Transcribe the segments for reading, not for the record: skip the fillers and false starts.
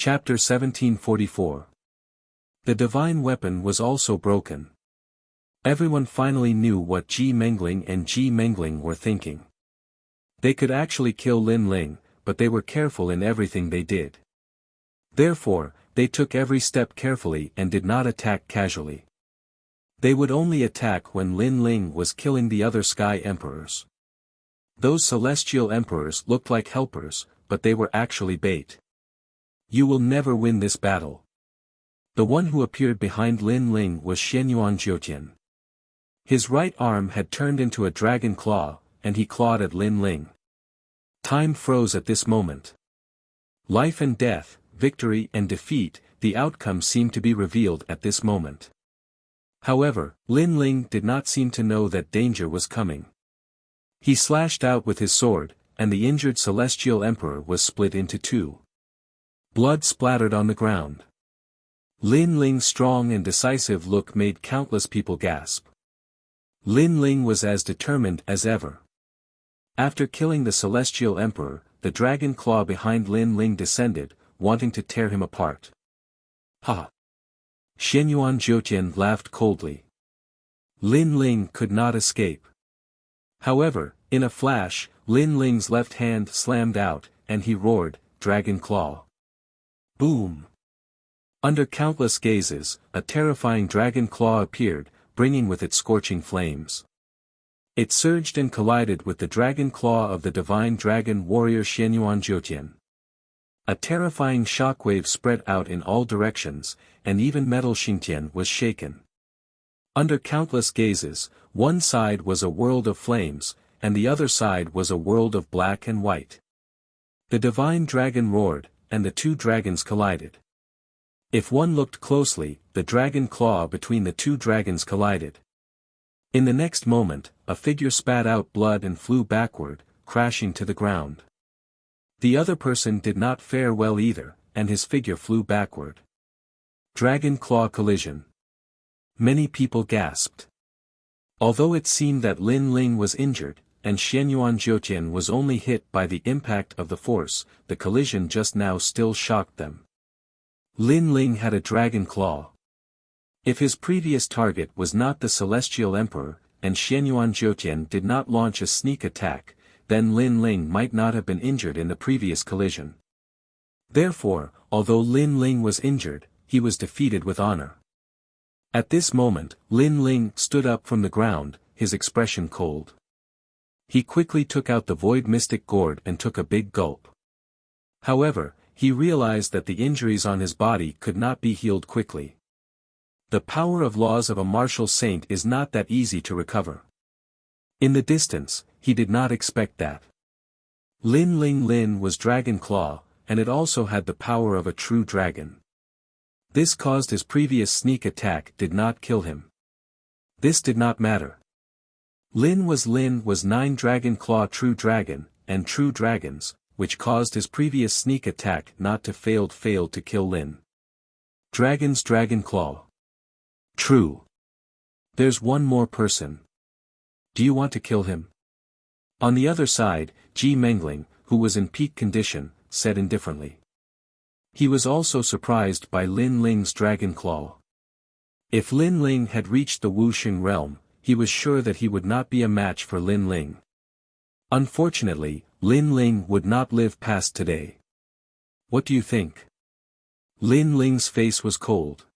Chapter 1744. The divine weapon was also broken. Everyone finally knew what Ji Mengling and Ji Mengling were thinking. They could actually kill Lin Ling, but they were careful in everything they did. Therefore, they took every step carefully and did not attack casually. They would only attack when Lin Ling was killing the other Sky Emperors. Those celestial emperors looked like helpers, but they were actually bait. You will never win this battle. The one who appeared behind Lin Ling was Xianyuan Jiutian. His right arm had turned into a dragon claw, and he clawed at Lin Ling. Time froze at this moment. Life and death, victory and defeat, the outcome seemed to be revealed at this moment. However, Lin Ling did not seem to know that danger was coming. He slashed out with his sword, and the injured celestial emperor was split into two. Blood splattered on the ground. Lin Ling's strong and decisive look made countless people gasp. Lin Ling was as determined as ever. After killing the celestial emperor, the dragon claw behind Lin Ling descended, wanting to tear him apart. Ha! Xianyuan Jiutian laughed coldly. Lin Ling could not escape. However, in a flash, Lin Ling's left hand slammed out, and he roared, "Dragon Claw!" Boom! Under countless gazes, a terrifying dragon claw appeared, bringing with it scorching flames. It surged and collided with the dragon claw of the divine dragon warrior Xianyuan Jiutian. A terrifying shockwave spread out in all directions, and even metal Xingtian was shaken. Under countless gazes, one side was a world of flames, and the other side was a world of black and white. The divine dragon roared, and the two dragons collided. If one looked closely, the dragon claw between the two dragons collided. In the next moment, a figure spat out blood and flew backward, crashing to the ground. The other person did not fare well either, and his figure flew backward. Dragon claw collision. Many people gasped. Although it seemed that Lin Ling was injured, and Xianyuan Jiutian was only hit by the impact of the force, the collision just now still shocked them. Lin Ling had a dragon claw. If his previous target was not the Celestial Emperor, and Xianyuan Jiutian did not launch a sneak attack, then Lin Ling might not have been injured in the previous collision. Therefore, although Lin Ling was injured, he was defeated with honor. At this moment, Lin Ling stood up from the ground, his expression cold. He quickly took out the void mystic gourd and took a big gulp. However, he realized that the injuries on his body could not be healed quickly. The power of laws of a martial saint is not that easy to recover. In the distance, he did not expect that. Lin Ling was Dragon Claw, and it also had the power of a true dragon. This caused his previous sneak attack did not kill him. This did not matter. Lin was 9 Dragon Claw True Dragon, and True Dragons, which caused his previous sneak attack not to failed to kill Lin. Dragon's Dragon Claw. True. There's one more person. Do you want to kill him? On the other side, Ji Mengling, who was in peak condition, said indifferently. He was also surprised by Lin Ling's Dragon Claw. If Lin Ling had reached the Wuxia realm, he was sure that he would not be a match for Lin Ling. Unfortunately, Lin Ling would not live past today. What do you think? Lin Ling's face was cold.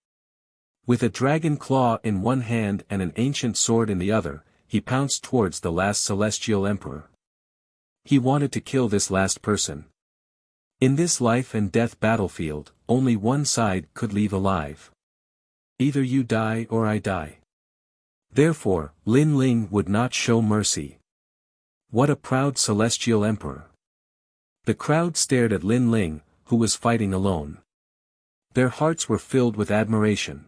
With a dragon claw in one hand and an ancient sword in the other, he pounced towards the last celestial emperor. He wanted to kill this last person. In this life and death battlefield, only one side could leave alive. Either you die or I die. Therefore, Lin Ling would not show mercy. What a proud celestial emperor. The crowd stared at Lin Ling, who was fighting alone. Their hearts were filled with admiration.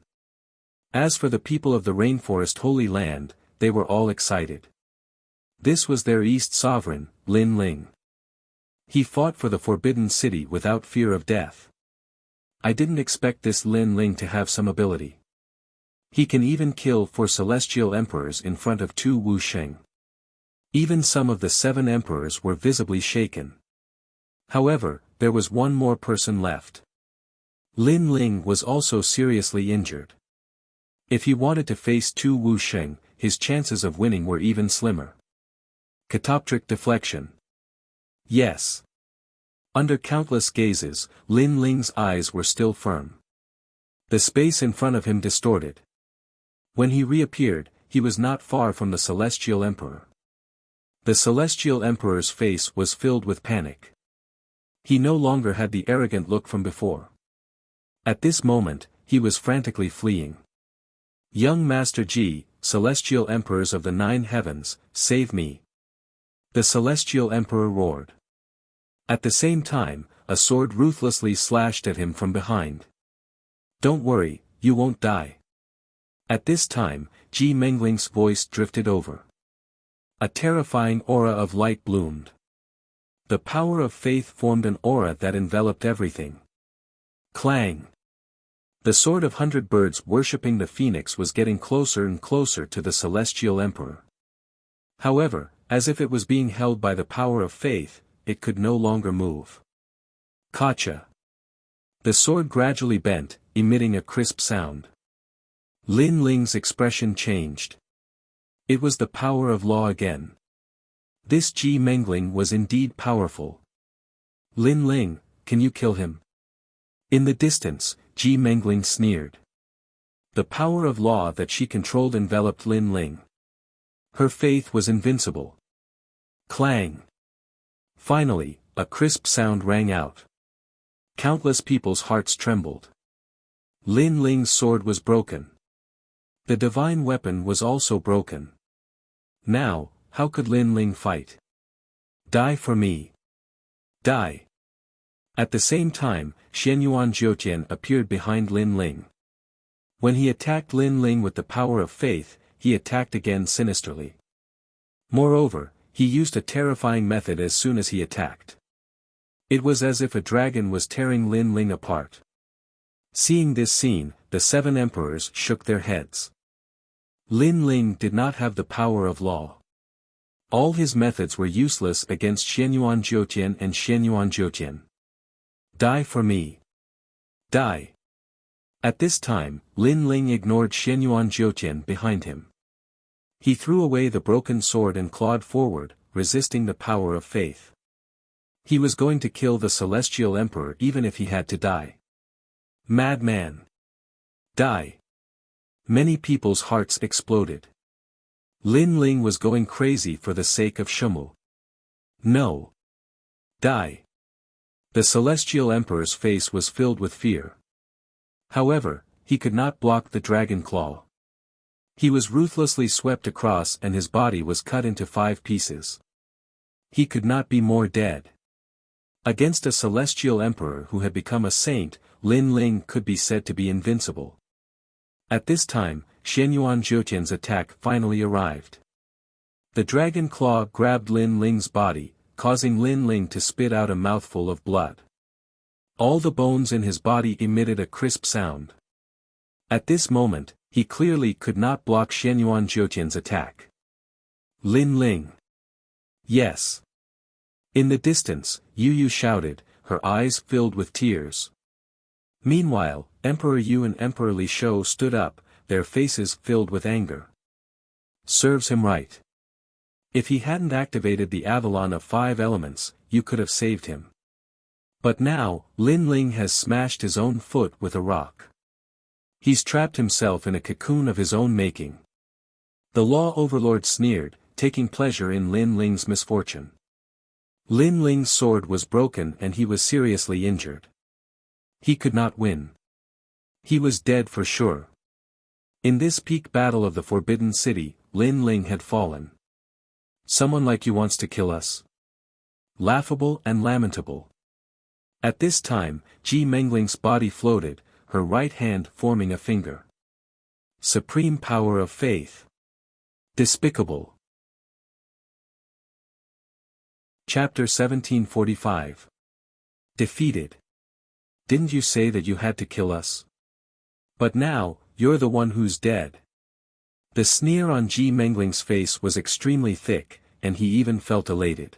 As for the people of the Rainforest Holy Land, they were all excited. This was their East Sovereign, Lin Ling. He fought for the Forbidden City without fear of death. I didn't expect this Lin Ling to have some ability. He can even kill 4 celestial emperors in front of 2 Wuxia. Even some of the 7 emperors were visibly shaken. However, there was one more person left. Lin Ling was also seriously injured. If he wanted to face Tu Wusheng, his chances of winning were even slimmer. Catoptric deflection. Yes. Under countless gazes, Lin Ling's eyes were still firm. The space in front of him distorted. When he reappeared, he was not far from the Celestial Emperor. The Celestial Emperor's face was filled with panic. He no longer had the arrogant look from before. At this moment, he was frantically fleeing. Young Master Ji, Celestial Emperors of the Nine Heavens, save me! The Celestial Emperor roared. At the same time, a sword ruthlessly slashed at him from behind. Don't worry, you won't die. At this time, Ji Mengling's voice drifted over. A terrifying aura of light bloomed. The power of faith formed an aura that enveloped everything. Clang! The sword of 100 birds worshipping the phoenix was getting closer and closer to the Celestial Emperor. However, as if it was being held by the power of faith, it could no longer move. Kacha! The sword gradually bent, emitting a crisp sound. Lin Ling's expression changed. It was the power of law again. This Ji Mengling was indeed powerful. Lin Ling, can you kill him? In the distance, Ji Mengling sneered. The power of law that she controlled enveloped Lin Ling. Her faith was invincible. Clang! Finally, a crisp sound rang out. Countless people's hearts trembled. Lin Ling's sword was broken. The divine weapon was also broken. Now, how could Lin Ling fight? Die for me. Die. At the same time, Xianyuan Jiutian appeared behind Lin Ling. When he attacked Lin Ling with the power of faith, he attacked again sinisterly. Moreover, he used a terrifying method as soon as he attacked. It was as if a dragon was tearing Lin Ling apart. Seeing this scene, the 7 emperors shook their heads. Lin Ling did not have the power of law. All his methods were useless against Xianyuan Jiutian and Xianyuan Jiutian. Die for me. Die. At this time, Lin Ling ignored Xianyuan Jiutian behind him. He threw away the broken sword and clawed forward, resisting the power of faith. He was going to kill the Celestial Emperor even if he had to die. Madman! Die! Many people's hearts exploded. Lin Ling was going crazy for the sake of Shumu. No! Die! The Celestial Emperor's face was filled with fear. However, he could not block the dragon claw. He was ruthlessly swept across and his body was cut into 5 pieces. He could not be more dead. Against a Celestial Emperor who had become a saint, Lin Ling could be said to be invincible. At this time, Xianyuan Jiutian's attack finally arrived. The dragon claw grabbed Lin Ling's body, causing Lin Ling to spit out a mouthful of blood. All the bones in his body emitted a crisp sound. At this moment, he clearly could not block Xianyuan Jiutian's attack. Lin Ling. Yes. In the distance, Yu Yu shouted, her eyes filled with tears. Meanwhile, Emperor Yu and Emperor Li Shou stood up, their faces filled with anger. Serves him right. If he hadn't activated the Avalon of 5 elements, you could have saved him. But now, Lin Ling has smashed his own foot with a rock. He's trapped himself in a cocoon of his own making. The Law Overlord sneered, taking pleasure in Lin Ling's misfortune. Lin Ling's sword was broken and he was seriously injured. He could not win. He was dead for sure. In this peak battle of the Forbidden City, Lin Ling had fallen. Someone like you wants to kill us? Laughable and lamentable. At this time, Ji Mengling's body floated, her right hand forming a finger. Supreme power of faith. Despicable. Chapter 1745. Defeated. Didn't you say that you had to kill us? But now, you're the one who's dead. The sneer on Ji Mengling's face was extremely thick, and he even felt elated.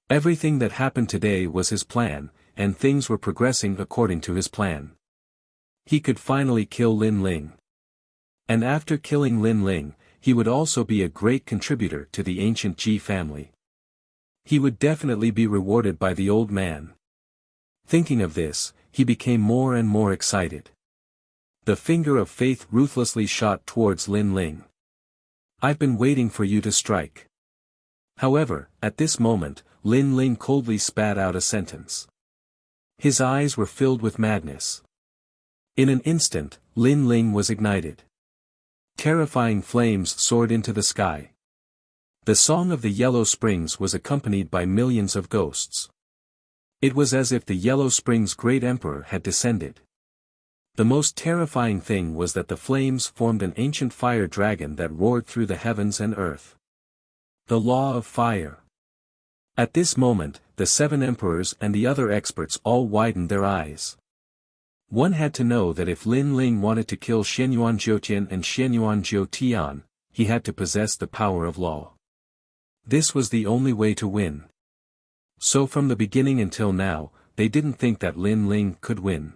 Everything that happened today was his plan, and things were progressing according to his plan. He could finally kill Lin Ling. And after killing Lin Ling, he would also be a great contributor to the ancient Ji family. He would definitely be rewarded by the old man. Thinking of this, he became more and more excited. The finger of fate ruthlessly shot towards Lin Ling. "I've been waiting for you to strike." However, at this moment, Lin Ling coldly spat out a sentence. His eyes were filled with madness. In an instant, Lin Ling was ignited. Terrifying flames soared into the sky. The song of the Yellow Springs was accompanied by millions of ghosts. It was as if the Yellow Springs' great emperor had descended. The most terrifying thing was that the flames formed an ancient fire dragon that roared through the heavens and earth. The law of fire. At this moment, the 7 emperors and the other experts all widened their eyes. One had to know that if Lin Ling wanted to kill Xianyuan Jiutian and Xianyuan Jiutian, he had to possess the power of law. This was the only way to win. So from the beginning until now, they didn't think that Lin Ling could win.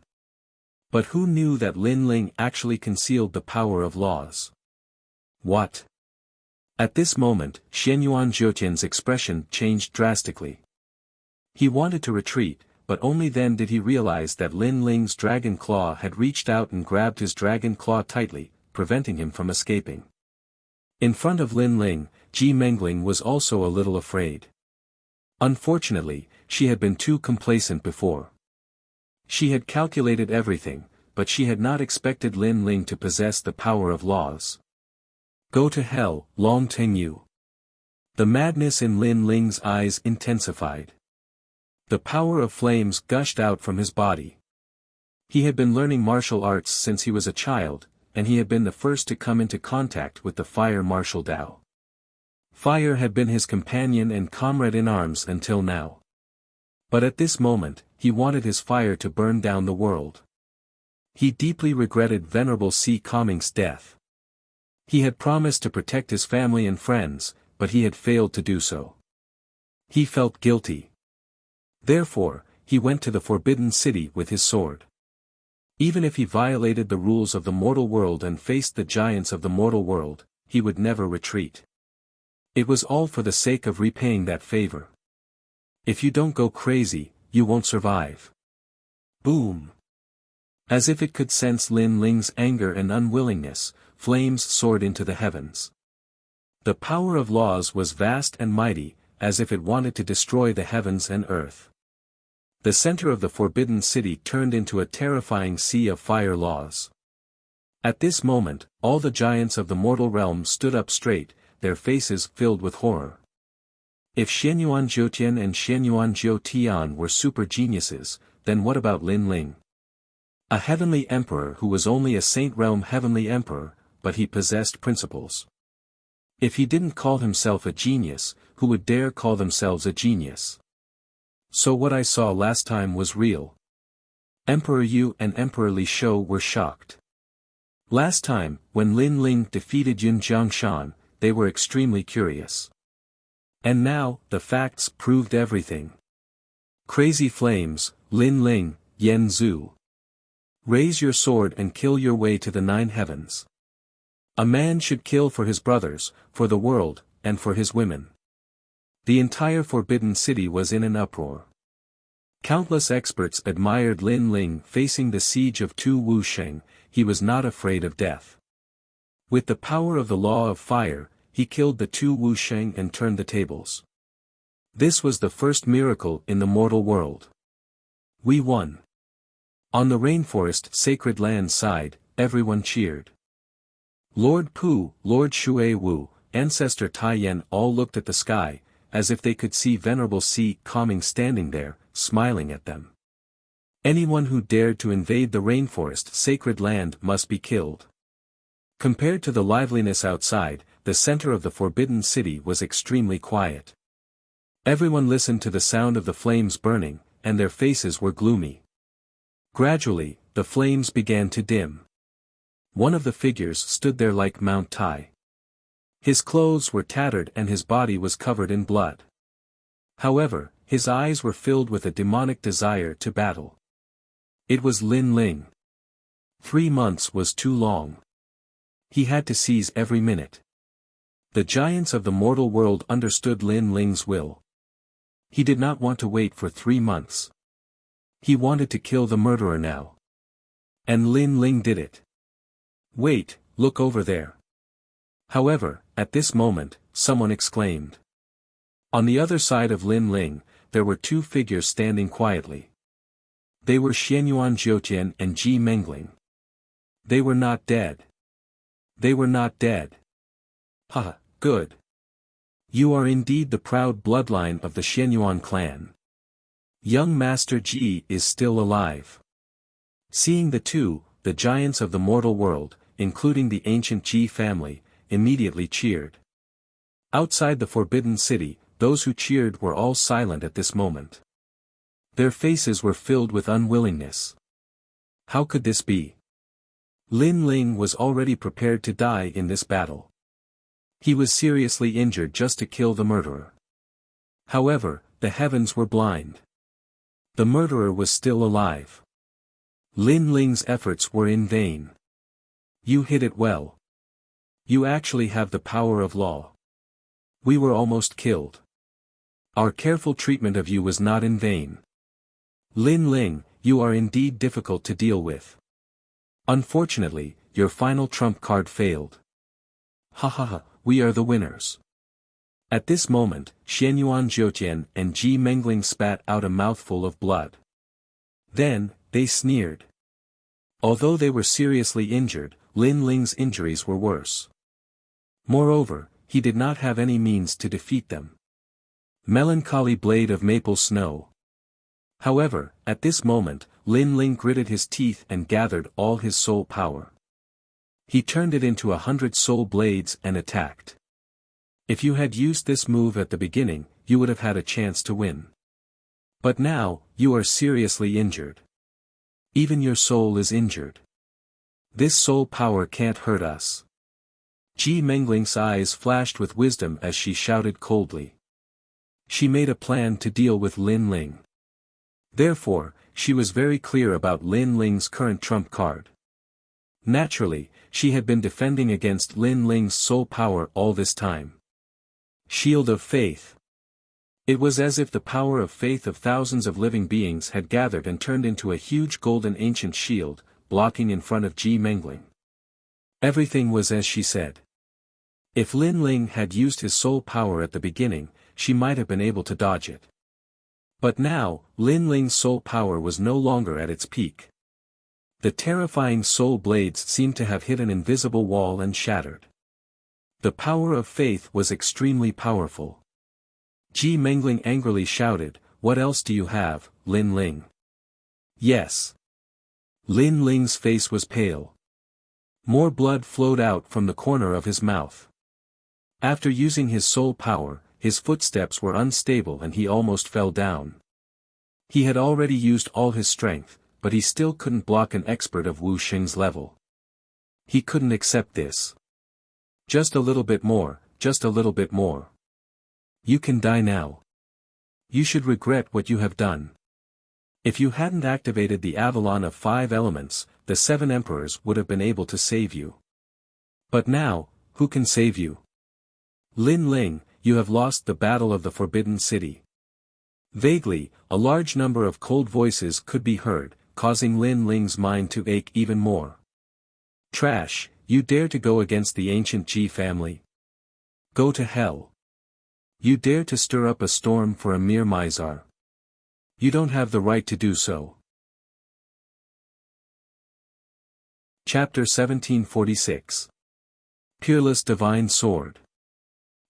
But who knew that Lin Ling actually concealed the power of laws? What? At this moment, Xianyuan Jiutian's expression changed drastically. He wanted to retreat, but only then did he realize that Lin Ling's dragon claw had reached out and grabbed his dragon claw tightly, preventing him from escaping. In front of Lin Ling, Ji Mengling was also a little afraid. Unfortunately, she had been too complacent before. She had calculated everything, but she had not expected Lin Ling to possess the power of laws. Go to hell, Long Tengyu. The madness in Lin Ling's eyes intensified. The power of flames gushed out from his body. He had been learning martial arts since he was a child, and he had been the first to come into contact with the fire martial Dao. Fire had been his companion and comrade in arms until now. But at this moment, he wanted his fire to burn down the world. He deeply regretted Venerable Si Kongming's death. He had promised to protect his family and friends, but he had failed to do so. He felt guilty. Therefore, he went to the Forbidden City with his sword. Even if he violated the rules of the mortal world and faced the giants of the mortal world, he would never retreat. It was all for the sake of repaying that favor. If you don't go crazy, you won't survive. Boom! As if it could sense Lin Ling's anger and unwillingness, flames soared into the heavens. The power of laws was vast and mighty, as if it wanted to destroy the heavens and earth. The center of the Forbidden City turned into a terrifying sea of fire laws. At this moment, all the giants of the mortal realm stood up straight, their faces filled with horror. If Xianyuan Jiutian and Xianyuan Jiutian were super geniuses, then what about Lin Ling? A heavenly emperor who was only a Saint Realm heavenly emperor, but he possessed principles. If he didn't call himself a genius, who would dare call themselves a genius? So what I saw last time was real. Emperor Yu and Emperor Li Shou were shocked. Last time, when Lin Ling defeated Yun Jiangshan, they were extremely curious. And now, the facts proved everything. Crazy flames, Lin Ling, Yen Zhu. Raise your sword and kill your way to the 9 heavens. A man should kill for his brothers, for the world, and for his women. The entire Forbidden City was in an uproar. Countless experts admired Lin Ling facing the siege of Tu Wusheng. He was not afraid of death. With the power of the law of fire, he killed the Tu Wusheng and turned the tables. This was the first miracle in the mortal world. We won. On the rainforest sacred land side, everyone cheered. Lord Pu, Lord Shui Wu, Ancestor Taiyan all looked at the sky, as if they could see Venerable Si Kongming standing there, smiling at them. Anyone who dared to invade the rainforest sacred land must be killed. Compared to the liveliness outside, the center of the Forbidden City was extremely quiet. Everyone listened to the sound of the flames burning, and their faces were gloomy. Gradually, the flames began to dim. One of the figures stood there like Mount Tai. His clothes were tattered and his body was covered in blood. However, his eyes were filled with a demonic desire to battle. It was Lin Ling. 3 months was too long. He had to seize every minute. The giants of the mortal world understood Lin Ling's will. He did not want to wait for 3 months. He wanted to kill the murderer now. And Lin Ling did it. Wait, look over there. However, at this moment, someone exclaimed. On the other side of Lin Ling, there were 2 figures standing quietly. They were Xianyuan Jiutian and Ji Mengling. They were not dead. They were not dead. Ha, good. You are indeed the proud bloodline of the Xianyuan clan. Young Master Ji is still alive. Seeing the 2, the giants of the mortal world, including the ancient Ji family, immediately cheered. Outside the Forbidden City, those who cheered were all silent at this moment. Their faces were filled with unwillingness. How could this be? Lin Ling was already prepared to die in this battle. He was seriously injured just to kill the murderer. However, the heavens were blind. The murderer was still alive. Lin Ling's efforts were in vain. You hit it well. You actually have the power of law. We were almost killed. Our careful treatment of you was not in vain. Lin Ling, you are indeed difficult to deal with. Unfortunately, your final trump card failed. Ha ha ha, we are the winners. At this moment, Xianyuan Jiutian and Ji Mengling spat out a mouthful of blood. Then, they sneered. Although they were seriously injured, Lin Ling's injuries were worse. Moreover, he did not have any means to defeat them. Melancholy blade of maple snow. However, at this moment, Lin Ling gritted his teeth and gathered all his soul power. He turned it into 100 soul blades and attacked. If you had used this move at the beginning, you would have had a chance to win. But now, you are seriously injured. Even your soul is injured. This soul power can't hurt us. Ji Mengling's eyes flashed with wisdom as she shouted coldly. She made a plan to deal with Lin Ling. Therefore, she was very clear about Lin Ling's current trump card. Naturally, she had been defending against Lin Ling's soul power all this time. Shield of Faith. It was as if the power of faith of thousands of living beings had gathered and turned into a huge golden ancient shield, blocking in front of Ji Mengling. Everything was as she said. If Lin Ling had used his soul power at the beginning, she might have been able to dodge it. But now, Lin Ling's soul power was no longer at its peak. The terrifying soul blades seemed to have hit an invisible wall and shattered. The power of faith was extremely powerful. Ji Mengling angrily shouted, "What else do you have, Lin Ling?" Yes. Lin Ling's face was pale. More blood flowed out from the corner of his mouth. After using his soul power, his footsteps were unstable and he almost fell down. He had already used all his strength, but he still couldn't block an expert of Wu Xing's level. He couldn't accept this. Just a little bit more, just a little bit more. You can die now. You should regret what you have done. If you hadn't activated the Avalon of 5 elements, the 7 emperors would have been able to save you. But now, who can save you? Lin Ling, you have lost the battle of the Forbidden City. Vaguely, a large number of cold voices could be heard, causing Lin Ling's mind to ache even more. Trash, you dare to go against the ancient Ji family? Go to hell. You dare to stir up a storm for a mere Mizar? You don't have the right to do so. Chapter 1746. Peerless Divine Sword.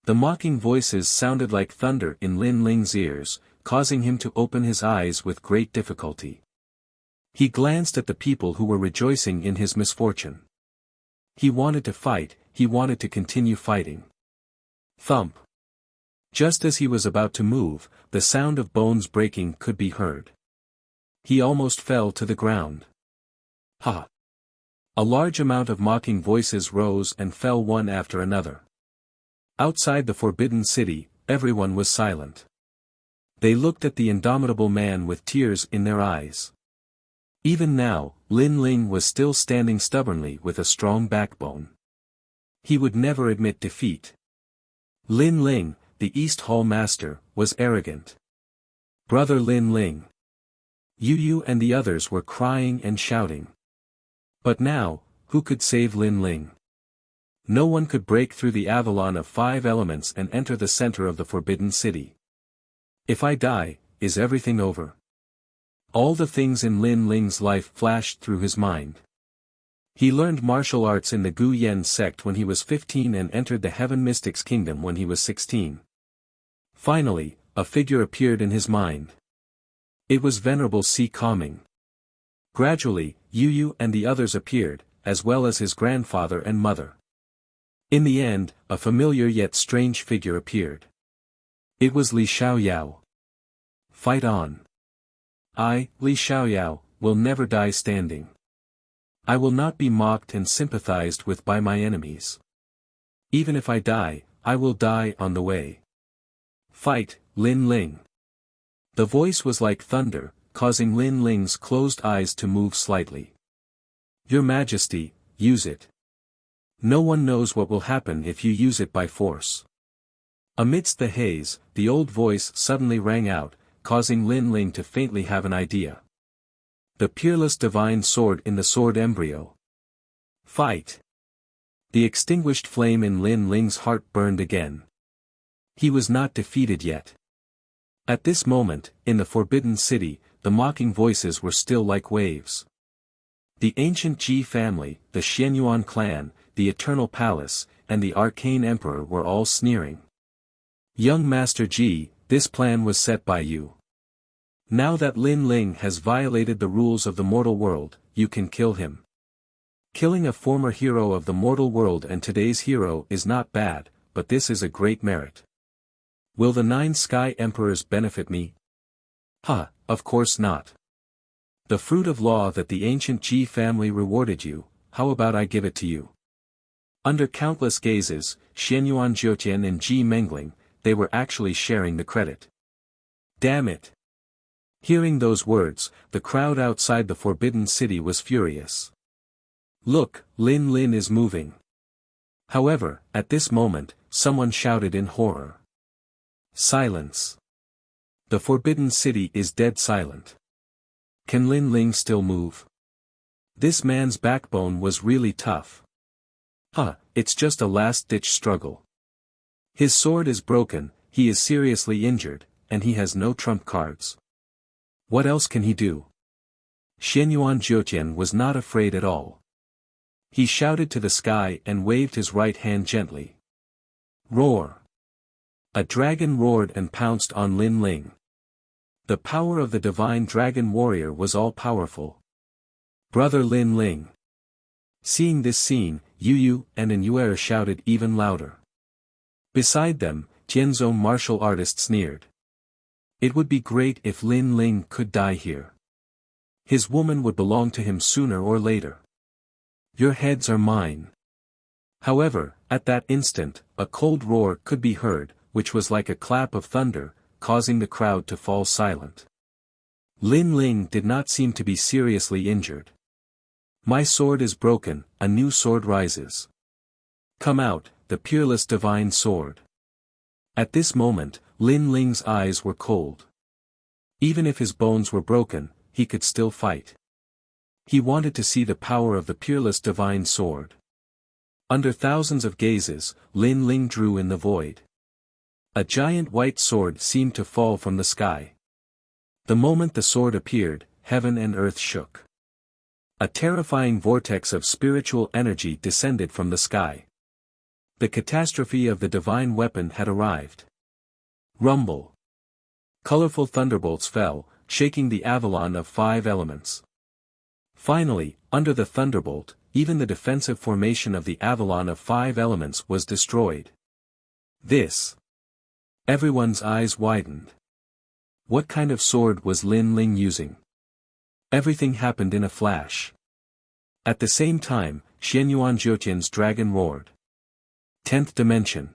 The mocking voices sounded like thunder in Lin Ling's ears, causing him to open his eyes with great difficulty. He glanced at the people who were rejoicing in his misfortune. He wanted to fight, he wanted to continue fighting. Thump. Just as he was about to move, the sound of bones breaking could be heard. He almost fell to the ground. Ha! A large amount of mocking voices rose and fell one after another. Outside the Forbidden City, everyone was silent. They looked at the indomitable man with tears in their eyes. Even now, Lin Ling was still standing stubbornly with a strong backbone. He would never admit defeat. Lin Ling, the East Hall Master, was arrogant. Brother Lin Ling. Yu and the others were crying and shouting. But now, who could save Lin Ling? No one could break through the Avalon of 5 elements and enter the center of the Forbidden City. If I die, is everything over? All the things in Lin Ling's life flashed through his mind. He learned martial arts in the Gu Yen sect when he was 15 and entered the Heaven Mystics Kingdom when he was 16. Finally, a figure appeared in his mind. It was Venerable Si Kaming. Gradually, Yu and the others appeared, as well as his grandfather and mother. In the end, a familiar yet strange figure appeared. It was Li Xiaoyao. Fight on. I, Li Xiaoyao, will never die standing. I will not be mocked and sympathized with by my enemies. Even if I die, I will die on the way. Fight, Lin Ling. The voice was like thunder, causing Lin Ling's closed eyes to move slightly. Your Majesty, use it. No one knows what will happen if you use it by force. Amidst the haze, the old voice suddenly rang out, causing Lin Ling to faintly have an idea. The peerless divine sword in the sword embryo. Fight! The extinguished flame in Lin Ling's heart burned again. He was not defeated yet. At this moment, in the Forbidden City, the mocking voices were still like waves. The ancient Ji family, the Xianyuan clan, the Eternal Palace, and the Arcane Emperor were all sneering. Young Master Ji, this plan was set by you. Now that Lin Ling has violated the rules of the mortal world, you can kill him. Killing a former hero of the mortal world and today's hero is not bad, but this is a great merit. Will the 9 Sky Emperors benefit me? Of course not. The fruit of law that the ancient Ji family rewarded you, how about I give it to you? Under countless gazes, Xianyuan Jiutian and Ji Mengling, they were actually sharing the credit. Damn it! Hearing those words, the crowd outside the Forbidden City was furious. Look, Lin Lin is moving. However, at this moment, someone shouted in horror. Silence. The Forbidden City is dead silent. Can Lin Ling still move? This man's backbone was really tough. It's just a last-ditch struggle. His sword is broken, he is seriously injured, and he has no trump cards. What else can he do? Xianyuan Jiutian was not afraid at all. He shouted to the sky and waved his right hand gently. Roar! A dragon roared and pounced on Lin Ling. The power of the divine dragon warrior was all-powerful. Brother Lin Ling. Seeing this scene, Yu and Yuera shouted even louder. Beside them, Tianzhong martial artist sneered. It would be great if Lin Ling could die here. His woman would belong to him sooner or later. Your heads are mine. However, at that instant, a cold roar could be heard, which was like a clap of thunder, causing the crowd to fall silent. Lin Ling did not seem to be seriously injured. My sword is broken, a new sword rises. Come out, the peerless divine sword. At this moment, Lin Ling's eyes were cold. Even if his bones were broken, he could still fight. He wanted to see the power of the peerless divine sword. Under thousands of gazes, Lin Ling drew in the void. A giant white sword seemed to fall from the sky. The moment the sword appeared, heaven and earth shook. A terrifying vortex of spiritual energy descended from the sky. The catastrophe of the divine weapon had arrived. Rumble. Colorful thunderbolts fell, shaking the Avalon of 5 elements. Finally, under the thunderbolt, even the defensive formation of the Avalon of 5 elements was destroyed. This. Everyone's eyes widened. What kind of sword was Lin Ling using? Everything happened in a flash. At the same time, Xianyuan Jiutian's dragon roared. 10th dimension.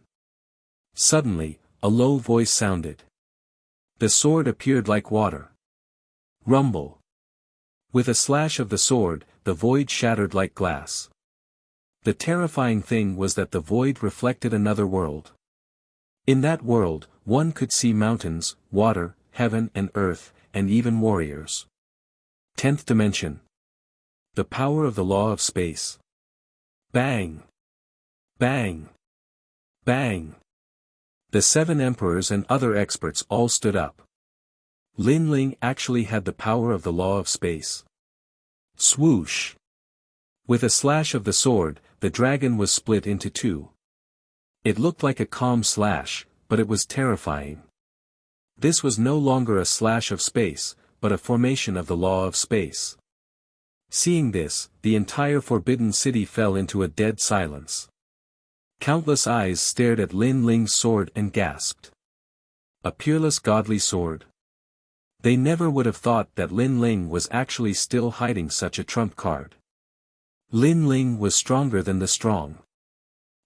Suddenly, a low voice sounded. The sword appeared like water. Rumble. With a slash of the sword, the void shattered like glass. The terrifying thing was that the void reflected another world. In that world, one could see mountains, water, heaven and earth, and even warriors. 10th dimension. The power of the law of space. Bang! Bang! Bang! The 7 emperors and other experts all stood up. Lin Ling actually had the power of the law of space. Swoosh! With a slash of the sword, the dragon was split into 2. It looked like a calm slash, but it was terrifying. This was no longer a slash of space, but a formation of the law of space. Seeing this, the entire forbidden city fell into a dead silence. Countless eyes stared at Lin Ling's sword and gasped. A peerless godly sword. They never would have thought that Lin Ling was actually still hiding such a trump card. Lin Ling was stronger than the strong.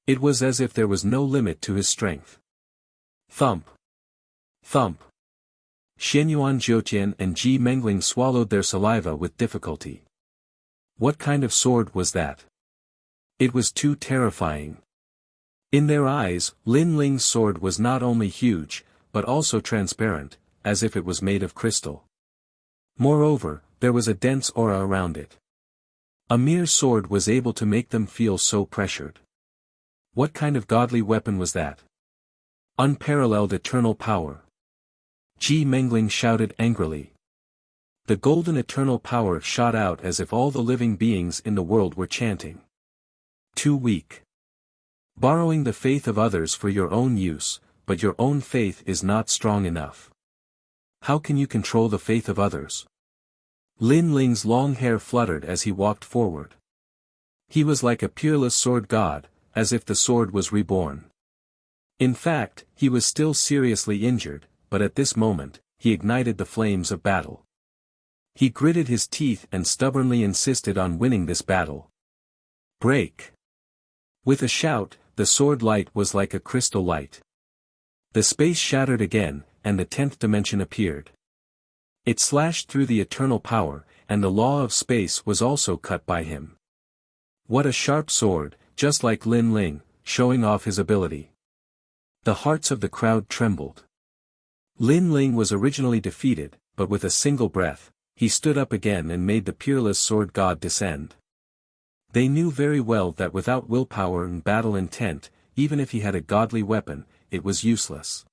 It was as if there was no limit to his strength. Thump. Thump. Xianyuan Jiutian and Ji Mengling swallowed their saliva with difficulty. What kind of sword was that? It was too terrifying. In their eyes, Lin Ling's sword was not only huge, but also transparent, as if it was made of crystal. Moreover, there was a dense aura around it. A mere sword was able to make them feel so pressured. What kind of godly weapon was that? Unparalleled eternal power. Ji Mengling shouted angrily. The golden eternal power shot out as if all the living beings in the world were chanting. Too weak. Borrowing the faith of others for your own use, but your own faith is not strong enough. How can you control the faith of others? Lin Ling's long hair fluttered as he walked forward. He was like a peerless sword god, as if the sword was reborn. In fact, he was still seriously injured, but at this moment, he ignited the flames of battle. He gritted his teeth and stubbornly insisted on winning this battle. Break! With a shout, the sword light was like a crystal light. The space shattered again, and the 10th dimension appeared. It slashed through the eternal power, and the law of space was also cut by him. What a sharp sword, just like Lin Ling, showing off his ability. The hearts of the crowd trembled. Lin Ling was originally defeated, but with a single breath, he stood up again and made the peerless sword god descend. They knew very well that without willpower and battle intent, even if he had a godly weapon, it was useless.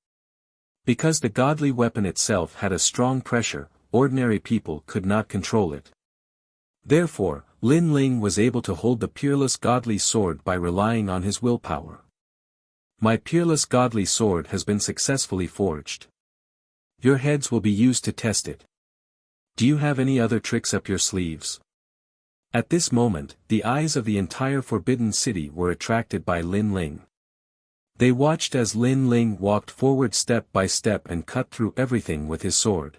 Because the godly weapon itself had a strong pressure, ordinary people could not control it. Therefore, Lin Ling was able to hold the peerless godly sword by relying on his willpower. My peerless godly sword has been successfully forged. Your heads will be used to test it. Do you have any other tricks up your sleeves? At this moment, the eyes of the entire Forbidden City were attracted by Lin Ling. They watched as Lin Ling walked forward step by step and cut through everything with his sword.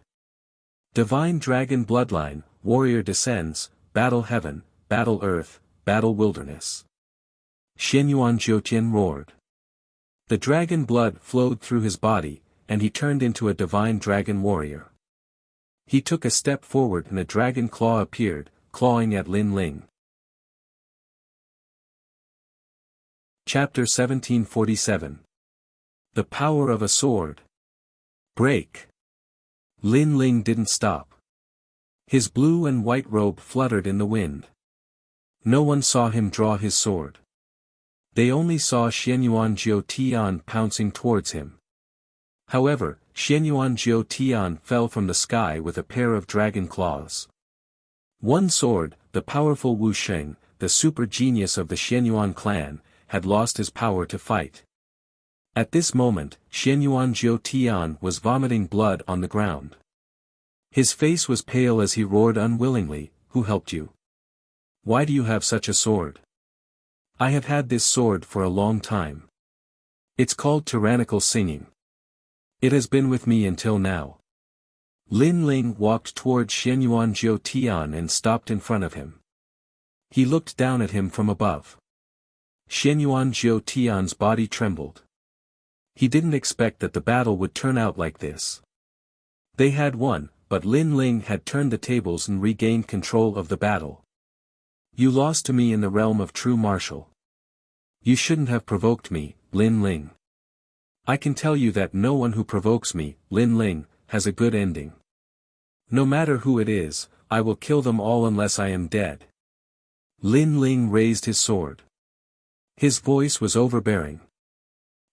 Divine Dragon Bloodline, Warrior descends, Battle Heaven, Battle Earth, Battle Wilderness. Xianyuan Jiutian roared. The dragon blood flowed through his body, and he turned into a divine dragon warrior. He took a step forward and a dragon claw appeared, clawing at Lin Ling. Chapter 1747. The Power of a Sword. Break. Lin Ling didn't stop. His blue and white robe fluttered in the wind. No one saw him draw his sword. They only saw Xianyuan Jiutian pouncing towards him. However, Xianyuan Jiutian fell from the sky with a pair of dragon claws. One sword, the powerful Wu Sheng, the super genius of the Xianyuan clan, had lost his power to fight. At this moment, Xianyuan Jiutian was vomiting blood on the ground. His face was pale as he roared unwillingly, "Who helped you? Why do you have such a sword?" "I have had this sword for a long time. It's called tyrannical singing. It has been with me until now." Lin Ling walked toward Xianyuan Jiutian and stopped in front of him. He looked down at him from above. Xianyuan Jiutian's body trembled. He didn't expect that the battle would turn out like this. They had won, but Lin Ling had turned the tables and regained control of the battle. You lost to me in the realm of true martial. You shouldn't have provoked me, Lin Ling. I can tell you that no one who provokes me, Lin Ling, has a good ending. No matter who it is, I will kill them all unless I am dead. Lin Ling raised his sword. His voice was overbearing.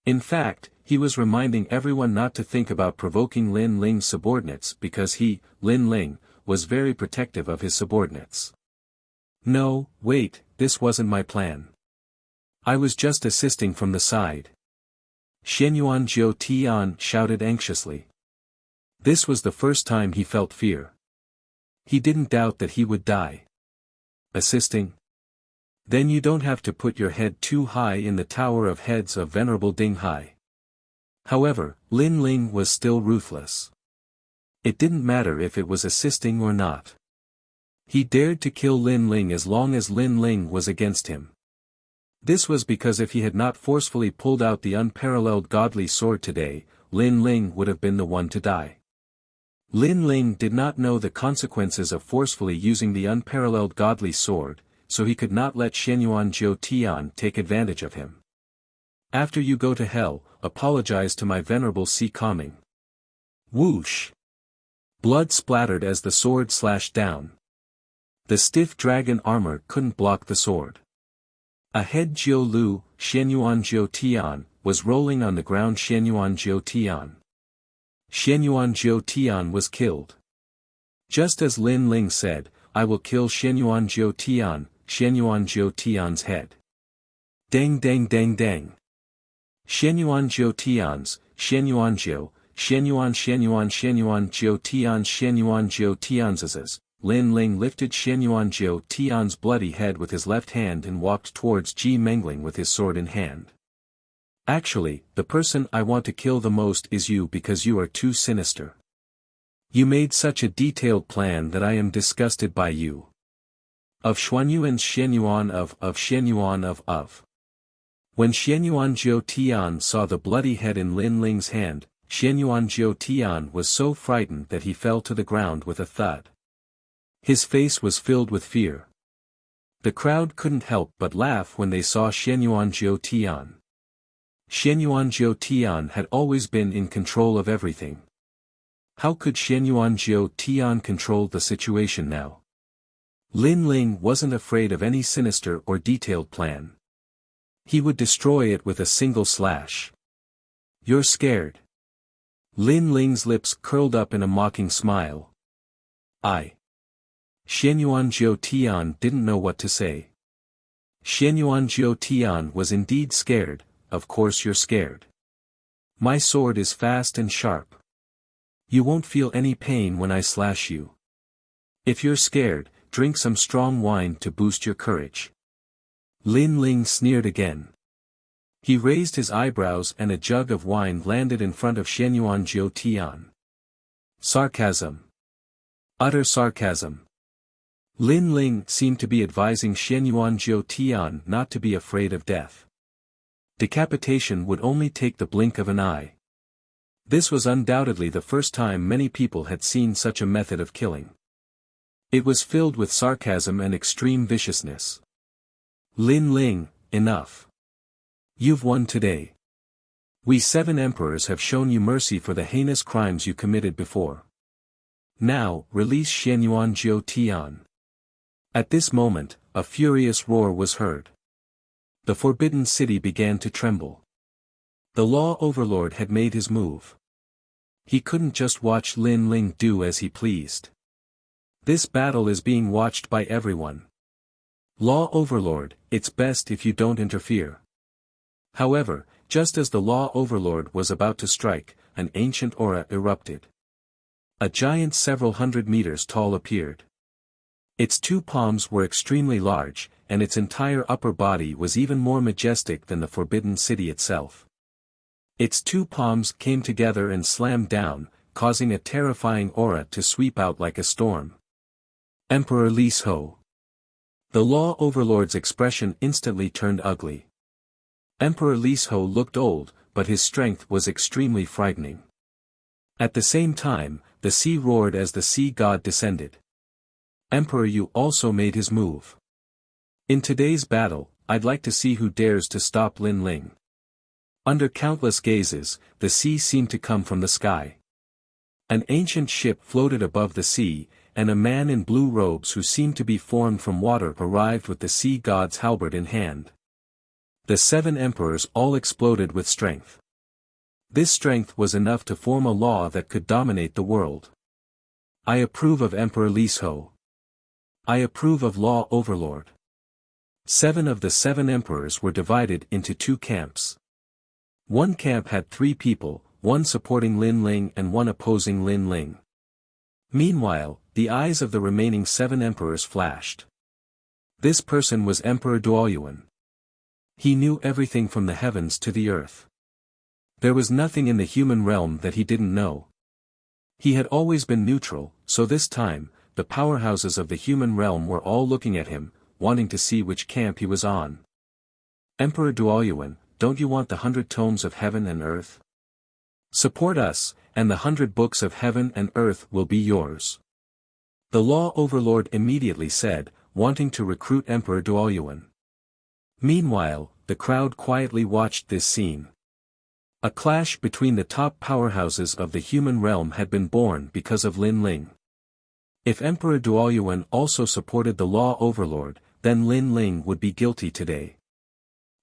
In fact, he was reminding everyone not to think about provoking Lin Ling's subordinates because he, Lin Ling, was very protective of his subordinates. No, wait, this wasn't my plan. I was just assisting from the side. Xianyuan Jiu Tian shouted anxiously. This was the first time he felt fear. He didn't doubt that he would die. Assisting? Then you don't have to put your head too high in the tower of heads of Venerable Ding Hai. However, Lin Ling was still ruthless. It didn't matter if it was assisting or not. He dared to kill Lin Ling as long as Lin Ling was against him. This was because if he had not forcefully pulled out the unparalleled godly sword today, Lin Ling would have been the one to die. Lin Ling did not know the consequences of forcefully using the unparalleled godly sword, so he could not let Xianyuan Jiu Tian take advantage of him. After you go to hell, apologize to my venerable Si Kongming. Whoosh! Blood splattered as the sword slashed down. The stiff dragon armor couldn't block the sword. Ahead Jiu Lu, Xianyuan Jiu Tian, was rolling on the ground. Xianyuan Jiu Tian. Xianyuan Jiu Tian was killed. Just as Lin Ling said, I will kill Xianyuan Jiu Tian, Xianyuan Jiu Tian's head. Dang dang dang dang. Xianyuan Jiu Tian's, Xianyuan Jiu, Xianyuan Jiu Tian's Xianyuan Jiu Tian's. Lin Ling lifted Xianyuan Jiu Tian's bloody head with his left hand and walked towards Ji Mengling with his sword in hand. Actually, the person I want to kill the most is you because you are too sinister. You made such a detailed plan that I am disgusted by you. Of Xuanyuan's Xianyuan of Xianyuan of. When Xianyuan Jiu Tian saw the bloody head in Lin Ling's hand, Xianyuan Jiu Tian was so frightened that he fell to the ground with a thud. His face was filled with fear. The crowd couldn't help but laugh when they saw Xianyuan Jiu Tian. Xianyuan Jiu Tian had always been in control of everything. How could Xianyuan Jiu Tian control the situation now? Lin Ling wasn't afraid of any sinister or detailed plan. He would destroy it with a single slash. You're scared. Lin Ling's lips curled up in a mocking smile. Xianyuan Jiu Tian didn't know what to say. Xianyuan Jiu Tian was indeed scared. Of course you're scared. My sword is fast and sharp. You won't feel any pain when I slash you. If you're scared, drink some strong wine to boost your courage. Lin Ling sneered again. He raised his eyebrows and a jug of wine landed in front of Xianyuan Jiu Tian. Sarcasm. Utter sarcasm. Lin Ling seemed to be advising Xianyuan Jiu Tian not to be afraid of death. Decapitation would only take the blink of an eye. This was undoubtedly the first time many people had seen such a method of killing. It was filled with sarcasm and extreme viciousness. Lin Ling, enough. You've won today. We 7 emperors have shown you mercy for the heinous crimes you committed before. Now, release Xianyuan Jiu Tian. At this moment, a furious roar was heard. The Forbidden City began to tremble. The Law Overlord had made his move. He couldn't just watch Lin Ling do as he pleased. This battle is being watched by everyone. Law Overlord, it's best if you don't interfere. However, just as the Law Overlord was about to strike, an ancient aura erupted. A giant several hundred meters tall appeared. Its 2 palms were extremely large, and its entire upper body was even more majestic than the Forbidden City itself. Its 2 palms came together and slammed down, causing a terrifying aura to sweep out like a storm. Emperor Lis Ho. The Law Overlord's expression instantly turned ugly. Emperor Lis Ho looked old, but his strength was extremely frightening. At the same time, the sea roared as the sea god descended. Emperor Yu also made his move. In today's battle, I'd like to see who dares to stop Lin Ling. Under countless gazes, the sea seemed to come from the sky. An ancient ship floated above the sea, and a man in blue robes who seemed to be formed from water arrived with the sea god's halberd in hand. The 7 emperors all exploded with strength. This strength was enough to form a law that could dominate the world. I approve of Emperor Li's-ho. I approve of Law Overlord. 7 of the 7 emperors were divided into 2 camps. One camp had 3 people, one supporting Lin Ling and one opposing Lin Ling. Meanwhile, the eyes of the remaining 7 emperors flashed. This person was Emperor Duoyuan. He knew everything from the heavens to the earth. There was nothing in the human realm that he didn't know. He had always been neutral, so this time, the powerhouses of the human realm were all looking at him, wanting to see which camp he was on. Emperor Duoyuan, don't you want the 100 tomes of heaven and earth? Support us, and the 100 books of heaven and earth will be yours. The Law Overlord immediately said, wanting to recruit Emperor Duoyuan. Meanwhile, the crowd quietly watched this scene. A clash between the top powerhouses of the human realm had been born because of Lin Ling. If Emperor Duoyuan also supported the Law Overlord, then Lin Ling would be guilty today.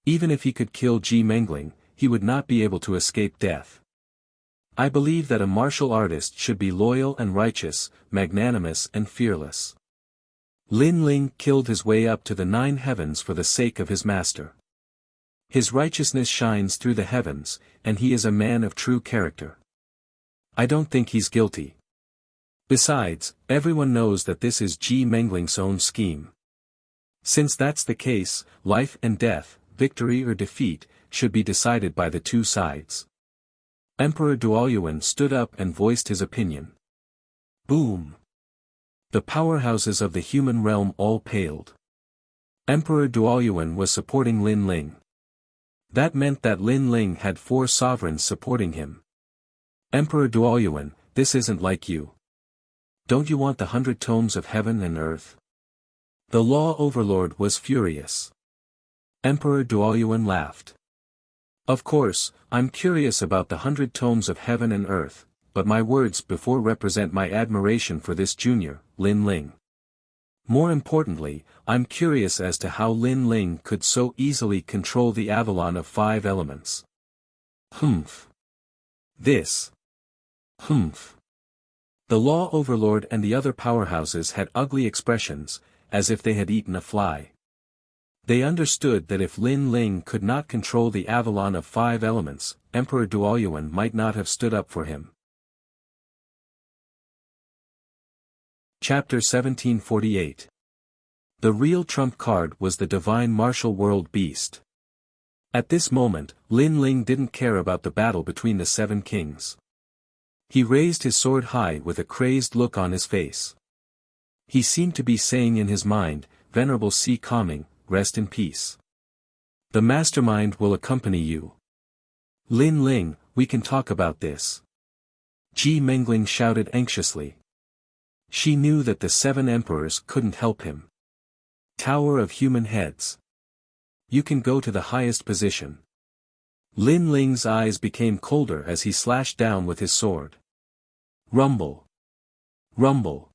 Even if he could kill Ji Mengling, he would not be able to escape death. I believe that a martial artist should be loyal and righteous, magnanimous and fearless. Lin Ling killed his way up to the 9 heavens for the sake of his master. His righteousness shines through the heavens, and he is a man of true character. I don't think he's guilty. Besides, everyone knows that this is Ji Mengling's own scheme. Since that's the case, life and death, victory or defeat, should be decided by the 2 sides. Emperor Duoyuan stood up and voiced his opinion. Boom! The powerhouses of the human realm all paled. Emperor Duoyuan was supporting Lin Ling. That meant that Lin Ling had 4 sovereigns supporting him. Emperor Duoyuan, this isn't like you. Don't you want the 100 tomes of heaven and earth? The Law Overlord was furious. Emperor Duoyuan laughed. Of course, I'm curious about the 100 tomes of heaven and earth, but my words before represent my admiration for this junior, Lin Ling. More importantly, I'm curious as to how Lin Ling could so easily control the Avalon of 5 elements. Humph. This. Humph. The Law Overlord and the other powerhouses had ugly expressions, as if they had eaten a fly. They understood that if Lin Ling could not control the Avalon of 5 elements, Emperor Duoyuan might not have stood up for him. Chapter 1748. The real trump card was the divine martial world beast. At this moment, Lin Ling didn't care about the battle between the 7 kings. He raised his sword high with a crazed look on his face. He seemed to be saying in his mind, Venerable Sea Calming, rest in peace. The mastermind will accompany you. Lin Ling, we can talk about this. Ji Mengling shouted anxiously. She knew that the 7 emperors couldn't help him. Tower of Human Heads. You can go to the highest position. Lin Ling's eyes became colder as he slashed down with his sword. Rumble. Rumble.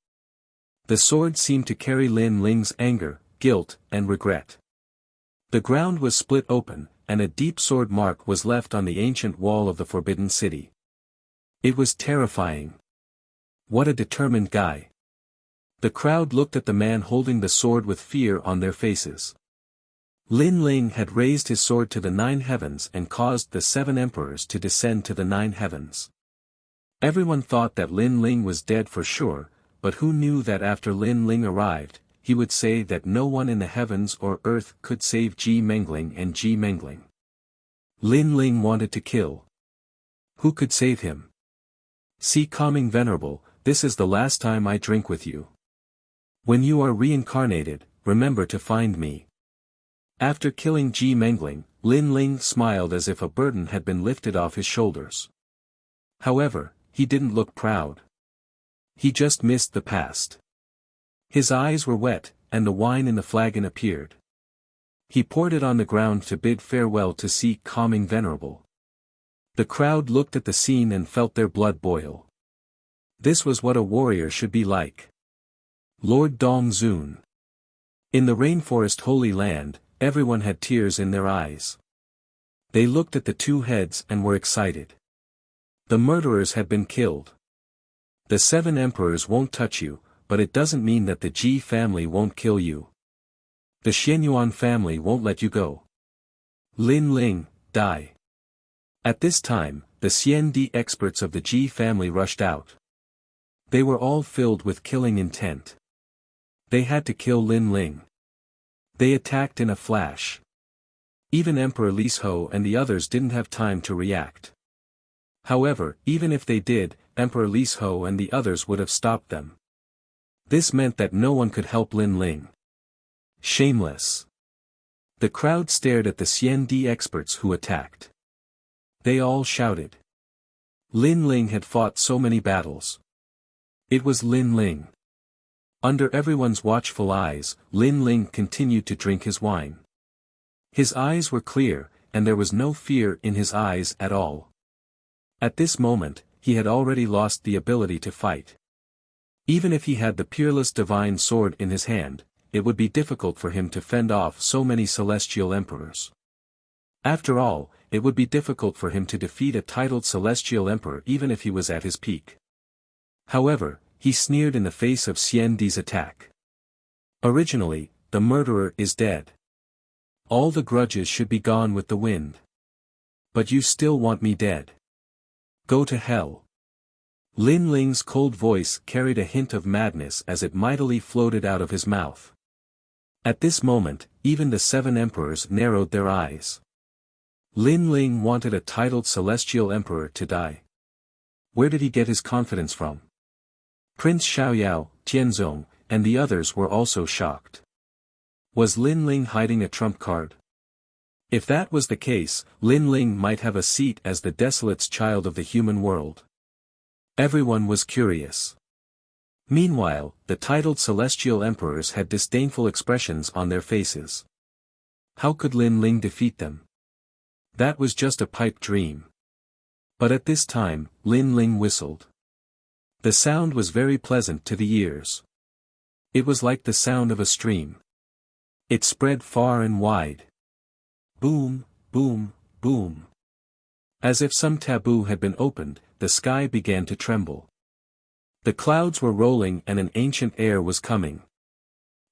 The sword seemed to carry Lin Ling's anger, guilt, and regret. The ground was split open, and a deep sword mark was left on the ancient wall of the Forbidden City. It was terrifying. What a determined guy. The crowd looked at the man holding the sword with fear on their faces. Lin Ling had raised his sword to the 9 heavens and caused the 7 emperors to descend to the 9 heavens. Everyone thought that Lin Ling was dead for sure, but who knew that after Lin Ling arrived, he would say that no one in the heavens or earth could save Ji Mengling and Ji Mengling. Lin Ling wanted to kill. Who could save him? Sea Calming Venerable, this is the last time I drink with you. When you are reincarnated, remember to find me. After killing Ji Mengling, Lin Ling smiled as if a burden had been lifted off his shoulders. However, he didn't look proud. He just missed the past. His eyes were wet, and the wine in the flagon appeared. He poured it on the ground to bid farewell to sea calming venerable. The crowd looked at the scene and felt their blood boil. This was what a warrior should be like. Lord Dong Zun. In the rainforest Holy Land, everyone had tears in their eyes. They looked at the two heads and were excited. The murderers had been killed. The 7 emperors won't touch you, but it doesn't mean that the Ji family won't kill you. The Xianyuan family won't let you go. Lin Ling, die. At this time, the Xiandi experts of the Ji family rushed out. They were all filled with killing intent. They had to kill Lin Ling. They attacked in a flash. Even Emperor Li Ho and the others didn't have time to react. However, even if they did, Emperor Li Ho and the others would have stopped them. This meant that no one could help Lin Ling. Shameless. The crowd stared at the Xiandi experts who attacked. They all shouted. Lin Ling had fought so many battles. It was Lin Ling. Under everyone's watchful eyes, Lin Ling continued to drink his wine. His eyes were clear, and there was no fear in his eyes at all. At this moment, he had already lost the ability to fight. Even if he had the peerless divine sword in his hand, it would be difficult for him to fend off so many celestial emperors. After all, it would be difficult for him to defeat a titled celestial emperor even if he was at his peak. However, he sneered in the face of Xiandi's attack. Originally, the murderer is dead. All the grudges should be gone with the wind. But you still want me dead. Go to hell. Lin Ling's cold voice carried a hint of madness as it mightily floated out of his mouth. At this moment, even the 7 emperors narrowed their eyes. Lin Ling wanted a titled celestial emperor to die. Where did he get his confidence from? Prince Xiaoyao, Tianzong, and the others were also shocked. Was Lin Ling hiding a trump card? If that was the case, Lin Ling might have a seat as the desolate's child of the human world. Everyone was curious. Meanwhile, the titled celestial emperors had disdainful expressions on their faces. How could Lin Ling defeat them? That was just a pipe dream. But at this time, Lin Ling whistled. The sound was very pleasant to the ears. It was like the sound of a stream. It spread far and wide. Boom, boom, boom. As if some taboo had been opened, the sky began to tremble. The clouds were rolling and an ancient air was coming.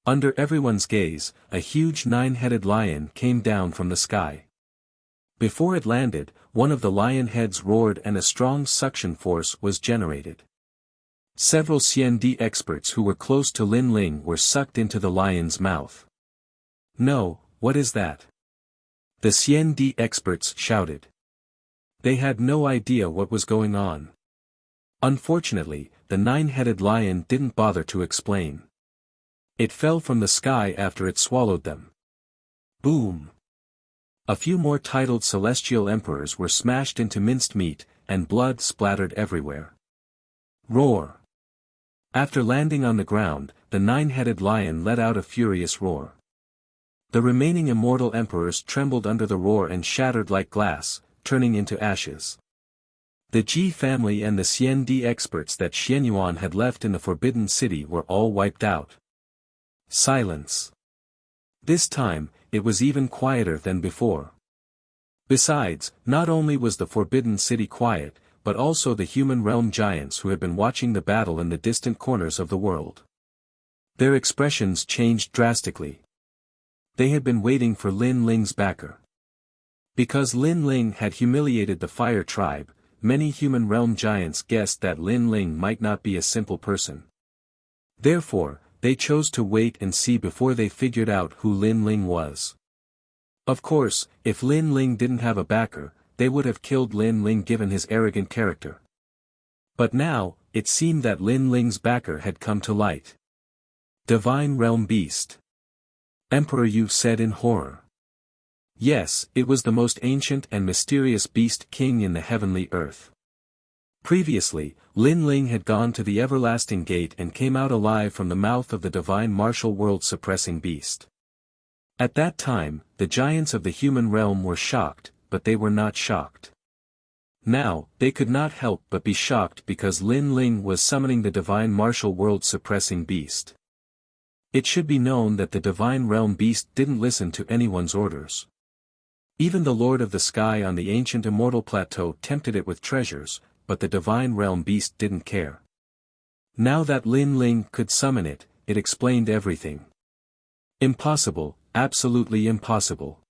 Under everyone's gaze, a huge 9-headed lion came down from the sky. Before it landed, one of the lion heads roared and a strong suction force was generated. Several Xiandi experts who were close to Lin Ling were sucked into the lion's mouth. No, what is that? The Xiandi experts shouted. They had no idea what was going on. Unfortunately, the 9-headed lion didn't bother to explain. It fell from the sky after it swallowed them. Boom! A few more titled celestial emperors were smashed into minced meat, and blood splattered everywhere. Roar! After landing on the ground, the 9-headed lion let out a furious roar. The remaining immortal emperors trembled under the roar and shattered like glass, turning into ashes. The Ji family and the Xiandi experts that Xianyuan had left in the Forbidden City were all wiped out. Silence. This time, it was even quieter than before. Besides, not only was the Forbidden City quiet, but also the human realm giants who had been watching the battle in the distant corners of the world. Their expressions changed drastically. They had been waiting for Lin Ling's backer. Because Lin Ling had humiliated the Fire Tribe, many human realm giants guessed that Lin Ling might not be a simple person. Therefore, they chose to wait and see before they figured out who Lin Ling was. Of course, if Lin Ling didn't have a backer, they would have killed Lin Ling given his arrogant character. But now, it seemed that Lin Ling's backer had come to light. Divine Realm Beast. Emperor Yu said in horror. Yes, it was the most ancient and mysterious beast king in the heavenly earth. Previously, Lin Ling had gone to the everlasting gate and came out alive from the mouth of the divine martial world-suppressing beast. At that time, the giants of the human realm were shocked, but they were not shocked. Now, they could not help but be shocked because Lin Ling was summoning the divine martial world-suppressing beast. It should be known that the divine realm beast didn't listen to anyone's orders. Even the Lord of the Sky on the ancient immortal plateau tempted it with treasures, but the divine realm beast didn't care. Now that Lin Ling could summon it, it explained everything. Impossible, absolutely impossible.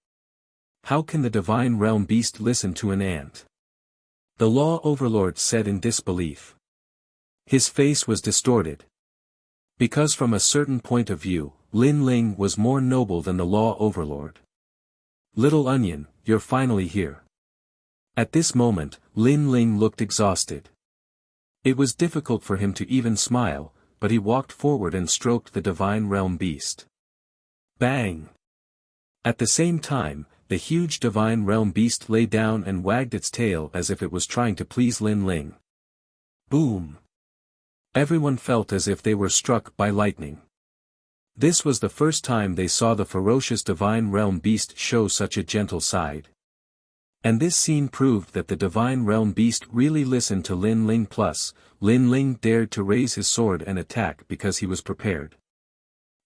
How can the divine realm beast listen to an ant? The law overlord said in disbelief. His face was distorted. Because from a certain point of view, Lin Ling was more noble than the law overlord. Little onion, you're finally here. At this moment, Lin Ling looked exhausted. It was difficult for him to even smile, but he walked forward and stroked the divine realm beast. Bang! At the same time, the huge divine realm beast lay down and wagged its tail as if it was trying to please Lin Ling. Boom! Everyone felt as if they were struck by lightning. This was the first time they saw the ferocious divine realm beast show such a gentle side. And this scene proved that the divine realm beast really listened to Lin Ling. Plus, Lin Ling dared to raise his sword and attack because he was prepared.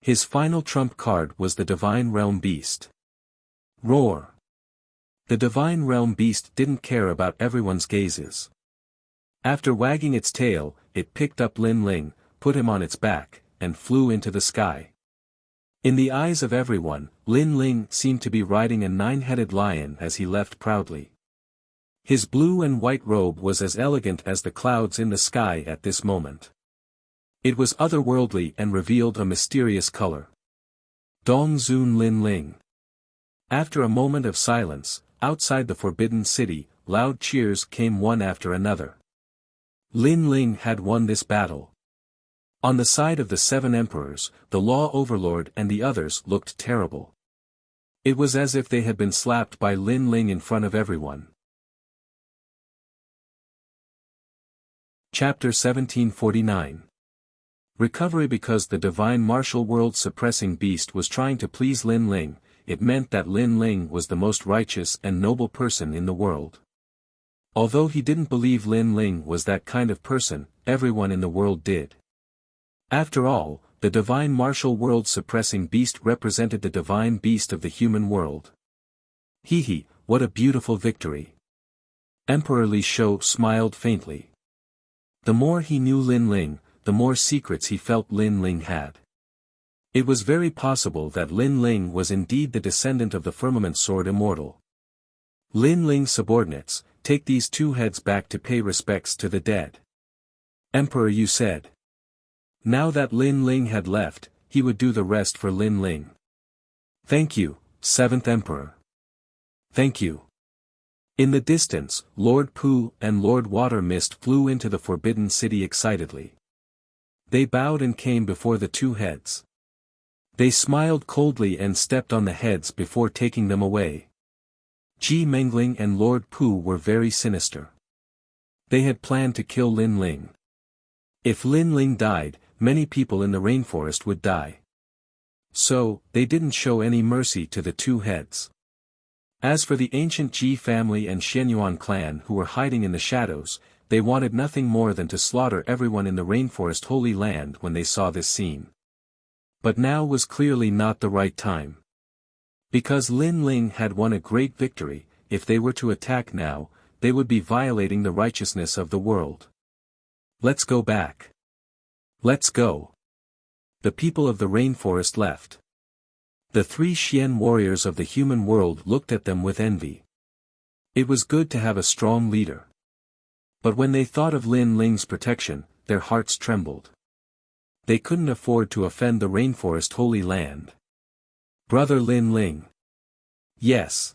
His final trump card was the divine realm beast. Roar! The divine realm beast didn't care about everyone's gazes. After wagging its tail, it picked up Lin Ling, put him on its back, and flew into the sky. In the eyes of everyone, Lin Ling seemed to be riding a 9-headed lion as he left proudly. His blue and white robe was as elegant as the clouds in the sky at this moment. It was otherworldly and revealed a mysterious color. Dong Zun Lin Ling. After a moment of silence, outside the Forbidden City, loud cheers came one after another. Lin Ling had won this battle. On the side of the 7 emperors, the law overlord and the others looked terrible. It was as if they had been slapped by Lin Ling in front of everyone. Chapter 1749. Recovery. Because the divine martial world-suppressing beast was trying to please Lin Ling, it meant that Lin Ling was the most righteous and noble person in the world. Although he didn't believe Lin Ling was that kind of person, everyone in the world did. After all, the divine martial world-suppressing beast represented the divine beast of the human world. Hee, what a beautiful victory. Emperor Li Shou smiled faintly. The more he knew Lin Ling, the more secrets he felt Lin Ling had. It was very possible that Lin Ling was indeed the descendant of the firmament sword immortal. Lin Ling's subordinates, take these 2 heads back to pay respects to the dead. Emperor Yu said. Now that Lin Ling had left, he would do the rest for Lin Ling. Thank you, 7th Emperor. Thank you. In the distance, Lord Pu and Lord Water Mist flew into the Forbidden City excitedly. They bowed and came before the 2 heads. They smiled coldly and stepped on the heads before taking them away. Ji Mengling and Lord Pu were very sinister. They had planned to kill Lin Ling. If Lin Ling died, many people in the rainforest would die. So, they didn't show any mercy to the 2 heads. As for the ancient Ji family and Xianyuan clan who were hiding in the shadows, they wanted nothing more than to slaughter everyone in the rainforest Holy Land when they saw this scene. But now was clearly not the right time. Because Lin Ling had won a great victory, if they were to attack now, they would be violating the righteousness of the world. Let's go back. Let's go. The people of the rainforest left. The 3 Xian warriors of the human world looked at them with envy. It was good to have a strong leader. But when they thought of Lin Ling's protection, their hearts trembled. They couldn't afford to offend the rainforest Holy Land. Brother Lin Ling. Yes.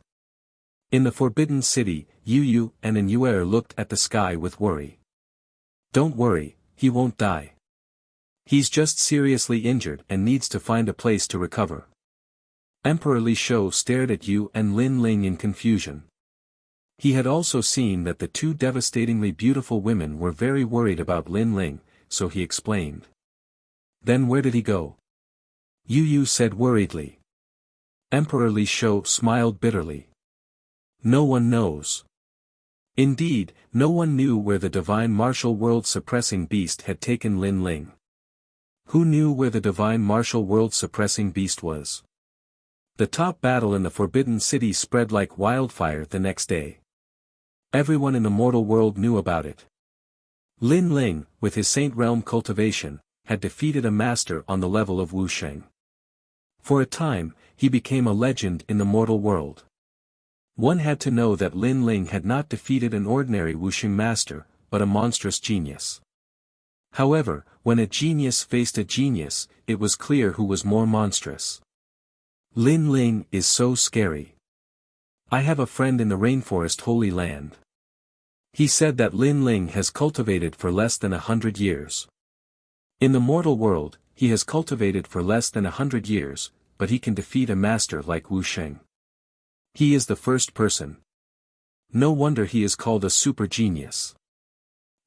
In the Forbidden City, Yu and Yuer looked at the sky with worry. Don't worry, he won't die. He's just seriously injured and needs to find a place to recover. Emperor Li Shou stared at Yu and Lin Ling in confusion. He had also seen that the two devastatingly beautiful women were very worried about Lin Ling, so he explained. Then where did he go? Yu Yu said worriedly. Emperor Li Shou smiled bitterly. No one knows. Indeed, no one knew where the divine martial world suppressing beast had taken Lin Ling. Who knew where the divine martial world suppressing beast was? The top battle in the Forbidden City spread like wildfire the next day. Everyone in the mortal world knew about it. Lin Ling, with his Saint Realm cultivation, had defeated a master on the level of Wusheng. For a time, he became a legend in the mortal world. One had to know that Lin Ling had not defeated an ordinary Wusheng master, but a monstrous genius. However, when a genius faced a genius, it was clear who was more monstrous. Lin Ling is so scary. I have a friend in the rainforest Holy Land. He said that Lin Ling has cultivated for less than 100 years. In the mortal world, he has cultivated for less than 100 years, but he can defeat a master like Wu Sheng. He is the first person. No wonder he is called a super genius.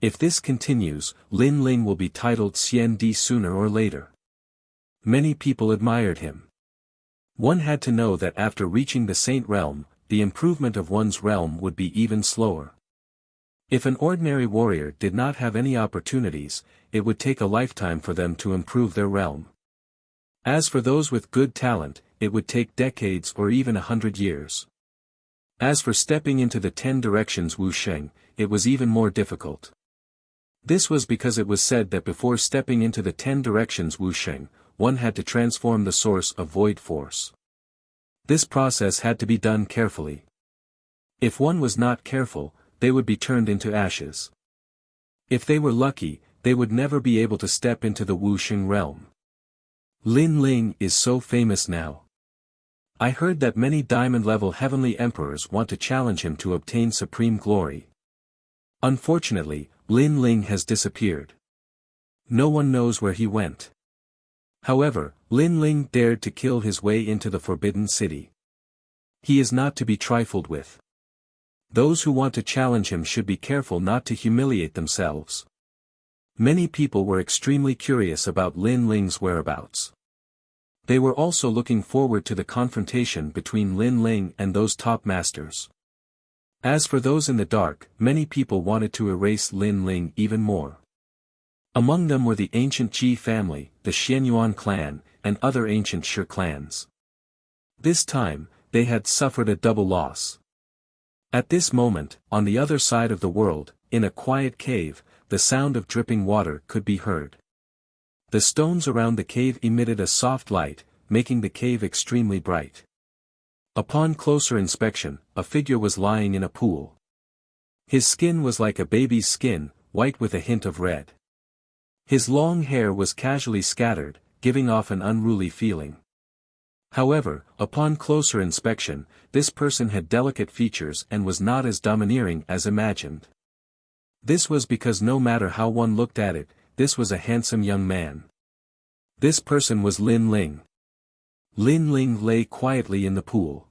If this continues, Lin Ling will be titled Xian Di sooner or later. Many people admired him. One had to know that after reaching the Saint Realm, the improvement of one's realm would be even slower. If an ordinary warrior did not have any opportunities, it would take a lifetime for them to improve their realm. As for those with good talent, it would take decades or even 100 years. As for stepping into the 10 directions Wu Sheng, it was even more difficult. This was because it was said that before stepping into the 10 directions Wu Sheng, one had to transform the source of void force. This process had to be done carefully. If one was not careful, they would be turned into ashes. If they were lucky, they would never be able to step into the Wusheng realm. Lin Ling is so famous now. I heard that many diamond-level heavenly emperors want to challenge him to obtain supreme glory. Unfortunately, Lin Ling has disappeared. No one knows where he went. However, Lin Ling dared to kill his way into the Forbidden City. He is not to be trifled with. Those who want to challenge him should be careful not to humiliate themselves. Many people were extremely curious about Lin Ling's whereabouts. They were also looking forward to the confrontation between Lin Ling and those top masters. As for those in the dark, many people wanted to erase Lin Ling even more. Among them were the ancient Qi family, the Xianyuan clan, and other ancient Shi clans. This time, they had suffered a double loss. At this moment, on the other side of the world, in a quiet cave, the sound of dripping water could be heard. The stones around the cave emitted a soft light, making the cave extremely bright. Upon closer inspection, a figure was lying in a pool. His skin was like a baby's skin, white with a hint of red. His long hair was casually scattered, giving off an unruly feeling. However, upon closer inspection, this person had delicate features and was not as domineering as imagined. This was because no matter how one looked at it, this was a handsome young man. This person was Lin Ling. Lin Ling lay quietly in the pool.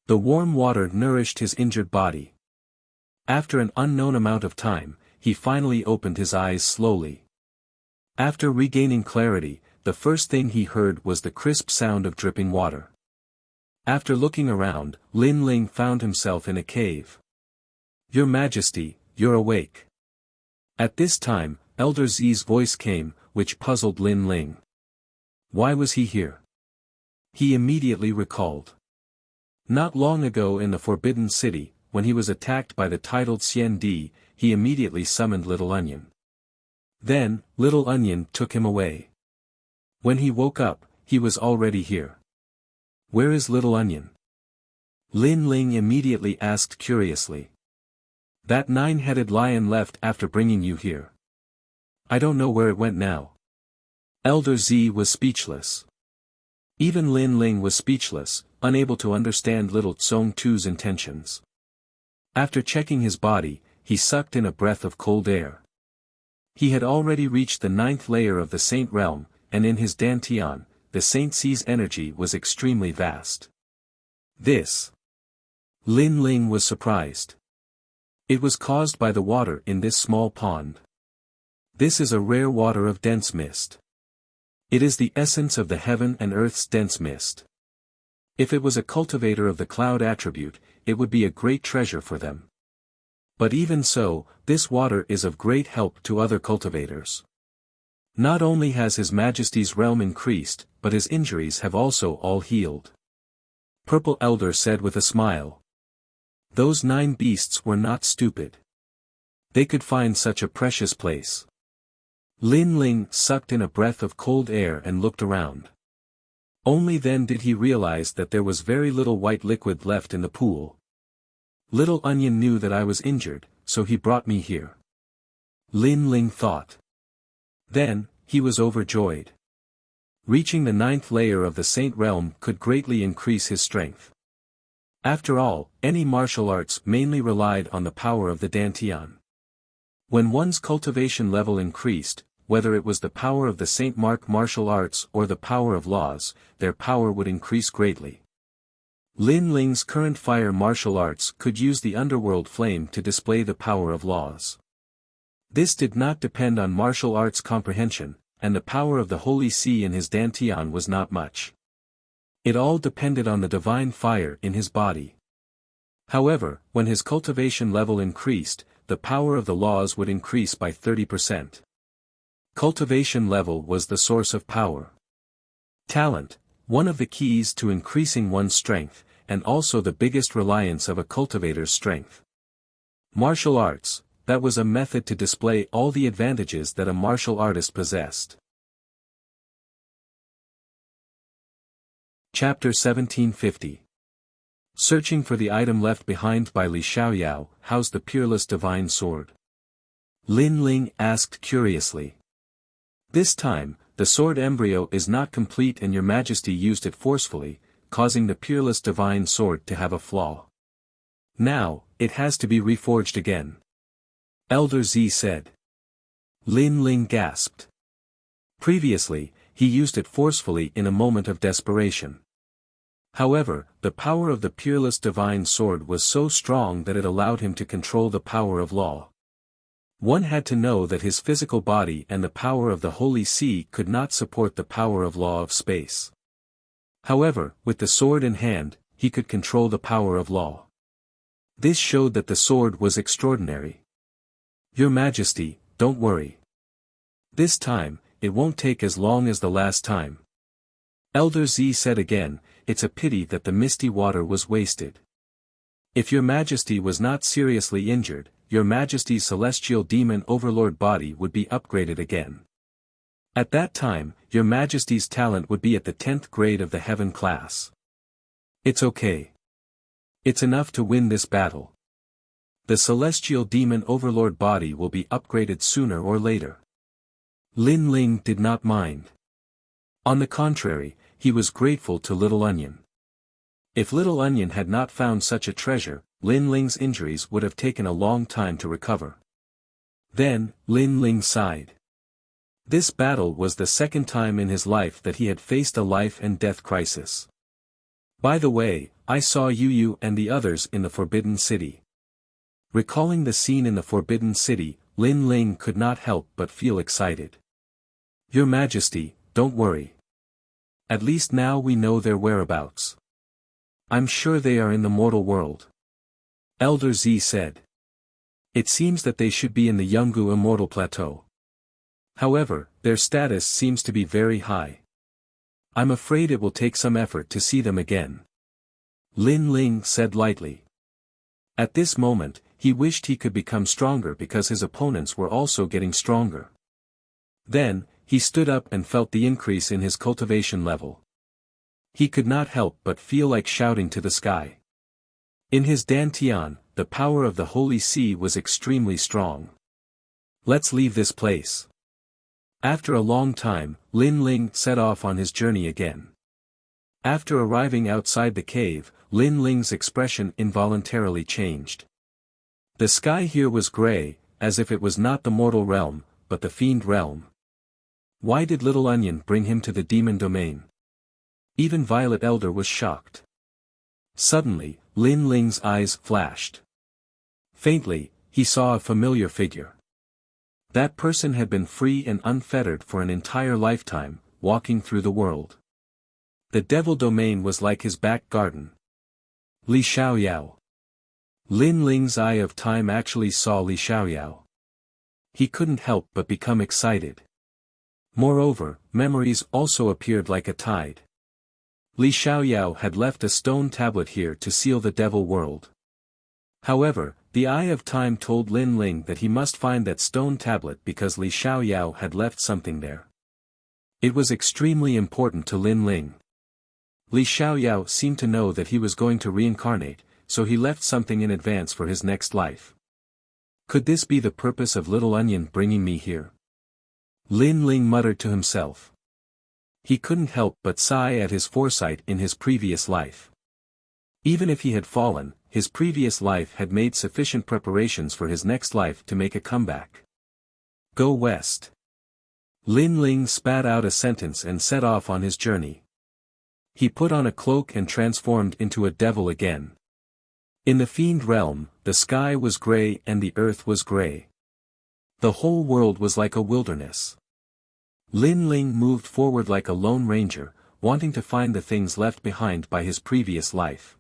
The warm water nourished his injured body. After an unknown amount of time, he finally opened his eyes slowly. After regaining clarity, the first thing he heard was the crisp sound of dripping water. After looking around, Lin Ling found himself in a cave. "Your Majesty, you're awake." At this time, Elder Zi's voice came, which puzzled Lin Ling. Why was he here? He immediately recalled. Not long ago in the Forbidden City, when he was attacked by the titled Xian Di, he immediately summoned Little Onion. Then, Little Onion took him away. When he woke up, he was already here. Where is Little Onion? Lin Ling immediately asked curiously. That 9-headed lion left after bringing you here. I don't know where it went now. Elder Z was speechless. Even Lin Ling was speechless, unable to understand little Tsong Tu's intentions. After checking his body, he sucked in a breath of cold air. He had already reached the 9th layer of the Saint Realm, and in his Dantian, the Saint C's energy was extremely vast. This. Lin Ling was surprised. It was caused by the water in this small pond. This is a rare water of dense mist. It is the essence of the heaven and earth's dense mist. If it was a cultivator of the cloud attribute, it would be a great treasure for them. But even so, this water is of great help to other cultivators. Not only has His Majesty's realm increased, but his injuries have also all healed. Purple Elder said with a smile. Those 9 beasts were not stupid. They could find such a precious place. Lin Ling sucked in a breath of cold air and looked around. Only then did he realize that there was very little white liquid left in the pool. Little Onion knew that I was injured, so he brought me here. Lin Ling thought. Then, he was overjoyed. Reaching the 9th layer of the Saint Realm could greatly increase his strength. After all, any martial arts mainly relied on the power of the Dantian. When one's cultivation level increased, whether it was the power of the Saint Mark martial arts or the power of laws, their power would increase greatly. Lin Ling's current fire martial arts could use the underworld flame to display the power of laws. This did not depend on martial arts comprehension, and the power of the Holy See in his Dantian was not much. It all depended on the divine fire in his body. However, when his cultivation level increased, the power of the laws would increase by 30%. Cultivation level was the source of power. Talent, one of the keys to increasing one's strength, and also the biggest reliance of a cultivator's strength. Martial arts, that was a method to display all the advantages that a martial artist possessed. Chapter 1750. Searching for the item left behind by Li Xiaoyao, how's the peerless divine sword? Lin Ling asked curiously. This time, the sword embryo is not complete and Your Majesty used it forcefully, causing the peerless divine sword to have a flaw. Now, it has to be reforged again. Elder Z said. Lin Ling gasped. Previously, he used it forcefully in a moment of desperation. However, the power of the peerless divine sword was so strong that it allowed him to control the power of law. One had to know that his physical body and the power of the Holy See could not support the power of law of space. However, with the sword in hand, he could control the power of law. This showed that the sword was extraordinary. Your Majesty, don't worry. This time, it won't take as long as the last time. Elder Z said again, it's a pity that the misty water was wasted. If Your Majesty was not seriously injured, Your Majesty's celestial demon overlord body would be upgraded again. At that time, Your Majesty's talent would be at the 10th grade of the heaven class. It's okay. It's enough to win this battle. The celestial demon overlord body will be upgraded sooner or later. Lin Ling did not mind. On the contrary, he was grateful to Little Onion. If Little Onion had not found such a treasure, Lin Ling's injuries would have taken a long time to recover. Then, Lin Ling sighed. This battle was the second time in his life that he had faced a life and death crisis. By the way, I saw Yu and the others in the Forbidden City. Recalling the scene in the Forbidden City, Lin Ling could not help but feel excited. Your Majesty, don't worry. At least now we know their whereabouts. I'm sure they are in the mortal world. Elder Z said. It seems that they should be in the Yungu Immortal Plateau. However, their status seems to be very high. I'm afraid it will take some effort to see them again. Lin Ling said lightly. At this moment, he wished he could become stronger because his opponents were also getting stronger. Then, he stood up and felt the increase in his cultivation level. He could not help but feel like shouting to the sky. In his Dantian, the power of the Holy See was extremely strong. Let's leave this place. After a long time, Lin Ling set off on his journey again. After arriving outside the cave, Lin Ling's expression involuntarily changed. The sky here was gray, as if it was not the mortal realm, but the fiend realm. Why did Little Onion bring him to the demon domain? Even Violet Elder was shocked. Suddenly, Lin Ling's eyes flashed. Faintly, he saw a familiar figure. That person had been free and unfettered for an entire lifetime, walking through the world. The devil domain was like his back garden. Li Xiaoyao. Lin Ling's eye of time actually saw Li Xiaoyao. He couldn't help but become excited. Moreover, memories also appeared like a tide. Li Xiaoyao had left a stone tablet here to seal the devil world. However, the eye of time told Lin Ling that he must find that stone tablet because Li Xiaoyao had left something there. It was extremely important to Lin Ling. Li Xiaoyao seemed to know that he was going to reincarnate, so he left something in advance for his next life. Could this be the purpose of Little Onion bringing me here? Lin Ling muttered to himself. He couldn't help but sigh at his foresight in his previous life. Even if he had fallen, his previous life had made sufficient preparations for his next life to make a comeback. Go west. Lin Ling spat out a sentence and set off on his journey. He put on a cloak and transformed into a devil again. In the fiend realm, the sky was grey and the earth was grey. The whole world was like a wilderness. Lin Ling moved forward like a lone ranger, wanting to find the things left behind by his previous life.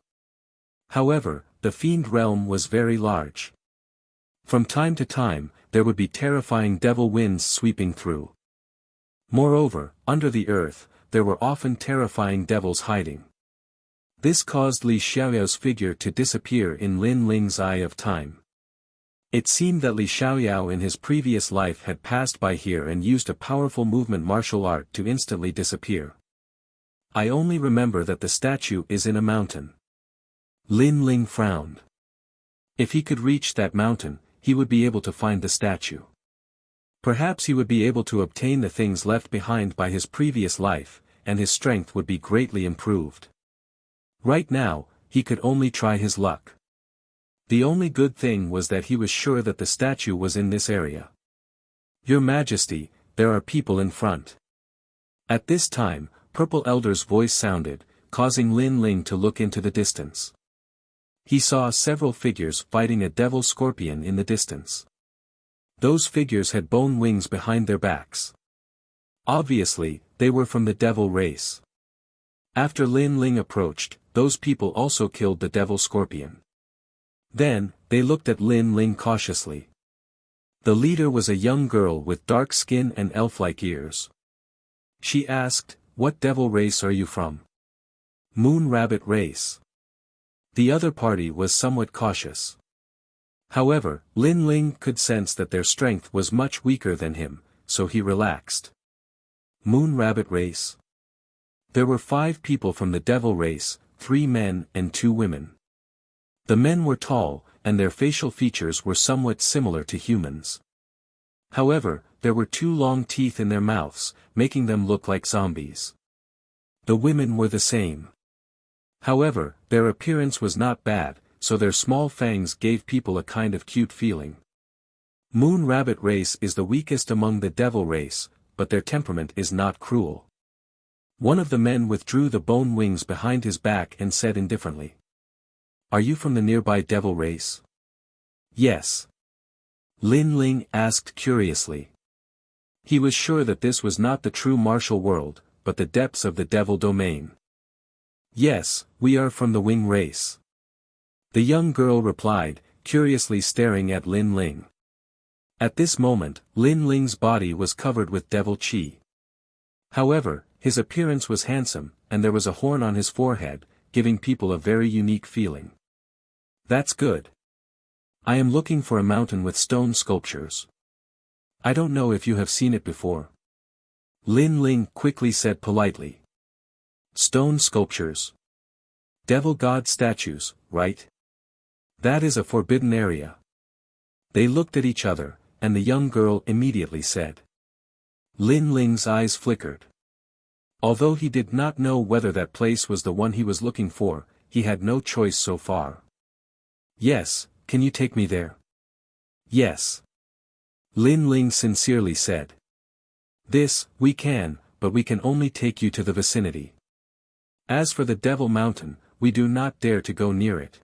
However, the fiend realm was very large. From time to time, there would be terrifying devil winds sweeping through. Moreover, under the earth, there were often terrifying devils hiding. This caused Li Xiaoyao's figure to disappear in Lin Ling's eye of time. It seemed that Li Xiaoyao in his previous life had passed by here and used a powerful movement martial art to instantly disappear. I only remember that the statue is in a mountain. Lin Ling frowned. If he could reach that mountain, he would be able to find the statue. Perhaps he would be able to obtain the things left behind by his previous life, and his strength would be greatly improved. Right now, he could only try his luck. The only good thing was that he was sure that the statue was in this area. Your Majesty, there are people in front. At this time, Purple Elder's voice sounded, causing Lin Ling to look into the distance. He saw several figures fighting a devil scorpion in the distance. Those figures had bone wings behind their backs. Obviously, they were from the devil race. After Lin Ling approached, those people also killed the devil scorpion. Then, they looked at Lin Ling cautiously. The leader was a young girl with dark skin and elf-like ears. She asked, "What devil race are you from?" "Moon Rabbit race." The other party was somewhat cautious. However, Lin Ling could sense that their strength was much weaker than him, so he relaxed. Moon Rabbit race. There were 5 people from the devil race, 3 men and 2 women. The men were tall, and their facial features were somewhat similar to humans. However, there were 2 long teeth in their mouths, making them look like zombies. The women were the same. However, their appearance was not bad, so their small fangs gave people a kind of cute feeling. Moon Rabbit race is the weakest among the devil race, but their temperament is not cruel. One of the men withdrew the bone wings behind his back and said indifferently. "Are you from the nearby devil race?" "Yes." Lin Ling asked curiously. He was sure that this was not the true martial world, but the depths of the devil domain. "Yes, we are from the wing race." The young girl replied, curiously staring at Lin Ling. At this moment, Lin Ling's body was covered with devil chi. However, his appearance was handsome, and there was a horn on his forehead, giving people a very unique feeling. That's good. I am looking for a mountain with stone sculptures. I don't know if you have seen it before. Lin Ling quickly said politely. Stone sculptures. Devil god statues, right? That is a forbidden area. They looked at each other, and the young girl immediately said. Lin Ling's eyes flickered. Although he did not know whether that place was the one he was looking for, he had no choice so far. Yes, can you take me there? Yes. Lin Ling sincerely said. This, we can, but we can only take you to the vicinity. As for the Devil Mountain, we do not dare to go near it.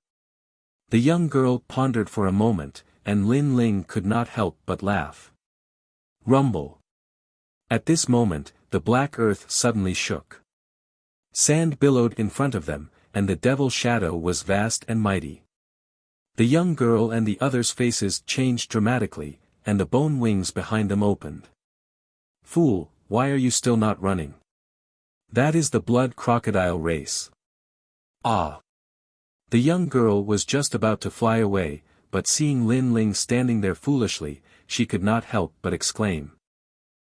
The young girl pondered for a moment, and Lin Ling could not help but laugh. Rumble. At this moment, the black earth suddenly shook. Sand billowed in front of them, and the devil shadow was vast and mighty. The young girl and the others' faces changed dramatically, and the bone wings behind them opened. Fool, why are you still not running? That is the blood crocodile race. Ah! The young girl was just about to fly away, but seeing Lin Ling standing there foolishly, she could not help but exclaim.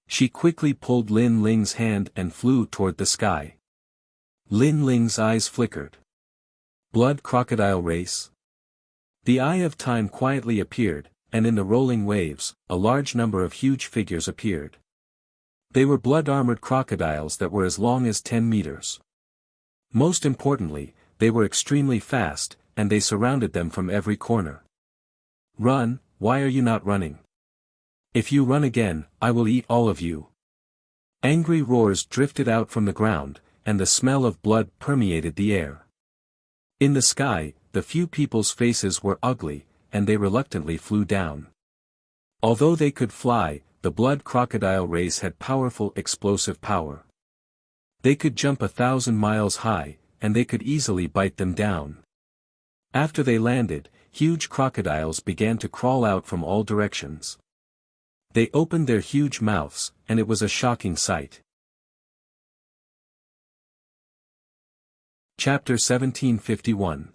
She quickly pulled Lin Ling's hand and flew toward the sky. Lin Ling's eyes flickered. Blood crocodile race? The Eye of Time quietly appeared, and in the rolling waves, a large number of huge figures appeared. They were blood-armored crocodiles that were as long as 10 meters. Most importantly, they were extremely fast, and they surrounded them from every corner. Run, why are you not running? If you run again, I will eat all of you. Angry roars drifted out from the ground, and the smell of blood permeated the air. In the sky, the few people's faces were ugly, and they reluctantly flew down. Although they could fly, the blood crocodile race had powerful explosive power. They could jump 1,000 miles high, and they could easily bite them down. After they landed, huge crocodiles began to crawl out from all directions. They opened their huge mouths, and it was a shocking sight. Chapter 1751.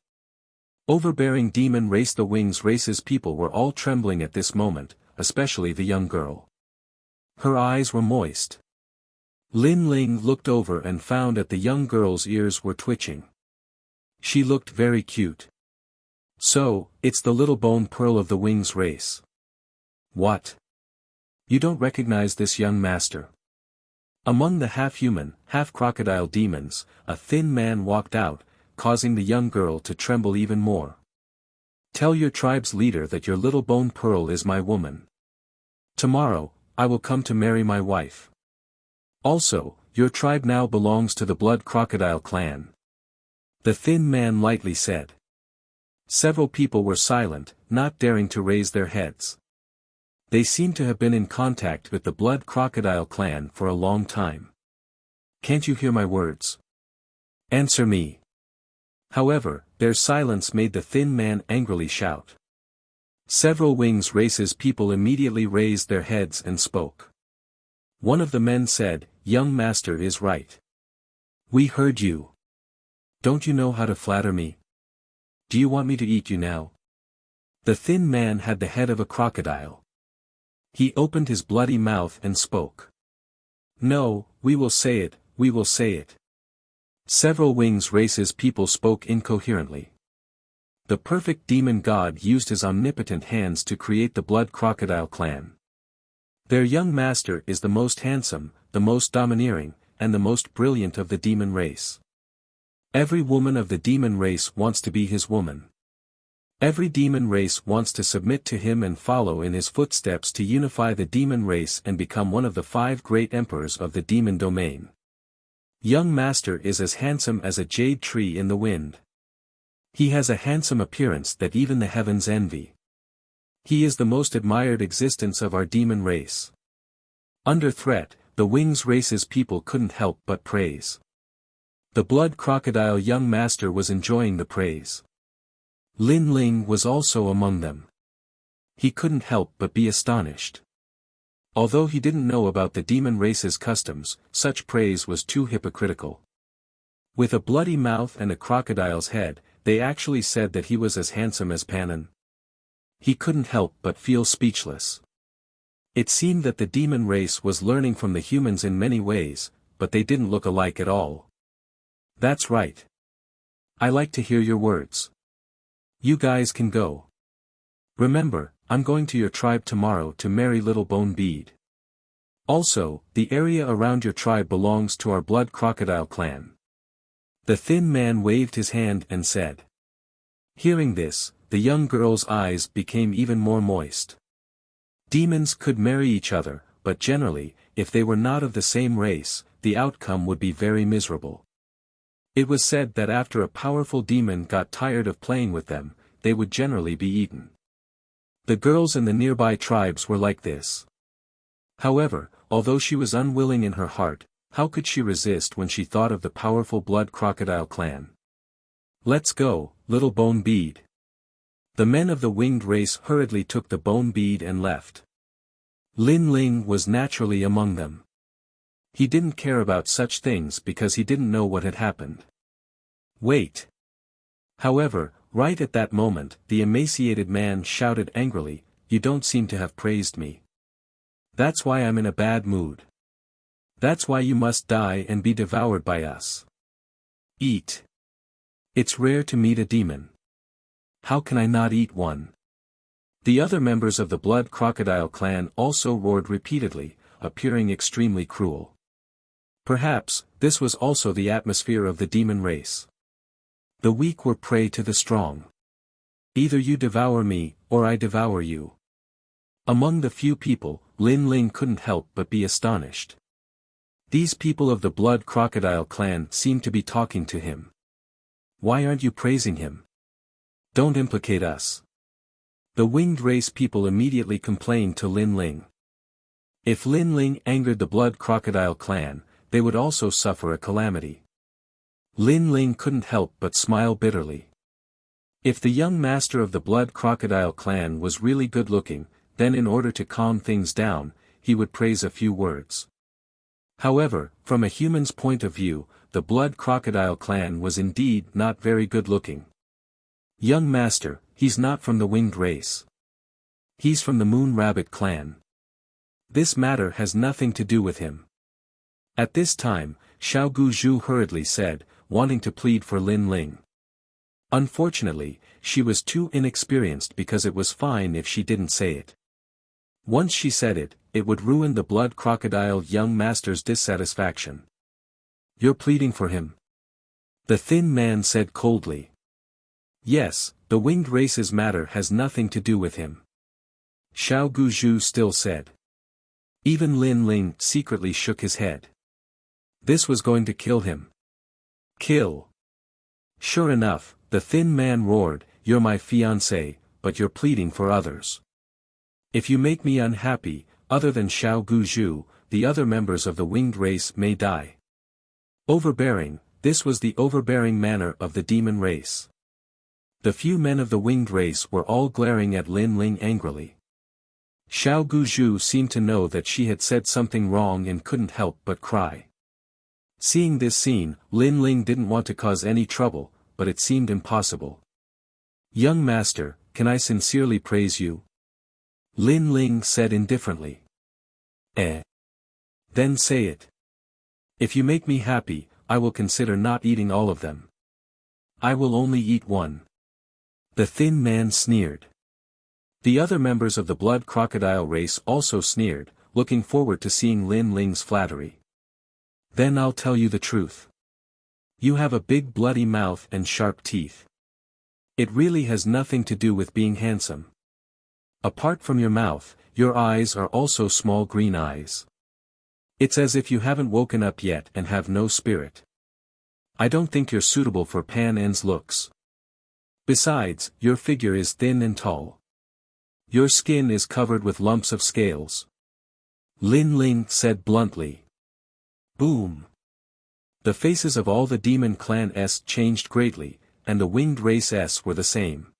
Overbearing demon race. The Wings race's people were all trembling at this moment, especially the young girl. Her eyes were moist. Lin Ling looked over and found that the young girl's ears were twitching. She looked very cute. So, it's the little bone pearl of the Wings race. What? You don't recognize this young master? Among the half-human, half-crocodile demons, a thin man walked out, causing the young girl to tremble even more. Tell your tribe's leader that your little bone pearl is my woman. Tomorrow, I will come to marry my wife. Also, your tribe now belongs to the blood crocodile clan. The thin man lightly said. Several people were silent, not daring to raise their heads. They seemed to have been in contact with the blood crocodile clan for a long time. Can't you hear my words? Answer me. However, their silence made the thin man angrily shout. Several Wings race's people immediately raised their heads and spoke. One of the men said, Young master is right. We heard you. Don't you know how to flatter me? Do you want me to eat you now? The thin man had the head of a crocodile. He opened his bloody mouth and spoke. No, we will say it, we will say it. Several Wings race's people spoke incoherently. The perfect demon god used his omnipotent hands to create the blood crocodile clan. Their young master is the most handsome, the most domineering, and the most brilliant of the demon race. Every woman of the demon race wants to be his woman. Every demon race wants to submit to him and follow in his footsteps to unify the demon race and become one of the 5 great emperors of the demon domain. Young master is as handsome as a jade tree in the wind. He has a handsome appearance that even the heavens envy. He is the most admired existence of our demon race. Under threat, the Wings race's people couldn't help but praise. The blood crocodile young master was enjoying the praise. Lin Ling was also among them. He couldn't help but be astonished. Although he didn't know about the demon race's customs, such praise was too hypocritical. With a bloody mouth and a crocodile's head, they actually said that he was as handsome as Panon. He couldn't help but feel speechless. It seemed that the demon race was learning from the humans in many ways, but they didn't look alike at all. That's right. I like to hear your words. You guys can go. Remember, I'm going to your tribe tomorrow to marry Little Bone Bead. Also, the area around your tribe belongs to our blood crocodile clan. The thin man waved his hand and said. Hearing this, the young girl's eyes became even more moist. Demons could marry each other, but generally, if they were not of the same race, the outcome would be very miserable. It was said that after a powerful demon got tired of playing with them, they would generally be eaten. The girls in the nearby tribes were like this. However, although she was unwilling in her heart, how could she resist when she thought of the powerful blood crocodile clan? "Let's go, little bone bead." The men of the winged race hurriedly took the bone bead and left. Lin Ling was naturally among them. He didn't care about such things because he didn't know what had happened. Wait. However, right at that moment, the emaciated man shouted angrily, "You don't seem to have praised me. That's why I'm in a bad mood. That's why you must die and be devoured by us. Eat. It's rare to meet a demon. How can I not eat one?" The other members of the blood crocodile clan also roared repeatedly, appearing extremely cruel. Perhaps, this was also the atmosphere of the demon race. The weak were prey to the strong. Either you devour me, or I devour you. Among the few people, Lin Ling couldn't help but be astonished. These people of the blood crocodile clan seemed to be talking to him. Why aren't you praising him? Don't implicate us. The winged race people immediately complained to Lin Ling. If Lin Ling angered the blood crocodile clan, they would also suffer a calamity. Lin Ling couldn't help but smile bitterly. If the young master of the blood crocodile clan was really good looking, then in order to calm things down, he would praise a few words. However, from a human's point of view, the blood crocodile clan was indeed not very good looking. "Young master, he's not from the winged race. He's from the moon rabbit clan. This matter has nothing to do with him." At this time, Xiao Guzhu hurriedly said, wanting to plead for Lin Ling. Unfortunately, she was too inexperienced because it was fine if she didn't say it. Once she said it, it would ruin the blood crocodile young master's dissatisfaction. "You're pleading for him?" the thin man said coldly. "Yes, the winged race's matter has nothing to do with him," Xiao Guzhu still said. Even Lin Ling secretly shook his head. This was going to kill him. Kill. Sure enough, the thin man roared, "You're my fiancé, but you're pleading for others. If you make me unhappy, other than Xiao Guzhu, the other members of the winged race may die." Overbearing, this was the overbearing manner of the demon race. The few men of the winged race were all glaring at Lin Ling angrily. Xiao Guzhu seemed to know that she had said something wrong and couldn't help but cry. Seeing this scene, Lin Ling didn't want to cause any trouble, but it seemed impossible. "Young master, can I sincerely praise you?" Lin Ling said indifferently. Then say it. If you make me happy, I will consider not eating all of them. I will only eat one. The thin man sneered. The other members of the blood crocodile race also sneered, looking forward to seeing Lin Ling's flattery. "Then I'll tell you the truth. You have a big bloody mouth and sharp teeth. It really has nothing to do with being handsome. Apart from your mouth, your eyes are also small green eyes. It's as if you haven't woken up yet and have no spirit. I don't think you're suitable for Pan En's looks. Besides, your figure is thin and tall. Your skin is covered with lumps of scales." Lin Ling said bluntly. Boom. The faces of all the demon clan S changed greatly, and the winged race S were the same.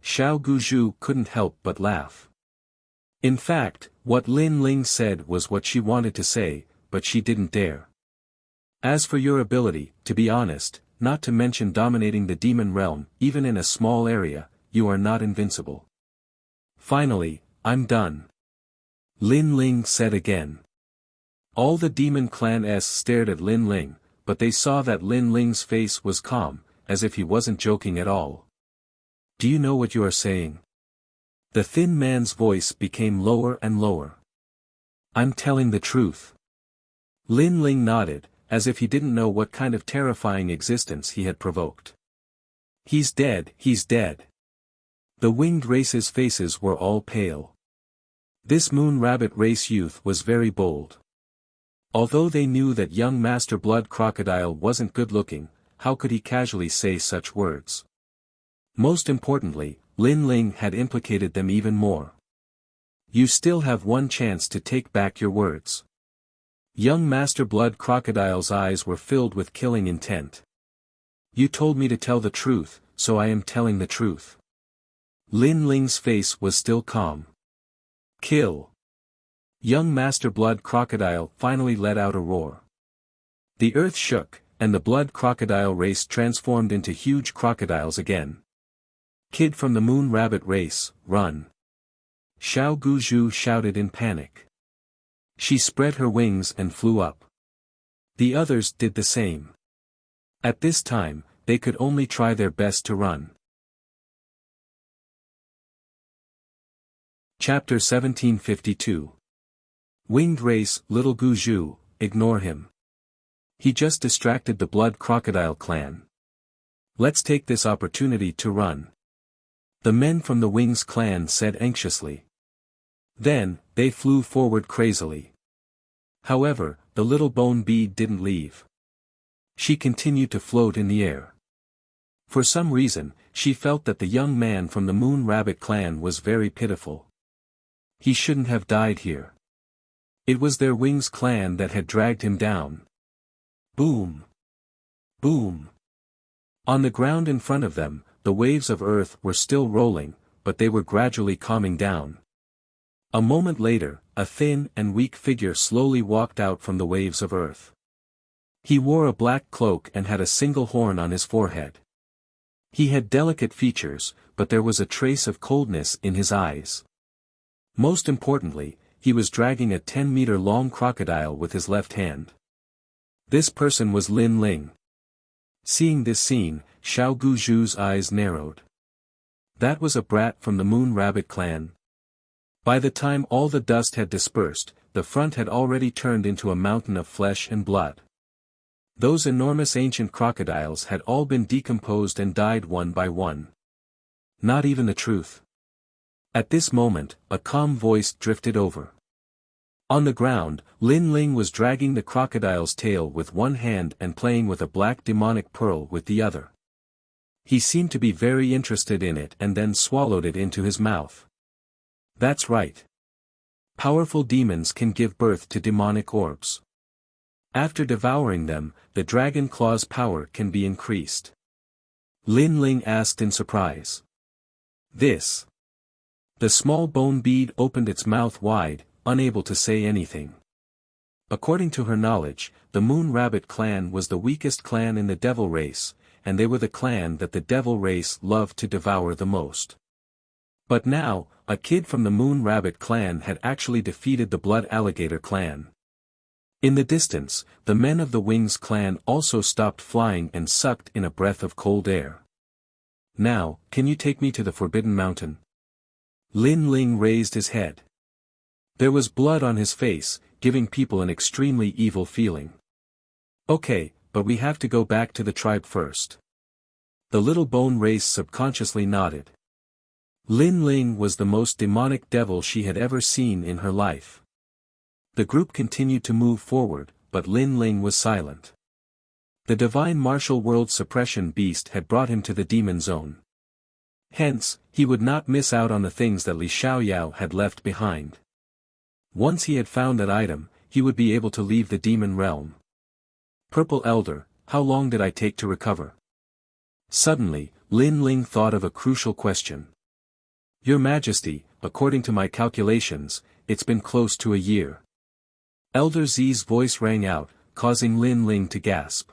Xiao Guzhu couldn't help but laugh. In fact, what Lin Ling said was what she wanted to say, but she didn't dare. "As for your ability, to be honest, not to mention dominating the demon realm, even in a small area, you are not invincible. Finally, I'm done," Lin Ling said again. All the demon clan S stared at Lin Ling, but they saw that Lin Ling's face was calm, as if he wasn't joking at all. "Do you know what you are saying?" The thin man's voice became lower and lower. "I'm telling the truth." Lin Ling nodded, as if he didn't know what kind of terrifying existence he had provoked. "He's dead, he's dead." The winged race's faces were all pale. This moon rabbit race youth was very bold. Although they knew that young Master Blood Crocodile wasn't good looking, how could he casually say such words? Most importantly, Lin Ling had implicated them even more. You still have one chance to take back your words. Young Master Blood Crocodile's eyes were filled with killing intent. You told me to tell the truth, so I am telling the truth. Lin Ling's face was still calm. Kill. Young Master Blood Crocodile finally let out a roar. The earth shook, and the Blood Crocodile race transformed into huge crocodiles again. Kid from the Moon Rabbit race, run! Xiao Guzhu shouted in panic. She spread her wings and flew up. The others did the same. At this time, they could only try their best to run. Chapter 1752. Winged Race. Little Guzhu, ignore him. He just distracted the Blood Crocodile clan. Let's take this opportunity to run. The men from the Wings clan said anxiously. Then, they flew forward crazily. However, the little bone bead didn't leave. She continued to float in the air. For some reason, she felt that the young man from the Moon Rabbit clan was very pitiful. He shouldn't have died here. It was their Wings clan that had dragged him down. Boom! Boom! On the ground in front of them, the waves of earth were still rolling, but they were gradually calming down. A moment later, a thin and weak figure slowly walked out from the waves of earth. He wore a black cloak and had a single horn on his forehead. He had delicate features, but there was a trace of coldness in his eyes. Most importantly, he was dragging a 10-meter-long crocodile with his left hand. This person was Lin Ling. Seeing this scene, Xiao Guzhu's eyes narrowed. That was a brat from the Moon Rabbit clan. By the time all the dust had dispersed, the front had already turned into a mountain of flesh and blood. Those enormous ancient crocodiles had all been decomposed and died one by one. Not even the truth. At this moment, a calm voice drifted over. On the ground, Lin Ling was dragging the crocodile's tail with one hand and playing with a black demonic pearl with the other. He seemed to be very interested in it and then swallowed it into his mouth. That's right. Powerful demons can give birth to demonic orbs. After devouring them, the dragon claw's power can be increased. Lin Ling asked in surprise. This. The small bone bead opened its mouth wide, unable to say anything. According to her knowledge, the Moon Rabbit clan was the weakest clan in the Devil race, and they were the clan that the Devil race loved to devour the most. But now, a kid from the Moon Rabbit clan had actually defeated the Blood Alligator clan. In the distance, the men of the Wings clan also stopped flying and sucked in a breath of cold air. Now, can you take me to the Forbidden Mountain? Lin Ling raised his head. There was blood on his face, giving people an extremely evil feeling. Okay, but we have to go back to the tribe first. The little bone race subconsciously nodded. Lin Ling was the most demonic devil she had ever seen in her life. The group continued to move forward, but Lin Ling was silent. The divine martial world suppression beast had brought him to the demon zone. Hence, he would not miss out on the things that Li Xiaoyao had left behind. Once he had found that item, he would be able to leave the demon realm. Purple Elder, how long did I take to recover? Suddenly, Lin Ling thought of a crucial question. Your Majesty, according to my calculations, it's been close to a year. Elder Z's voice rang out, causing Lin Ling to gasp.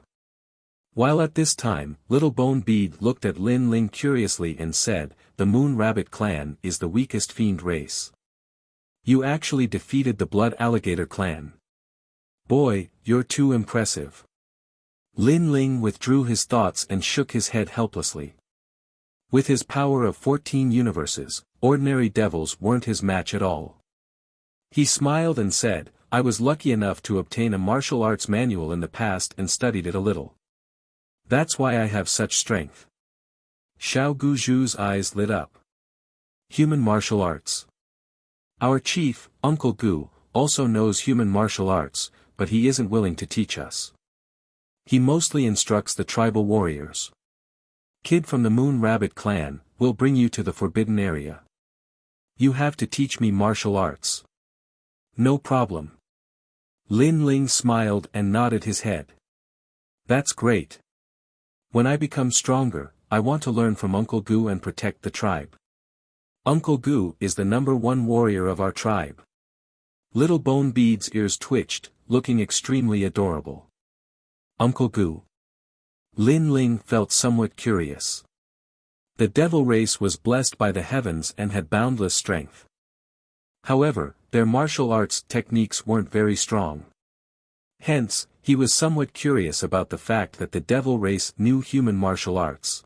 While at this time, Little Bone Bead looked at Lin Ling curiously and said, the Moon Rabbit clan is the weakest fiend race. You actually defeated the Blood Alligator clan. Boy, you're too impressive. Lin Ling withdrew his thoughts and shook his head helplessly. With his power of 14 universes, ordinary devils weren't his match at all. He smiled and said, I was lucky enough to obtain a martial arts manual in the past and studied it a little. That's why I have such strength. Xiao Guzhu's eyes lit up. Human martial arts. Our chief, Uncle Gu, also knows human martial arts, but he isn't willing to teach us. He mostly instructs the tribal warriors. Kid from the Moon Rabbit clan, we'll bring you to the forbidden area. You have to teach me martial arts. No problem. Lin Ling smiled and nodded his head. That's great. When I become stronger, I want to learn from Uncle Gu and protect the tribe. Uncle Gu is the #1 warrior of our tribe. Little Bone Bead's ears twitched, looking extremely adorable. Uncle Gu. Lin Ling felt somewhat curious. The devil race was blessed by the heavens and had boundless strength. However, their martial arts techniques weren't very strong. Hence, he was somewhat curious about the fact that the devil race knew human martial arts.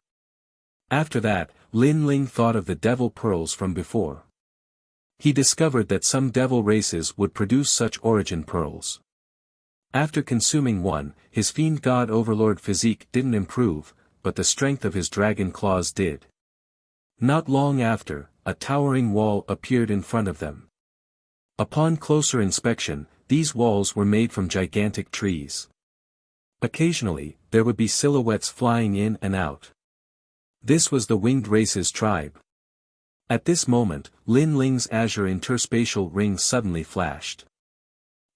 After that, Lin Ling thought of the devil pearls from before. He discovered that some devil races would produce such origin pearls. After consuming one, his fiend god overlord physique didn't improve, but the strength of his dragon claws did. Not long after, a towering wall appeared in front of them. Upon closer inspection, these walls were made from gigantic trees. Occasionally, there would be silhouettes flying in and out. This was the winged race's tribe. At this moment, Lin Ling's azure interspatial ring suddenly flashed.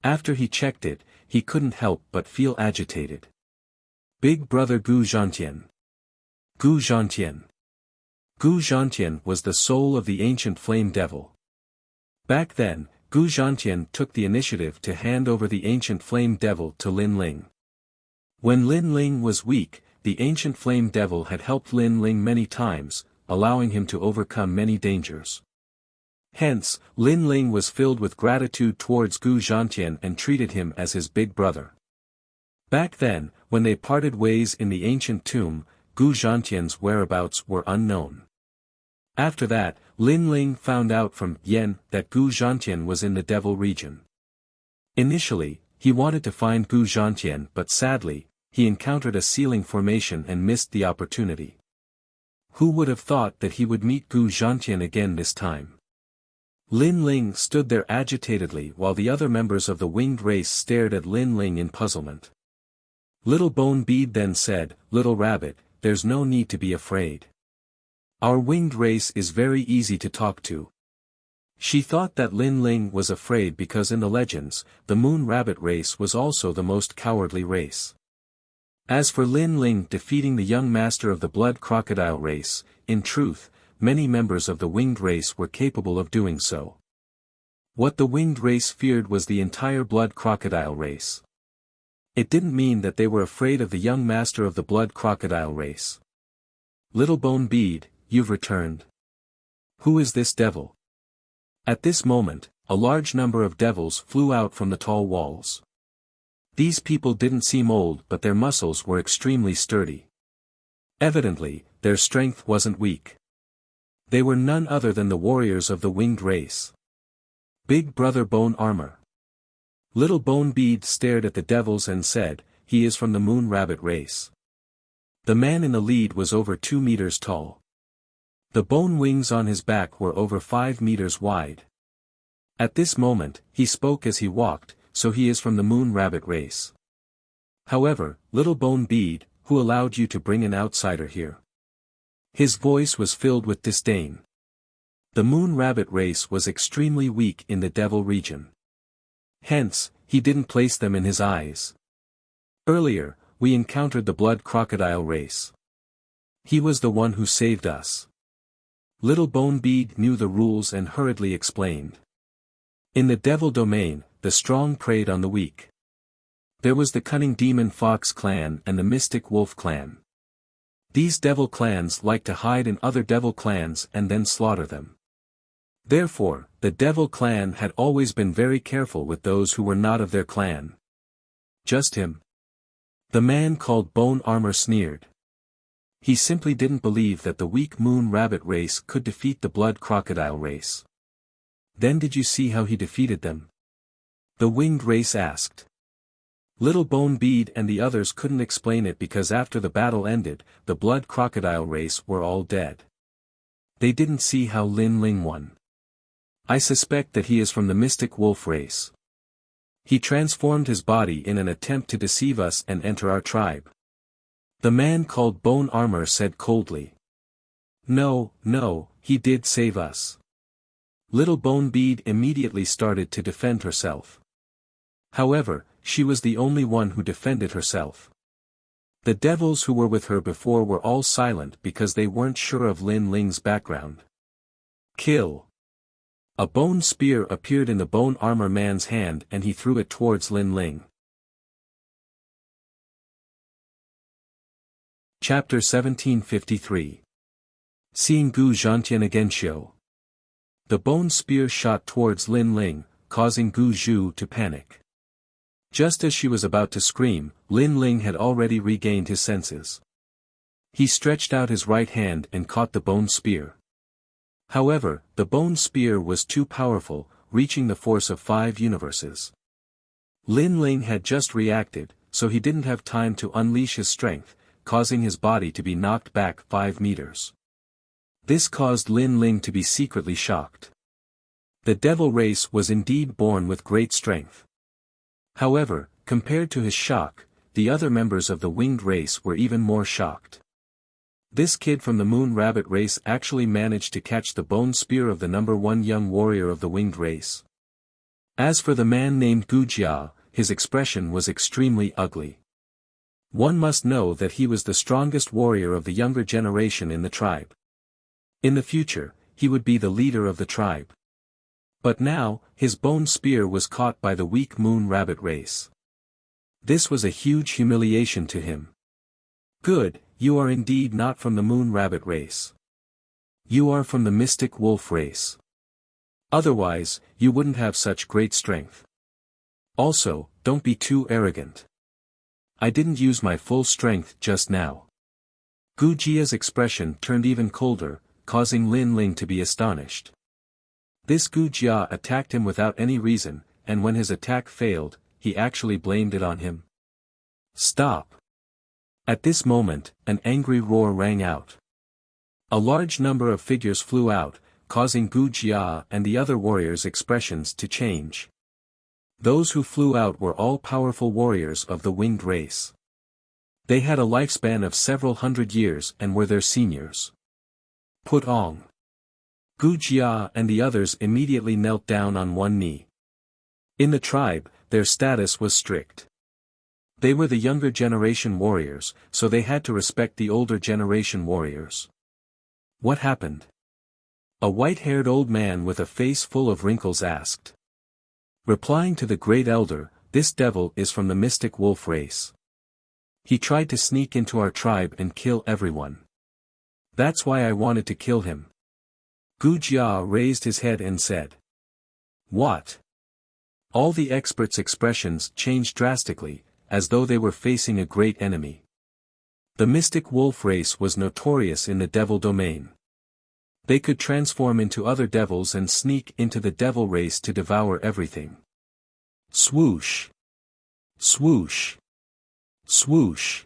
After he checked it, he couldn't help but feel agitated. Big brother Gu Zhantian. Gu Zhantian. Gu Zhantian was the soul of the ancient flame devil. Back then, Gu Zhantian took the initiative to hand over the ancient flame devil to Lin Ling. When Lin Ling was weak, the ancient flame devil had helped Lin Ling many times, allowing him to overcome many dangers. Hence, Lin Ling was filled with gratitude towards Gu Zhantian and treated him as his big brother. Back then, when they parted ways in the ancient tomb, Gu Zhantian's whereabouts were unknown. After that, Lin Ling found out from Yen that Gu Zhantian was in the devil region. Initially, he wanted to find Gu Zhantian but sadly, he encountered a ceiling formation and missed the opportunity. Who would have thought that he would meet Gu Zhantian again this time? Lin Ling stood there agitatedly while the other members of the winged race stared at Lin Ling in puzzlement. Little Bone Bead then said, "Little Rabbit, there's no need to be afraid. Our winged race is very easy to talk to." She thought that Lin Ling was afraid because in the legends, the Moon Rabbit race was also the most cowardly race. As for Lin Ling defeating the young master of the blood crocodile race, in truth, many members of the winged race were capable of doing so. What the winged race feared was the entire blood crocodile race. It didn't mean that they were afraid of the young master of the blood crocodile race. "Little Bone Bead, you've returned. Who is this devil?" At this moment, a large number of devils flew out from the tall walls. These people didn't seem old but their muscles were extremely sturdy. Evidently, their strength wasn't weak. They were none other than the warriors of the winged race. Big Brother Bone Armor. Little Bone Bead stared at the devils and said, "He is from the Moon Rabbit race." The man in the lead was over 2 meters tall. The bone wings on his back were over 5 meters wide. At this moment, he spoke as he walked, "So he is from the Moon Rabbit race. However, Little Bone Bead, who allowed you to bring an outsider here?" His voice was filled with disdain. The Moon Rabbit race was extremely weak in the devil region. Hence, he didn't place them in his eyes. Earlier, we encountered the blood crocodile race. He was the one who saved us. Little Bone Bead knew the rules and hurriedly explained. In the devil domain, the strong preyed on the weak. There was the cunning demon fox clan and the mystic wolf clan. These devil clans liked to hide in other devil clans and then slaughter them. Therefore, the devil clan had always been very careful with those who were not of their clan. Just him. The man called Bone Armor sneered. He simply didn't believe that the weak Moon Rabbit race could defeat the blood crocodile race. Then did you see how he defeated them? The winged race asked. Little Bone Bead and the others couldn't explain it because after the battle ended, the blood crocodile race were all dead. They didn't see how Lin Ling won. I suspect that he is from the mystic wolf race. He transformed his body in an attempt to deceive us and enter our tribe. The man called Bone Armor said coldly. No, no, he did save us. Little Bone Bead immediately started to defend herself. However, she was the only one who defended herself. The devils who were with her before were all silent because they weren't sure of Lin Ling's background. Kill! A bone spear appeared in the Bone Armor man's hand and he threw it towards Lin Ling. Chapter 1753. Seeing Gu Zhantian again show. The bone spear shot towards Lin Ling, causing Gu Zhu to panic. Just as she was about to scream, Lin Ling had already regained his senses. He stretched out his right hand and caught the bone spear. However, the bone spear was too powerful, reaching the force of 5 universes. Lin Ling had just reacted, so he didn't have time to unleash his strength, causing his body to be knocked back 5 meters. This caused Lin Ling to be secretly shocked. The devil race was indeed born with great strength. However, compared to his shock, the other members of the winged race were even more shocked. This kid from the moon rabbit race actually managed to catch the bone spear of the #1 young warrior of the winged race. As for the man named Gu Jia, his expression was extremely ugly. One must know that he was the strongest warrior of the younger generation in the tribe. In the future, he would be the leader of the tribe. But now, his bone spear was caught by the weak moon rabbit race. This was a huge humiliation to him. Good, you are indeed not from the moon rabbit race. You are from the mystic wolf race. Otherwise, you wouldn't have such great strength. Also, don't be too arrogant. I didn't use my full strength just now. Gu Jia's expression turned even colder, causing Lin Ling to be astonished. This Gu Jia attacked him without any reason, and when his attack failed, he actually blamed it on him. Stop! At this moment, an angry roar rang out. A large number of figures flew out, causing Gu Jia and the other warriors' expressions to change. Those who flew out were all powerful warriors of the winged race. They had a lifespan of several hundred years and were their seniors. Put on. Gu Jia and the others immediately knelt down on one knee. In the tribe, their status was strict. They were the younger generation warriors, so they had to respect the older generation warriors. What happened? A white-haired old man with a face full of wrinkles asked. Replying to the great elder, this devil is from the mystic wolf race. He tried to sneak into our tribe and kill everyone. That's why I wanted to kill him. Gu Jia raised his head and said. What? All the experts' expressions changed drastically, as though they were facing a great enemy. The mystic wolf race was notorious in the devil domain. They could transform into other devils and sneak into the devil race to devour everything. Swoosh! Swoosh! Swoosh!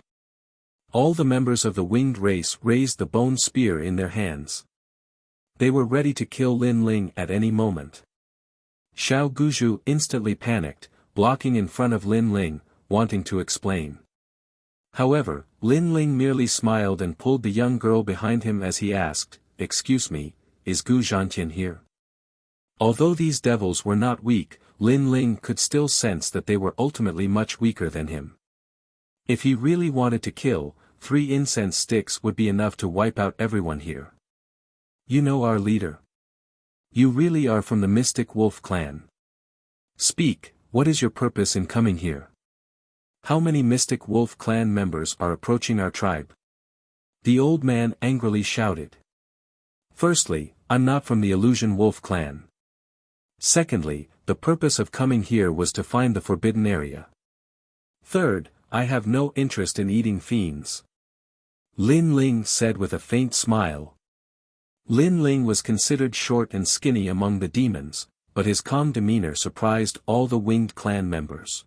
All the members of the winged race raised the bone spear in their hands. They were ready to kill Lin Ling at any moment. Xiao Guzhu instantly panicked, blocking in front of Lin Ling, wanting to explain. However, Lin Ling merely smiled and pulled the young girl behind him as he asked, Excuse me, is Gu Zhantian here? Although these devils were not weak, Lin Ling could still sense that they were ultimately much weaker than him. If he really wanted to kill, 3 incense sticks would be enough to wipe out everyone here. You know our leader. You really are from the Mystic Wolf clan. Speak, what is your purpose in coming here? How many Mystic Wolf clan members are approaching our tribe? The old man angrily shouted. Firstly, I'm not from the Illusion Wolf clan. Secondly, the purpose of coming here was to find the forbidden area. Third, I have no interest in eating fiends. Lin Ling said with a faint smile. Lin Ling was considered short and skinny among the demons, but his calm demeanor surprised all the winged clan members.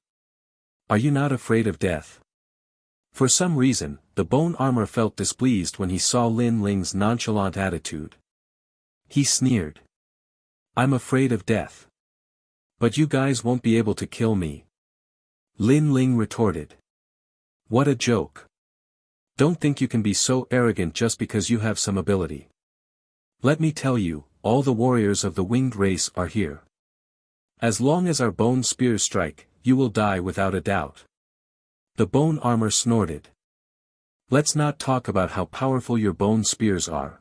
Are you not afraid of death? For some reason, the bone armor felt displeased when he saw Lin Ling's nonchalant attitude. He sneered. I'm afraid of death. But you guys won't be able to kill me. Lin Ling retorted. What a joke. Don't think you can be so arrogant just because you have some ability. Let me tell you, all the warriors of the winged race are here. As long as our bone spears strike, you will die without a doubt. The bone armor snorted. Let's not talk about how powerful your bone spears are.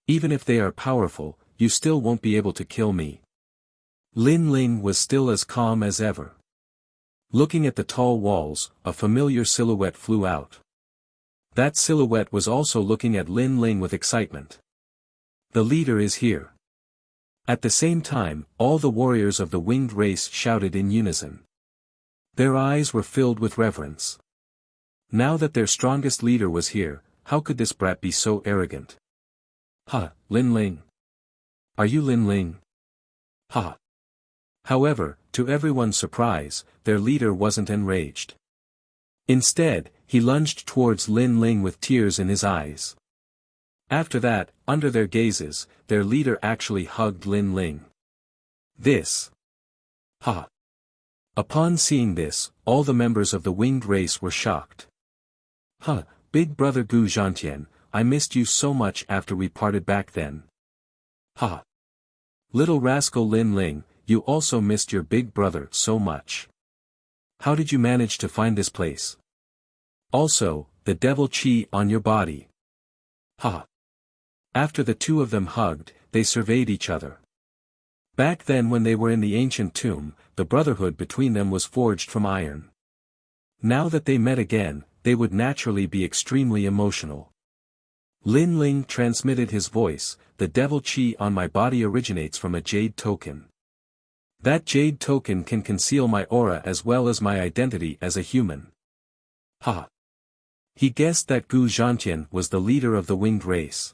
Even if they are powerful, you still won't be able to kill me. Lin Ling was still as calm as ever. Looking at the tall walls, a familiar silhouette flew out. That silhouette was also looking at Lin Ling with excitement. The leader is here. At the same time, all the warriors of the winged race shouted in unison. Their eyes were filled with reverence. Now that their strongest leader was here, how could this brat be so arrogant? Ha, Lin Ling. Are you Lin Ling? Ha. However, to everyone's surprise, their leader wasn't enraged. Instead, he lunged towards Lin Ling with tears in his eyes. After that, under their gazes, their leader actually hugged Lin Ling. This. Ha. Upon seeing this, all the members of the winged race were shocked. Huh, big brother Gu Zhantian, I missed you so much after we parted back then. Ha. Little rascal Lin Ling, you also missed your big brother so much. How did you manage to find this place? Also, the devil chi on your body. Ha. After the two of them hugged, they surveyed each other. Back then when they were in the ancient tomb, the brotherhood between them was forged from iron. Now that they met again, they would naturally be extremely emotional. Lin Ling transmitted his voice, the devil chi on my body originates from a jade token. That jade token can conceal my aura as well as my identity as a human. Ha. He guessed that Gu Zhantian was the leader of the winged race.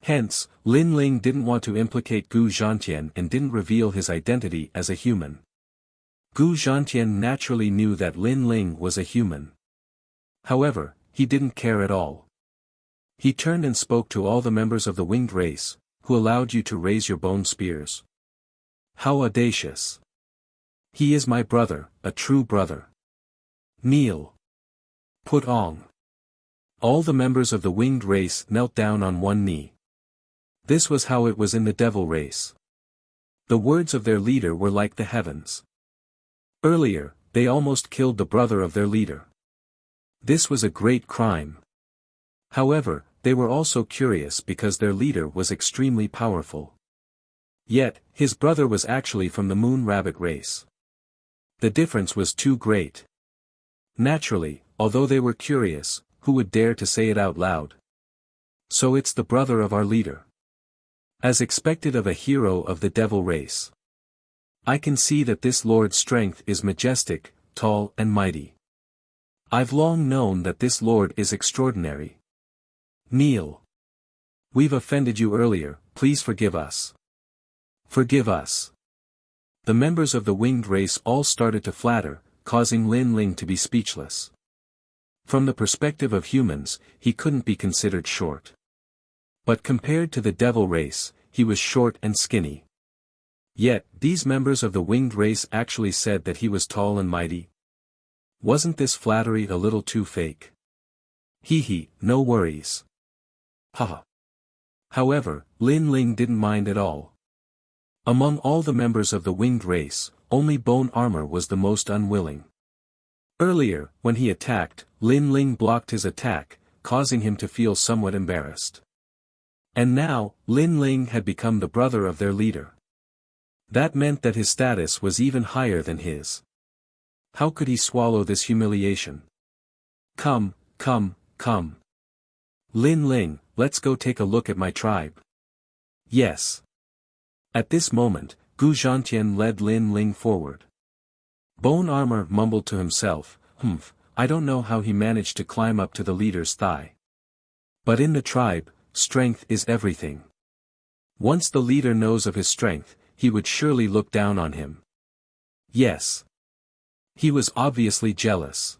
Hence, Lin Ling didn't want to implicate Gu Zhantian and didn't reveal his identity as a human. Gu Zhantian naturally knew that Lin Ling was a human. However, he didn't care at all. He turned and spoke to all the members of the winged race, who allowed you to raise your bone spears. How audacious. He is my brother, a true brother. Kneel. Put on. All the members of the winged race knelt down on one knee. This was how it was in the devil race. The words of their leader were like the heavens. Earlier, they almost killed the brother of their leader. This was a great crime. However, they were also curious because their leader was extremely powerful. Yet, his brother was actually from the moon rabbit race. The difference was too great. Naturally, although they were curious, who would dare to say it out loud? So it's the brother of our leader. As expected of a hero of the devil race. I can see that this lord's strength is majestic, tall and mighty. I've long known that this lord is extraordinary. Kneel. We've offended you earlier, please forgive us. Forgive us. The members of the winged race all started to flatter, causing Lin Ling to be speechless. From the perspective of humans, he couldn't be considered short. But compared to the devil race, he was short and skinny. Yet, these members of the winged race actually said that he was tall and mighty. Wasn't this flattery a little too fake? Hee, no worries. Ha. However, Lin Ling didn't mind at all. Among all the members of the winged race, only Bone Armor was the most unwilling. Earlier, when he attacked, Lin Ling blocked his attack, causing him to feel somewhat embarrassed. And now, Lin Ling had become the brother of their leader. That meant that his status was even higher than his. How could he swallow this humiliation? Come. Lin Ling, let's go take a look at my tribe. Yes. At this moment, Gu Zhantian led Lin Ling forward. Bone Armor mumbled to himself, I don't know how he managed to climb up to the leader's thigh. But in the tribe, strength is everything. Once the leader knows of his strength, he would surely look down on him. Yes. He was obviously jealous.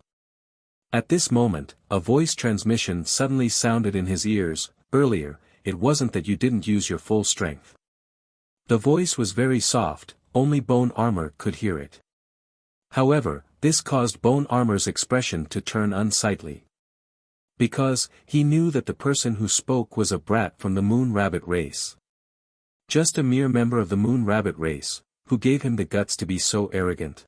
At this moment, a voice transmission suddenly sounded in his ears. Earlier, it wasn't that you didn't use your full strength. The voice was very soft, only Bone Armor could hear it. However, this caused Bone Armor's expression to turn unsightly. Because, he knew that the person who spoke was a brat from the Moon Rabbit race. Just a mere member of the Moon Rabbit race, who gave him the guts to be so arrogant.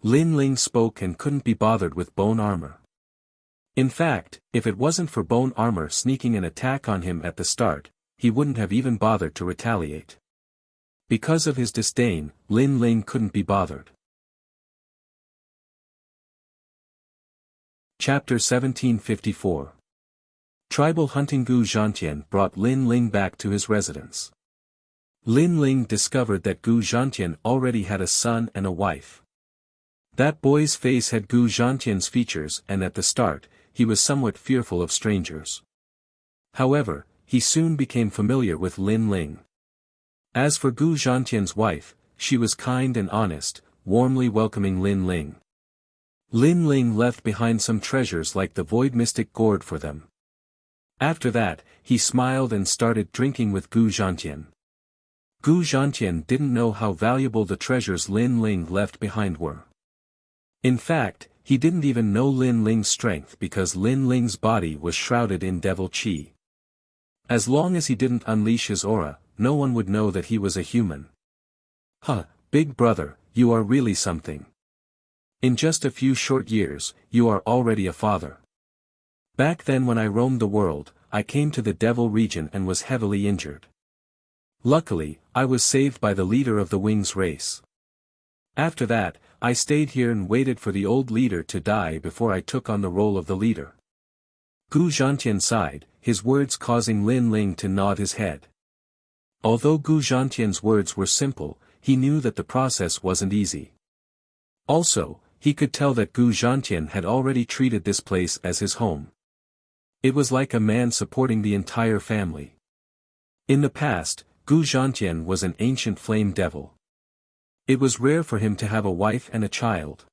Lin Ling spoke and couldn't be bothered with bone armor. In fact, if it wasn't for bone armor sneaking an attack on him at the start, he wouldn't have even bothered to retaliate. Because of his disdain, Lin Ling couldn't be bothered. Chapter 1754. Tribal hunting. Gu Zhantian brought Lin Ling back to his residence. Lin Ling discovered that Gu Zhantian already had a son and a wife. That boy's face had Gu Zhantian's features, and at the start, he was somewhat fearful of strangers. However, he soon became familiar with Lin Ling. As for Gu Zhantian's wife, she was kind and honest, warmly welcoming Lin Ling. Lin Ling left behind some treasures like the Void Mystic Gourd for them. After that, he smiled and started drinking with Gu Zhantian. Gu Zhantian didn't know how valuable the treasures Lin Ling left behind were. In fact, he didn't even know Lin Ling's strength because Lin Ling's body was shrouded in devil chi. As long as he didn't unleash his aura, no one would know that he was a human. Huh, big brother, you are really something. In just a few short years, you are already a father. Back then when I roamed the world, I came to the devil region and was heavily injured. Luckily, I was saved by the leader of the Wings race. After that, I stayed here and waited for the old leader to die before I took on the role of the leader. Gu Zhantian sighed, his words causing Lin Ling to nod his head. Although Gu Zhantian's words were simple, he knew that the process wasn't easy. Also, he could tell that Gu Zhantian had already treated this place as his home. It was like a man supporting the entire family. In the past, Gu Zhantian was an ancient flame devil. It was rare for him to have a wife and a child.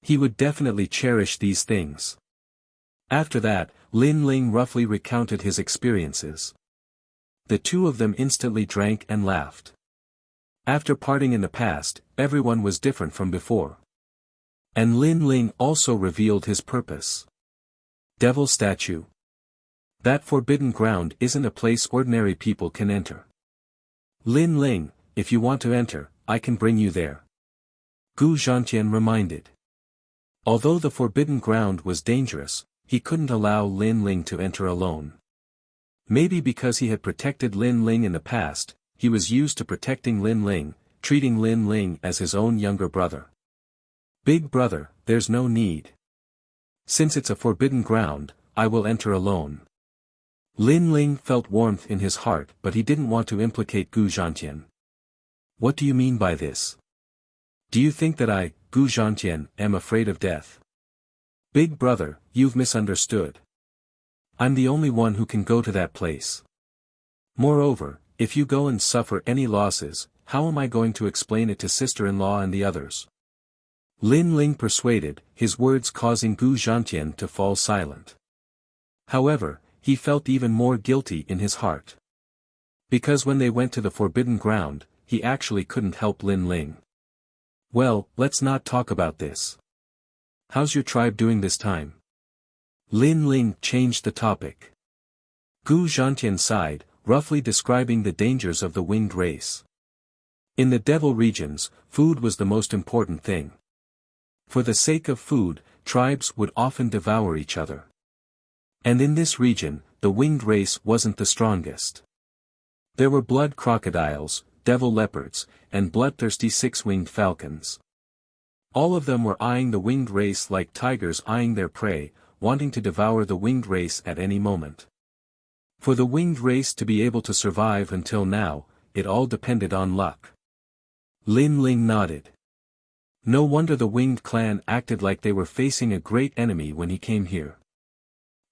He would definitely cherish these things. After that, Lin Ling roughly recounted his experiences. The two of them instantly drank and laughed. After parting in the past, everyone was different from before. And Lin Ling also revealed his purpose. Devil statue. That forbidden ground isn't a place ordinary people can enter. Lin Ling, if you want to enter, I can bring you there. Gu Zhantian reminded. Although the forbidden ground was dangerous, he couldn't allow Lin Ling to enter alone. Maybe because he had protected Lin Ling in the past, he was used to protecting Lin Ling, treating Lin Ling as his own younger brother. Big brother, there's no need. Since it's a forbidden ground, I will enter alone. Lin Ling felt warmth in his heart, but he didn't want to implicate Gu Zhantian. What do you mean by this? Do you think that I, Gu Zhantian, am afraid of death? Big brother, you've misunderstood. I'm the only one who can go to that place. Moreover, if you go and suffer any losses, how am I going to explain it to sister-in-law and the others? Lin Ling persuaded, his words causing Gu Zhantian to fall silent. However, he felt even more guilty in his heart. Because when they went to the forbidden ground, he actually couldn't help Lin Ling. Well, let's not talk about this. How's your tribe doing this time? Lin Ling changed the topic. Gu Zhantian sighed, roughly describing the dangers of the winged race. In the devil regions, food was the most important thing. For the sake of food, tribes would often devour each other. And in this region, the winged race wasn't the strongest. There were blood crocodiles, devil leopards, and bloodthirsty six-winged falcons. All of them were eyeing the winged race like tigers eyeing their prey, wanting to devour the winged race at any moment. For the winged race to be able to survive until now, it all depended on luck. Lin Ling nodded. No wonder the winged clan acted like they were facing a great enemy when he came here.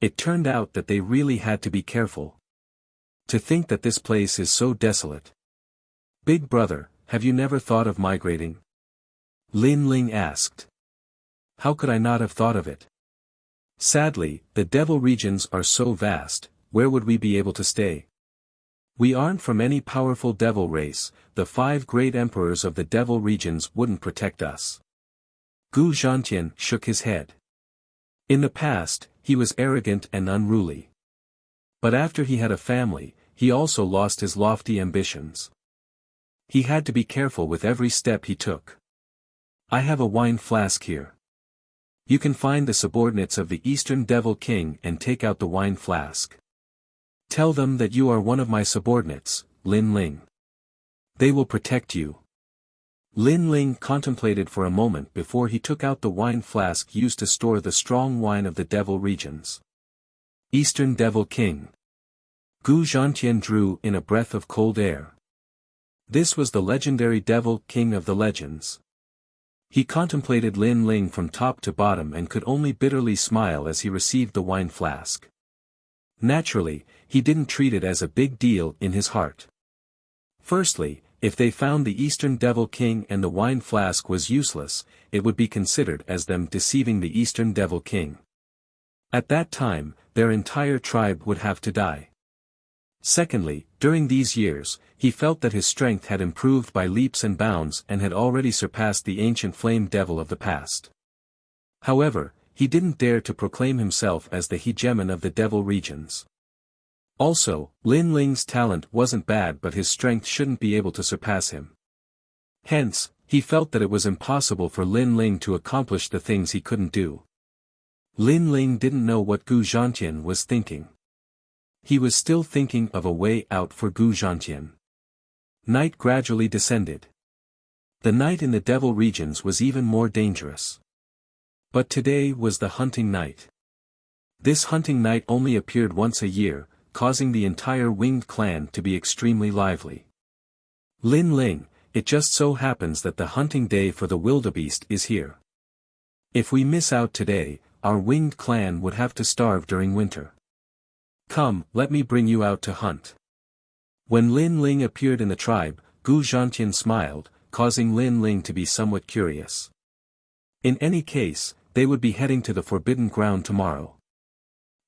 It turned out that they really had to be careful. To think that this place is so desolate. Big brother, have you never thought of migrating? Lin Ling asked. How could I not have thought of it? Sadly, the devil regions are so vast, where would we be able to stay? We aren't from any powerful devil race, the 5 great emperors of the devil regions wouldn't protect us. Gu Zhantian shook his head. In the past, he was arrogant and unruly. But after he had a family, he also lost his lofty ambitions. He had to be careful with every step he took. I have a wine flask here. You can find the subordinates of the Eastern Devil King and take out the wine flask. Tell them that you are one of my subordinates, Lin Ling. They will protect you. Lin Ling contemplated for a moment before he took out the wine flask used to store the strong wine of the Devil regions. Eastern Devil King. Gu Zhantian drew in a breath of cold air. This was the legendary Devil King of the legends. He contemplated Lin Ling from top to bottom and could only bitterly smile as he received the wine flask. Naturally, he didn't treat it as a big deal in his heart. Firstly, if they found the Eastern Devil King and the wine flask was useless, it would be considered as them deceiving the Eastern Devil King. At that time, their entire tribe would have to die. Secondly, during these years, he felt that his strength had improved by leaps and bounds and had already surpassed the ancient flame devil of the past. However, he didn't dare to proclaim himself as the hegemon of the devil regions. Also, Lin Ling's talent wasn't bad, but his strength shouldn't be able to surpass him. Hence, he felt that it was impossible for Lin Ling to accomplish the things he couldn't do. Lin Ling didn't know what Gu Zhantian was thinking. He was still thinking of a way out for Gu Zhantian. Night gradually descended. The night in the devil regions was even more dangerous. But today was the hunting night. This hunting night only appeared once a year, causing the entire winged clan to be extremely lively. Lin Ling, it just so happens that the hunting day for the wildebeest is here. If we miss out today, our winged clan would have to starve during winter. Come, let me bring you out to hunt. When Lin Ling appeared in the tribe, Gu Zhantian smiled, causing Lin Ling to be somewhat curious. In any case, they would be heading to the Forbidden Ground tomorrow.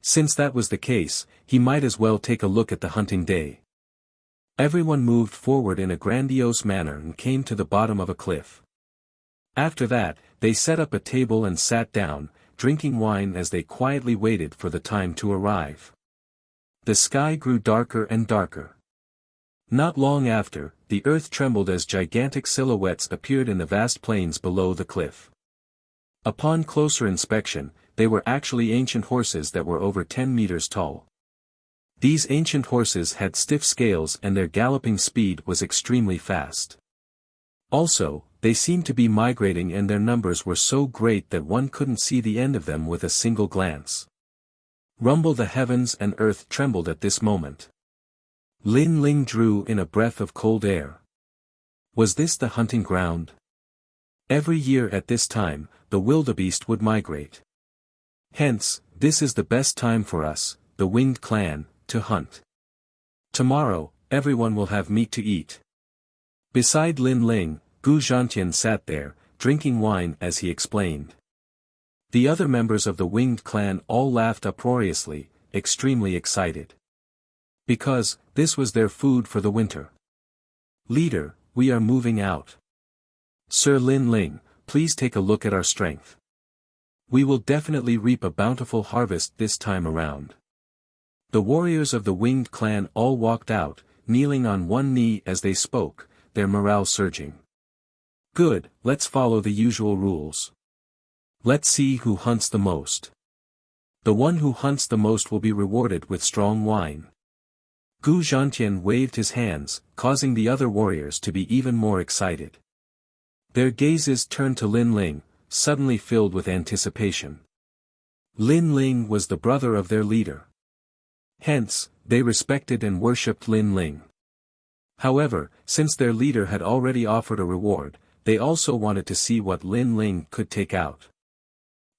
Since that was the case, he might as well take a look at the hunting day. Everyone moved forward in a grandiose manner and came to the bottom of a cliff. After that, they set up a table and sat down, drinking wine as they quietly waited for the time to arrive. The sky grew darker and darker. Not long after, the earth trembled as gigantic silhouettes appeared in the vast plains below the cliff. Upon closer inspection, they were actually ancient horses that were over 10 meters tall. These ancient horses had stiff scales and their galloping speed was extremely fast. Also, they seemed to be migrating and their numbers were so great that one couldn't see the end of them with a single glance. Rumble the heavens and earth trembled at this moment. Lin Ling drew in a breath of cold air. Was this the hunting ground? Every year at this time, the wildebeest would migrate. Hence, this is the best time for us, the winged clan, to hunt. Tomorrow, everyone will have meat to eat. Beside Lin Ling, Gu Zhantian sat there, drinking wine as he explained. The other members of the winged clan all laughed uproariously, extremely excited. Because, this was their food for the winter. Leader, we are moving out. Sir Lin Ling, please take a look at our strength. We will definitely reap a bountiful harvest this time around. The warriors of the winged clan all walked out, kneeling on one knee as they spoke, their morale surging. Good, let's follow the usual rules. Let's see who hunts the most. The one who hunts the most will be rewarded with strong wine. Gu Zhantian waved his hands, causing the other warriors to be even more excited. Their gazes turned to Lin Ling, suddenly filled with anticipation. Lin Ling was the brother of their leader. Hence, they respected and worshipped Lin Ling. However, since their leader had already offered a reward, they also wanted to see what Lin Ling could take out.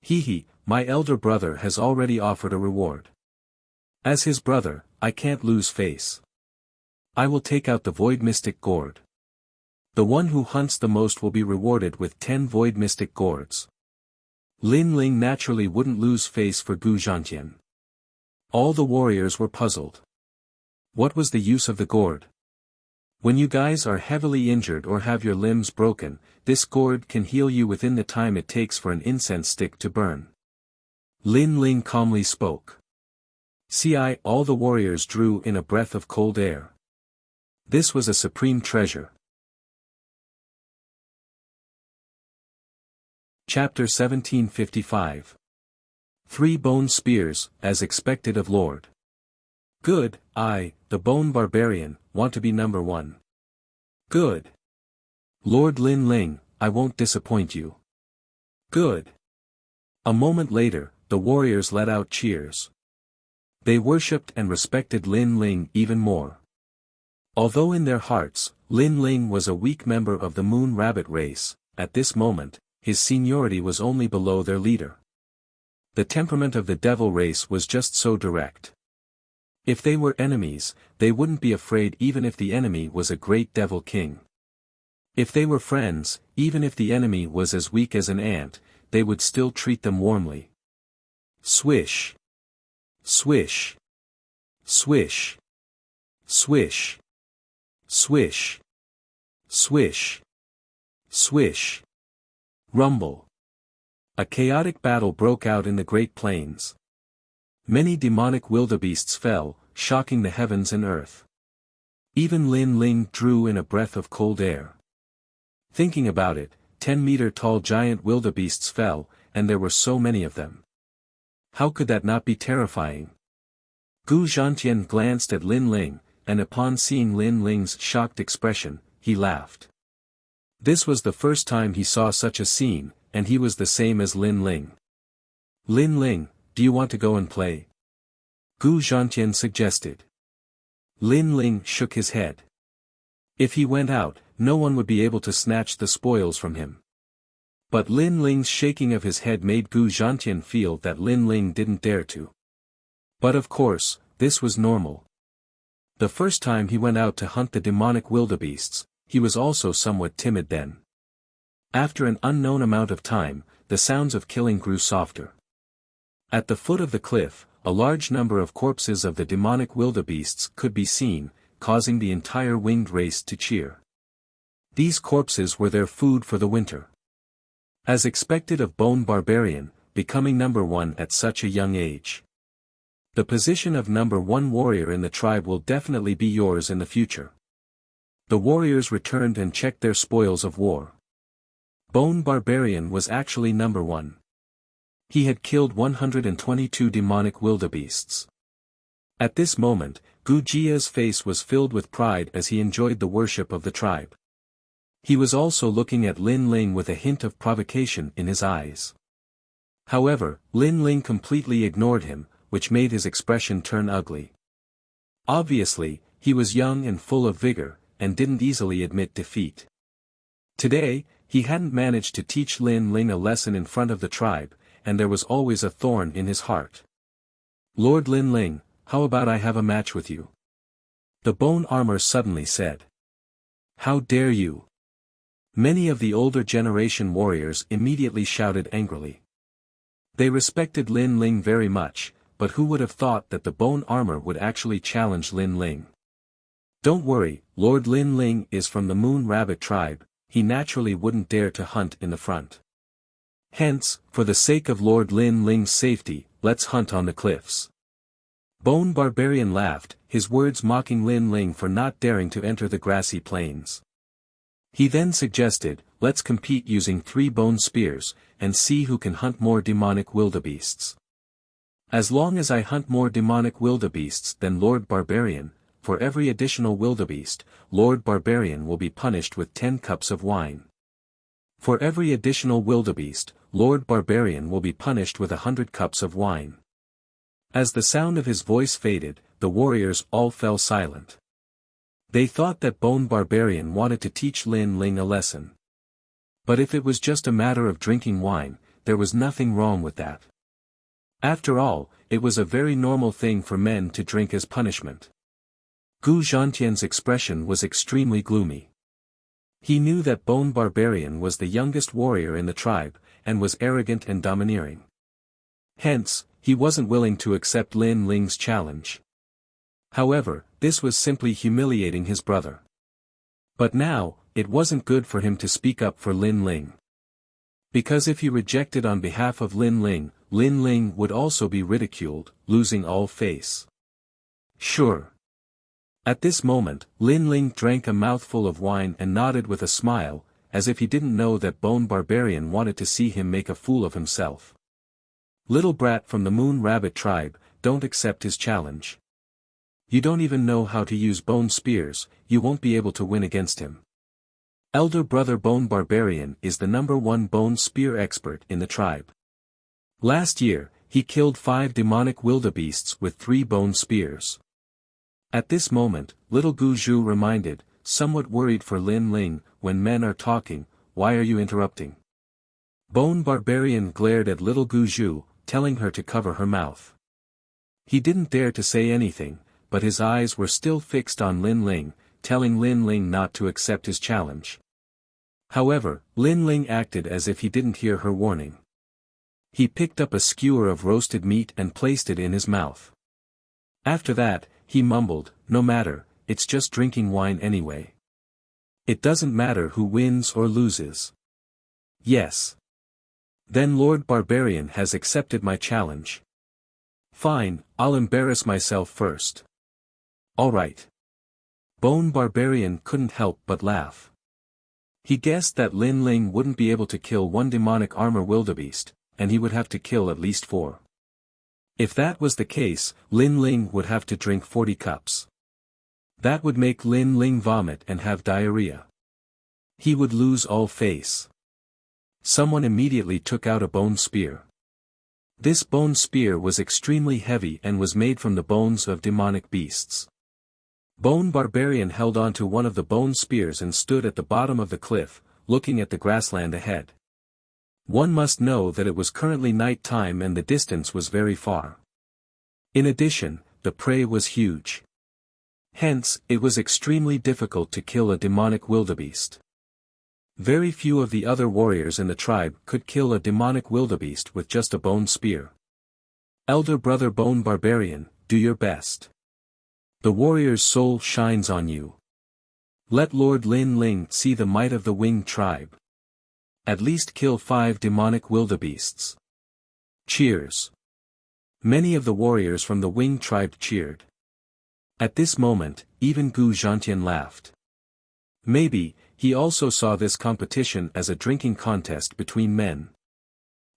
He, my elder brother has already offered a reward. As his brother, I can't lose face. I will take out the Void Mystic Gourd. The one who hunts the most will be rewarded with 10 Void Mystic Gourds. Lin Ling naturally wouldn't lose face for Gu Zhantian. All the warriors were puzzled. What was the use of the gourd? When you guys are heavily injured or have your limbs broken, this gourd can heal you within the time it takes for an incense stick to burn. Lin Ling calmly spoke. "See, all the warriors drew in a breath of cold air. This was a supreme treasure." Chapter 1755. 3 bone spears, as expected of Lord. "Good, I, the bone barbarian, want to be number 1. Good. Lord Lin Ling, I won't disappoint you. Good." A moment later, the warriors let out cheers. They worshipped and respected Lin Ling even more. Although in their hearts, Lin Ling was a weak member of the Moon Rabbit race, at this moment, his seniority was only below their leader. The temperament of the devil race was just so direct. If they were enemies, they wouldn't be afraid even if the enemy was a great devil king. If they were friends, even if the enemy was as weak as an ant, they would still treat them warmly. Swish. Swish. Swish. Swish. Swish. Swish. Swish. Rumble. A chaotic battle broke out in the Great Plains. Many demonic wildebeests fell, shocking the heavens and earth. Even Lin Ling drew in a breath of cold air. Thinking about it, 10-meter-tall giant wildebeests fell, and there were so many of them. How could that not be terrifying? Gu Zhantian glanced at Lin Ling, and upon seeing Lin Ling's shocked expression, he laughed. This was the first time he saw such a scene, and he was the same as Lin Ling. "Lin Ling, do you want to go and play?" Gu Zhantian suggested. Lin Ling shook his head. If he went out, no one would be able to snatch the spoils from him. But Lin Ling's shaking of his head made Gu Zhantian feel that Lin Ling didn't dare to. But of course, this was normal. The first time he went out to hunt the demonic wildebeests, he was also somewhat timid then. After an unknown amount of time, the sounds of killing grew softer. At the foot of the cliff, a large number of corpses of the demonic wildebeests could be seen, causing the entire winged race to cheer. These corpses were their food for the winter. As expected of Bone Barbarian, becoming number 1 at such a young age. The position of number 1 warrior in the tribe will definitely be yours in the future. The warriors returned and checked their spoils of war. Bone Barbarian was actually number 1. He had killed 122 demonic wildebeests. At this moment, Gu Jia's face was filled with pride as he enjoyed the worship of the tribe. He was also looking at Lin Ling with a hint of provocation in his eyes. However, Lin Ling completely ignored him, which made his expression turn ugly. Obviously, he was young and full of vigor, and didn't easily admit defeat. Today, he hadn't managed to teach Lin Ling a lesson in front of the tribe, and there was always a thorn in his heart. "Lord Lin Ling, how about I have a match with you?" The bone armor suddenly said. "How dare you?" Many of the older generation warriors immediately shouted angrily. They respected Lin Ling very much, but who would have thought that the bone armor would actually challenge Lin Ling? "Don't worry, Lord Lin Ling is from the Moon Rabbit tribe, he naturally wouldn't dare to hunt in the front. Hence, for the sake of Lord Lin Ling's safety, let's hunt on the cliffs." Bone Barbarian laughed, his words mocking Lin Ling for not daring to enter the grassy plains. He then suggested, "Let's compete using 3 bone spears, and see who can hunt more demonic wildebeests. As long as I hunt more demonic wildebeests than Lord Barbarian, for every additional wildebeest, Lord Barbarian will be punished with 10 cups of wine. For every additional wildebeest, Lord Barbarian will be punished with 100 cups of wine." As the sound of his voice faded, the warriors all fell silent. They thought that Bone Barbarian wanted to teach Lin Ling a lesson. But if it was just a matter of drinking wine, there was nothing wrong with that. After all, it was a very normal thing for men to drink as punishment. Gu Zhantian's expression was extremely gloomy. He knew that Bone Barbarian was the youngest warrior in the tribe, and was arrogant and domineering. Hence, he wasn't willing to accept Lin Ling's challenge. However, this was simply humiliating his brother. But now, it wasn't good for him to speak up for Lin Ling. Because if he rejected on behalf of Lin Ling, Lin Ling would also be ridiculed, losing all face. Sure. At this moment, Lin Ling drank a mouthful of wine and nodded with a smile, as if he didn't know that Bone Barbarian wanted to see him make a fool of himself. Little brat from the Moon Rabbit tribe, don't accept his challenge. You don't even know how to use bone spears, you won't be able to win against him. Elder brother Bone Barbarian is the #1 bone spear expert in the tribe. Last year, he killed 5 demonic wildebeests with 3 bone spears. At this moment, little Gu Zhu reminded, somewhat worried for Lin Ling, when men are talking, why are you interrupting? Bone Barbarian glared at little Gu Zhu, telling her to cover her mouth. He didn't dare to say anything, but his eyes were still fixed on Lin Ling, telling Lin Ling not to accept his challenge. However, Lin Ling acted as if he didn't hear her warning. He picked up a skewer of roasted meat and placed it in his mouth. After that, he mumbled, no matter, it's just drinking wine anyway. It doesn't matter who wins or loses. Yes. Then Lord Barbarian has accepted my challenge. Fine, I'll embarrass myself first. Alright. Bone Barbarian couldn't help but laugh. He guessed that Lin Ling wouldn't be able to kill 1 demonic armor wildebeest, and he would have to kill at least 4. If that was the case, Lin Ling would have to drink 40 cups. That would make Lin Ling vomit and have diarrhea. He would lose all face. Someone immediately took out a bone spear. This bone spear was extremely heavy and was made from the bones of demonic beasts. Bone Barbarian held onto one of the bone spears and stood at the bottom of the cliff, looking at the grassland ahead. One must know that it was currently night time and the distance was very far. In addition, the prey was huge. Hence, it was extremely difficult to kill a demonic wildebeest. Very few of the other warriors in the tribe could kill a demonic wildebeest with just a bone spear. Elder brother Bone Barbarian, do your best. The warrior's soul shines on you. Let Lord Lin Ling see the might of the winged tribe. At least kill 5 demonic wildebeests. Cheers. Many of the warriors from the winged tribe cheered. At this moment, even Gu Zhantian laughed. Maybe, he also saw this competition as a drinking contest between men.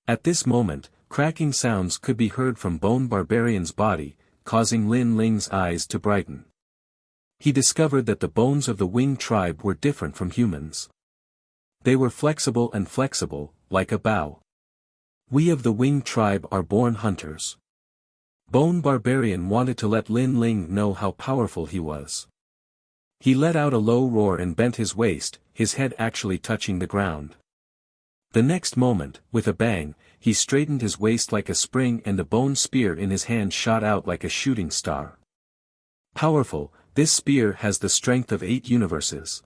At this moment, cracking sounds could be heard from Bone Barbarian's body, causing Lin Ling's eyes to brighten. He discovered that the bones of the winged tribe were different from humans. They were flexible, like a bow. We of the winged tribe are born hunters. Bone Barbarian wanted to let Lin Ling know how powerful he was. He let out a low roar and bent his waist, his head actually touching the ground. The next moment, with a bang, he straightened his waist like a spring and the bone spear in his hand shot out like a shooting star. Powerful, this spear has the strength of 8 universes.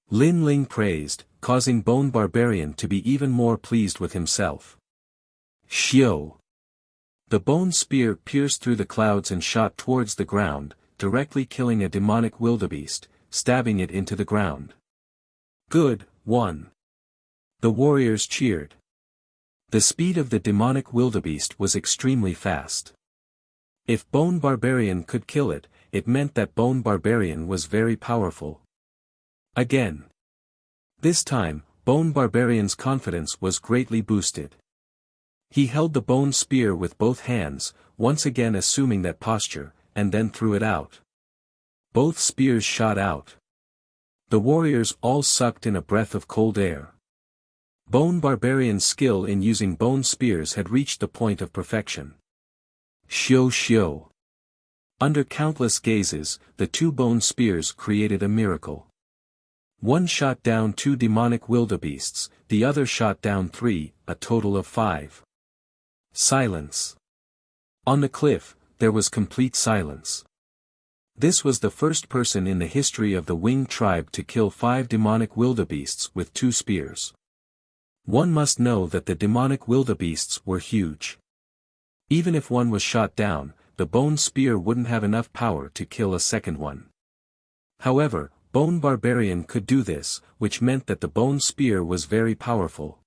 Lin Ling praised, causing Bone Barbarian to be even more pleased with himself. Xiao! The bone spear pierced through the clouds and shot towards the ground, directly killing a demonic wildebeest, stabbing it into the ground. Good, one. The warriors cheered. The speed of the demonic wildebeest was extremely fast. If Bone Barbarian could kill it, it meant that Bone Barbarian was very powerful. Again. This time, Bone Barbarian's confidence was greatly boosted. He held the bone spear with both hands, once again assuming that posture, and then threw it out. Both spears shot out. The warriors all sucked in a breath of cold air. Bone Barbarian's skill in using bone spears had reached the point of perfection. Xiao xiao. Under countless gazes, the 2 bone spears created a miracle. One shot down 2 demonic wildebeests, the other shot down 3, a total of 5. Silence. On the cliff, there was complete silence. This was the first person in the history of the winged tribe to kill 5 demonic wildebeests with 2 spears. One must know that the demonic wildebeests were huge. Even if one was shot down, the bone spear wouldn't have enough power to kill a second one. However, Bone Barbarian could do this, which meant that the bone spear was very powerful.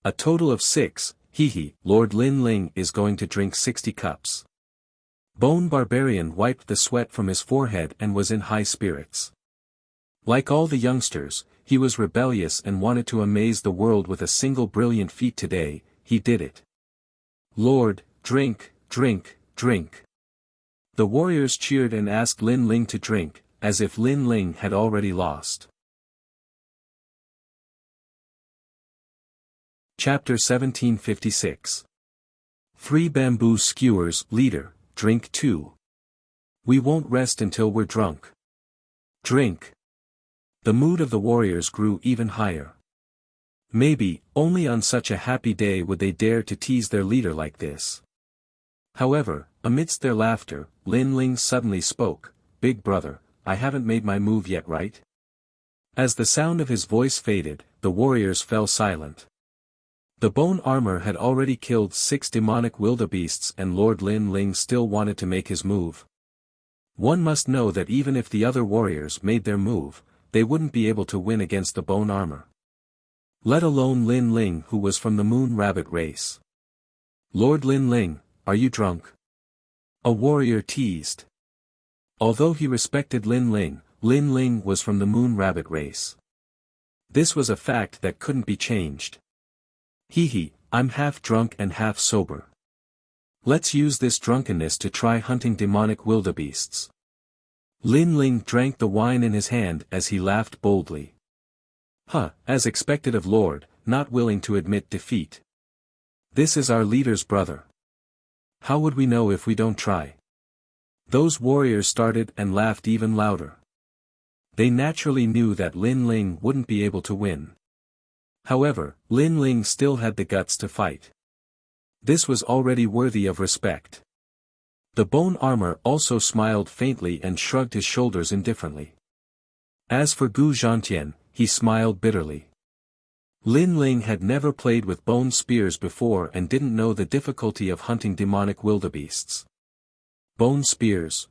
A total of 6, Hee, Lord Lin Ling is going to drink 60 cups. Bone Barbarian wiped the sweat from his forehead and was in high spirits. Like all the youngsters, he was rebellious and wanted to amaze the world with a single brilliant feat today. He did it. Lord, drink, drink, drink. The warriors cheered and asked Lin Ling to drink, as if Lin Ling had already lost. Chapter 1756. 3 bamboo skewers, leader, drink 2. We won't rest until we're drunk. Drink. The mood of the warriors grew even higher. Maybe, only on such a happy day would they dare to tease their leader like this. However, amidst their laughter, Lin Ling suddenly spoke, "Big brother, I haven't made my move yet, right?" As the sound of his voice faded, the warriors fell silent. The bone armor had already killed 6 demonic wildebeests and Lord Lin Ling still wanted to make his move. One must know that even if the other warriors made their move, they wouldn't be able to win against the bone armor. Let alone Lin Ling, who was from the Moon Rabbit race. "Lord Lin Ling, are you drunk?" a warrior teased. Although he respected Lin Ling was from the Moon Rabbit race. This was a fact that couldn't be changed. Hee, I'm half drunk and half sober. Let's use this drunkenness to try hunting demonic wildebeests. Lin Ling drank the wine in his hand as he laughed boldly. As expected of Lord, not willing to admit defeat. This is our leader's brother. How would we know if we don't try? Those warriors started and laughed even louder. They naturally knew that Lin Ling wouldn't be able to win. However, Lin Ling still had the guts to fight. This was already worthy of respect. The bone armor also smiled faintly and shrugged his shoulders indifferently. As for Gu Zhantian, he smiled bitterly. Lin Ling had never played with bone spears before and didn't know the difficulty of hunting demonic wildebeests. Bone spears?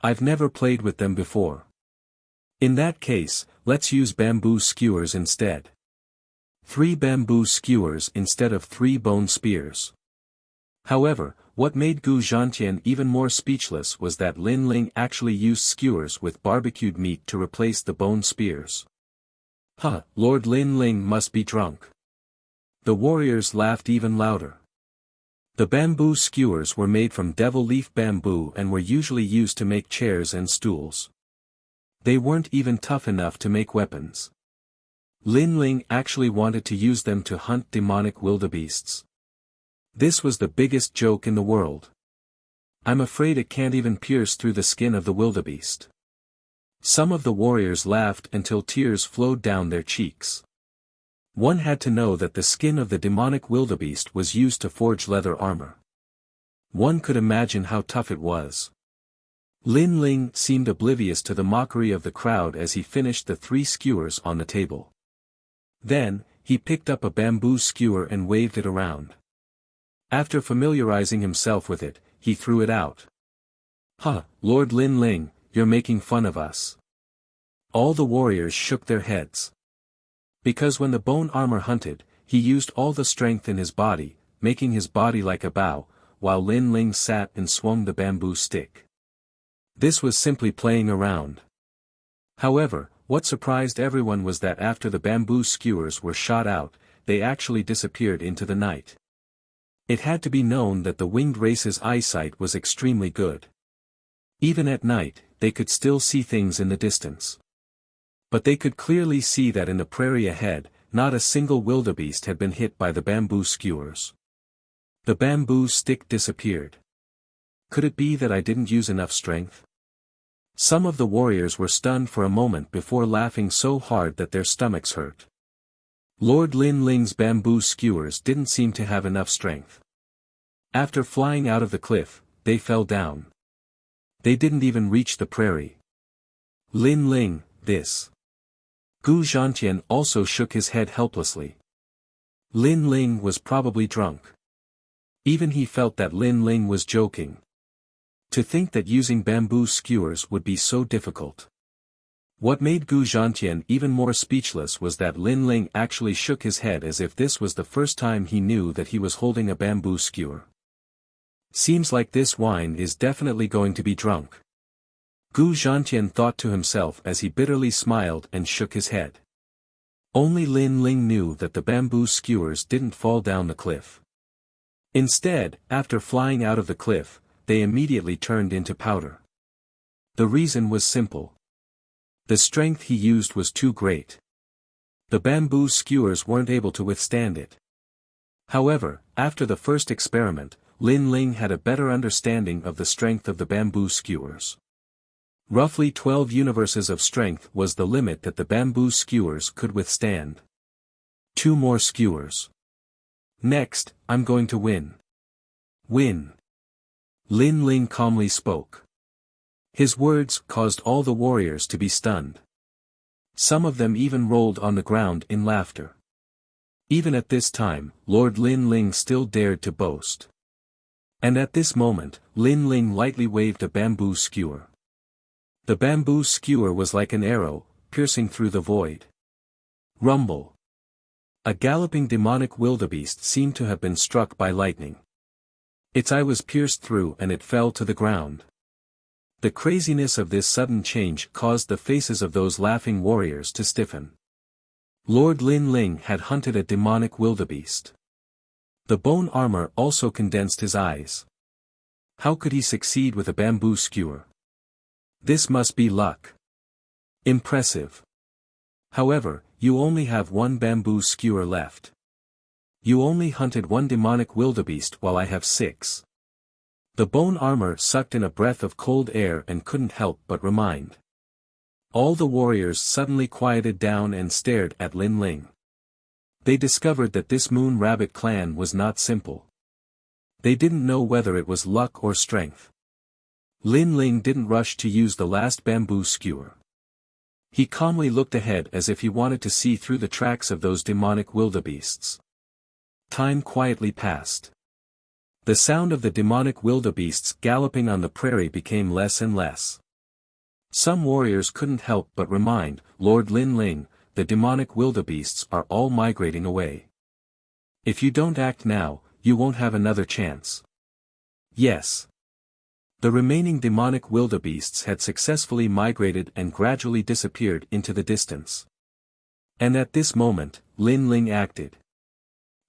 I've never played with them before. In that case, let's use bamboo skewers instead. 3 bamboo skewers instead of 3 bone spears. However, what made Gu Zhantian even more speechless was that Lin Ling actually used skewers with barbecued meat to replace the bone spears. Lord Lin Ling must be drunk. The warriors laughed even louder. The bamboo skewers were made from devil leaf bamboo and were usually used to make chairs and stools. They weren't even tough enough to make weapons. Lin Ling actually wanted to use them to hunt demonic wildebeests. This was the biggest joke in the world. I'm afraid it can't even pierce through the skin of the wildebeest. Some of the warriors laughed until tears flowed down their cheeks. One had to know that the skin of the demonic wildebeest was used to forge leather armor. One could imagine how tough it was. Lin Ling seemed oblivious to the mockery of the crowd as he finished the 3 skewers on the table. Then, he picked up a bamboo skewer and waved it around. After familiarizing himself with it, he threw it out. Lord Lin Ling, you're making fun of us. All the warriors shook their heads. Because when the bone armor hunted, he used all the strength in his body, making his body like a bow, while Lin Ling sat and swung the bamboo stick. This was simply playing around. However, what surprised everyone was that after the bamboo skewers were shot out, they actually disappeared into the night. It had to be known that the winged race's eyesight was extremely good. Even at night, they could still see things in the distance. But they could clearly see that in the prairie ahead, not a single wildebeest had been hit by the bamboo skewers. The bamboo stick disappeared. Could it be that I didn't use enough strength? Some of the warriors were stunned for a moment before laughing so hard that their stomachs hurt. Lord Lin Ling's bamboo skewers didn't seem to have enough strength. After flying out of the cliff, they fell down. They didn't even reach the prairie. Lin Ling, this. Gu Zhantian also shook his head helplessly. Lin Ling was probably drunk. Even he felt that Lin Ling was joking. To think that using bamboo skewers would be so difficult. What made Gu Zhantian even more speechless was that Lin Ling actually shook his head as if this was the first time he knew that he was holding a bamboo skewer. Seems like this wine is definitely going to be drunk. Gu Zhantian thought to himself as he bitterly smiled and shook his head. Only Lin Ling knew that the bamboo skewers didn't fall down the cliff. Instead, after flying out of the cliff, they immediately turned into powder. The reason was simple. The strength he used was too great. The bamboo skewers weren't able to withstand it. However, after the first experiment, Lin Ling had a better understanding of the strength of the bamboo skewers. Roughly 12 universes of strength was the limit that the bamboo skewers could withstand. 2 more skewers. Next, I'm going to win. Win. Lin Ling calmly spoke. His words caused all the warriors to be stunned. Some of them even rolled on the ground in laughter. Even at this time, Lord Lin Ling still dared to boast. And at this moment, Lin Ling lightly waved a bamboo skewer. The bamboo skewer was like an arrow, piercing through the void. Rumble. A galloping demonic wildebeest seemed to have been struck by lightning. Its eye was pierced through and it fell to the ground. The craziness of this sudden change caused the faces of those laughing warriors to stiffen. Lord Lin Ling had hunted a demonic wildebeest. The bone armor also condensed his eyes. How could he succeed with a bamboo skewer? This must be luck. Impressive. However, you only have 1 bamboo skewer left. You only hunted 1 demonic wildebeest while I have 6. The bone armor sucked in a breath of cold air and couldn't help but remind. All the warriors suddenly quieted down and stared at Lin Ling. They discovered that this Moon Rabbit clan was not simple. They didn't know whether it was luck or strength. Lin Ling didn't rush to use the last bamboo skewer. He calmly looked ahead as if he wanted to see through the tracks of those demonic wildebeests. Time quietly passed. The sound of the demonic wildebeests galloping on the prairie became less and less. Some warriors couldn't help but remind Lord Lin Ling, the demonic wildebeests are all migrating away. If you don't act now, you won't have another chance. Yes. The remaining demonic wildebeests had successfully migrated and gradually disappeared into the distance. And at this moment, Lin Ling acted.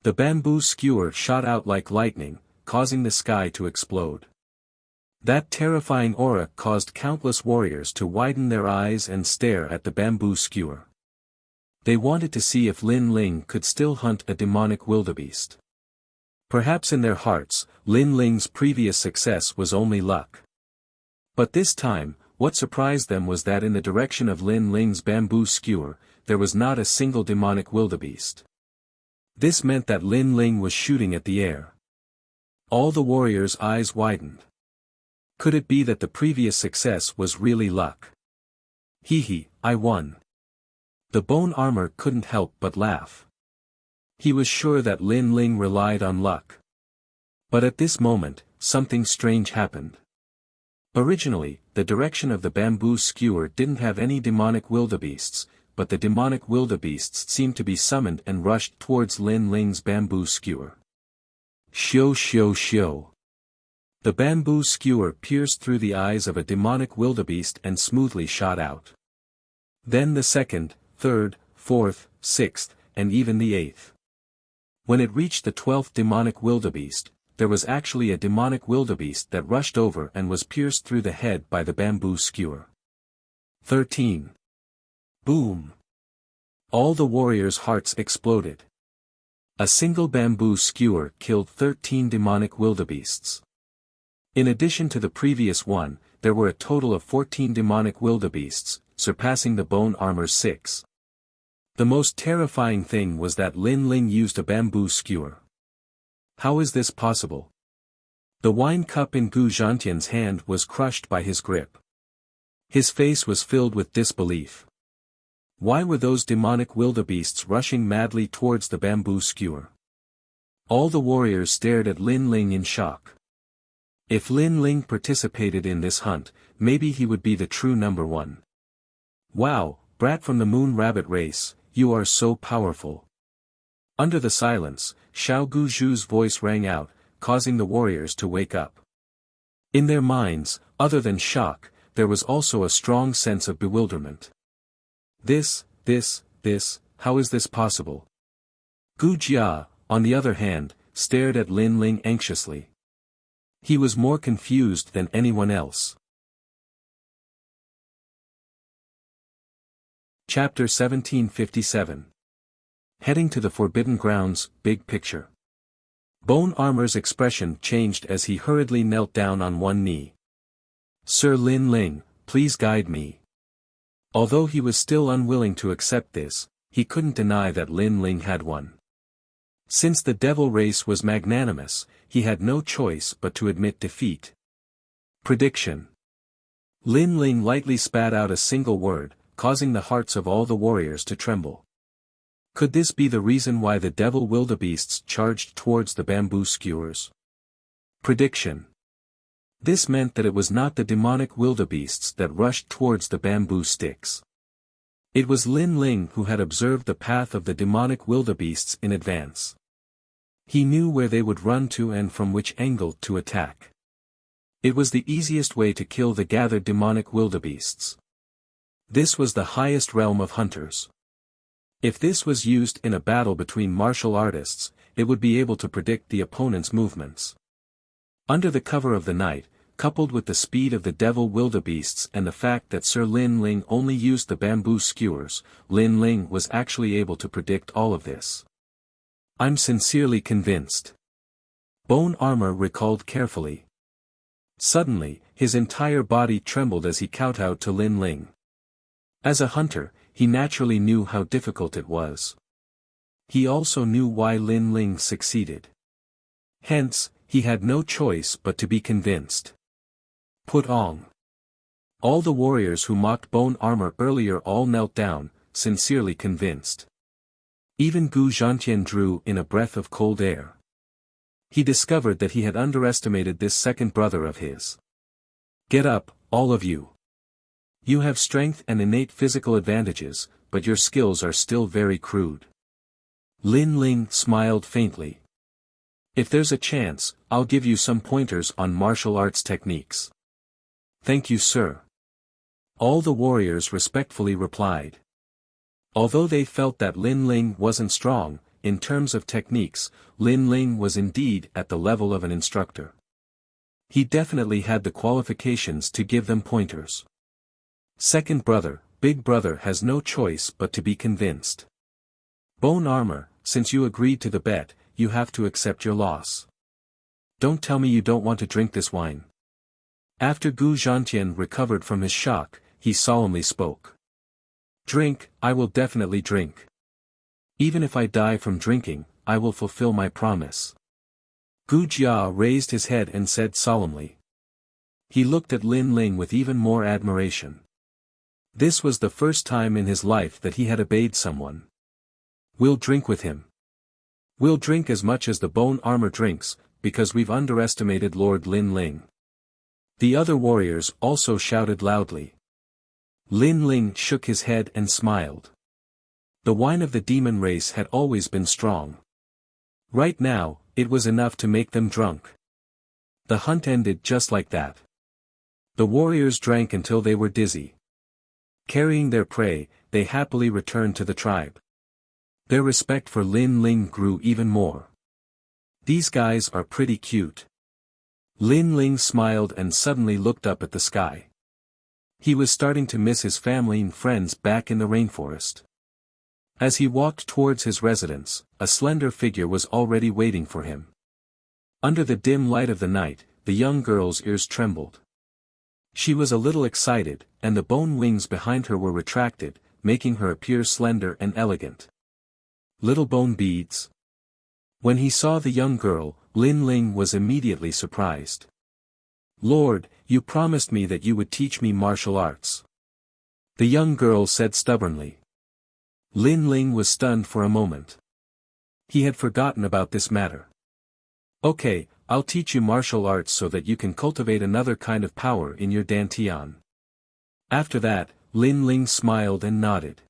The bamboo skewer shot out like lightning, causing the sky to explode. That terrifying aura caused countless warriors to widen their eyes and stare at the bamboo skewer. They wanted to see if Lin Ling could still hunt a demonic wildebeest. Perhaps in their hearts, Lin Ling's previous success was only luck. But this time, what surprised them was that in the direction of Lin Ling's bamboo skewer, there was not a single demonic wildebeest. This meant that Lin Ling was shooting at the air. All the warriors' eyes widened. Could it be that the previous success was really luck? Hee, I won. The bone armor couldn't help but laugh. He was sure that Lin Ling relied on luck. But at this moment, something strange happened. Originally, the direction of the bamboo skewer didn't have any demonic wildebeests, but the demonic wildebeests seemed to be summoned and rushed towards Lin Ling's bamboo skewer. Shio. The bamboo skewer pierced through the eyes of a demonic wildebeest and smoothly shot out. Then the 2nd, 3rd, 4th, 6th, and even the 8th. When it reached the 12th demonic wildebeest, there was actually a demonic wildebeest that rushed over and was pierced through the head by the bamboo skewer. 13. Boom! All the warriors' hearts exploded. A single bamboo skewer killed 13 demonic wildebeests. In addition to the previous one, there were a total of 14 demonic wildebeests, surpassing the bone armor's 6. The most terrifying thing was that Lin Ling used a bamboo skewer. How is this possible? The wine cup in Gu Zhantian's hand was crushed by his grip. His face was filled with disbelief. Why were those demonic wildebeests rushing madly towards the bamboo skewer? All the warriors stared at Lin Ling in shock. If Lin Ling participated in this hunt, maybe he would be the true number 1. Wow, brat from the moon rabbit race, you are so powerful. Under the silence, Xiao Guzhu's voice rang out, causing the warriors to wake up. In their minds, other than shock, there was also a strong sense of bewilderment. This, how is this possible? Gu Jia, on the other hand, stared at Lin Ling anxiously. He was more confused than anyone else. Chapter 1757. Heading to the Forbidden Grounds, Big Picture. Bone Armor's expression changed as he hurriedly knelt down on one knee. Sir Lin Ling, please guide me. Although he was still unwilling to accept this, he couldn't deny that Lin Ling had won. Since the devil race was magnanimous, he had no choice but to admit defeat. Prediction. Lin Ling lightly spat out a single word, causing the hearts of all the warriors to tremble. Could this be the reason why the devil wildebeests charged towards the bamboo skewers? Prediction. This meant that it was not the demonic wildebeests that rushed towards the bamboo sticks. It was Lin Ling who had observed the path of the demonic wildebeests in advance. He knew where they would run to and from which angle to attack. It was the easiest way to kill the gathered demonic wildebeests. This was the highest realm of hunters. If this was used in a battle between martial artists, it would be able to predict the opponent's movements. Under the cover of the night, coupled with the speed of the devil wildebeests and the fact that Sir Lin Ling only used the bamboo skewers, Lin Ling was actually able to predict all of this. I'm sincerely convinced. Bone Armor recalled carefully. Suddenly, his entire body trembled as he kowtowed to Lin Ling. As a hunter, he naturally knew how difficult it was. He also knew why Lin Ling succeeded. Hence, he had no choice but to be convinced. Put on. All the warriors who mocked Bone Armor earlier all knelt down, sincerely convinced. Even Gu Zhantian drew in a breath of cold air. He discovered that he had underestimated this second brother of his. Get up, all of you. You have strength and innate physical advantages, but your skills are still very crude. Lin Ling smiled faintly. If there's a chance, I'll give you some pointers on martial arts techniques. Thank you, sir. All the warriors respectfully replied. Although they felt that Lin Ling wasn't strong, in terms of techniques, Lin Ling was indeed at the level of an instructor. He definitely had the qualifications to give them pointers. Second brother, big brother has no choice but to be convinced. Bone Armor, since you agreed to the bet, you have to accept your loss. Don't tell me you don't want to drink this wine. After Gu Zhantian recovered from his shock, he solemnly spoke. Drink, I will definitely drink. Even if I die from drinking, I will fulfill my promise. Gu Jia raised his head and said solemnly. He looked at Lin Ling with even more admiration. This was the first time in his life that he had obeyed someone. We'll drink with him. We'll drink as much as the Bone Armor drinks, because we've underestimated Lord Lin Ling. The other warriors also shouted loudly. Lin Ling shook his head and smiled. The wine of the demon race had always been strong. Right now, it was enough to make them drunk. The hunt ended just like that. The warriors drank until they were dizzy. Carrying their prey, they happily returned to the tribe. Their respect for Lin Ling grew even more. These guys are pretty cute. Lin Ling smiled and suddenly looked up at the sky. He was starting to miss his family and friends back in the rainforest. As he walked towards his residence, a slender figure was already waiting for him. Under the dim light of the night, the young girl's ears trembled. She was a little excited, and the bone wings behind her were retracted, making her appear slender and elegant. Little bone beads. When he saw the young girl, Lin Ling was immediately surprised. Lord, you promised me that you would teach me martial arts. The young girl said stubbornly. Lin Ling was stunned for a moment. He had forgotten about this matter. Okay, I'll teach you martial arts so that you can cultivate another kind of power in your dantian. After that, Lin Ling smiled and nodded.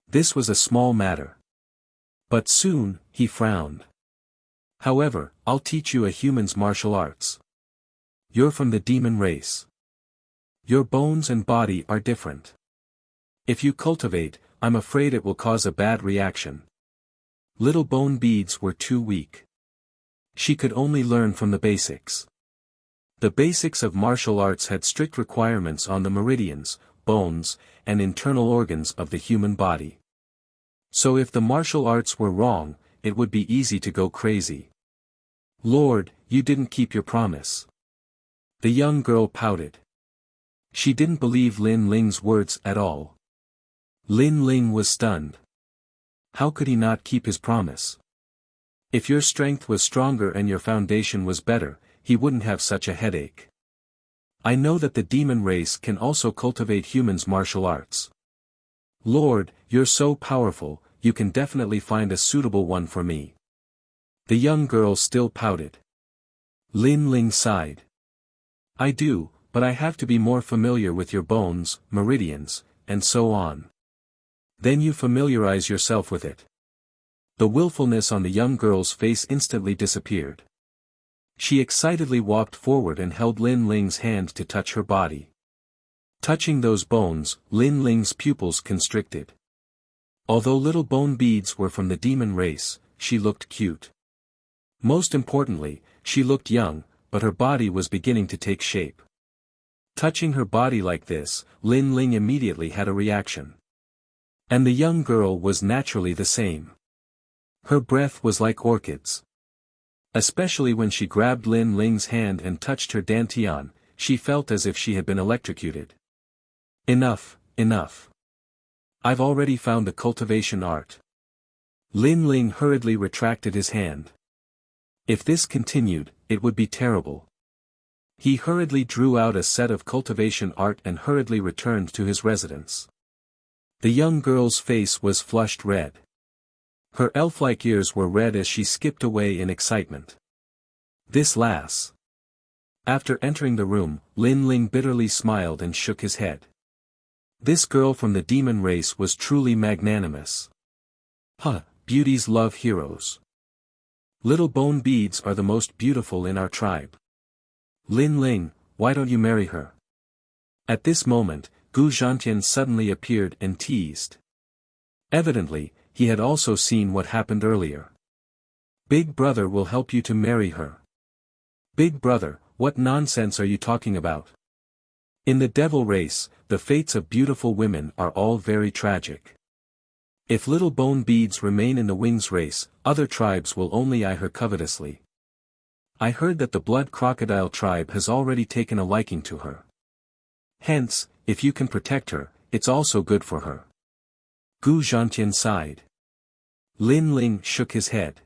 This was a small matter. But soon, he frowned. However, I'll teach you a human's martial arts. You're from the demon race. Your bones and body are different. If you cultivate, I'm afraid it will cause a bad reaction. Little bone beads were too weak. She could only learn from the basics. The basics of martial arts had strict requirements on the meridians, bones, and internal organs of the human body. So if the martial arts were wrong, it would be easy to go crazy. Lord, you didn't keep your promise. The young girl pouted. She didn't believe Lin Ling's words at all. Lin Ling was stunned. How could he not keep his promise? If your strength was stronger and your foundation was better, he wouldn't have such a headache. I know that the demon race can also cultivate humans' martial arts. Lord, you're so powerful, you can definitely find a suitable one for me. The young girl still pouted. Lin Ling sighed. I do, but I have to be more familiar with your bones, meridians, and so on. Then you familiarize yourself with it. The willfulness on the young girl's face instantly disappeared. She excitedly walked forward and held Lin Ling's hand to touch her body. Touching those bones, Lin Ling's pupils constricted. Although little bone beads were from the demon race, she looked cute. Most importantly, she looked young, but her body was beginning to take shape. Touching her body like this, Lin Ling immediately had a reaction. And the young girl was naturally the same. Her breath was like orchids. Especially when she grabbed Lin Ling's hand and touched her dantian, she felt as if she had been electrocuted. Enough, enough. I've already found a cultivation art. Lin Ling hurriedly retracted his hand. If this continued, it would be terrible. He hurriedly drew out a set of cultivation art and hurriedly returned to his residence. The young girl's face was flushed red. Her elf-like ears were red as she skipped away in excitement. This lass. After entering the room, Lin Ling bitterly smiled and shook his head. This girl from the demon race was truly magnanimous. Huh, beauties love heroes. Little bone beads are the most beautiful in our tribe. Lin Ling, why don't you marry her? At this moment, Gu Zhantian suddenly appeared and teased. Evidently, he had also seen what happened earlier. Big brother will help you to marry her. Big brother, what nonsense are you talking about? In the devil race, the fates of beautiful women are all very tragic. If little bone beads remain in the wings race, other tribes will only eye her covetously. I heard that the blood crocodile tribe has already taken a liking to her. Hence, if you can protect her, it's also good for her. Gu Zhantian sighed. Lin Ling shook his head.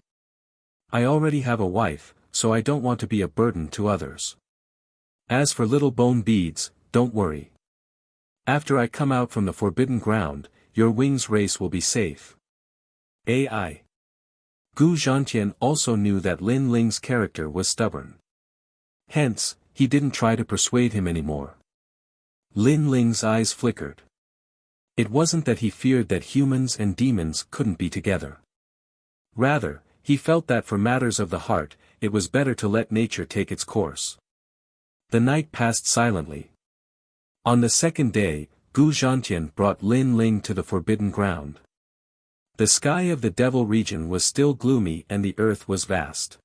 I already have a wife, so I don't want to be a burden to others. As for little bone beads, don't worry. After I come out from the forbidden ground, your wings race will be safe. AI. Gu Zhantian also knew that Lin Ling's character was stubborn. Hence, he didn't try to persuade him anymore. Lin Ling's eyes flickered. It wasn't that he feared that humans and demons couldn't be together. Rather, he felt that for matters of the heart, it was better to let nature take its course. The night passed silently. On the second day, Gu Zhantian brought Lin Ling to the forbidden ground. The sky of the devil region was still gloomy and the earth was vast.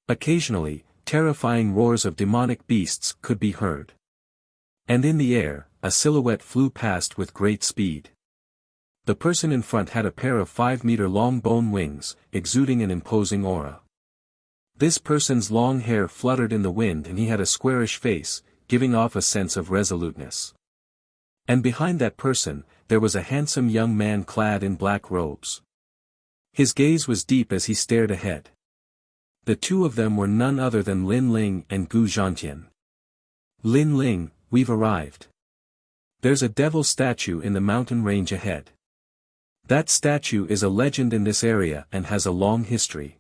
Occasionally, terrifying roars of demonic beasts could be heard. And in the air, a silhouette flew past with great speed. The person in front had a pair of 5-meter-long bone wings, exuding an imposing aura. This person's long hair fluttered in the wind and he had a squarish face, giving off a sense of resoluteness. And behind that person, there was a handsome young man clad in black robes. His gaze was deep as he stared ahead. The two of them were none other than Lin Ling and Gu Zhantian. Lin Ling, we've arrived. There's a devil statue in the mountain range ahead. That statue is a legend in this area and has a long history.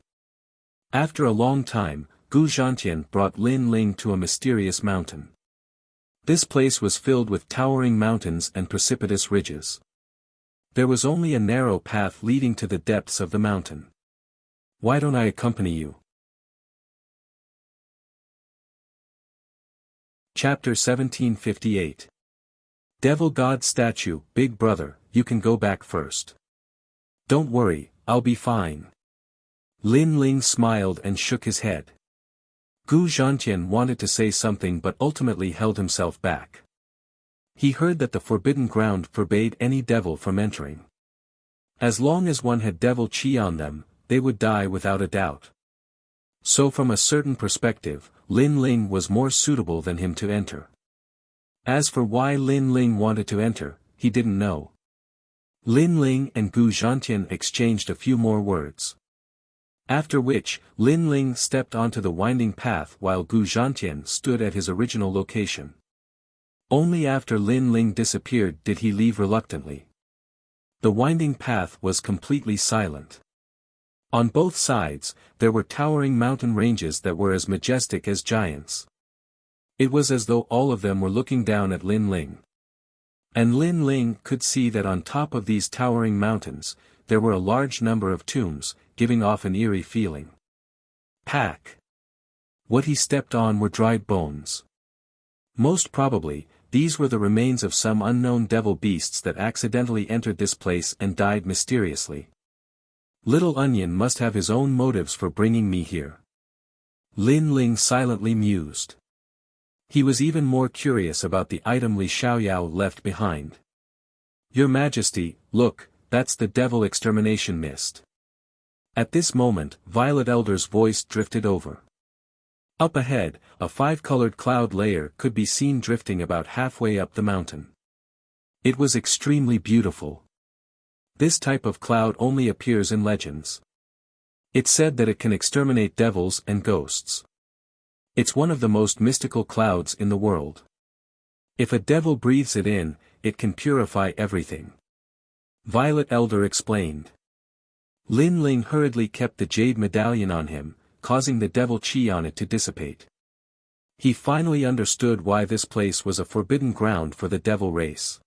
After a long time, Gu Zhantian brought Lin Ling to a mysterious mountain. This place was filled with towering mountains and precipitous ridges. There was only a narrow path leading to the depths of the mountain. Why don't I accompany you? Chapter 1758. Devil God Statue, Big Brother, you can go back first. Don't worry, I'll be fine. Lin Ling smiled and shook his head. Gu Zhantian wanted to say something but ultimately held himself back. He heard that the forbidden ground forbade any devil from entering. As long as one had devil chi on them, they would die without a doubt. So from a certain perspective, Lin Ling was more suitable than him to enter. As for why Lin Ling wanted to enter, he didn't know. Lin Ling and Gu Zhantian exchanged a few more words. After which, Lin Ling stepped onto the winding path while Gu Zhantian stood at his original location. Only after Lin Ling disappeared did he leave reluctantly. The winding path was completely silent. On both sides, there were towering mountain ranges that were as majestic as giants. It was as though all of them were looking down at Lin Ling. And Lin Ling could see that on top of these towering mountains, there were a large number of tombs, giving off an eerie feeling. Pack. What he stepped on were dried bones. Most probably, these were the remains of some unknown devil beasts that accidentally entered this place and died mysteriously. Little Onion must have his own motives for bringing me here. Lin Ling silently mused. He was even more curious about the item Li Xiaoyao left behind. Your Majesty, look, that's the devil extermination mist. At this moment, Violet Elder's voice drifted over. Up ahead, a five-colored cloud layer could be seen drifting about halfway up the mountain. It was extremely beautiful. This type of cloud only appears in legends. It's said that it can exterminate devils and ghosts. It's one of the most mystical clouds in the world. If a devil breathes it in, it can purify everything. Violet Elder explained. Lin Ling hurriedly kept the jade medallion on him, causing the devil chi on it to dissipate. He finally understood why this place was a forbidden ground for the devil race.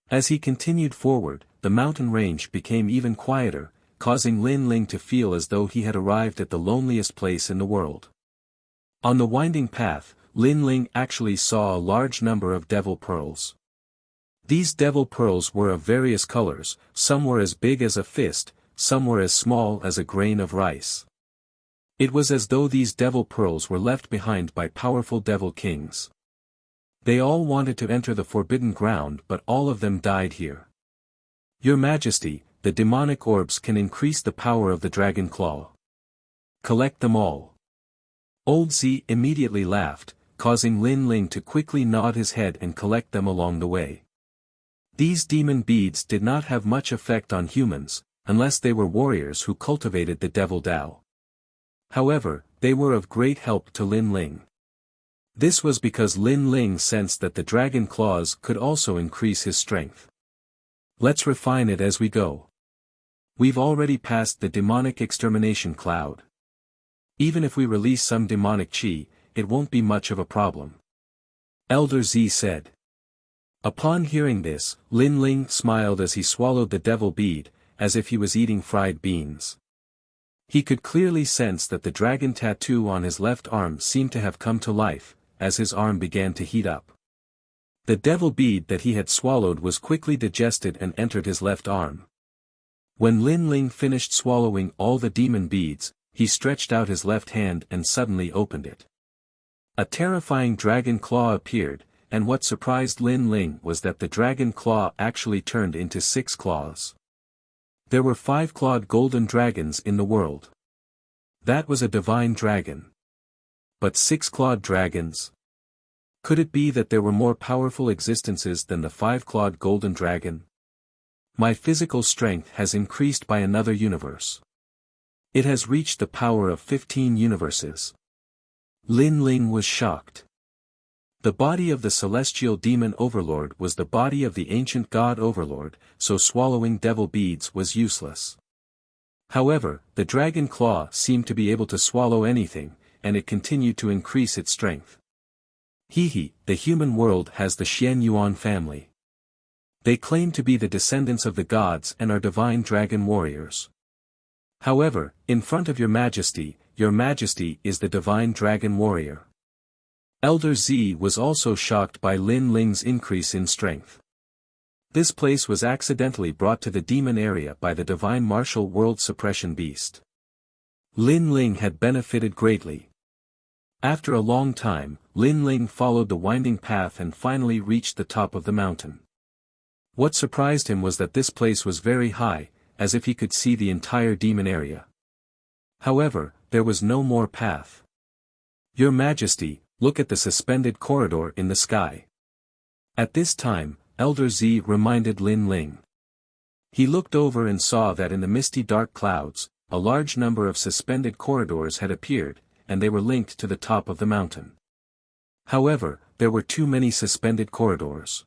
As he continued forward, the mountain range became even quieter, causing Lin Ling to feel as though he had arrived at the loneliest place in the world. On the winding path, Lin Ling actually saw a large number of devil pearls. These devil pearls were of various colors, some were as big as a fist, some were as small as a grain of rice. It was as though these devil pearls were left behind by powerful devil kings. They all wanted to enter the forbidden ground but all of them died here. Your Majesty, the demonic orbs can increase the power of the dragon claw. Collect them all. Old Z immediately laughed, causing Lin Ling to quickly nod his head and collect them along the way. These demon beads did not have much effect on humans, unless they were warriors who cultivated the devil Tao. However, they were of great help to Lin Ling. This was because Lin Ling sensed that the dragon claws could also increase his strength. Let's refine it as we go. We've already passed the demonic extermination cloud. Even if we release some demonic chi, it won't be much of a problem. Elder Z said. Upon hearing this, Lin Ling smiled as he swallowed the devil bead, as if he was eating fried beans. He could clearly sense that the dragon tattoo on his left arm seemed to have come to life, as his arm began to heat up. The devil bead that he had swallowed was quickly digested and entered his left arm. When Lin Ling finished swallowing all the demon beads, he stretched out his left hand and suddenly opened it. A terrifying dragon claw appeared, and what surprised Lin Ling was that the dragon claw actually turned into 6 claws. There were 5-clawed golden dragons in the world. That was a divine dragon. But 6-clawed dragons? Could it be that there were more powerful existences than the 5-clawed golden dragon? My physical strength has increased by another universe. It has reached the power of 15 universes. Lin Ling was shocked. The body of the celestial demon overlord was the body of the ancient god overlord, so swallowing devil beads was useless. However, the dragon claw seemed to be able to swallow anything, and it continued to increase its strength. The human world has the Xian Yuan family. They claim to be the descendants of the gods and are divine dragon warriors. However, in front of your majesty is the divine dragon warrior. Elder Z was also shocked by Lin Ling's increase in strength. This place was accidentally brought to the demon area by the divine martial world suppression beast. Lin Ling had benefited greatly. After a long time, Lin Ling followed the winding path and finally reached the top of the mountain. What surprised him was that this place was very high, as if he could see the entire demon area. However, there was no more path. Your Majesty, look at the suspended corridor in the sky. At this time, Elder Z reminded Lin Ling. He looked over and saw that in the misty dark clouds, a large number of suspended corridors had appeared, and they were linked to the top of the mountain. However, there were too many suspended corridors.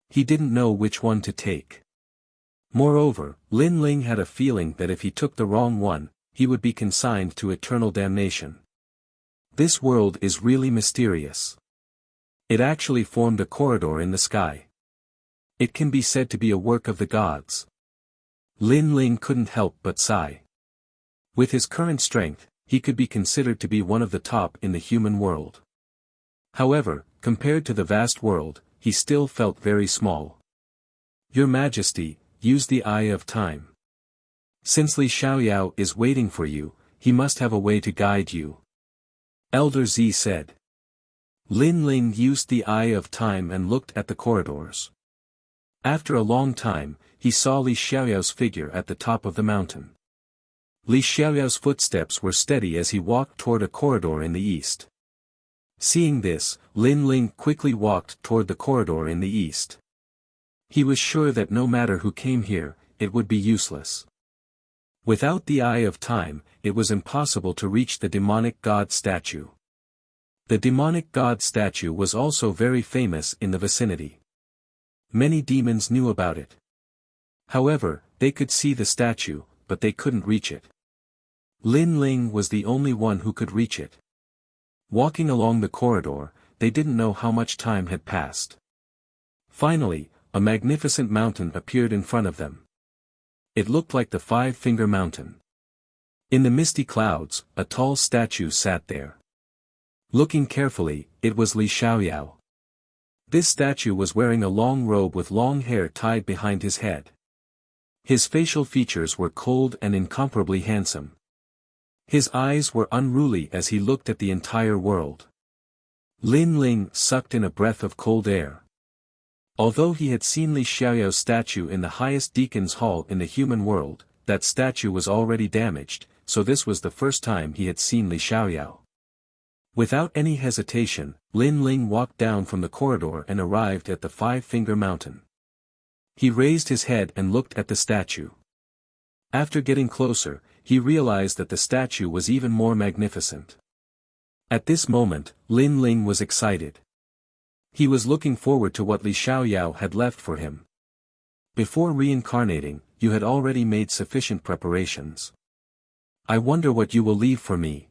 He didn't know which one to take. Moreover, Lin Ling had a feeling that if he took the wrong one, he would be consigned to eternal damnation. This world is really mysterious. It actually formed a corridor in the sky. It can be said to be a work of the gods. Lin Ling couldn't help but sigh. With his current strength, he could be considered to be one of the top in the human world. However, compared to the vast world, he still felt very small. Your Majesty, use the Eye of Time. Since Li Xiaoyao is waiting for you, he must have a way to guide you. Elder Z said. Lin Ling used the Eye of Time and looked at the corridors. After a long time, he saw Li Xiaoyao's figure at the top of the mountain. Li Xiaoyao's footsteps were steady as he walked toward a corridor in the east. Seeing this, Lin Ling quickly walked toward the corridor in the east. He was sure that no matter who came here, it would be useless. Without the Eye of Time, it was impossible to reach the demonic god statue. The demonic god statue was also very famous in the vicinity. Many demons knew about it. However, they could see the statue, but they couldn't reach it. Lin Ling was the only one who could reach it. Walking along the corridor, they didn't know how much time had passed. Finally, a magnificent mountain appeared in front of them. It looked like the Five-Finger Mountain. In the misty clouds, a tall statue sat there. Looking carefully, it was Li Xiaoyao. This statue was wearing a long robe with long hair tied behind his head. His facial features were cold and incomparably handsome. His eyes were unruly as he looked at the entire world. Lin Ling sucked in a breath of cold air. Although he had seen Li Xiaoyao's statue in the highest deacon's hall in the human world, that statue was already damaged, so this was the first time he had seen Li Xiaoyao. Without any hesitation, Lin Ling walked down from the corridor and arrived at the Five-Finger Mountain. He raised his head and looked at the statue. After getting closer, he realized that the statue was even more magnificent. At this moment, Lin Ling was excited. He was looking forward to what Li Xiaoyao had left for him. Before reincarnating, you had already made sufficient preparations. I wonder what you will leave for me.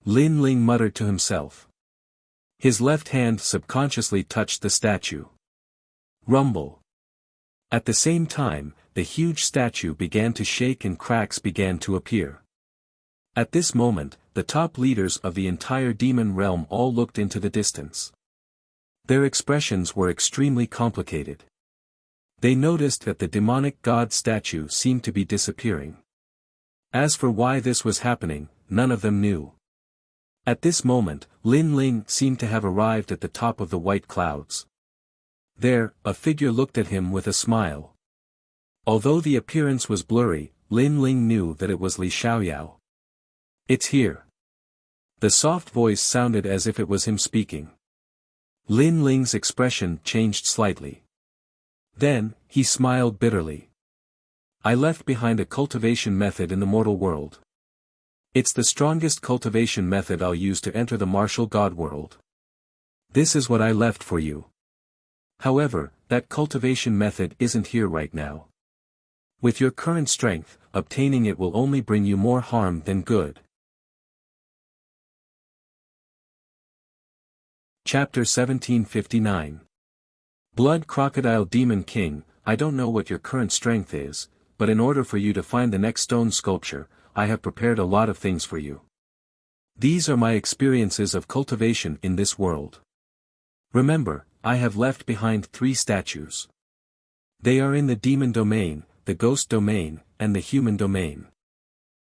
Lin Ling muttered to himself. His left hand subconsciously touched the statue. Rumble. At the same time, the huge statue began to shake and cracks began to appear. At this moment, the top leaders of the entire demon realm all looked into the distance. Their expressions were extremely complicated. They noticed that the demonic god statue seemed to be disappearing. As for why this was happening, none of them knew. At this moment, Lin Ling seemed to have arrived at the top of the white clouds. There, a figure looked at him with a smile. Although the appearance was blurry, Lin Ling knew that it was Li Xiaoyao. It's here. The soft voice sounded as if it was him speaking. Lin Ling's expression changed slightly. Then, he smiled bitterly. I left behind a cultivation method in the mortal world. It's the strongest cultivation method I'll use to enter the martial god world. This is what I left for you. However, that cultivation method isn't here right now. With your current strength, obtaining it will only bring you more harm than good. Chapter 1759. Blood Crocodile Demon King, I don't know what your current strength is, but in order for you to find the next stone sculpture, I have prepared a lot of things for you. These are my experiences of cultivation in this world. Remember, I have left behind 3 statues. They are in the demon domain, the ghost domain, and the human domain.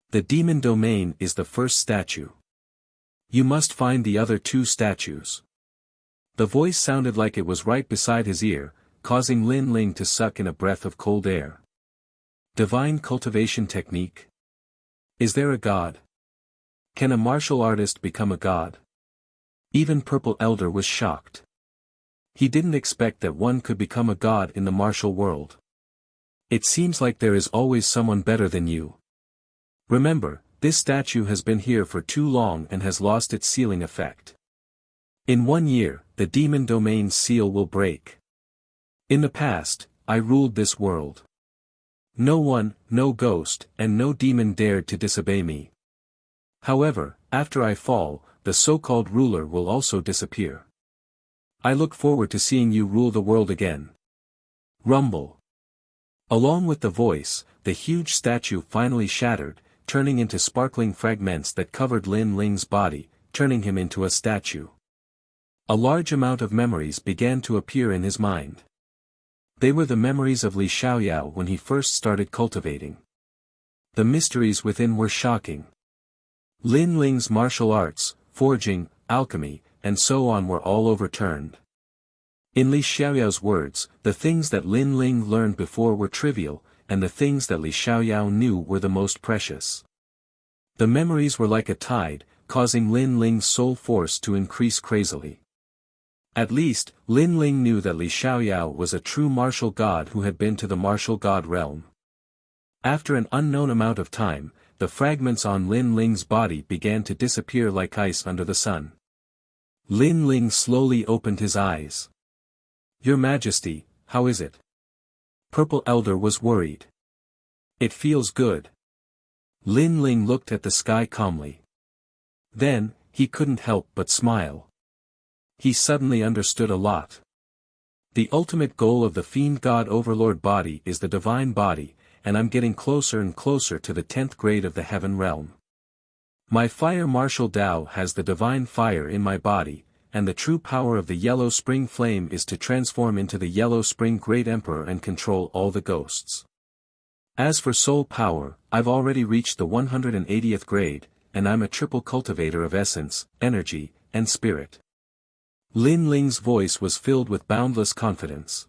The demon domain is the first statue. You must find the other 2 statues. The voice sounded like it was right beside his ear, causing Lin Ling to suck in a breath of cold air. Divine cultivation technique? Is there a god? Can a martial artist become a god? Even Purple Elder was shocked. He didn't expect that one could become a god in the martial world. It seems like there is always someone better than you. Remember, this statue has been here for too long and has lost its sealing effect. In 1 year, the demon domain's seal will break. In the past, I ruled this world. No one, no ghost, and no demon dared to disobey me. However, after I fall, the so-called ruler will also disappear. I look forward to seeing you rule the world again. Rumble. Along with the voice, the huge statue finally shattered, turning into sparkling fragments that covered Lin Ling's body, turning him into a statue. A large amount of memories began to appear in his mind. They were the memories of Li Xiaoyao when he first started cultivating. The mysteries within were shocking. Lin Ling's martial arts, forging, alchemy, and so on were all overturned. In Li Xiaoyao's words, the things that Lin Ling learned before were trivial, and the things that Li Xiaoyao knew were the most precious. The memories were like a tide, causing Lin Ling's soul force to increase crazily. At least, Lin Ling knew that Li Xiaoyao was a true martial god who had been to the martial god realm. After an unknown amount of time, the fragments on Lin Ling's body began to disappear like ice under the sun. Lin Ling slowly opened his eyes. "Your Majesty, how is it?" Purple Elder was worried. "It feels good." Lin Ling looked at the sky calmly. Then, he couldn't help but smile. He suddenly understood a lot. The ultimate goal of the Fiend God Overlord body is the divine body, and I'm getting closer and closer to the 10th grade of the heaven realm. My fire martial Tao has the divine fire in my body, and the true power of the Yellow Spring Flame is to transform into the Yellow Spring Great Emperor and control all the ghosts. As for soul power, I've already reached the 180th grade, and I'm a triple cultivator of essence, energy, and spirit. Lin Ling's voice was filled with boundless confidence.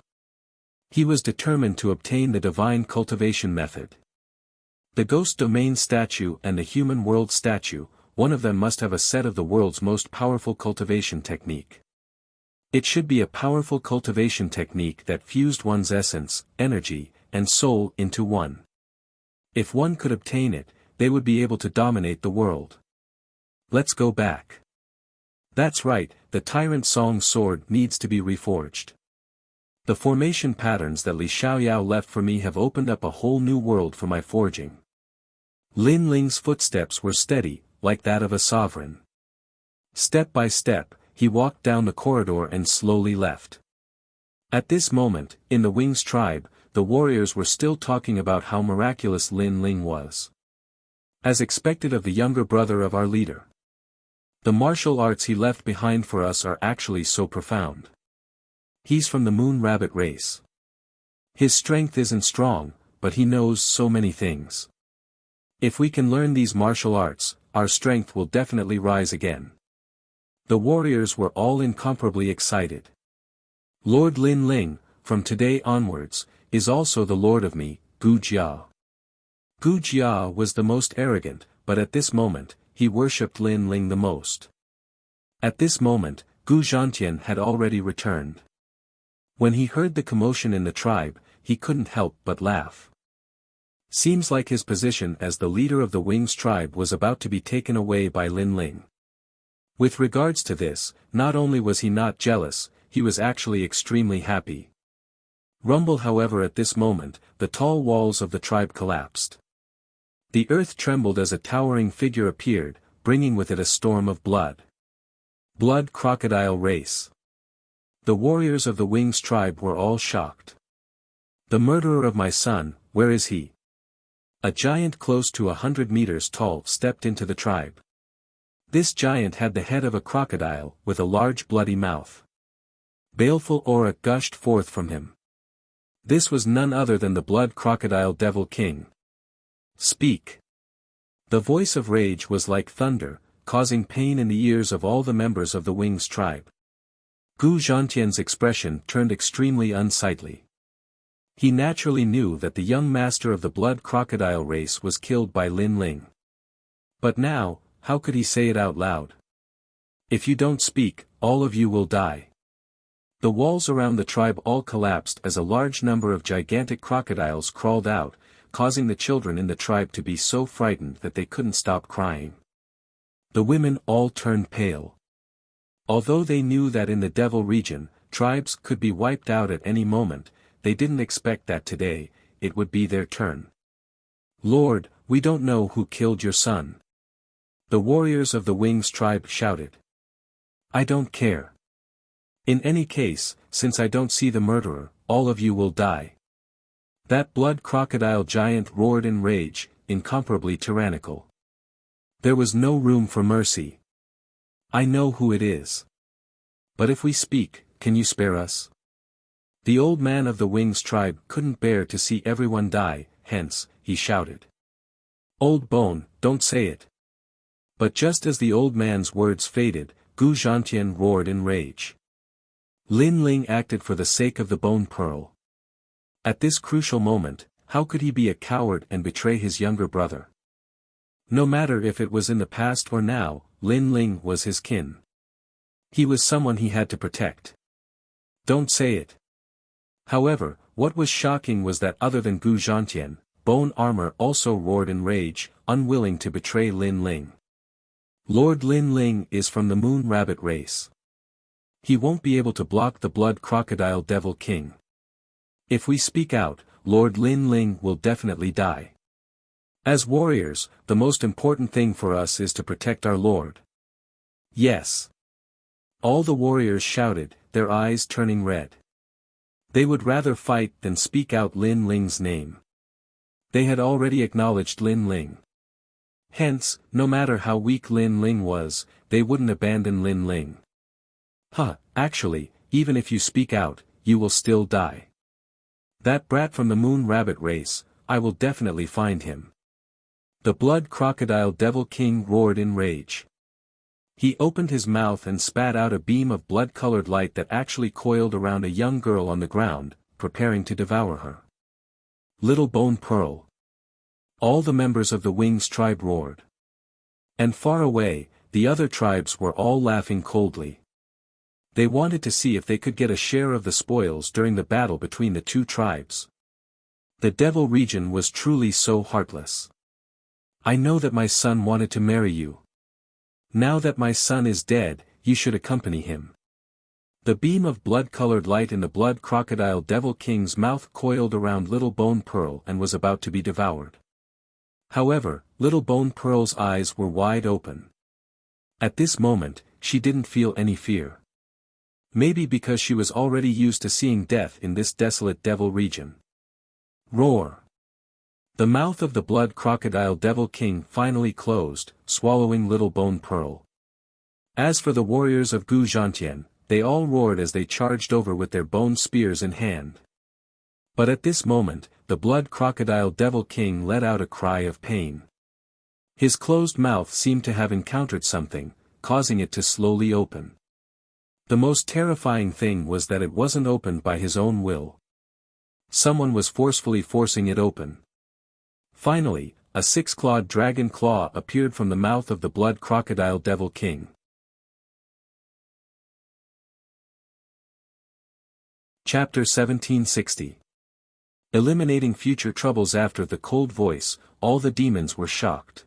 He was determined to obtain the divine cultivation method. The ghost domain statue and the human world statue, one of them must have a set of the world's most powerful cultivation technique. It should be a powerful cultivation technique that fused one's essence, energy, and soul into one. If one could obtain it, they would be able to dominate the world. Let's go back. That's right, the Tyrant Song sword needs to be reforged. The formation patterns that Li Xiaoyao left for me have opened up a whole new world for my forging. Lin Ling's footsteps were steady, like that of a sovereign. Step by step, he walked down the corridor and slowly left. At this moment, in the Wings tribe, the warriors were still talking about how miraculous Lin Ling was. As expected of the younger brother of our leader. The martial arts he left behind for us are actually so profound. He's from the Moon Rabbit race. His strength isn't strong, but he knows so many things. If we can learn these martial arts, our strength will definitely rise again. The warriors were all incomparably excited. Lord Lin Ling, from today onwards, is also the lord of me, Gu Jia. Gu Jia was the most arrogant, but at this moment, he worshipped Lin Ling the most. At this moment, Gu Zhantian had already returned. When he heard the commotion in the tribe, he couldn't help but laugh. Seems like his position as the leader of the Wings tribe was about to be taken away by Lin Ling. With regards to this, not only was he not jealous, he was actually extremely happy. Rumble, however, at this moment, the tall walls of the tribe collapsed. The earth trembled as a towering figure appeared, bringing with it a storm of blood. Blood crocodile race. The warriors of the Wings tribe were all shocked. The murderer of my son, where is he? A giant close to 100 meters tall stepped into the tribe. This giant had the head of a crocodile, with a large bloody mouth. Baleful aura gushed forth from him. This was none other than the blood crocodile devil king. Speak. The voice of rage was like thunder, causing pain in the ears of all the members of the Wings tribe. Gu Zhantian's expression turned extremely unsightly. He naturally knew that the young master of the blood crocodile race was killed by Lin Ling. But now, how could he say it out loud? If you don't speak, all of you will die. The walls around the tribe all collapsed as a large number of gigantic crocodiles crawled out, causing the children in the tribe to be so frightened that they couldn't stop crying. The women all turned pale. Although they knew that in the Devil region, tribes could be wiped out at any moment, they didn't expect that today, it would be their turn. Lord, we don't know who killed your son. The warriors of the Wings tribe shouted. I don't care. In any case, since I don't see the murderer, all of you will die. That blood crocodile giant roared in rage, incomparably tyrannical. There was no room for mercy. I know who it is. But if we speak, can you spare us? The old man of the Wings tribe couldn't bear to see everyone die, hence, he shouted. Old bone, don't say it. But just as the old man's words faded, Gu Zhantian roared in rage. Lin Ling acted for the sake of the bone pearl. At this crucial moment, how could he be a coward and betray his younger brother? No matter if it was in the past or now, Lin Ling was his kin. He was someone he had to protect. Don't say it. However, what was shocking was that other than Gu Zhantian, Bone Armor also roared in rage, unwilling to betray Lin Ling. Lord Lin Ling is from the Moon Rabbit race. He won't be able to block the Blood Crocodile Devil King. If we speak out, Lord Lin Ling will definitely die. As warriors, the most important thing for us is to protect our lord. Yes. All the warriors shouted, their eyes turning red. They would rather fight than speak out Lin Ling's name. They had already acknowledged Lin Ling. Hence, no matter how weak Lin Ling was, they wouldn't abandon Lin Ling. Actually, even if you speak out, you will still die. That brat from the Moon Rabbit race, I will definitely find him. The Blood Crocodile Devil King roared in rage. He opened his mouth and spat out a beam of blood-colored light that actually coiled around a young girl on the ground, preparing to devour her. Little Bone Pearl. All the members of the Wings tribe roared. And far away, the other tribes were all laughing coldly. They wanted to see if they could get a share of the spoils during the battle between the two tribes. The Devil region was truly so heartless. I know that my son wanted to marry you. Now that my son is dead, you should accompany him. The beam of blood-colored light in the Blood Crocodile Devil King's mouth coiled around Little Bone Pearl and was about to be devoured. However, Little Bone Pearl's eyes were wide open. At this moment, she didn't feel any fear. Maybe because she was already used to seeing death in this desolate devil region. Roar! The mouth of the Blood Crocodile Devil King finally closed, swallowing Little Bone Pearl. As for the warriors of Gu Zhantian, they all roared as they charged over with their bone spears in hand. But at this moment, the Blood Crocodile Devil King let out a cry of pain. His closed mouth seemed to have encountered something, causing it to slowly open. The most terrifying thing was that it wasn't opened by his own will. Someone was forcefully forcing it open. Finally, a six-clawed dragon claw appeared from the mouth of the Blood Crocodile Devil King. Chapter 1760. Eliminating future troubles. After the cold voice, all the demons were shocked.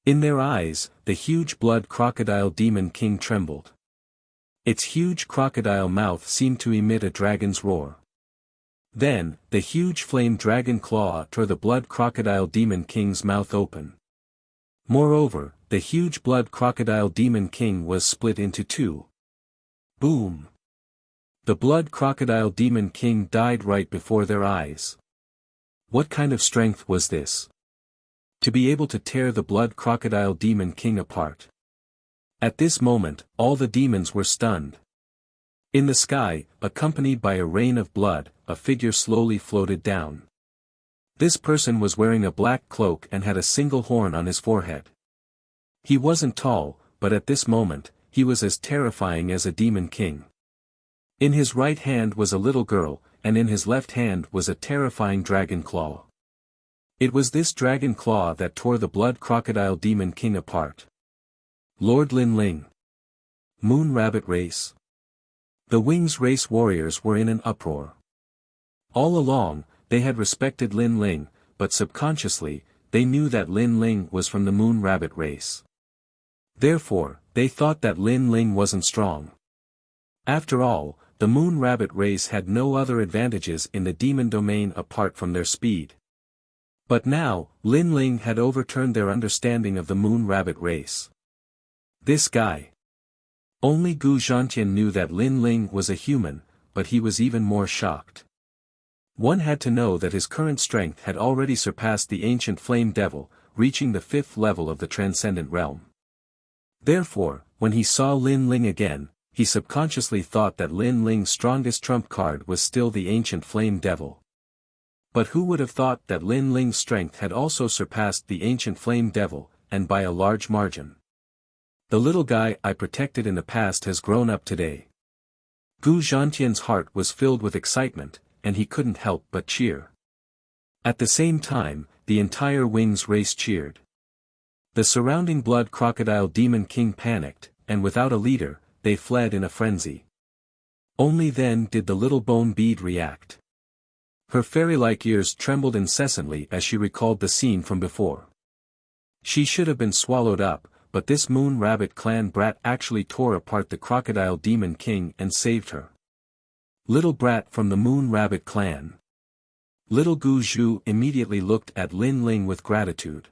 In their eyes, the huge Blood Crocodile Demon King trembled. Its huge crocodile mouth seemed to emit a dragon's roar. Then, the huge flame dragon claw tore the Blood Crocodile Demon King's mouth open. Moreover, the huge blood crocodile demon king was split into two. Boom! The blood crocodile demon king died right before their eyes. What kind of strength was this? To be able to tear the blood crocodile demon king apart. At this moment, all the demons were stunned. In the sky, accompanied by a rain of blood, a figure slowly floated down. This person was wearing a black cloak and had a single horn on his forehead. He wasn't tall, but at this moment, he was as terrifying as a demon king. In his right hand was a little girl, and in his left hand was a terrifying dragon claw. It was this dragon claw that tore the blood crocodile demon king apart. Lord Lin Ling. Moon Rabbit Race. The Wings Race warriors were in an uproar. All along, they had respected Lin Ling, but subconsciously, they knew that Lin Ling was from the Moon Rabbit Race. Therefore, they thought that Lin Ling wasn't strong. After all, the Moon Rabbit Race had no other advantages in the demon domain apart from their speed. But now, Lin Ling had overturned their understanding of the Moon Rabbit Race. This guy. Only Gu Zhantian knew that Lin Ling was a human, but he was even more shocked. One had to know that his current strength had already surpassed the ancient flame devil, reaching the 5th level of the transcendent realm. Therefore, when he saw Lin Ling again, he subconsciously thought that Lin Ling's strongest trump card was still the ancient flame devil. But who would have thought that Lin Ling's strength had also surpassed the ancient flame devil, and by a large margin. The little guy I protected in the past has grown up today. Gu Zhantian's heart was filled with excitement, and he couldn't help but cheer. At the same time, the entire Wings race cheered. The surrounding blood crocodile demon king panicked, and without a leader, they fled in a frenzy. Only then did the little bone bead react. Her fairy-like ears trembled incessantly as she recalled the scene from before. She should have been swallowed up, but this Moon Rabbit clan brat actually tore apart the crocodile demon king and saved her. Little brat from the Moon Rabbit clan. Little Gu Zhu immediately looked at Lin Ling with gratitude.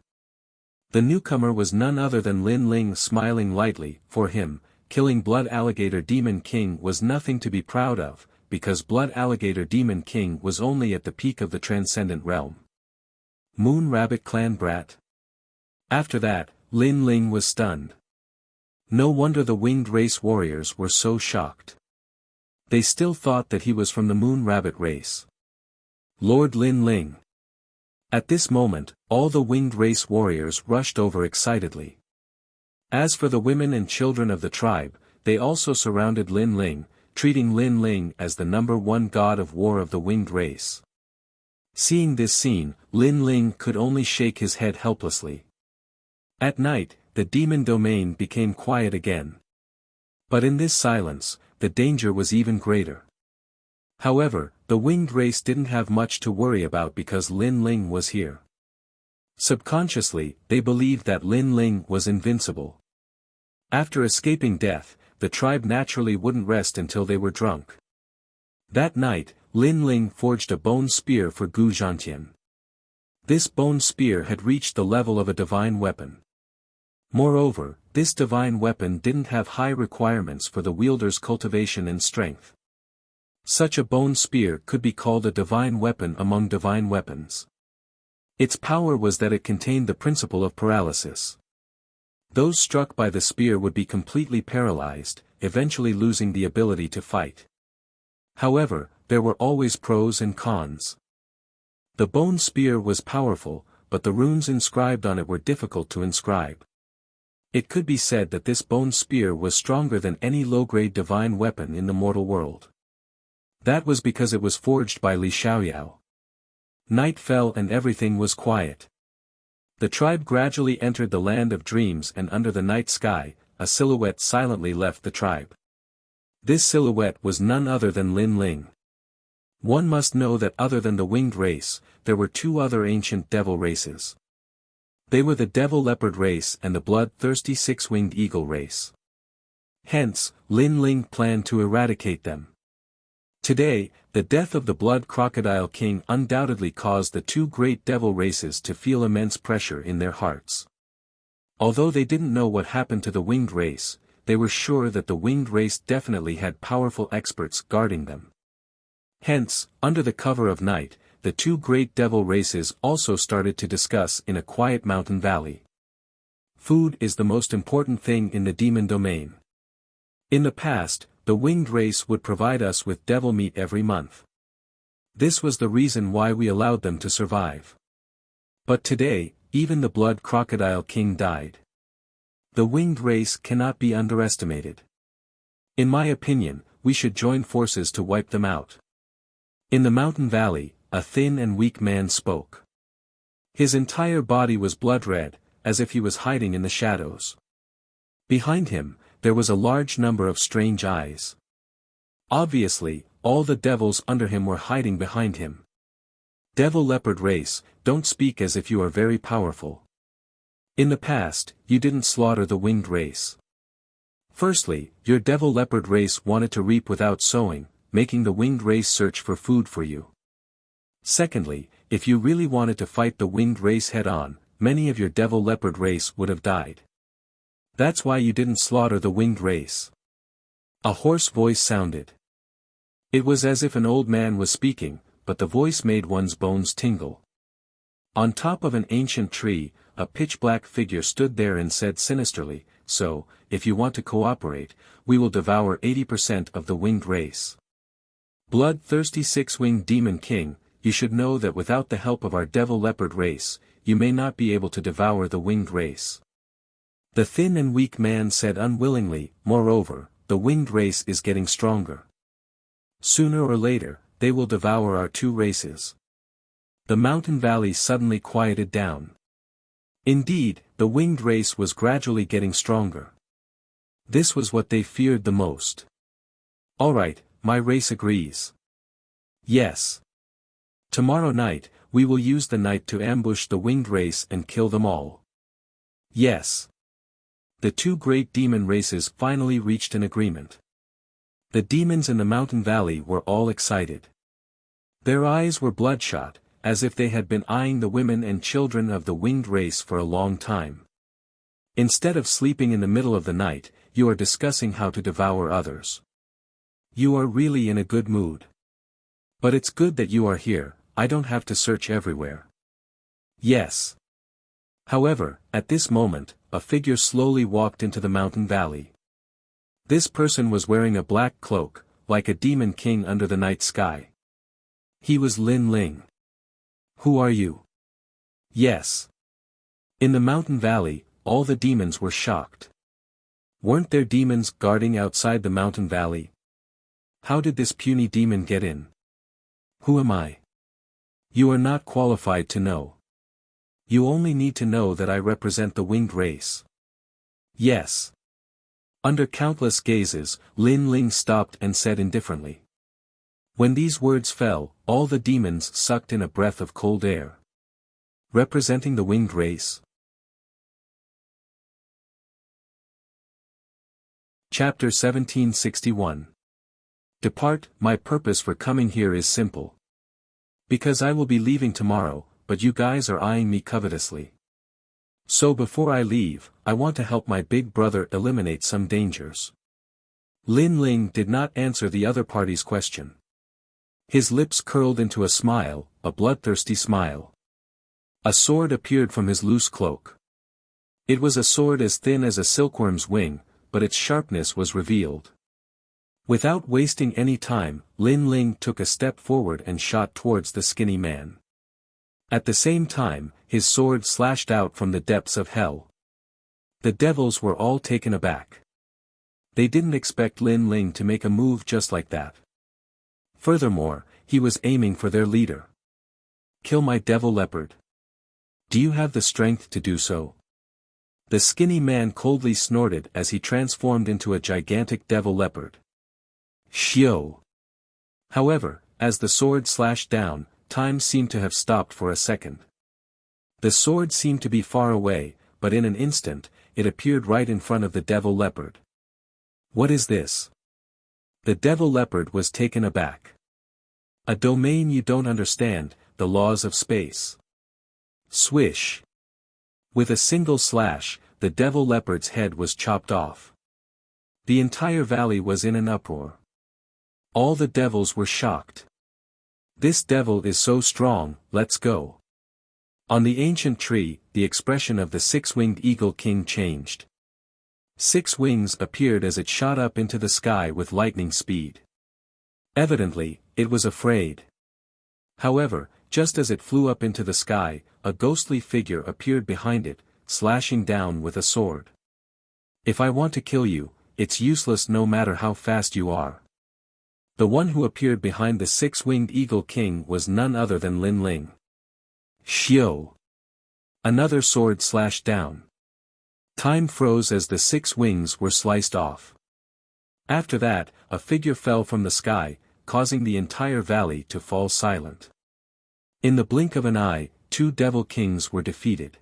The newcomer was none other than Lin Ling, smiling lightly. For him, killing Blood Alligator Demon King was nothing to be proud of, because Blood Alligator Demon King was only at the peak of the transcendent realm. Moon Rabbit clan brat. After that, Lin Ling was stunned. No wonder the winged race warriors were so shocked. They still thought that he was from the Moon Rabbit race. Lord Lin Ling. At this moment, all the winged race warriors rushed over excitedly. As for the women and children of the tribe, they also surrounded Lin Ling, treating Lin Ling as the #1 god of war of the winged race. Seeing this scene, Lin Ling could only shake his head helplessly. At night, the demon domain became quiet again. But in this silence, the danger was even greater. However, the winged race didn't have much to worry about because Lin Ling was here. Subconsciously, they believed that Lin Ling was invincible. After escaping death, the tribe naturally wouldn't rest until they were drunk. That night, Lin Ling forged a bone spear for Gu Zhantian. This bone spear had reached the level of a divine weapon. Moreover, this divine weapon didn't have high requirements for the wielder's cultivation and strength. Such a bone spear could be called a divine weapon among divine weapons. Its power was that it contained the principle of paralysis. Those struck by the spear would be completely paralyzed, eventually losing the ability to fight. However, there were always pros and cons. The bone spear was powerful, but the runes inscribed on it were difficult to inscribe. It could be said that this bone spear was stronger than any low-grade divine weapon in the mortal world. That was because it was forged by Li Xiaoyao. Night fell and everything was quiet. The tribe gradually entered the land of dreams, and under the night sky, a silhouette silently left the tribe. This silhouette was none other than Lin Ling. One must know that other than the winged race, there were two other ancient devil races. They were the devil leopard race and the bloodthirsty six-winged eagle race. Hence, Lin Ling planned to eradicate them. Today, the death of the blood crocodile king undoubtedly caused the two great devil races to feel immense pressure in their hearts. Although they didn't know what happened to the winged race, they were sure that the winged race definitely had powerful experts guarding them. Hence, under the cover of night, the two great devil races also started to discuss in a quiet mountain valley. Food is the most important thing in the demon domain. In the past, the winged race would provide us with devil meat every month. This was the reason why we allowed them to survive. But today, even the blood crocodile king died. The winged race cannot be underestimated. In my opinion, we should join forces to wipe them out. In the mountain valley, a thin and weak man spoke. His entire body was blood red, as if he was hiding in the shadows. Behind him, there was a large number of strange eyes. Obviously, all the devils under him were hiding behind him. Devil leopard race, don't speak as if you are very powerful. In the past, you didn't slaughter the winged race. Firstly, your devil leopard race wanted to reap without sowing, making the winged race search for food for you. Secondly, if you really wanted to fight the winged race head-on, many of your devil leopard race would have died. That's why you didn't slaughter the winged race. A hoarse voice sounded. It was as if an old man was speaking, but the voice made one's bones tingle. On top of an ancient tree, a pitch-black figure stood there and said sinisterly, "So, if you want to cooperate, we will devour 80% of the winged race. Bloodthirsty six-winged demon king, you should know that without the help of our devil leopard race, you may not be able to devour the winged race." The thin and weak man said unwillingly, "Moreover, the winged race is getting stronger. Sooner or later, they will devour our two races." The mountain valley suddenly quieted down. Indeed, the winged race was gradually getting stronger. This was what they feared the most. "Alright, my race agrees." "Yes. Tomorrow night, we will use the night to ambush the winged race and kill them all." "Yes." The two great demon races finally reached an agreement. The demons in the mountain valley were all excited. Their eyes were bloodshot, as if they had been eyeing the women and children of the winged race for a long time. Instead of sleeping in the middle of the night, you are discussing how to devour others. You are really in a good mood. But it's good that you are here, I don't have to search everywhere. Yes. However, at this moment, a figure slowly walked into the mountain valley. This person was wearing a black cloak, like a demon king under the night sky. He was Lin Ling. "Who are you?" "Yes." In the mountain valley, all the demons were shocked. Weren't there demons guarding outside the mountain valley? How did this puny demon get in? "Who am I?" "You are not qualified to know. You only need to know that I represent the winged race." "Yes." Under countless gazes, Lin Ling stopped and said indifferently. When these words fell, all the demons sucked in a breath of cold air. Representing the winged race. Chapter 1761. Depart. My purpose for coming here is simple. Because I will be leaving tomorrow, but you guys are eyeing me covetously. So before I leave, I want to help my big brother eliminate some dangers. Lin Ling did not answer the other party's question. His lips curled into a smile, a bloodthirsty smile. A sword appeared from his loose cloak. It was a sword as thin as a silkworm's wing, but its sharpness was revealed. Without wasting any time, Lin Ling took a step forward and shot towards the skinny man. At the same time, his sword slashed out from the depths of hell. The devils were all taken aback. They didn't expect Lin Ling to make a move just like that. Furthermore, he was aiming for their leader. "Kill my devil leopard. Do you have the strength to do so?" The skinny man coldly snorted as he transformed into a gigantic devil leopard. Shio! However, as the sword slashed down, time seemed to have stopped for a second. The sword seemed to be far away, but in an instant, it appeared right in front of the devil leopard. "What is this?" The devil leopard was taken aback. "A domain you don't understand, the laws of space." Swish! With a single slash, the devil leopard's head was chopped off. The entire valley was in an uproar. All the devils were shocked. This devil is so strong, let's go. On the ancient tree, the expression of the six-winged eagle king changed. 6 wings appeared as it shot up into the sky with lightning speed. Evidently, it was afraid. However, just as it flew up into the sky, a ghostly figure appeared behind it, slashing down with a sword. If I want to kill you, it's useless no matter how fast you are. The one who appeared behind the 6-winged eagle king was none other than Lin Ling. Xiao! Another sword slashed down. Time froze as the 6 wings were sliced off. After that, a figure fell from the sky, causing the entire valley to fall silent. In the blink of an eye, 2 devil kings were defeated.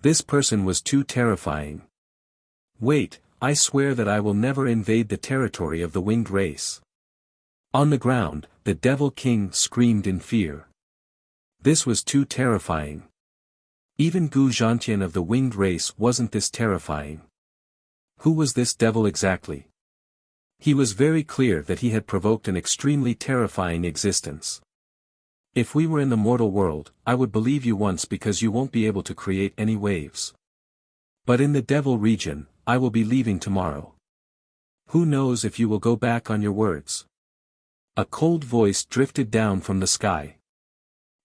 This person was too terrifying. Wait, I swear that I will never invade the territory of the winged race. On the ground, the devil king screamed in fear. This was too terrifying. Even Gu Zhantian of the winged race wasn't this terrifying. Who was this devil exactly? He was very clear that he had provoked an extremely terrifying existence. If we were in the mortal world, I would believe you once because you won't be able to create any waves. But in the devil region, I will be leaving tomorrow. Who knows if you will go back on your words? A cold voice drifted down from the sky.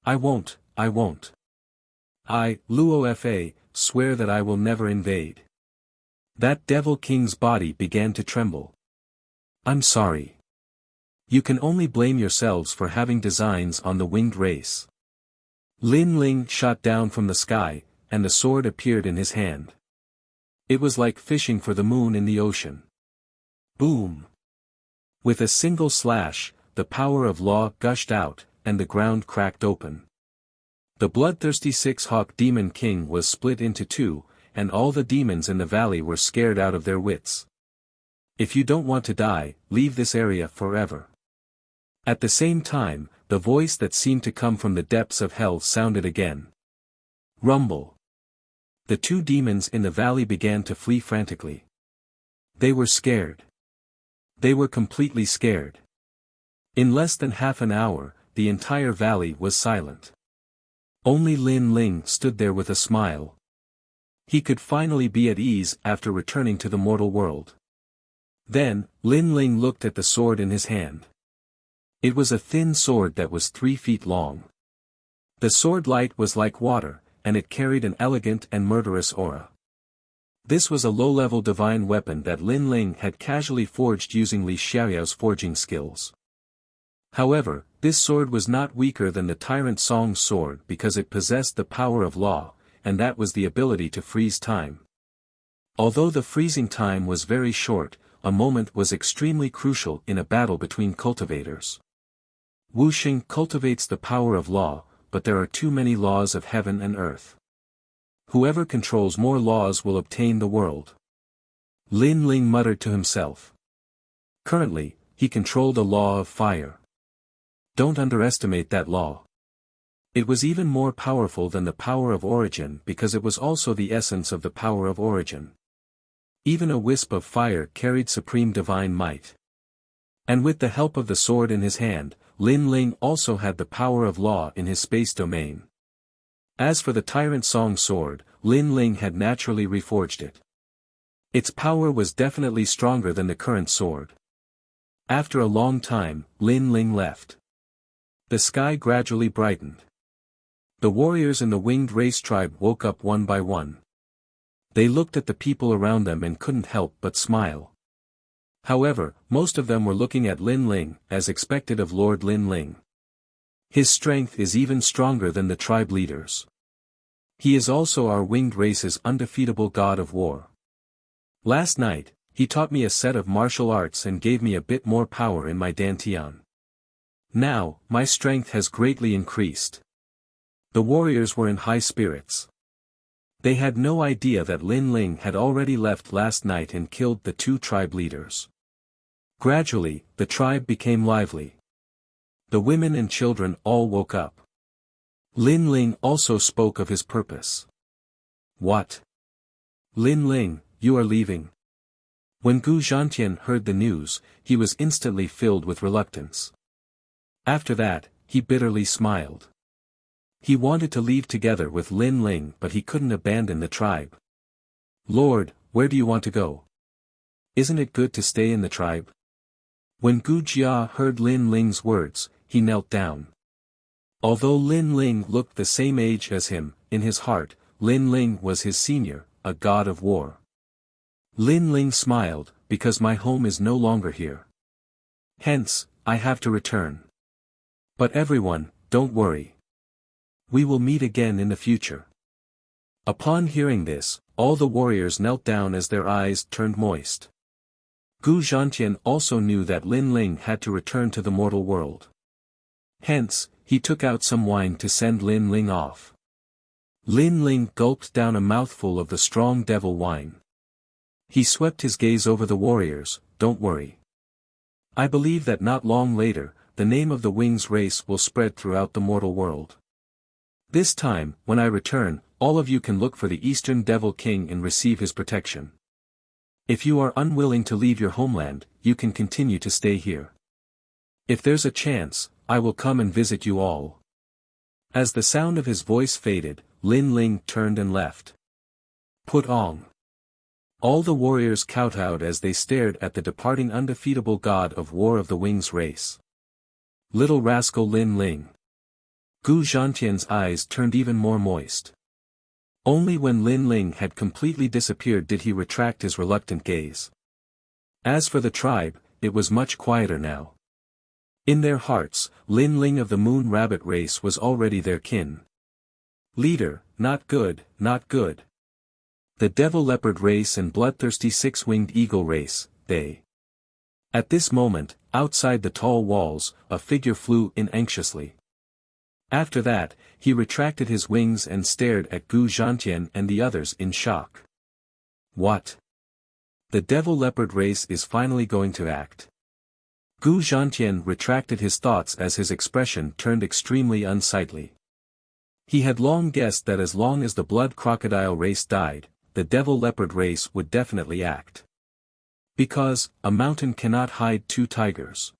I won't. I, Luo Fa, swear that I will never invade. That devil king's body began to tremble. I'm sorry. You can only blame yourselves for having designs on the winged race. Lin Ling shot down from the sky, and the sword appeared in his hand. It was like fishing for the moon in the ocean. Boom! With a single slash, the power of law gushed out, and the ground cracked open. The bloodthirsty 6-hawk demon king was split into 2, and all the demons in the valley were scared out of their wits. If you don't want to die, leave this area forever. At the same time, the voice that seemed to come from the depths of hell sounded again. Rumble. The 2 demons in the valley began to flee frantically. They were scared. They were completely scared. In less than half an hour, the entire valley was silent. Only Lin Ling stood there with a smile. He could finally be at ease after returning to the mortal world. Then, Lin Ling looked at the sword in his hand. It was a thin sword that was 3 feet long. The sword light was like water, and it carried an elegant and murderous aura. This was a low-level divine weapon that Lin Ling had casually forged using Li Xiaoyao's forging skills. However, this sword was not weaker than the Tyrant Song's sword because it possessed the power of law, and that was the ability to freeze time. Although the freezing time was very short, a moment was extremely crucial in a battle between cultivators. Wuxia cultivates the power of law, but there are too many laws of heaven and earth. Whoever controls more laws will obtain the world. Lin Ling muttered to himself. Currently, he controlled a law of fire. Don't underestimate that law. It was even more powerful than the power of origin because it was also the essence of the power of origin. Even a wisp of fire carried supreme divine might. And with the help of the sword in his hand, Lin Ling also had the power of law in his space domain. As for the Tyrant Song sword, Lin Ling had naturally reforged it. Its power was definitely stronger than the current sword. After a long time, Lin Ling left. The sky gradually brightened. The warriors in the winged race tribe woke up one by one. They looked at the people around them and couldn't help but smile. However, most of them were looking at Lin Ling, as expected of Lord Lin Ling. His strength is even stronger than the tribe leaders. He is also our winged race's undefeatable god of war. Last night, he taught me a set of martial arts and gave me a bit more power in my dantian. Now, my strength has greatly increased. The warriors were in high spirits. They had no idea that Lin Ling had already left last night and killed the 2 tribe leaders. Gradually, the tribe became lively. The women and children all woke up. Lin Ling also spoke of his purpose. What? Lin Ling, you are leaving. When Gu Zhantian heard the news, he was instantly filled with reluctance. After that, he bitterly smiled. He wanted to leave together with Lin Ling, but he couldn't abandon the tribe. Lord, where do you want to go? Isn't it good to stay in the tribe? When Gu Jia heard Lin Ling's words, he knelt down. Although Lin Ling looked the same age as him, in his heart, Lin Ling was his senior, a god of war. Lin Ling smiled, because my home is no longer here. Hence, I have to return. But everyone, don't worry. We will meet again in the future. Upon hearing this, all the warriors knelt down as their eyes turned moist. Gu Zhantian also knew that Lin Ling had to return to the mortal world. Hence, he took out some wine to send Lin Ling off. Lin Ling gulped down a mouthful of the strong devil wine. He swept his gaze over the warriors. Don't worry. I believe that not long later, the name of the Wings race will spread throughout the mortal world. This time, when I return, all of you can look for the Eastern Devil King and receive his protection. If you are unwilling to leave your homeland, you can continue to stay here. If there's a chance, I will come and visit you all. As the sound of his voice faded, Lin Ling turned and left. Put on. All the warriors kowtowed as they stared at the departing undefeatable god of war of the Wings race. Little rascal Lin Ling. Gu Zhantian's eyes turned even more moist. Only when Lin Ling had completely disappeared did he retract his reluctant gaze. As for the tribe, it was much quieter now. In their hearts, Lin Ling of the Moon Rabbit race was already their kin. Leader, not good, not good. The Devil Leopard race and Bloodthirsty Six-Winged Eagle race, they. At this moment, outside the tall walls, a figure flew in anxiously. After that, he retracted his wings and stared at Gu Zhantian and the others in shock. What? The Devil Leopard race is finally going to act. Gu Zhantian retracted his thoughts as his expression turned extremely unsightly. He had long guessed that as long as the Blood Crocodile race died, the Devil Leopard race would definitely act. Because, a mountain cannot hide two tigers.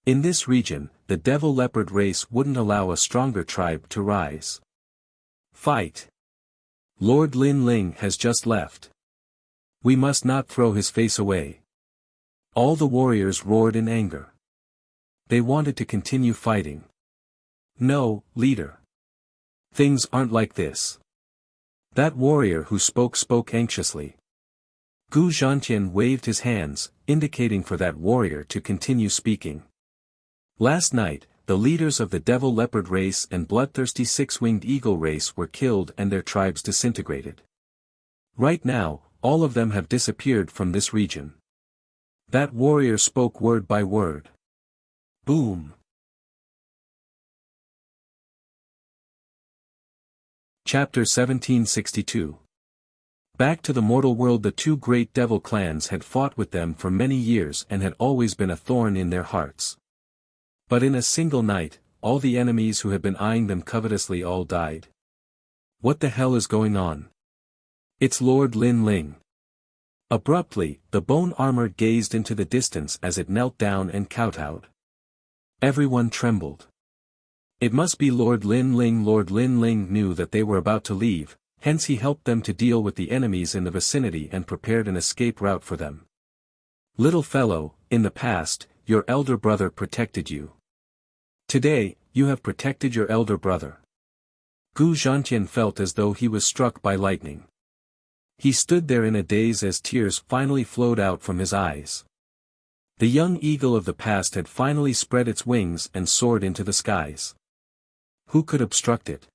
In this region, the Devil Leopard race wouldn't allow a stronger tribe to rise. Fight! Lord Lin Ling has just left. We must not throw his face away. All the warriors roared in anger. They wanted to continue fighting. No, leader. Things aren't like this. That warrior who spoke anxiously. Gu Zhantian waved his hands, indicating for that warrior to continue speaking. Last night, the leaders of the Devil Leopard race and Bloodthirsty Six-Winged Eagle race were killed and their tribes disintegrated. Right now, all of them have disappeared from this region. That warrior spoke word by word. Boom! Chapter 1762. Back to the mortal world, the two great devil clans had fought with them for many years and had always been a thorn in their hearts. But in a single night, all the enemies who had been eyeing them covetously all died. What the hell is going on? It's Lord Lin Ling. Abruptly, the bone armor gazed into the distance as it knelt down and kowtowed. Everyone trembled. It must be Lord Lin Ling. Lord Lin Ling knew that they were about to leave, hence he helped them to deal with the enemies in the vicinity and prepared an escape route for them. Little fellow, in the past, your elder brother protected you. Today, you have protected your elder brother. Gu Zhantian felt as though he was struck by lightning. He stood there in a daze as tears finally flowed out from his eyes. The young eagle of the past had finally spread its wings and soared into the skies. Who could obstruct it?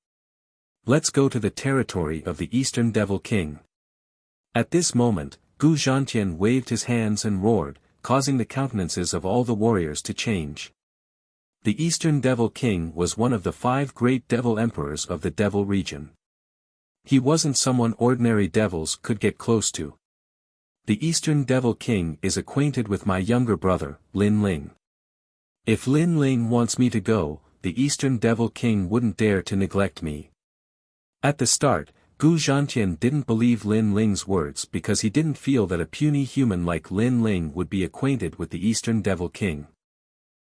Let's go to the territory of the Eastern Devil King. At this moment, Gu Zhantian waved his hands and roared, causing the countenances of all the warriors to change. The Eastern Devil King was one of the 5 great devil emperors of the devil region. He wasn't someone ordinary devils could get close to. The Eastern Devil King is acquainted with my younger brother, Lin Ling. If Lin Ling wants me to go, the Eastern Devil King wouldn't dare to neglect me. At the start, Gu Zhantian didn't believe Lin Ling's words because he didn't feel that a puny human like Lin Ling would be acquainted with the Eastern Devil King.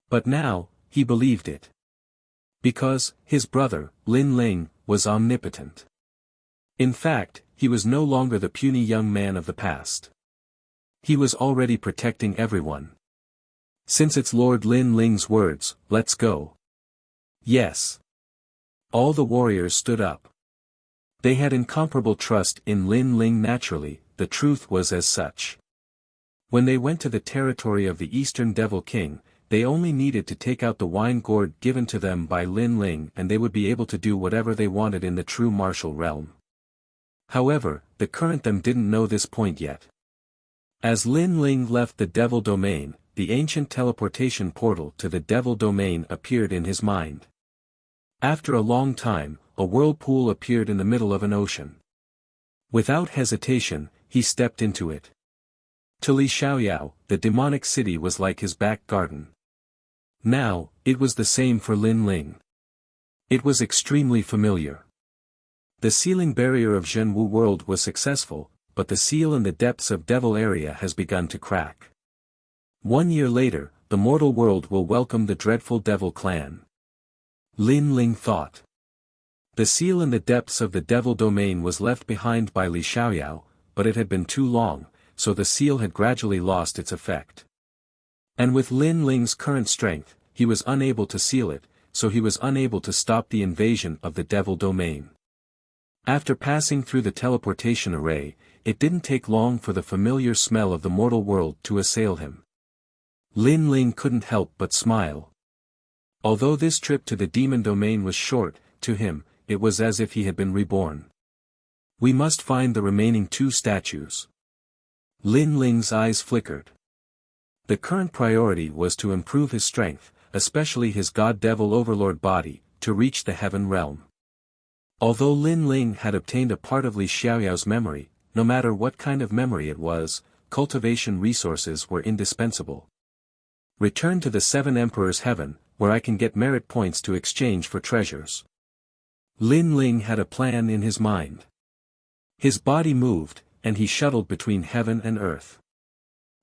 But now, he believed it. Because, his brother, Lin Ling, was omnipotent. In fact, he was no longer the puny young man of the past. He was already protecting everyone. Since it's Lord Lin Ling's words, let's go. Yes. All the warriors stood up. They had incomparable trust in Lin Ling naturally, the truth was as such. When they went to the territory of the Eastern Devil King, they only needed to take out the wine gourd given to them by Lin Ling and they would be able to do whatever they wanted in the true martial realm. However, the current them didn't know this point yet. As Lin Ling left the Devil Domain, the ancient teleportation portal to the Devil Domain appeared in his mind. After a long time, a whirlpool appeared in the middle of an ocean. Without hesitation, he stepped into it. To Li Xiaoyao, the demonic city was like his back garden. Now, it was the same for Lin Ling. It was extremely familiar. The sealing barrier of Zhenwu world was successful, but the seal in the depths of Devil area has begun to crack. 1 year later, the mortal world will welcome the dreadful Devil clan. Lin Ling thought. The seal in the depths of the Devil Domain was left behind by Li Xiaoyao, but it had been too long, so the seal had gradually lost its effect. And with Lin Ling's current strength, he was unable to seal it, so he was unable to stop the invasion of the Devil Domain. After passing through the teleportation array, it didn't take long for the familiar smell of the mortal world to assail him. Lin Ling couldn't help but smile. Although this trip to the demon domain was short, to him, it was as if he had been reborn. We must find the remaining 2 statues. Lin Ling's eyes flickered. The current priority was to improve his strength, especially his God-Devil Overlord body, to reach the Heaven Realm. Although Lin Ling had obtained a part of Li Xiaoyao's memory, no matter what kind of memory it was, cultivation resources were indispensable. Return to the 7 Emperors' Heaven, where I can get merit points to exchange for treasures. Lin Ling had a plan in his mind. His body moved, and he shuttled between heaven and earth.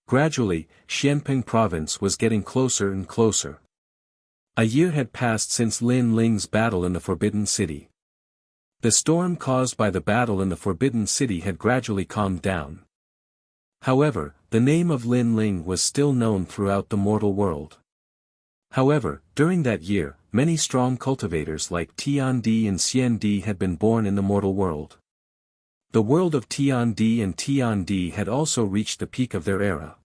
Gradually, Xianping province was getting closer and closer. A year had passed since Lin Ling's battle in the Forbidden City. The storm caused by the battle in the Forbidden City had gradually calmed down. However, the name of Lin Ling was still known throughout the mortal world. However, during that year, many strong cultivators like Tiandi and Xiandi had been born in the mortal world. The world of Tiandi and Tiandi had also reached the peak of their era.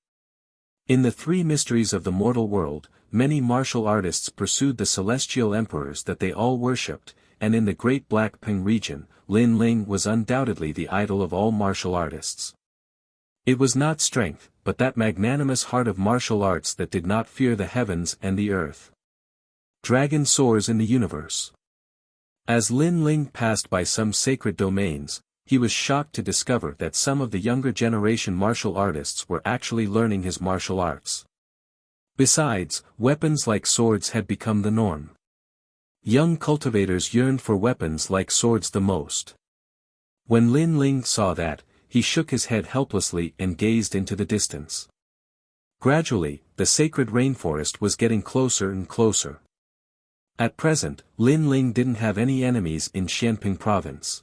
In the 3 mysteries of the mortal world, many martial artists pursued the celestial emperors that they all worshipped, and in the Great Black Ping region, Lin Ling was undoubtedly the idol of all martial artists. It was not strength, but that magnanimous heart of martial arts that did not fear the heavens and the earth. Dragon soars in the universe. As Lin Ling passed by some sacred domains, he was shocked to discover that some of the younger generation martial artists were actually learning his martial arts. Besides, weapons like swords had become the norm. Young cultivators yearned for weapons like swords the most. When Lin Ling saw that, he shook his head helplessly and gazed into the distance. Gradually, the sacred rainforest was getting closer and closer. At present, Lin Ling didn't have any enemies in Xianping province.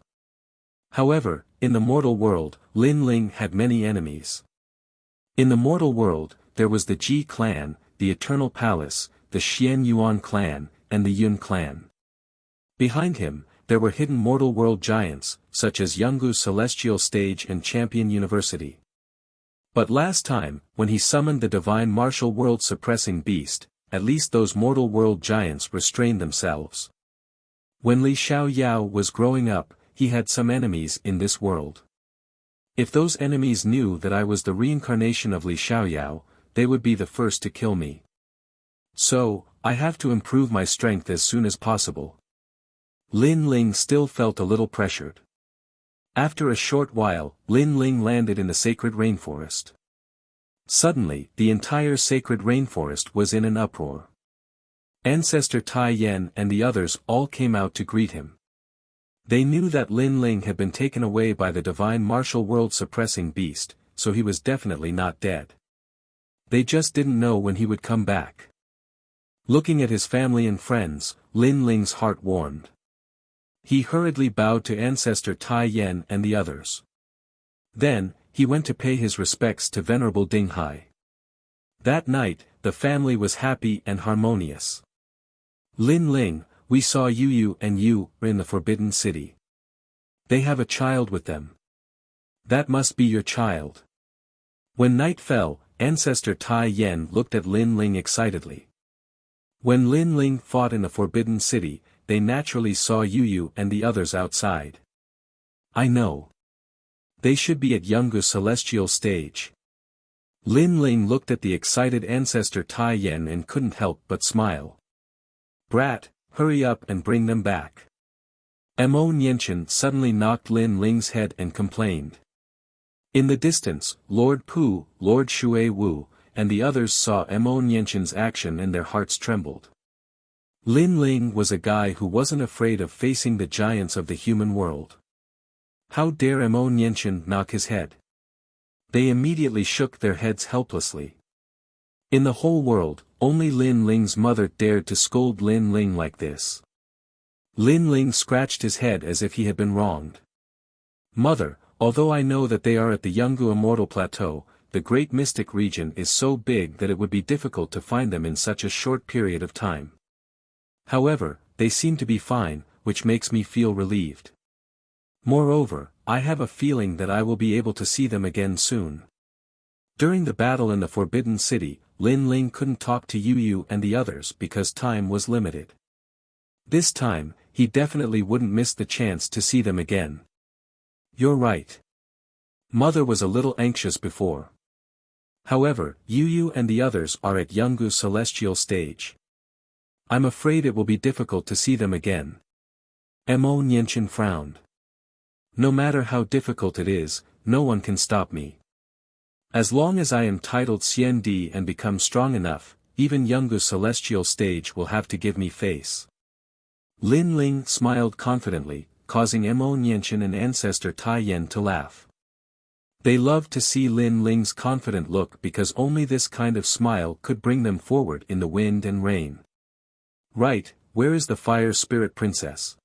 However, in the mortal world, Lin Ling had many enemies. In the mortal world, there was the Ji clan, the Eternal Palace, the Xian Yuan clan, and the Yun clan. Behind him, there were hidden mortal world giants, such as Yungu's Celestial Stage and Champion University. But last time, when he summoned the divine martial world suppressing beast, at least those mortal world giants restrained themselves. When Li Xiaoyao was growing up, he had some enemies in this world. If those enemies knew that I was the reincarnation of Li Xiaoyao, they would be the first to kill me. So, I have to improve my strength as soon as possible. Lin Ling still felt a little pressured. After a short while, Lin Ling landed in the sacred rainforest. Suddenly, the entire sacred rainforest was in an uproar. Ancestor Tai Yan and the others all came out to greet him. They knew that Lin Ling had been taken away by the divine martial world-suppressing beast, so he was definitely not dead. They just didn't know when he would come back. Looking at his family and friends, Lin Ling's heart warmed. He hurriedly bowed to Ancestor Tai Yen and the others. Then, he went to pay his respects to Venerable Ding Hai. That night, the family was happy and harmonious. Lin Ling, we saw Yu and you in the Forbidden City. They have a child with them. That must be your child. When night fell, Ancestor Tai Yen looked at Lin Ling excitedly. When Lin Ling fought in the Forbidden City, they naturally saw Yu and the others outside. I know. They should be at Yungu's celestial stage. Lin Ling looked at the excited Ancestor Tai Yen and couldn't help but smile. Brat, hurry up and bring them back. Mo Nianchen suddenly knocked Lin Ling's head and complained. In the distance, Lord Pu, Lord Shui Wu, and the others saw Mo Nianchen's action and their hearts trembled. Lin Ling was a guy who wasn't afraid of facing the giants of the human world. How dare Mo Nianchen knock his head? They immediately shook their heads helplessly. In the whole world, only Lin Ling's mother dared to scold Lin Ling like this. Lin Ling scratched his head as if he had been wronged. Mother, although I know that they are at the Yungu Immortal Plateau, the Great Mystic region is so big that it would be difficult to find them in such a short period of time. However, they seem to be fine, which makes me feel relieved. Moreover, I have a feeling that I will be able to see them again soon. During the battle in the Forbidden City, Lin Ling couldn't talk to Yu and the others because time was limited. This time, he definitely wouldn't miss the chance to see them again. You're right. Mother was a little anxious before. However, Yu and the others are at Yungu's celestial stage. I'm afraid it will be difficult to see them again. Mo Nianchen frowned. No matter how difficult it is, no one can stop me. As long as I am titled Xian Di and become strong enough, even Yungu's celestial stage will have to give me face. Lin Ling smiled confidently, causing Mo Nianchen and Ancestor Tai Yen to laugh. They loved to see Lin Ling's confident look because only this kind of smile could bring them forward in the wind and rain. Right, where is the Fire Spirit Princess?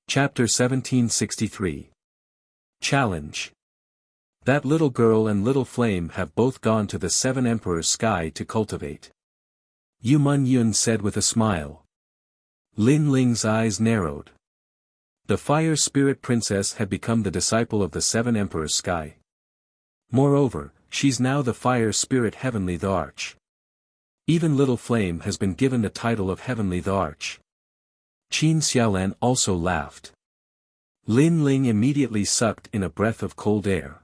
Chapter 1763. Challenge. That little girl and little flame have both gone to the Seven Emperors' sky to cultivate. Yu Mun Yun said with a smile. Lin Ling's eyes narrowed. The Fire Spirit Princess had become the disciple of the Seven Emperors' sky. Moreover, she's now the Fire Spirit Heavenly the Arch. Even Little Flame has been given the title of Heavenly the Arch. Qin Xiaolan also laughed. Lin Ling immediately sucked in a breath of cold air.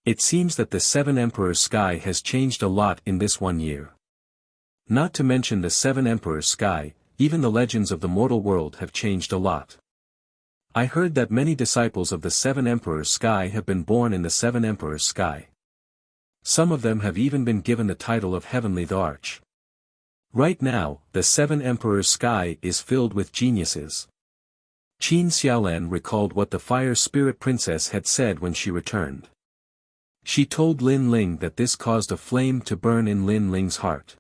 It seems that the Seven Emperors' sky has changed a lot in this 1 year. Not to mention the Seven Emperors' sky, even the legends of the mortal world have changed a lot. I heard that many disciples of the Seven Emperors' sky have been born in the Seven Emperors' sky. Some of them have even been given the title of Heavenly the Arch. Right now, the Seven Emperors' sky is filled with geniuses. Qin Xiaolan recalled what the Fire Spirit Princess had said when she returned. She told Lin Ling that this caused a flame to burn in Lin Ling's heart.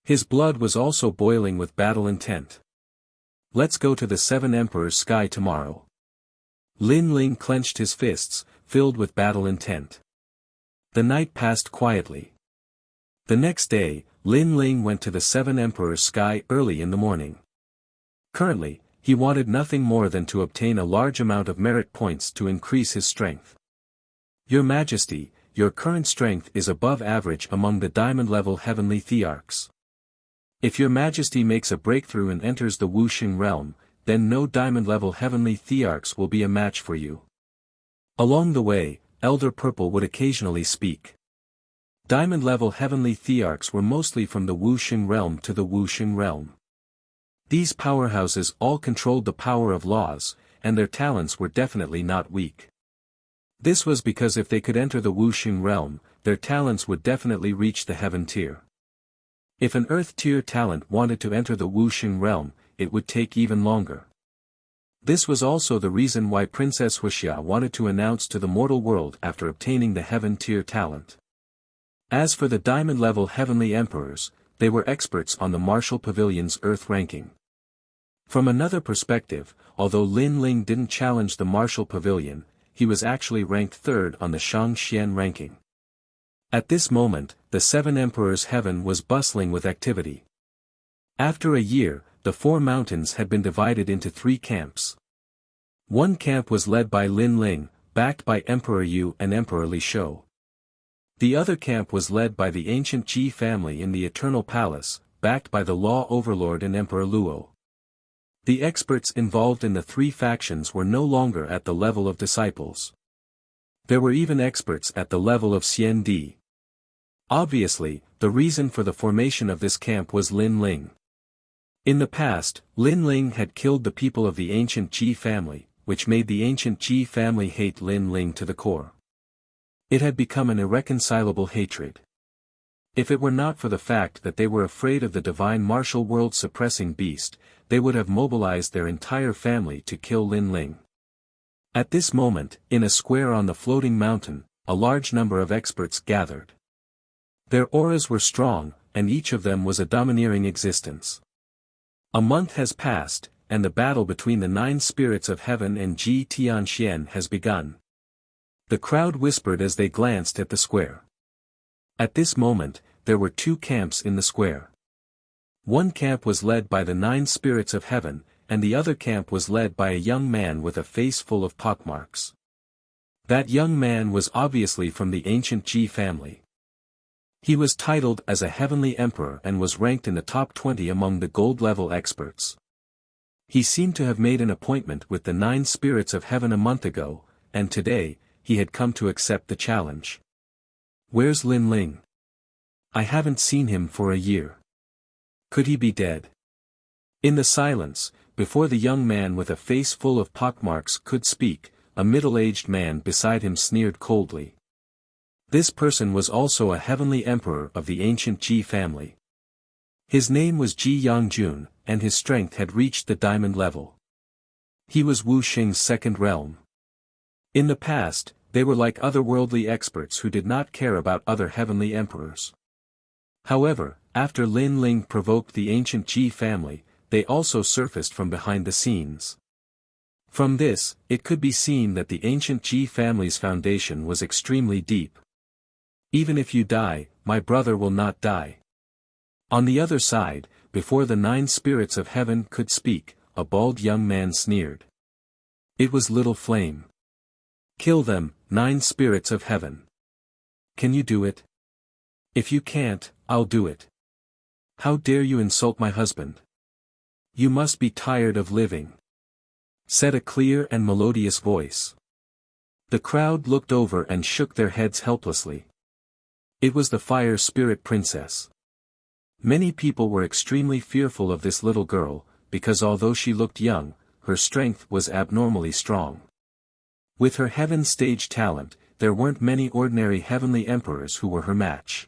His blood was also boiling with battle intent. Let's go to the Seven Emperors' sky tomorrow. Lin Ling clenched his fists, filled with battle intent. The night passed quietly. The next day, Lin Ling went to the Seven Emperors' sky early in the morning. Currently, he wanted nothing more than to obtain a large amount of merit points to increase his strength. Your Majesty, your current strength is above average among the diamond-level heavenly thearchs. If your Majesty makes a breakthrough and enters the Wuxia realm, then no diamond-level heavenly thearchs will be a match for you. Along the way, Elder Purple would occasionally speak. Diamond-level heavenly thearchs were mostly from the Wuxia realm to the Wuxia realm. These powerhouses all controlled the power of laws, and their talents were definitely not weak. This was because if they could enter the Wuxia realm, their talents would definitely reach the heaven tier. If an Earth-tier talent wanted to enter the Wuxia realm, it would take even longer. This was also the reason why Princess Wuxia wanted to announce to the mortal world after obtaining the Heaven-tier talent. As for the Diamond-level Heavenly Emperors, they were experts on the Martial Pavilion's Earth ranking. From another perspective, although Lin Ling didn't challenge the Martial Pavilion, he was actually ranked third on the Shangxian ranking. At this moment, the Seven Emperors' Heaven was bustling with activity. After a year, the four mountains had been divided into three camps. One camp was led by Lin Ling, backed by Emperor Yu and Emperor Li Shou. The other camp was led by the ancient Ji family in the Eternal Palace, backed by the Law Overlord and Emperor Luo. The experts involved in the three factions were no longer at the level of disciples. There were even experts at the level of Xian Di. Obviously, the reason for the formation of this camp was Lin Ling. In the past, Lin Ling had killed the people of the ancient Ji family, which made the ancient Ji family hate Lin Ling to the core. It had become an irreconcilable hatred. If it were not for the fact that they were afraid of the divine martial world-suppressing beast, they would have mobilized their entire family to kill Lin Ling. At this moment, in a square on the floating mountain, a large number of experts gathered. Their auras were strong, and each of them was a domineering existence. A month has passed, and the battle between the 9 spirits of heaven and Ji Tianxian has begun. The crowd whispered as they glanced at the square. At this moment, there were 2 camps in the square. One camp was led by the 9 spirits of heaven, and the other camp was led by a young man with a face full of pockmarks. That young man was obviously from the ancient Ji family. He was titled as a heavenly emperor and was ranked in the top 20 among the gold-level experts. He seemed to have made an appointment with the 9 spirits of heaven a month ago, and today, he had come to accept the challenge. Where's Lin Ling? I haven't seen him for a year. Could he be dead? In the silence, before the young man with a face full of pockmarks could speak, a middle-aged man beside him sneered coldly. This person was also a heavenly emperor of the ancient Ji family. His name was Ji Yangjun, and his strength had reached the diamond level. He was Wu Xing's second realm. In the past, they were like otherworldly experts who did not care about other heavenly emperors. However, after Lin Ling provoked the ancient Ji family, they also surfaced from behind the scenes. From this, it could be seen that the ancient Ji family's foundation was extremely deep. Even if you die, my brother will not die. On the other side, before the 9 spirits of heaven could speak, a bald young man sneered. It was Little Flame. Kill them, 9 spirits of heaven. Can you do it? If you can't, I'll do it. How dare you insult my husband? You must be tired of living, said a clear and melodious voice. The crowd looked over and shook their heads helplessly. It was the Fire Spirit Princess. Many people were extremely fearful of this little girl, because although she looked young, her strength was abnormally strong. With her heaven stage talent, there weren't many ordinary heavenly emperors who were her match.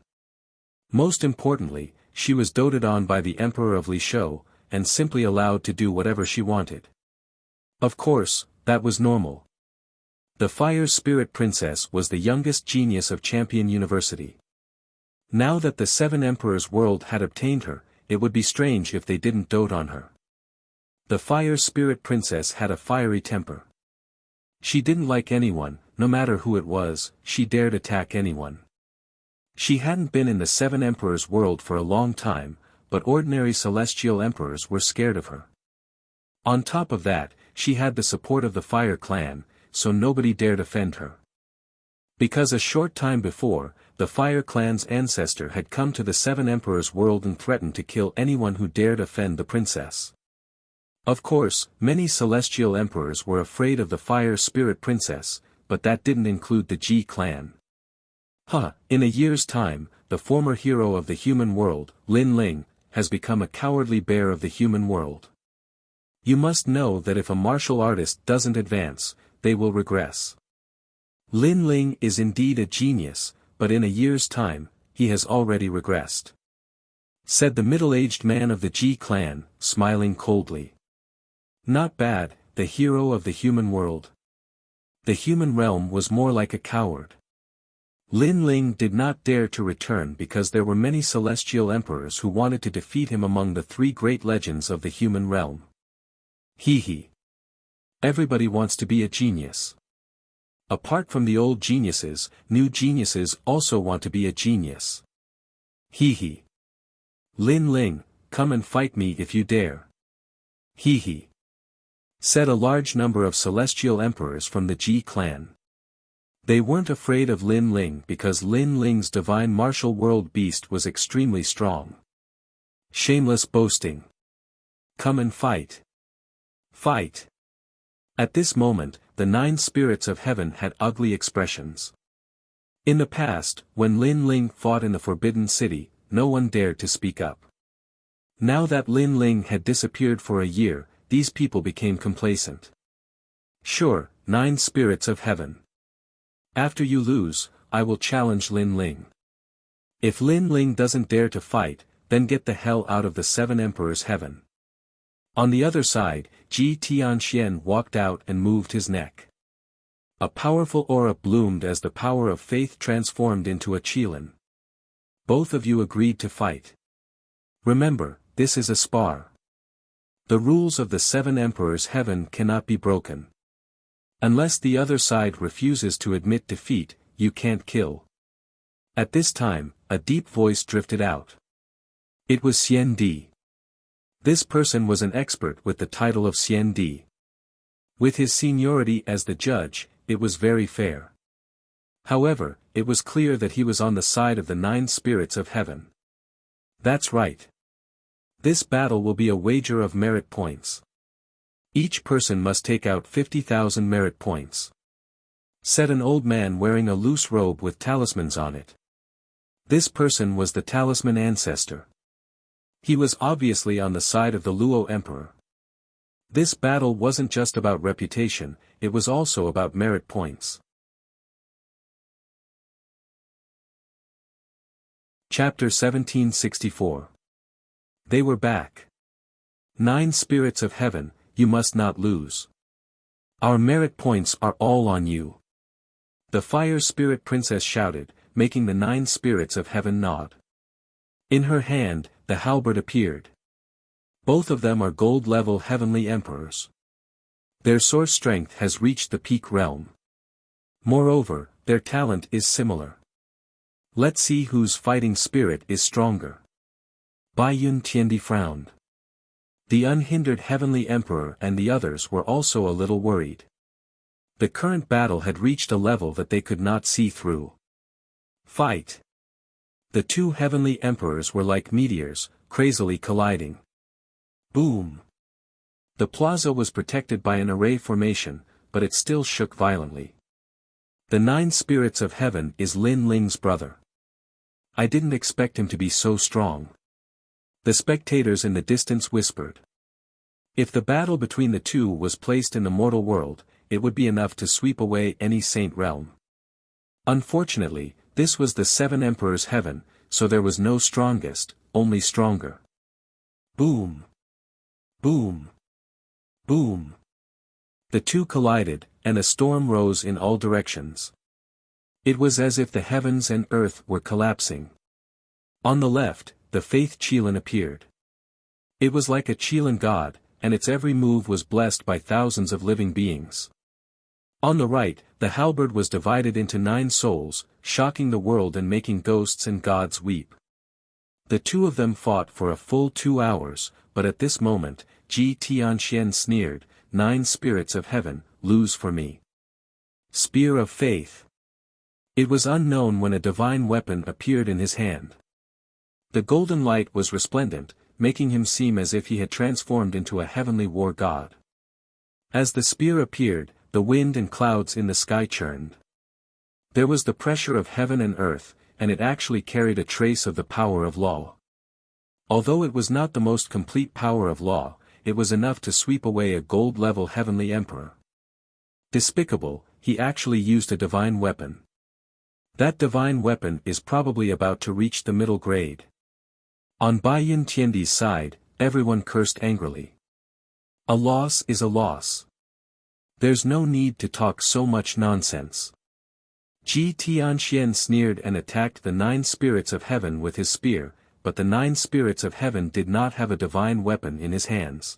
Most importantly, she was doted on by the Emperor of Li Shou, and simply allowed to do whatever she wanted. Of course, that was normal. The Fire Spirit Princess was the youngest genius of Champion University. Now that the 7 Emperors' world had obtained her, it would be strange if they didn't dote on her. The Fire Spirit Princess had a fiery temper. She didn't like anyone, no matter who it was, she dared attack anyone. She hadn't been in the 7 Emperors' world for a long time, but ordinary celestial emperors were scared of her. On top of that, she had the support of the Fire Clan, so nobody dared offend her. Because a short time before, the Fire Clan's ancestor had come to the 7 Emperors' world and threatened to kill anyone who dared offend the princess. Of course, many celestial emperors were afraid of the Fire Spirit Princess, but that didn't include the Ji clan. In a year's time, the former hero of the human world, Lin Ling, has become a cowardly bear of the human world. You must know that if a martial artist doesn't advance, they will regress. Lin Ling is indeed a genius, but in a year's time, he has already regressed. said the middle-aged man of the Ji clan, smiling coldly. Not bad, the hero of the human world. The human realm was more like a coward. Lin Ling did not dare to return because there were many celestial emperors who wanted to defeat him among the three great legends of the human realm. Hee. Everybody wants to be a genius. Apart from the old geniuses, new geniuses also want to be a genius. Hee. Lin Ling, come and fight me if you dare. Hee. Said a large number of celestial emperors from the Ji clan. They weren't afraid of Lin Ling because Lin Ling's divine martial world beast was extremely strong. Shameless boasting. Come and fight. Fight. At this moment, the 9 spirits of heaven had ugly expressions. In the past, when Lin Ling fought in the Forbidden City, no one dared to speak up. Now that Lin Ling had disappeared for a year, these people became complacent. Sure, 9 spirits of heaven. After you lose, I will challenge Lin Ling. If Lin Ling doesn't dare to fight, then get the hell out of the 7 emperors' heaven. On the other side, Ji Tianxian walked out and moved his neck. A powerful aura bloomed as the power of faith transformed into a qilin. Both of you agreed to fight. Remember, this is a spar. The rules of the 7 emperors' heaven cannot be broken. Unless the other side refuses to admit defeat, you can't kill. At this time, a deep voice drifted out. It was Xian Di. This person was an expert with the title of Xian Di. With his seniority as the judge, it was very fair. However, it was clear that he was on the side of the 9 spirits of heaven. That's right. This battle will be a wager of merit points. Each person must take out 50,000 merit points. Said an old man wearing a loose robe with talismans on it. This person was the talisman ancestor. He was obviously on the side of the Luo Emperor. This battle wasn't just about reputation, it was also about merit points. Chapter 1764. They were back. 9 spirits of heaven, you must not lose. Our merit points are all on you. The fire spirit princess shouted, making the 9 spirits of heaven nod. In her hand, the halberd appeared. Both of them are gold-level heavenly emperors. Their source strength has reached the peak realm. Moreover, their talent is similar. Let's see whose fighting spirit is stronger. Bai Yun Tiandi frowned. The unhindered heavenly emperor and the others were also a little worried. The current battle had reached a level that they could not see through. Fight! The 2 heavenly emperors were like meteors, crazily colliding. Boom! The plaza was protected by an array formation, but it still shook violently. The 9 spirits of heaven is Lin Ling's brother. I didn't expect him to be so strong. The spectators in the distance whispered. If the battle between the 2 was placed in the mortal world, it would be enough to sweep away any saint realm. Unfortunately, this was the 7 emperors' heaven, so there was no strongest, only stronger. Boom! Boom! Boom! The 2 collided, and a storm rose in all directions. It was as if the heavens and earth were collapsing. On the left, the faith qilin appeared. It was like a qilin god, and its every move was blessed by thousands of living beings. On the right, the halberd was divided into 9 souls, shocking the world and making ghosts and gods weep. The 2 of them fought for a full 2 hours, but at this moment, Ji Tianxian sneered, 9 spirits of heaven, lose for me. Spear of faith. It was unknown when a divine weapon appeared in his hand. The golden light was resplendent, making him seem as if he had transformed into a heavenly war god. As the spear appeared, the wind and clouds in the sky churned. There was the pressure of heaven and earth, and it actually carried a trace of the power of law. Although it was not the most complete power of law, it was enough to sweep away a gold-level heavenly emperor. Despicable, he actually used a divine weapon. That divine weapon is probably about to reach the middle grade. On Bai Yin Tiandi's side, everyone cursed angrily. A loss is a loss. There's no need to talk so much nonsense. Ji Tianxian sneered and attacked the 9 spirits of heaven with his spear, but the 9 spirits of heaven did not have a divine weapon in his hands.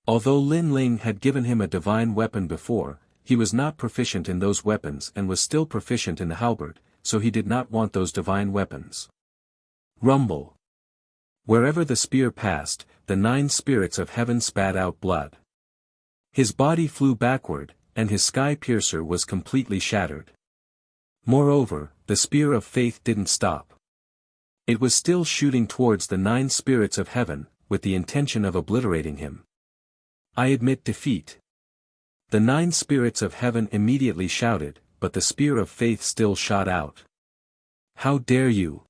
Although Lin Ling had given him a divine weapon before, he was not proficient in those weapons and was still proficient in the halberd, so he did not want those divine weapons. Rumble. Wherever the spear passed, the 9 spirits of heaven spat out blood. His body flew backward, and his sky piercer was completely shattered. Moreover, the spear of faith didn't stop. It was still shooting towards the 9 spirits of heaven, with the intention of obliterating him. I admit defeat. The 9 spirits of heaven immediately shouted, but the spear of faith still shot out. How dare you!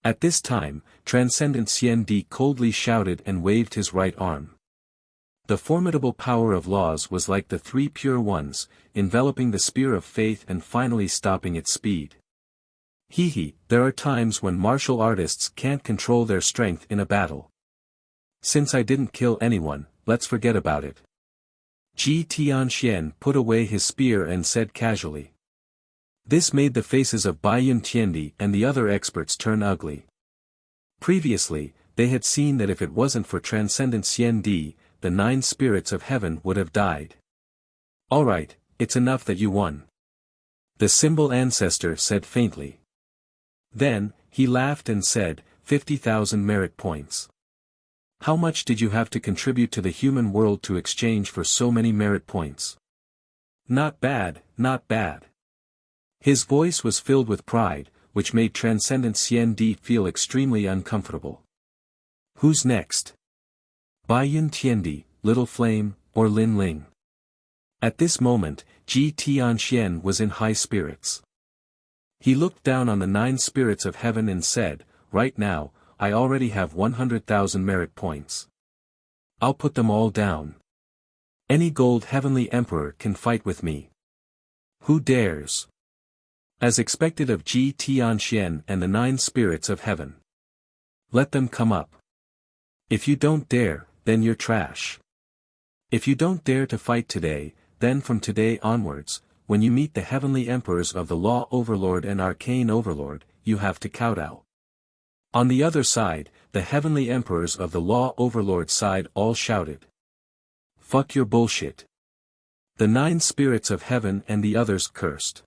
At this time, Transcendent Xian Di coldly shouted and waved his right arm. The formidable power of laws was like the 3 pure ones, enveloping the spear of faith and finally stopping its speed. There are times when martial artists can't control their strength in a battle. Since I didn't kill anyone, let's forget about it. Ji Tianxian put away his spear and said casually. This made the faces of Bai Yun Tiandi and the other experts turn ugly. Previously, they had seen that if it wasn't for Transcendent Xian Di, the 9 spirits of heaven would have died. Alright, it's enough that you won. The symbol ancestor said faintly. Then, he laughed and said, 50,000 merit points. How much did you have to contribute to the human world to exchange for so many merit points? Not bad, not bad. His voice was filled with pride, which made Transcendent Xian Di feel extremely uncomfortable. Who's next? Bai Yun Tiandi, Little Flame, or Lin Ling? At this moment, Ji Tianxian was in high spirits. He looked down on the 9 spirits of heaven and said, right now, I already have 100,000 merit points. I'll put them all down. Any gold heavenly emperor can fight with me. Who dares? As expected of Ji Tianxian and the 9 spirits of heaven. Let them come up. If you don't dare, then you're trash. If you don't dare to fight today, then from today onwards, when you meet the heavenly emperors of the Law Overlord and Arcane Overlord, you have to kowtow. On the other side, the heavenly emperors of the Law Overlord side all shouted. Fuck your bullshit. The 9 spirits of heaven and the others cursed.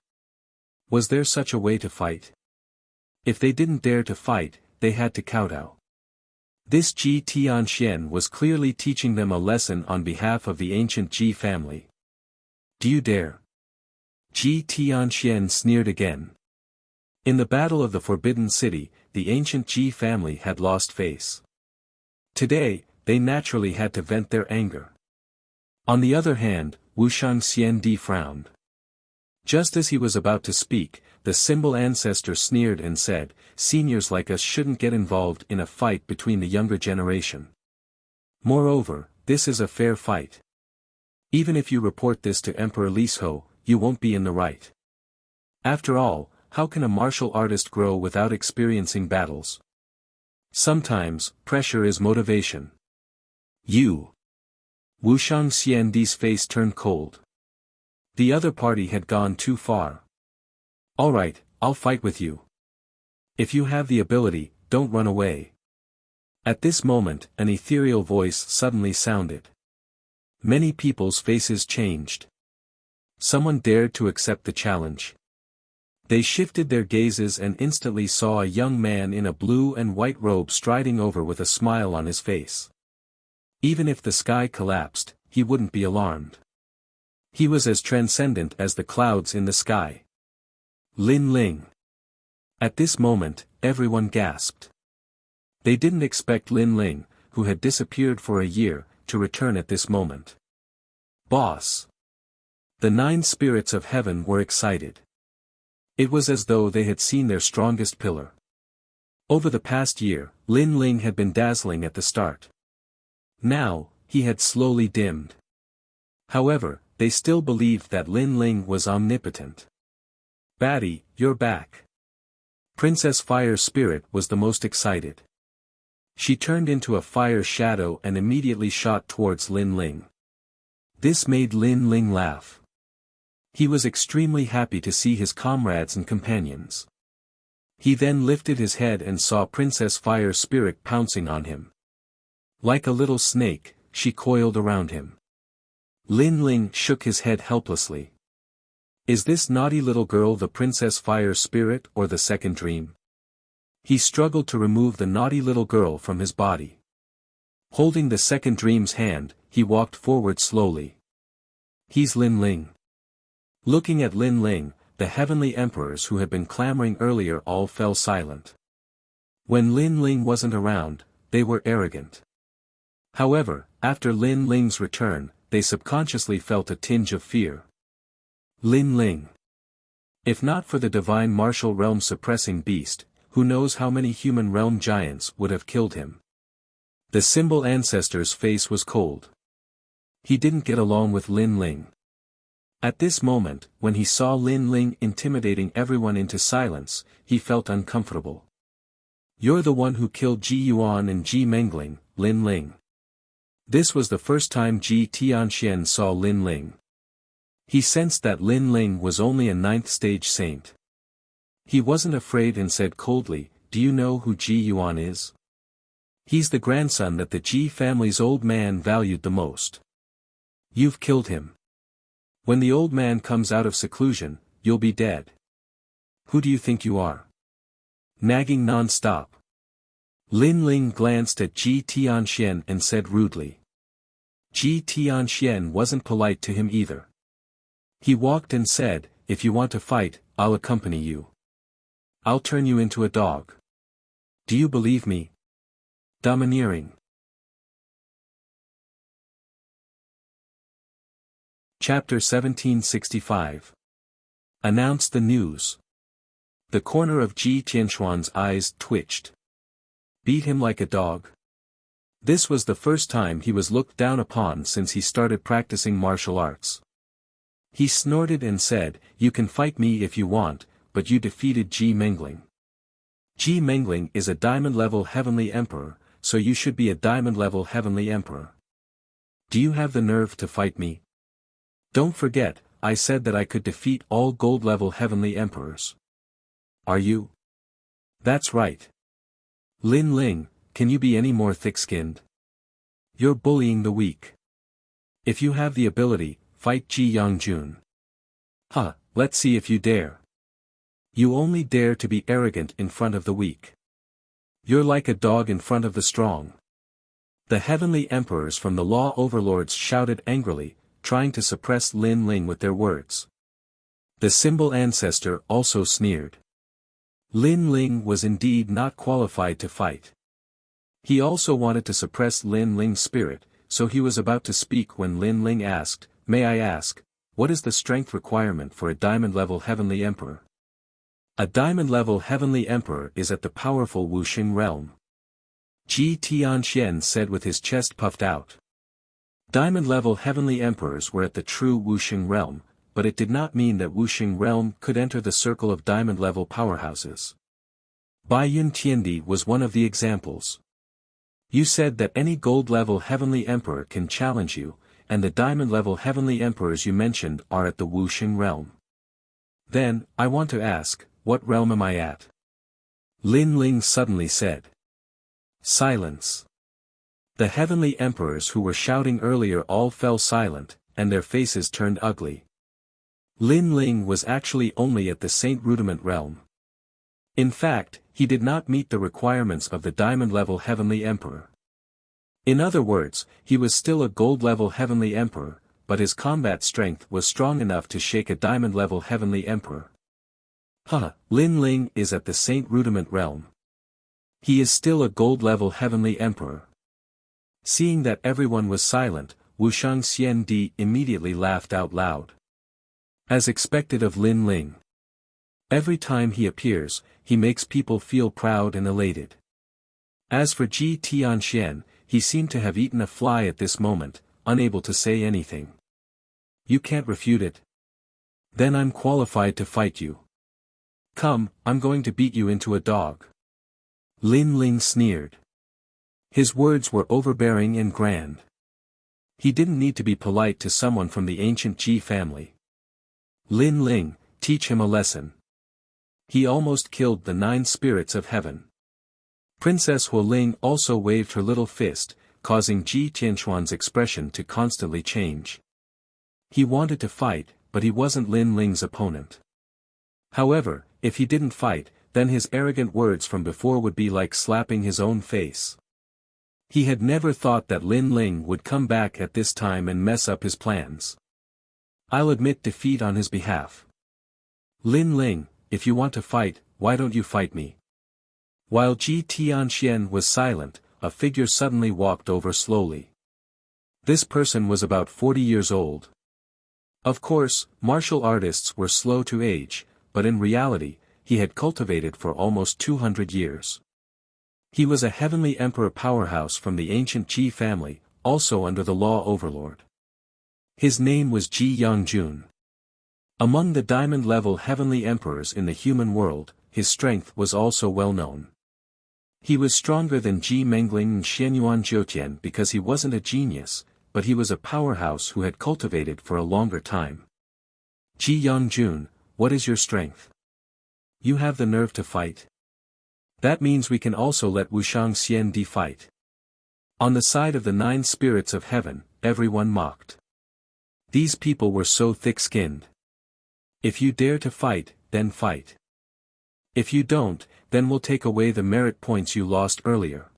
Was there such a way to fight? If they didn't dare to fight, they had to kowtow. This Ji Tianxian was clearly teaching them a lesson on behalf of the ancient Ji family. Do you dare? Ji Tianxian sneered again. In the Battle of the Forbidden City, the ancient Ji family had lost face. Today, they naturally had to vent their anger. On the other hand, Wuxia Xian Di frowned. Just as he was about to speak, the symbol ancestor sneered and said, seniors like us shouldn't get involved in a fight between the younger generation. Moreover, this is a fair fight. Even if you report this to Emperor Lisho, you won't be in the right. After all, how can a martial artist grow without experiencing battles? Sometimes, pressure is motivation. You. Wuxia Xian Di's face turned cold. The other party had gone too far. Alright, I'll fight with you. If you have the ability, don't run away. At this moment, an ethereal voice suddenly sounded. Many people's faces changed. Someone dared to accept the challenge. They shifted their gazes and instantly saw a young man in a blue and white robe striding over with a smile on his face. Even if the sky collapsed, he wouldn't be alarmed. He was as transcendent as the clouds in the sky. Lin Ling. At this moment, everyone gasped. They didn't expect Lin Ling, who had disappeared for a year, to return at this moment. Boss. The 9 spirits of heaven were excited. It was as though they had seen their strongest pillar. Over the past year, Lin Ling had been dazzling at the start. Now, he had slowly dimmed. However, they still believed that Lin Ling was omnipotent. Batty, you're back. Princess Fire Spirit was the most excited. She turned into a fire shadow and immediately shot towards Lin Ling. This made Lin Ling laugh. He was extremely happy to see his comrades and companions. He then lifted his head and saw Princess Fire Spirit pouncing on him. Like a little snake, she coiled around him. Lin Ling shook his head helplessly. Is this naughty little girl the Princess Fire Spirit or the second dream? He struggled to remove the naughty little girl from his body. Holding the second dream's hand, he walked forward slowly. He's Lin Ling. Looking at Lin Ling, the heavenly emperors who had been clamoring earlier all fell silent. When Lin Ling wasn't around, they were arrogant. However, after Lin Ling's return, they subconsciously felt a tinge of fear. Lin Ling. If not for the divine martial realm suppressing beast, who knows how many human realm giants would have killed him. The symbol ancestor's face was cold. He didn't get along with Lin Ling. At this moment, when he saw Lin Ling intimidating everyone into silence, he felt uncomfortable. You're the one who killed Ji Yuan and Ji Mengling, Lin Ling. This was the first time Ji Tianxian saw Lin Ling. He sensed that Lin Ling was only a 9th stage saint. He wasn't afraid and said coldly, do you know who Ji Yuan is? He's the grandson that the Ji family's old man valued the most. You've killed him. When the old man comes out of seclusion, you'll be dead. Who do you think you are? Nagging non-stop. Lin Ling glanced at Ji Tianxian and said rudely. Ji Tianxian wasn't polite to him either. He walked and said, if you want to fight, I'll accompany you. I'll turn you into a dog. Do you believe me? Domineering. Chapter 1765. Announce the news. The corner of Ji Tianxuan's eyes twitched. Beat him like a dog? This was the first time he was looked down upon since he started practicing martial arts. He snorted and said, you can fight me if you want, but you defeated Ji Mengling. Ji Mengling is a diamond-level heavenly emperor, so you should be a diamond-level heavenly emperor. Do you have the nerve to fight me? Don't forget, I said that I could defeat all gold-level heavenly emperors. Are you? That's right. Lin Ling, can you be any more thick-skinned? You're bullying the weak. If you have the ability, fight Ji Yongjun. Huh, let's see if you dare. You only dare to be arrogant in front of the weak. You're like a dog in front of the strong. The heavenly emperors from the law overlords shouted angrily, trying to suppress Lin Ling with their words. The symbol ancestor also sneered. Lin Ling was indeed not qualified to fight. He also wanted to suppress Lin Ling's spirit, so he was about to speak when Lin Ling asked, may I ask, what is the strength requirement for a diamond-level heavenly emperor? A diamond-level heavenly emperor is at the powerful Wuxia realm. Ji Tianxian said with his chest puffed out. Diamond-level heavenly emperors were at the true Wuxia realm, but it did not mean that Wuxia realm could enter the circle of diamond-level powerhouses. Bai Yun Tiandi was one of the examples. You said that any gold-level heavenly emperor can challenge you, and the diamond-level heavenly emperors you mentioned are at the Wuxia realm. Then, I want to ask, what realm am I at? Lin Ling suddenly said. Silence. The heavenly emperors who were shouting earlier all fell silent, and their faces turned ugly. Lin Ling was actually only at the Saint Rudiment realm. In fact, he did not meet the requirements of the diamond-level heavenly emperor. In other words, he was still a gold-level heavenly emperor, but his combat strength was strong enough to shake a diamond-level heavenly emperor. Lin Ling is at the Saint Rudiment realm. He is still a gold-level heavenly emperor. Seeing that everyone was silent, Wushang Xian Di immediately laughed out loud. As expected of Lin Ling. Every time he appears, he makes people feel proud and elated. As for Ji Tianxian, he seemed to have eaten a fly at this moment, unable to say anything. You can't refute it. Then I'm qualified to fight you. Come, I'm going to beat you into a dog. Lin Ling sneered. His words were overbearing and grand. He didn't need to be polite to someone from the ancient Ji family. Lin Ling, teach him a lesson. He almost killed the 9 spirits of heaven. Princess Hu Ling also waved her little fist, causing Ji Tianxuan's expression to constantly change. He wanted to fight, but he wasn't Lin Ling's opponent. However, if he didn't fight, then his arrogant words from before would be like slapping his own face. He had never thought that Lin Ling would come back at this time and mess up his plans. I'll admit defeat on his behalf. Lin Ling, if you want to fight, why don't you fight me? While Ji Tianxian was silent, a figure suddenly walked over slowly. This person was about 40 years old. Of course, martial artists were slow to age, but in reality, he had cultivated for almost 200 years. He was a heavenly emperor powerhouse from the ancient Ji family, also under the law overlord. His name was Ji Yongjun. Among the diamond-level heavenly emperors in the human world, his strength was also well known. He was stronger than Ji Mengling and Xianyuan Jiutian because he wasn't a genius, but he was a powerhouse who had cultivated for a longer time. Ji Yongjun, what is your strength? You have the nerve to fight? That means we can also let Wuxiang Xiandi fight. On the side of the 9 spirits of heaven, everyone mocked. These people were so thick-skinned. If you dare to fight, then fight. If you don't, then we'll take away the merit points you lost earlier.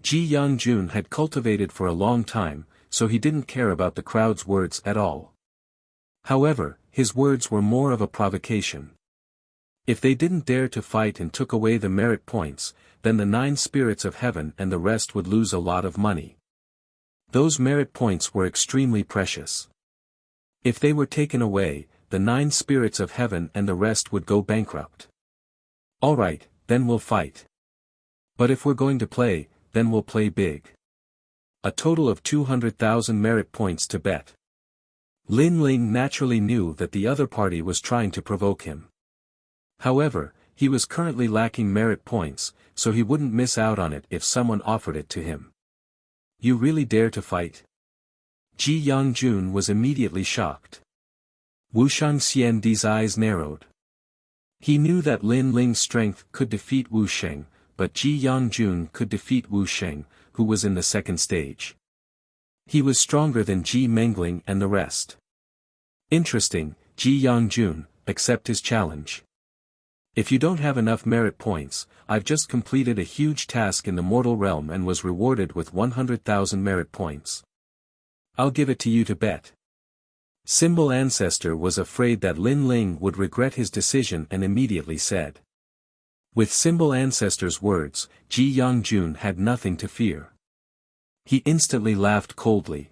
Ji Yongjun had cultivated for a long time, so he didn't care about the crowd's words at all. However, his words were more of a provocation. If they didn't dare to fight and took away the merit points, then the 9 spirits of heaven and the rest would lose a lot of money. Those merit points were extremely precious. If they were taken away, the 9 spirits of heaven and the rest would go bankrupt. Alright, then we'll fight. But if we're going to play, then we'll play big. A total of 200,000 merit points to bet. Lin Ling naturally knew that the other party was trying to provoke him. However, he was currently lacking merit points, so he wouldn't miss out on it if someone offered it to him. You really dare to fight? Ji Yongjun was immediately shocked. Wuxiang Xiandi's eyes narrowed. He knew that Lin Ling's strength could defeat Wu Sheng, but Ji Yongjun could defeat Wu Sheng, who was in the second stage. He was stronger than Ji Mengling and the rest. Interesting, Ji Yongjun, accept his challenge. If you don't have enough merit points, I've just completed a huge task in the mortal realm and was rewarded with 100,000 merit points. I'll give it to you to bet. Symbol Ancestor was afraid that Lin Ling would regret his decision and immediately said. With Symbol Ancestor's words, Ji Yongjun had nothing to fear. He instantly laughed coldly.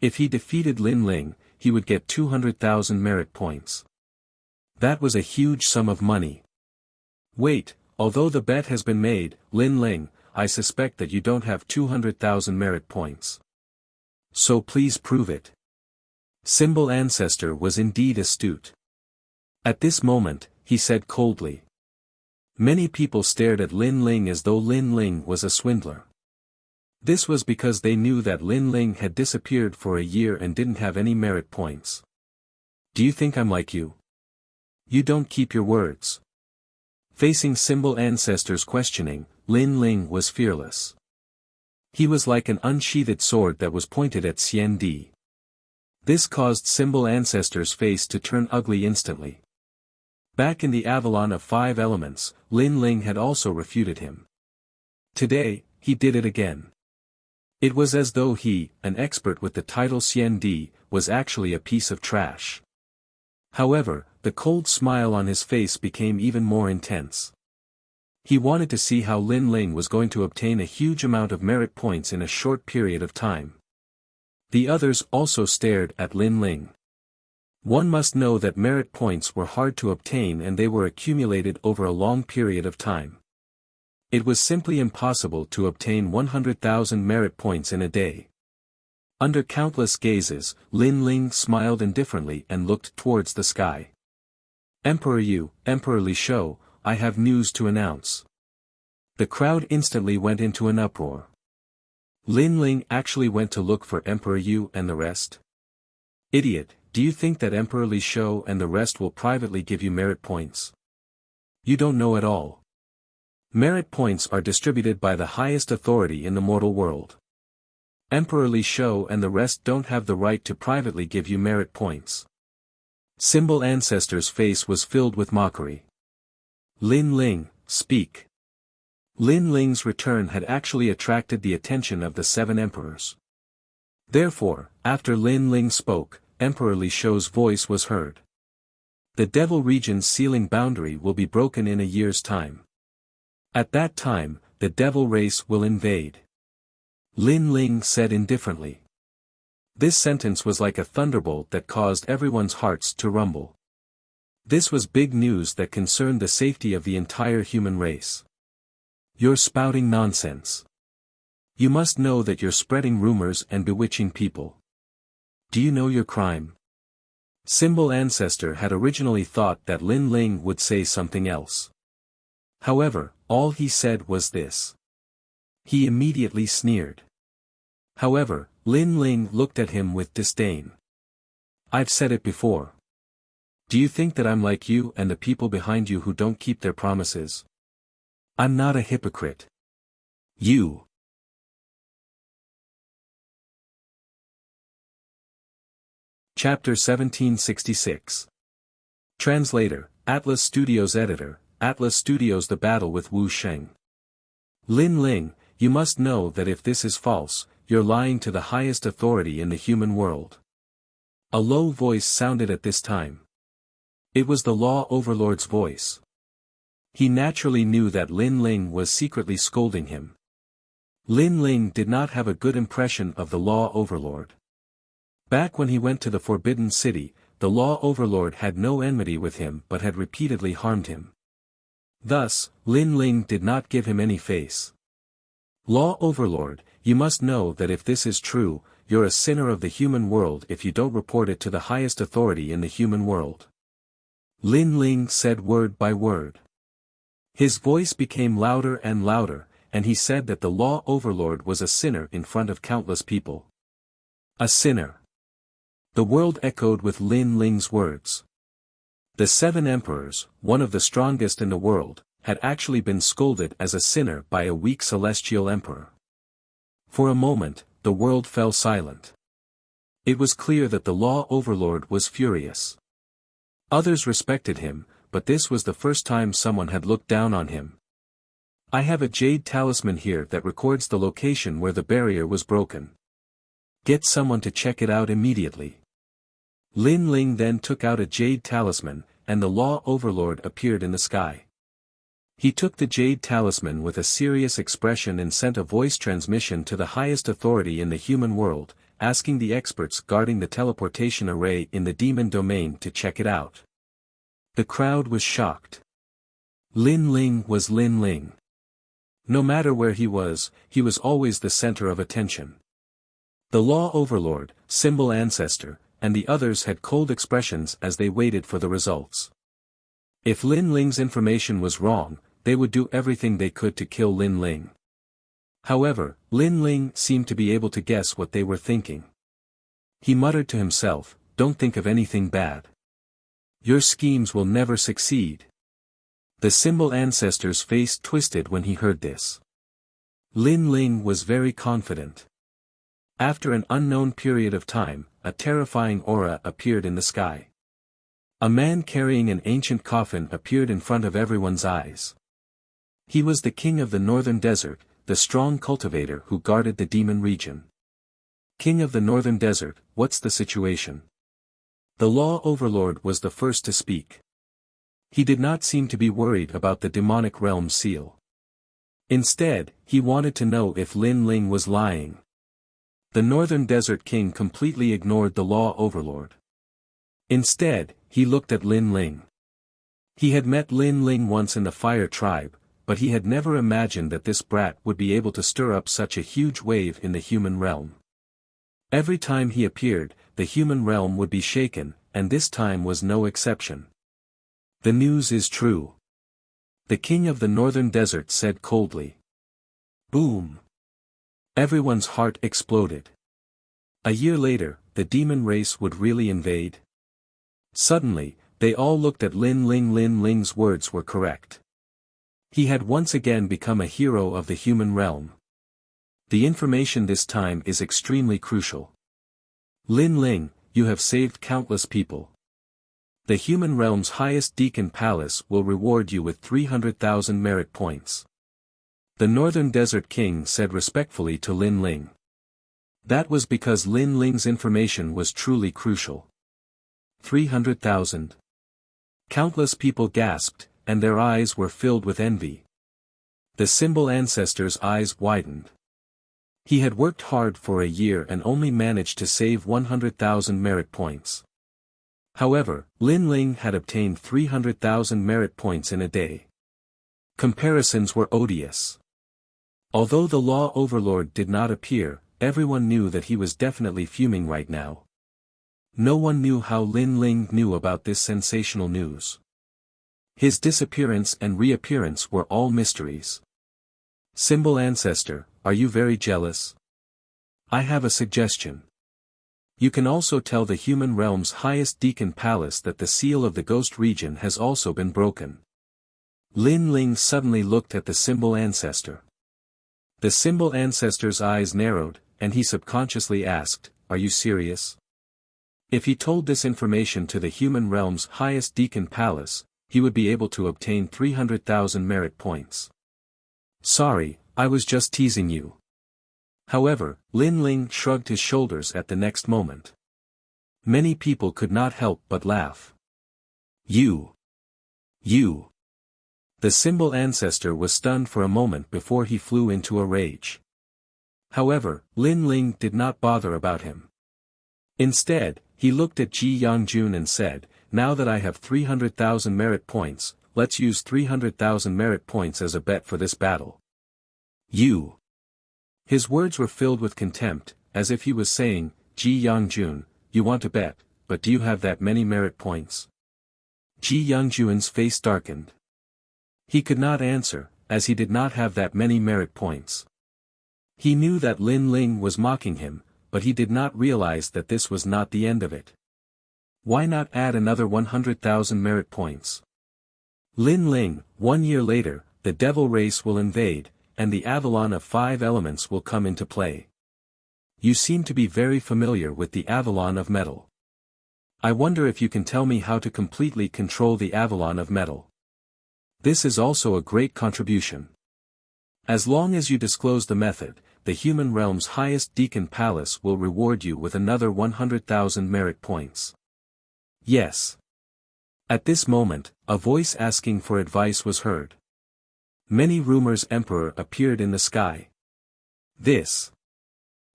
If he defeated Lin Ling, he would get 200,000 merit points. That was a huge sum of money. Wait, although the bet has been made, Lin Ling, I suspect that you don't have 200,000 merit points. So please prove it. Symbol Ancestor was indeed astute. At this moment, he said coldly. Many people stared at Lin Ling as though Lin Ling was a swindler. This was because they knew that Lin Ling had disappeared for a year and didn't have any merit points. Do you think I'm like you? You don't keep your words. Facing Symbol Ancestor's questioning, Lin Ling was fearless. He was like an unsheathed sword that was pointed at Xiandi. This caused Symbol Ancestor's face to turn ugly instantly. Back in the Avalon of 5 elements, Lin Ling had also refuted him. Today, he did it again. It was as though he, an expert with the title Xiandi, was actually a piece of trash. However, the cold smile on his face became even more intense. He wanted to see how Lin Ling was going to obtain a huge amount of merit points in a short period of time. The others also stared at Lin Ling. One must know that merit points were hard to obtain and they were accumulated over a long period of time. It was simply impossible to obtain 100,000 merit points in a day. Under countless gazes, Lin Ling smiled indifferently and looked towards the sky. Emperor Yu, Emperor Li Shou, I have news to announce. The crowd instantly went into an uproar. Lin Ling actually went to look for Emperor Yu and the rest? Idiot, do you think that Emperor Li Shou and the rest will privately give you merit points? You don't know at all. Merit points are distributed by the highest authority in the mortal world. Emperor Li Shou and the rest don't have the right to privately give you merit points. Symbol Ancestor's face was filled with mockery. Lin Ling, speak. Lin Ling's return had actually attracted the attention of the 7 emperors. Therefore, after Lin Ling spoke, Emperor Li Shou's voice was heard. The Devil Region's sealing boundary will be broken in a year's time. At that time, the Devil race will invade. Lin Ling said indifferently. This sentence was like a thunderbolt that caused everyone's hearts to rumble. This was big news that concerned the safety of the entire human race. You're spouting nonsense. You must know that you're spreading rumors and bewitching people. Do you know your crime? Symbol Ancestor had originally thought that Lin Ling would say something else. However, all he said was this. He immediately sneered. However, Lin Ling looked at him with disdain. I've said it before. Do you think that I'm like you and the people behind you who don't keep their promises? I'm not a hypocrite. You. Chapter 1766. Translator, Atlas Studios Editor, Atlas Studios. The battle with Wu Sheng. Lin Ling, you must know that if this is false, you're lying to the highest authority in the human world. A low voice sounded at this time. It was the Law Overlord's voice. He naturally knew that Lin Ling was secretly scolding him. Lin Ling did not have a good impression of the Law Overlord. Back when he went to the Forbidden City, the Law Overlord had no enmity with him but had repeatedly harmed him. Thus, Lin Ling did not give him any face. Law Overlord, you must know that if this is true, you're a sinner of the human world if you don't report it to the highest authority in the human world. Lin Ling said word by word. His voice became louder and louder, and he said that the Law Overlord was a sinner in front of countless people. A sinner. The world echoed with Lin Ling's words. The 7 emperors, one of the strongest in the world, had actually been scolded as a sinner by a weak celestial emperor. For a moment, the world fell silent. It was clear that the Law Overlord was furious. Others respected him, but this was the first time someone had looked down on him. I have a jade talisman here that records the location where the barrier was broken. Get someone to check it out immediately. Lin Ling then took out a jade talisman, and the Law Overlord appeared in the sky. He took the jade talisman with a serious expression and sent a voice transmission to the highest authority in the human world, asking the experts guarding the teleportation array in the demon domain to check it out. The crowd was shocked. Lin Ling was Lin Ling. No matter where he was always the center of attention. The Law Overlord, Symbol Ancestor, and the others had cold expressions as they waited for the results. If Lin Ling's information was wrong, they would do everything they could to kill Lin Ling. However, Lin Ling seemed to be able to guess what they were thinking. He muttered to himself, "Don't think of anything bad. Your schemes will never succeed." The Symbol Ancestor's face twisted when he heard this. Lin Ling was very confident. After an unknown period of time, a terrifying aura appeared in the sky. A man carrying an ancient coffin appeared in front of everyone's eyes. He was the king of the northern desert, the strong cultivator who guarded the demon region. King of the northern desert, what's the situation? The Law Overlord was the first to speak. He did not seem to be worried about the demonic realm seal. Instead, he wanted to know if Lin Ling was lying. The Northern Desert King completely ignored the Law Overlord. Instead, he looked at Lin Ling. He had met Lin Ling once in the Fire Tribe, but he had never imagined that this brat would be able to stir up such a huge wave in the human realm. Every time he appeared, the human realm would be shaken, and this time was no exception. The news is true. The king of the northern desert said coldly. Boom! Everyone's heart exploded. A year later, the demon race would really invade? Suddenly, they all looked at Lin Ling. Lin Ling's words were correct. He had once again become a hero of the human realm. The information this time is extremely crucial. Lin Ling, you have saved countless people. The human realm's highest deacon palace will reward you with 300,000 merit points. The Northern Desert King said respectfully to Lin Ling. That was because Lin Ling's information was truly crucial. 300,000. Countless people gasped, and their eyes were filled with envy. The symbol ancestor's eyes widened. He had worked hard for a year and only managed to save 100,000 merit points. However, Lin Ling had obtained 300,000 merit points in a day. Comparisons were odious. Although the law overlord did not appear, everyone knew that he was definitely fuming right now. No one knew how Lin Ling knew about this sensational news. His disappearance and reappearance were all mysteries. Symbol ancestor, are you very jealous? I have a suggestion. You can also tell the human realm's highest deacon palace that the seal of the ghost region has also been broken. Lin Ling suddenly looked at the symbol ancestor. The symbol ancestor's eyes narrowed, and he subconsciously asked, are you serious? If he told this information to the human realm's highest deacon palace, he would be able to obtain 300,000 merit points. Sorry, I was just teasing you. However, Lin Ling shrugged his shoulders at the next moment. Many people could not help but laugh. You. The symbol ancestor was stunned for a moment before he flew into a rage. However, Lin Ling did not bother about him. Instead, he looked at Ji Yangjun and said, now that I have 300,000 merit points, let's use 300,000 merit points as a bet for this battle. You. His words were filled with contempt, as if he was saying, Ji Yangjun, you want to bet, but do you have that many merit points? Ji Yangjun's face darkened. He could not answer, as he did not have that many merit points. He knew that Lin Ling was mocking him, but he did not realize that this was not the end of it. Why not add another 100,000 merit points? Lin Ling, 1 year later, the devil race will invade, and the Avalon of 5 elements will come into play. You seem to be very familiar with the Avalon of metal. I wonder if you can tell me how to completely control the Avalon of metal. This is also a great contribution. As long as you disclose the method, the human realm's highest deacon palace will reward you with another 100,000 merit points. Yes. At this moment, a voice asking for advice was heard. Many rumors emperor appeared in the sky. This.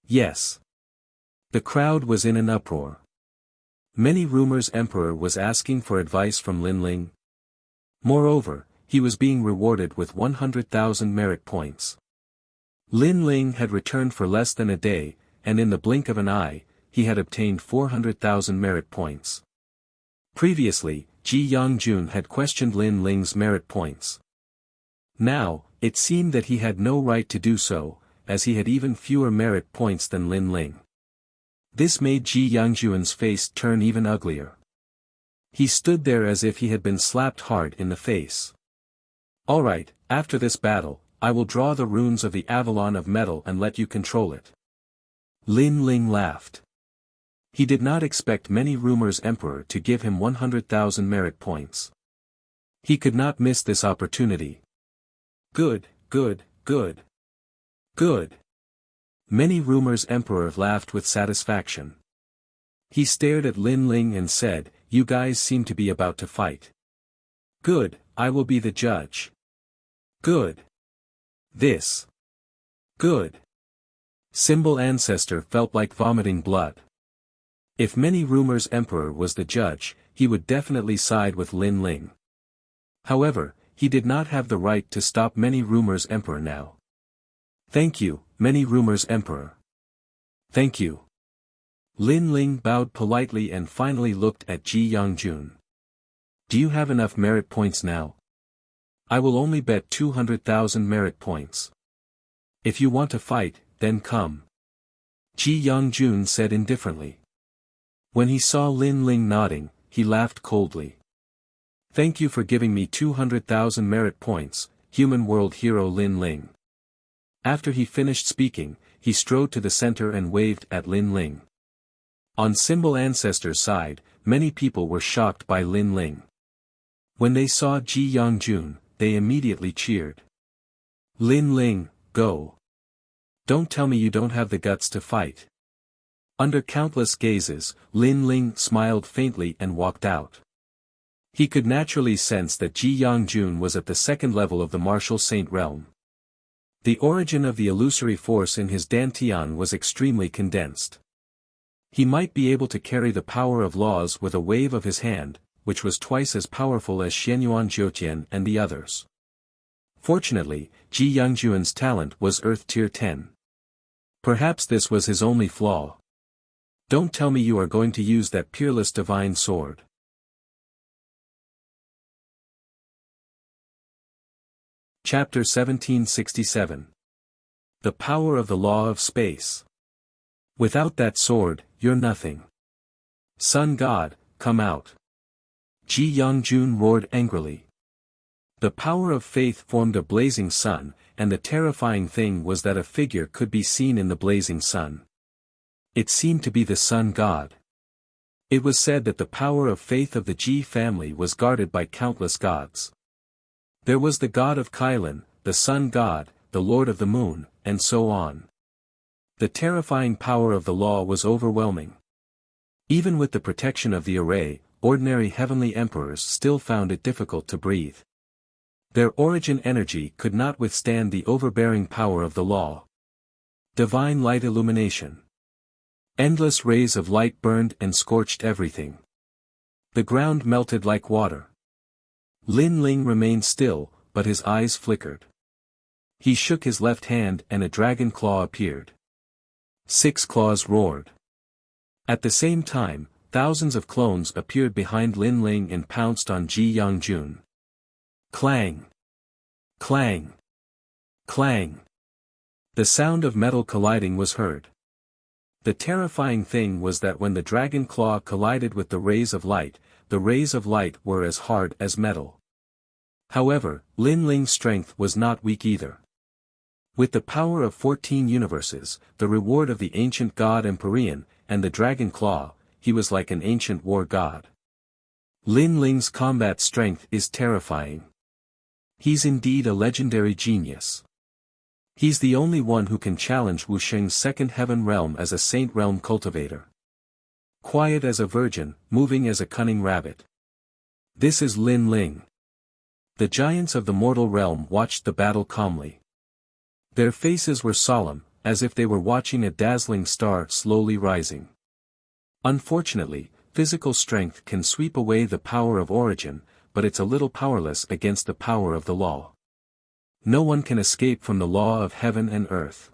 Yes. The crowd was in an uproar. Many rumors emperor was asking for advice from Lin Ling. Moreover, he was being rewarded with 100,000 merit points. Lin Ling had returned for less than a day, and in the blink of an eye, he had obtained 400,000 merit points. Previously, Ji Yangjun had questioned Lin Ling's merit points. Now, it seemed that he had no right to do so, as he had even fewer merit points than Lin Ling. This made Ji Yangjun's face turn even uglier. He stood there as if he had been slapped hard in the face. Alright, after this battle, I will draw the runes of the Avalon of metal and let you control it. Lin Ling laughed. He did not expect many rumors emperor to give him 100,000 merit points. He could not miss this opportunity. Good. Many rumors emperor laughed with satisfaction. He stared at Lin Ling and said, you guys seem to be about to fight. Good, I will be the judge. Good. This. Good. Symbol ancestor felt like vomiting blood. If many rumors emperor was the judge, he would definitely side with Lin Ling. However, he did not have the right to stop many rumors emperor now. Thank you, many rumors emperor. Thank you. Lin Ling bowed politely and finally looked at Ji Yangjun. Do you have enough merit points now? I will only bet 200,000 merit points. If you want to fight, then come. Ji Yongjun said indifferently. When he saw Lin Ling nodding, he laughed coldly. Thank you for giving me 200,000 merit points, human world hero Lin Ling. After he finished speaking, he strode to the center and waved at Lin Ling. On Symbol Ancestor's side, many people were shocked by Lin Ling. When they saw Ji Yongjun, they immediately cheered. Lin Ling, go. Don't tell me you don't have the guts to fight. Under countless gazes, Lin Ling smiled faintly and walked out. He could naturally sense that Ji Yongjun was at the second level of the martial saint realm. The origin of the illusory force in his dantian was extremely condensed. He might be able to carry the power of laws with a wave of his hand, which was twice as powerful as Xianyuan Jiutian and the others. Fortunately, Ji Yongjun's talent was Earth Tier 10. Perhaps this was his only flaw. Don't tell me you are going to use that peerless divine sword. Chapter 1767. The Power of the Law of Space. Without that sword, you're nothing. Sun God, come out. Ji Yongjun roared angrily. The power of faith formed a blazing sun, and the terrifying thing was that a figure could be seen in the blazing sun. It seemed to be the Sun God. It was said that the power of faith of the Ji family was guarded by countless gods. There was the god of Kailan, the Sun God, the Lord of the Moon, and so on. The terrifying power of the law was overwhelming. Even with the protection of the array, ordinary heavenly emperors still found it difficult to breathe. Their origin energy could not withstand the overbearing power of the law. Divine light illumination. Endless rays of light burned and scorched everything. The ground melted like water. Lin Ling remained still, but his eyes flickered. He shook his left hand and a dragon claw appeared. 6 claws roared. At the same time, thousands of clones appeared behind Lin Ling and pounced on Ji Yongjun. Clang! Clang! Clang! The sound of metal colliding was heard. The terrifying thing was that when the dragon claw collided with the rays of light were as hard as metal. However, Lin Ling's strength was not weak either. With the power of 14 universes, the reward of the ancient god Empyrean, and the dragon claw, he was like an ancient war god. Lin Ling's combat strength is terrifying. He's indeed a legendary genius. He's the only one who can challenge Wuxing's second heaven realm as a saint realm cultivator. Quiet as a virgin, moving as a cunning rabbit. This is Lin Ling. The giants of the mortal realm watched the battle calmly. Their faces were solemn, as if they were watching a dazzling star slowly rising. Unfortunately, physical strength can sweep away the power of origin, but it's a little powerless against the power of the law. No one can escape from the law of heaven and earth.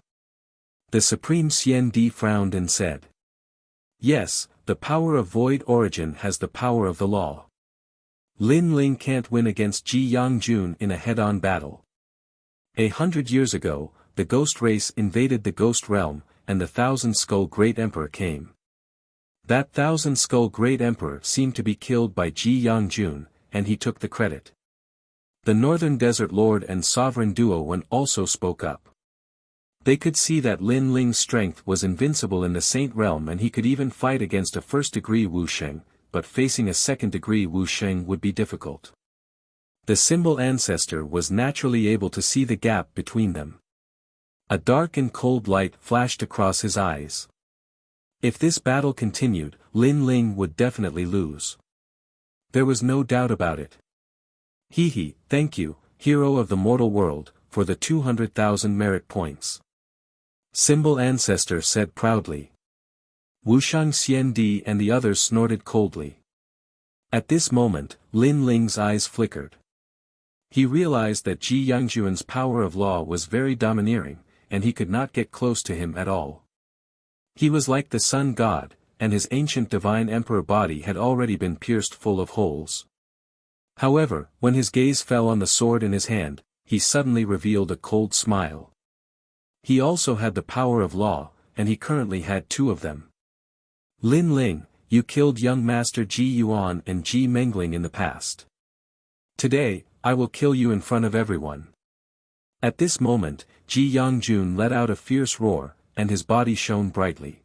The Supreme Xian Di frowned and said. Yes, the power of void origin has the power of the law. Lin Ling can't win against Ji Yongjun in a head-on battle. 100 years ago, the ghost race invaded the ghost realm, and the Thousand-Skull Great Emperor came. That Thousand-Skull Great Emperor seemed to be killed by Ji Yongjun, and he took the credit. The Northern Desert Lord and Sovereign Duo also spoke up. They could see that Lin Ling's strength was invincible in the Saint Realm and he could even fight against a first-degree Wuxing, but facing a second-degree Wuxing would be difficult. The Symbol Ancestor was naturally able to see the gap between them. A dark and cold light flashed across his eyes. If this battle continued, Lin Ling would definitely lose. There was no doubt about it. Thank you, hero of the mortal world, for the 200,000 merit points. Symbol Ancestor said proudly. Wushang Xiandi and the others snorted coldly. At this moment, Lin Ling's eyes flickered. He realized that Ji Yongjun's power of law was very domineering, and he could not get close to him at all. He was like the sun god, and his ancient divine emperor body had already been pierced full of holes. However, when his gaze fell on the sword in his hand, he suddenly revealed a cold smile. He also had the power of law, and he currently had two of them. Lin Ling, you killed young Master Ji Yuan and Ji Mengling in the past. Today, I will kill you in front of everyone. At this moment, Ji Yangjun let out a fierce roar, and his body shone brightly.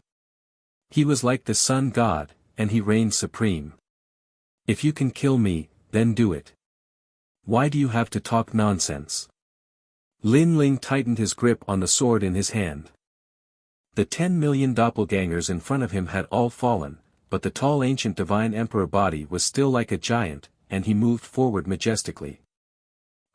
He was like the sun god, and he reigned supreme. If you can kill me, then do it. Why do you have to talk nonsense? Lin Ling tightened his grip on the sword in his hand. The 10 million doppelgangers in front of him had all fallen, but the tall ancient divine emperor body was still like a giant, and he moved forward majestically.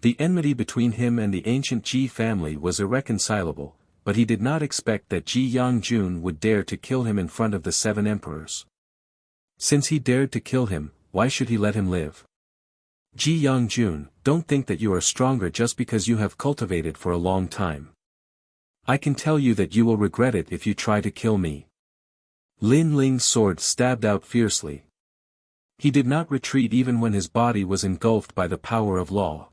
The enmity between him and the ancient Ji family was irreconcilable, but he did not expect that Ji Yangjun would dare to kill him in front of the 7 emperors. Since he dared to kill him, why should he let him live? Ji Yangjun, don't think that you are stronger just because you have cultivated for a long time. I can tell you that you will regret it if you try to kill me. Lin Ling's sword stabbed out fiercely. He did not retreat even when his body was engulfed by the power of law.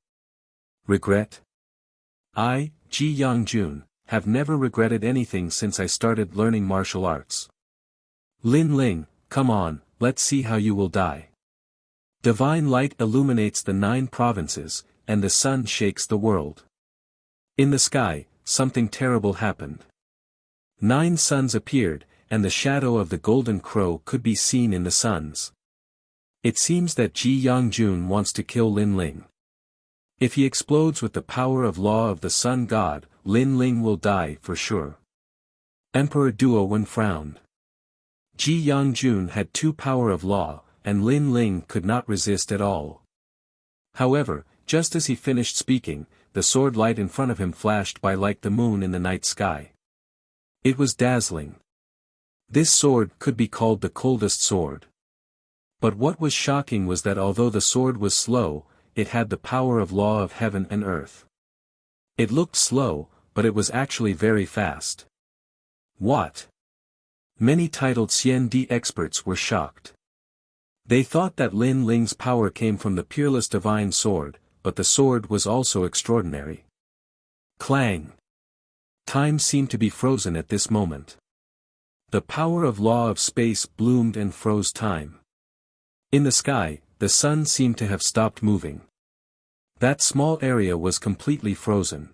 Regret? I, Ji Yangjun, have never regretted anything since I started learning martial arts. Lin Ling, come on, let's see how you will die. Divine light illuminates the 9 provinces, and the sun shakes the world. In the sky, something terrible happened. 9 suns appeared, and the shadow of the golden crow could be seen in the suns. It seems that Ji Yangjun wants to kill Lin Ling. If he explodes with the power of law of the sun god, Lin Ling will die for sure. Emperor Duowen frowned. Ji Yangjun had 2 power of law, and Lin Ling could not resist at all. However, just as he finished speaking, the sword light in front of him flashed by like the moon in the night sky. It was dazzling. This sword could be called the coldest sword. But what was shocking was that although the sword was slow, it had the power of law of heaven and earth. It looked slow, but it was actually very fast. What? Many titled CND experts were shocked. They thought that Lin Ling's power came from the peerless divine sword, but the sword was also extraordinary. Clang! Time seemed to be frozen at this moment. The power of law of space bloomed and froze time. In the sky, the sun seemed to have stopped moving. That small area was completely frozen.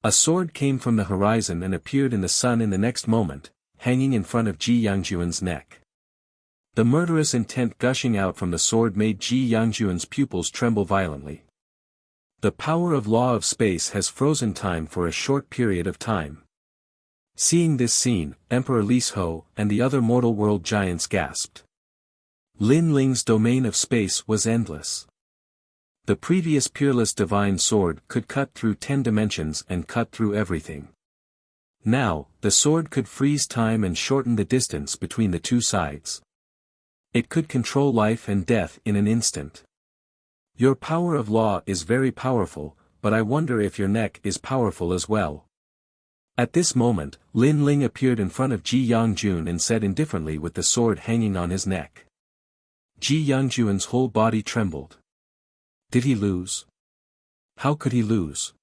A sword came from the horizon and appeared in the sun in the next moment, hanging in front of Ji Yangjun's neck. The murderous intent gushing out from the sword made Ji Yangjun's pupils tremble violently. The power of law of space has frozen time for a short period of time. Seeing this scene, Emperor Lisho and the other mortal world giants gasped. Lin Ling's domain of space was endless. The previous peerless divine sword could cut through 10 dimensions and cut through everything. Now, the sword could freeze time and shorten the distance between the 2 sides. It could control life and death in an instant. Your power of law is very powerful, but I wonder if your neck is powerful as well. At this moment, Lin Ling appeared in front of Ji Yangjun and said indifferently with the sword hanging on his neck. Ji Yangjun's whole body trembled. Did he lose? How could he lose?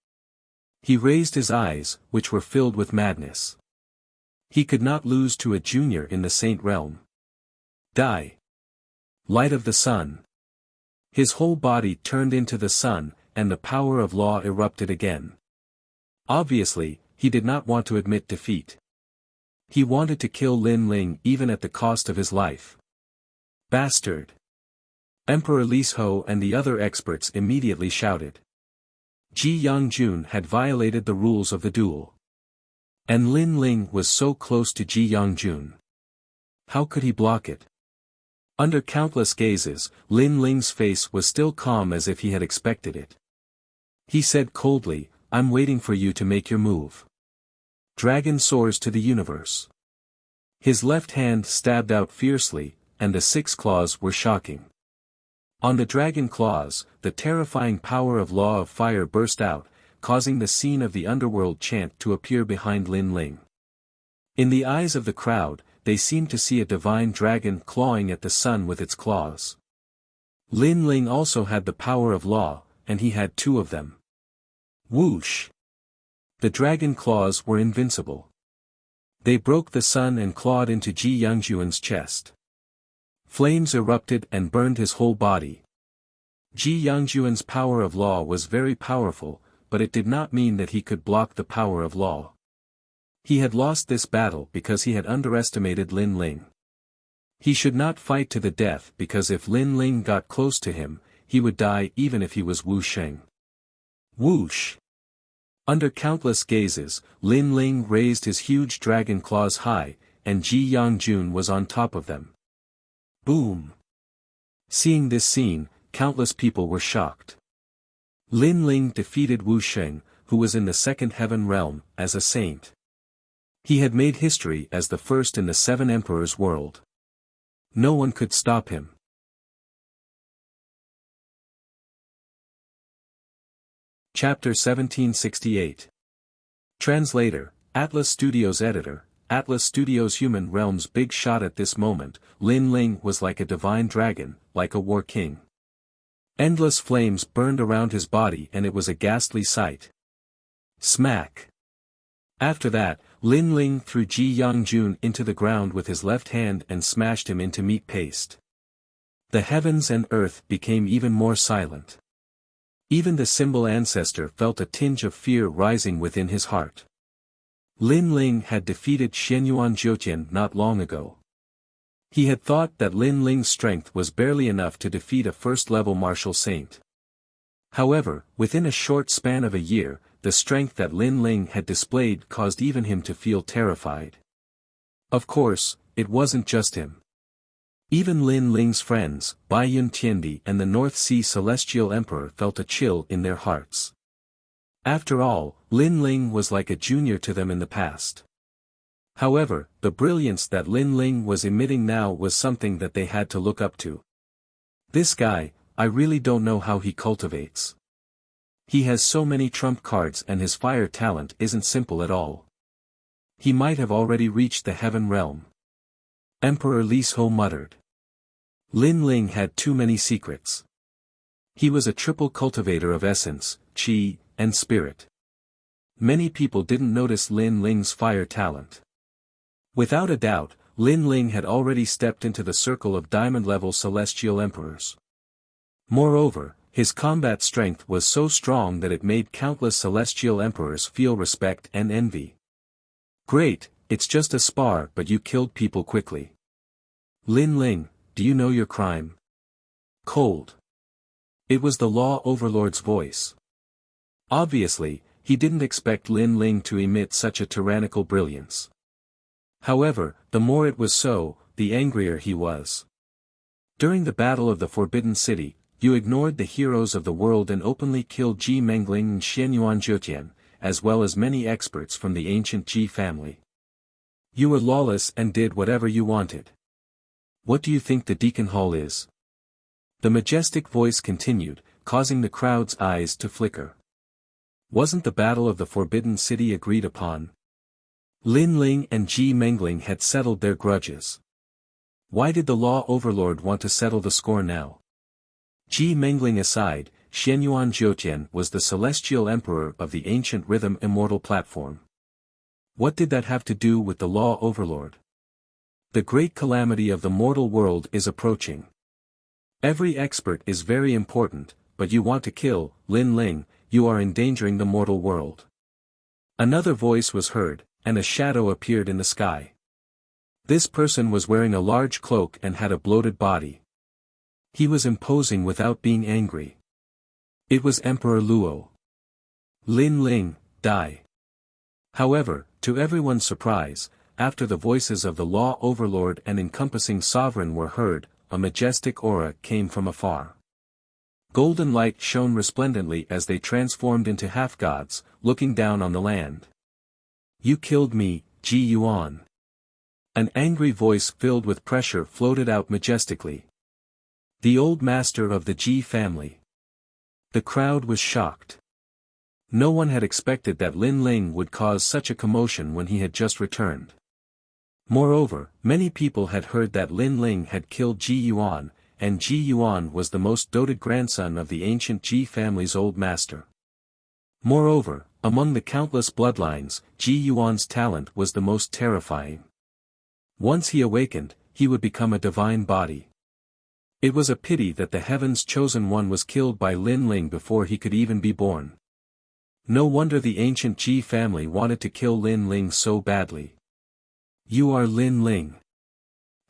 He raised his eyes, which were filled with madness. He could not lose to a junior in the Saint realm. Die! Light of the sun! His whole body turned into the sun, and the power of law erupted again. Obviously, he did not want to admit defeat. He wanted to kill Lin Ling even at the cost of his life. Bastard! Emperor Lisho and the other experts immediately shouted. Ji Yangjun had violated the rules of the duel. And Lin Ling was so close to Ji Yangjun. How could he block it? Under countless gazes, Lin Ling's face was still calm as if he had expected it. He said coldly, I'm waiting for you to make your move. Dragon soars to the universe. His left hand stabbed out fiercely, and the 6 claws were shocking. On the dragon claws, the terrifying power of law of fire burst out, causing the scene of the underworld chant to appear behind Lin Ling. In the eyes of the crowd, they seemed to see a divine dragon clawing at the sun with its claws. Lin Ling also had the power of law, and he had two of them. Whoosh! The dragon claws were invincible. They broke the sun and clawed into Ji Yangjuan's chest. Flames erupted and burned his whole body. Ji Yangjuan's power of law was very powerful, but it did not mean that he could block the power of law. He had lost this battle because he had underestimated Lin Ling. He should not fight to the death because if Lin Ling got close to him, he would die even if he was Wu Sheng. Whoosh! Under countless gazes, Lin Ling raised his huge dragon claws high, and Ji Yangjun was on top of them. Boom! Seeing this scene, countless people were shocked. Lin Ling defeated Wu Sheng, who was in the second heaven realm, as a saint. He had made history as the first in the Seven Emperors world. No one could stop him. Chapter 1768. Translator, Atlas Studios Editor, Atlas Studios. Human Realm's big shot. At this moment, Lin Ling was like a divine dragon, like a war king. Endless flames burned around his body and it was a ghastly sight. Smack! After that, Lin Ling threw Ji Yangjun into the ground with his left hand and smashed him into meat paste. The heavens and earth became even more silent. Even the symbol ancestor felt a tinge of fear rising within his heart. Lin Ling had defeated Xianyuan Jiutian not long ago. He had thought that Lin Ling's strength was barely enough to defeat a first-level martial saint. However, within a short span of a year, the strength that Lin Ling had displayed caused even him to feel terrified. Of course, it wasn't just him. Even Lin Ling's friends, Bai Yun Tiendi and the North Sea Celestial Emperor felt a chill in their hearts. After all, Lin Ling was like a junior to them in the past. However, the brilliance that Lin Ling was emitting now was something that they had to look up to. This guy, I really don't know how he cultivates. He has so many trump cards and his fire talent isn't simple at all. He might have already reached the heaven realm. Emperor Li Shou muttered. Lin Ling had too many secrets. He was a triple cultivator of essence, qi, and spirit. Many people didn't notice Lin Ling's fire talent. Without a doubt, Lin Ling had already stepped into the circle of diamond-level celestial emperors. Moreover, his combat strength was so strong that it made countless celestial emperors feel respect and envy. Great, it's just a spar, but you killed people quickly. Lin Ling, do you know your crime? Cold. It was the Law Overlord's voice. Obviously, he didn't expect Lin Ling to emit such a tyrannical brilliance. However, the more it was so, the angrier he was. During the Battle of the Forbidden City, you ignored the heroes of the world and openly killed Ji Mengling and Xianyuan Jiutian, as well as many experts from the ancient Ji family. You were lawless and did whatever you wanted. What do you think the Deacon Hall is? The majestic voice continued, causing the crowd's eyes to flicker. Wasn't the Battle of the Forbidden City agreed upon? Lin Ling and Ji Mengling had settled their grudges. Why did the Law Overlord want to settle the score now? Ji Mengling aside, Xianyuan Jiutian was the celestial emperor of the ancient Rhythm Immortal platform. What did that have to do with the Law Overlord? The great calamity of the mortal world is approaching. Every expert is very important, but you want to kill Lin Ling, you are endangering the mortal world. Another voice was heard, and a shadow appeared in the sky. This person was wearing a large cloak and had a bloated body. He was imposing without being angry. It was Emperor Luo. Lin Ling, die. However, to everyone's surprise, after the voices of the Law Overlord and encompassing sovereign were heard, a majestic aura came from afar. Golden light shone resplendently as they transformed into half-gods, looking down on the land. You killed me, Ji Yuan. An angry voice filled with pressure floated out majestically. The old master of the Ji family. The crowd was shocked. No one had expected that Lin Ling would cause such a commotion when he had just returned. Moreover, many people had heard that Lin Ling had killed Ji Yuan, and Ji Yuan was the most doted grandson of the ancient Ji family's old master. Moreover, among the countless bloodlines, Ji Yuan's talent was the most terrifying. Once he awakened, he would become a divine body. It was a pity that the Heaven's Chosen One was killed by Lin Ling before he could even be born. No wonder the ancient Ji family wanted to kill Lin Ling so badly. You are Lin Ling.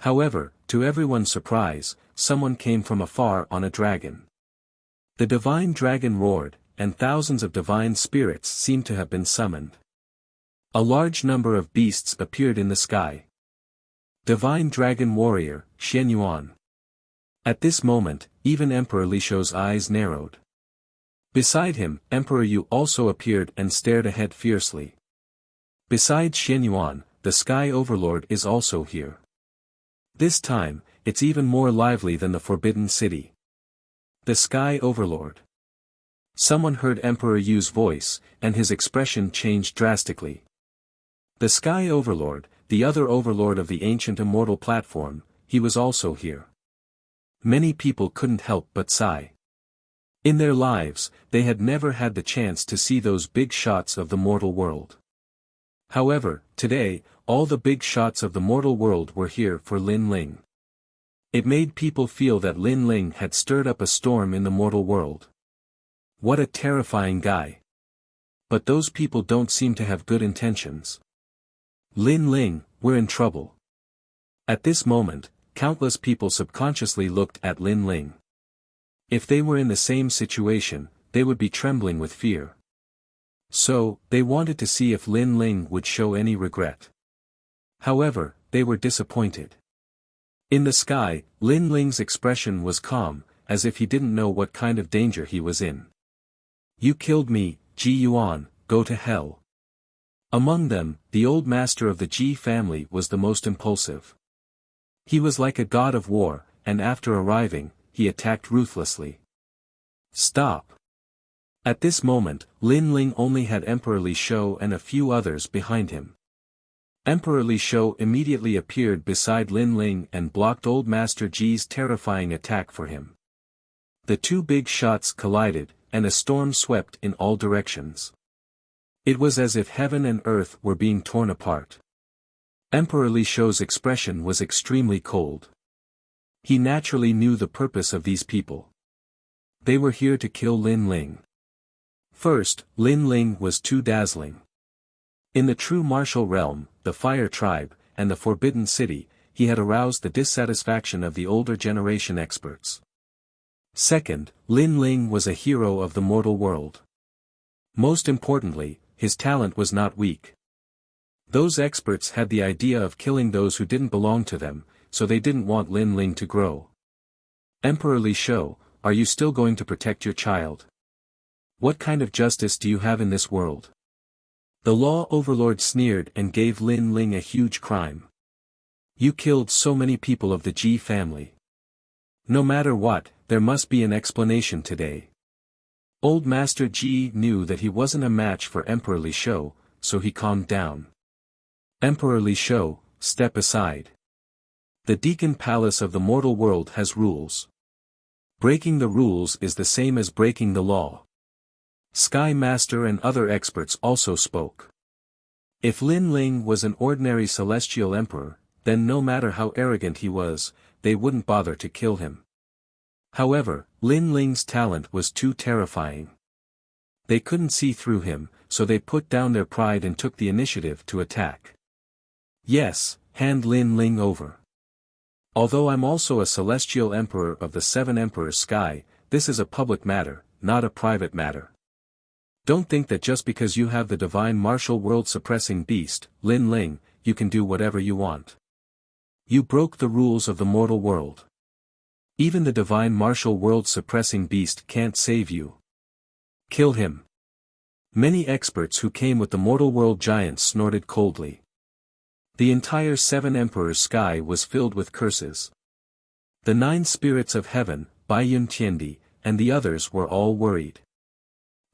However, to everyone's surprise, someone came from afar on a dragon. The divine dragon roared, and thousands of divine spirits seemed to have been summoned. A large number of beasts appeared in the sky. Divine Dragon Warrior, Xian Yuan. At this moment, even Emperor Li Shou's eyes narrowed. Beside him, Emperor Yu also appeared and stared ahead fiercely. Besides Xian Yuan, the Sky Overlord is also here. This time, it's even more lively than the Forbidden City. The Sky Overlord. Someone heard Emperor Yu's voice, and his expression changed drastically. The Sky Overlord, the other overlord of the ancient immortal platform, he was also here. Many people couldn't help but sigh. In their lives, they had never had the chance to see those big shots of the mortal world. However, today, all the big shots of the mortal world were here for Lin Ling. It made people feel that Lin Ling had stirred up a storm in the mortal world. What a terrifying guy. But those people don't seem to have good intentions. Lin Ling, we're in trouble. At this moment, countless people subconsciously looked at Lin Ling. If they were in the same situation, they would be trembling with fear. So, they wanted to see if Lin Ling would show any regret. However, they were disappointed. In the sky, Lin Ling's expression was calm, as if he didn't know what kind of danger he was in. You killed me, Ji Yuan, go to hell. Among them, the old master of the Ji family was the most impulsive. He was like a god of war, and after arriving, he attacked ruthlessly. Stop. At this moment, Lin Ling only had Emperor Li Shou and a few others behind him. Emperor Li Shou immediately appeared beside Lin Ling and blocked Old Master Ji's terrifying attack for him. The two big shots collided, and a storm swept in all directions. It was as if heaven and earth were being torn apart. Emperor Li Shou's expression was extremely cold. He naturally knew the purpose of these people. They were here to kill Lin Ling. First, Lin Ling was too dazzling. In the true martial realm, the Fire Tribe, and the Forbidden City, he had aroused the dissatisfaction of the older generation experts. Second, Lin Ling was a hero of the mortal world. Most importantly, his talent was not weak. Those experts had the idea of killing those who didn't belong to them, so they didn't want Lin Ling to grow. Emperor Li Shou, are you still going to protect your child? What kind of justice do you have in this world? The law overlord sneered and gave Lin Ling a huge crime. You killed so many people of the Ji family. No matter what, there must be an explanation today. Old Master Ji knew that he wasn't a match for Emperor Li Shou, so he calmed down. Emperor Li Shou, step aside. The Deacon Palace of the mortal world has rules. Breaking the rules is the same as breaking the law. Sky Master and other experts also spoke. If Lin Ling was an ordinary celestial emperor, then no matter how arrogant he was, they wouldn't bother to kill him. However, Lin Ling's talent was too terrifying. They couldn't see through him, so they put down their pride and took the initiative to attack. Yes, hand Lin Ling over. Although I'm also a celestial emperor of the Seven Emperors Sky, this is a public matter, not a private matter. Don't think that just because you have the divine martial world suppressing beast, Lin Ling, you can do whatever you want. You broke the rules of the mortal world. Even the divine martial world suppressing beast can't save you. Kill him. Many experts who came with the mortal world giants snorted coldly. The entire Seven Emperors Sky was filled with curses. The 9 spirits of heaven, Bai Yun Tiandi, and the others were all worried.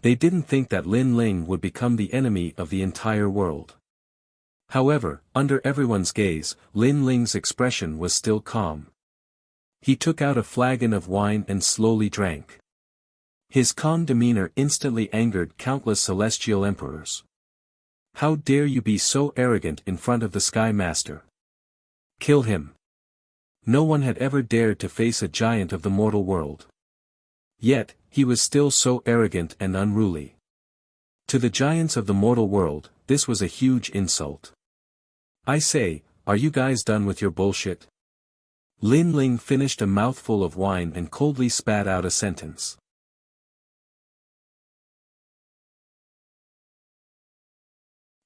They didn't think that Lin Ling would become the enemy of the entire world. However, under everyone's gaze, Lin Ling's expression was still calm. He took out a flagon of wine and slowly drank. His calm demeanor instantly angered countless celestial emperors. How dare you be so arrogant in front of the Sky Master? Kill him. No one had ever dared to face a giant of the mortal world. Yet, he was still so arrogant and unruly. To the giants of the mortal world, this was a huge insult. I say, are you guys done with your bullshit? Lin Ling finished a mouthful of wine and coldly spat out a sentence.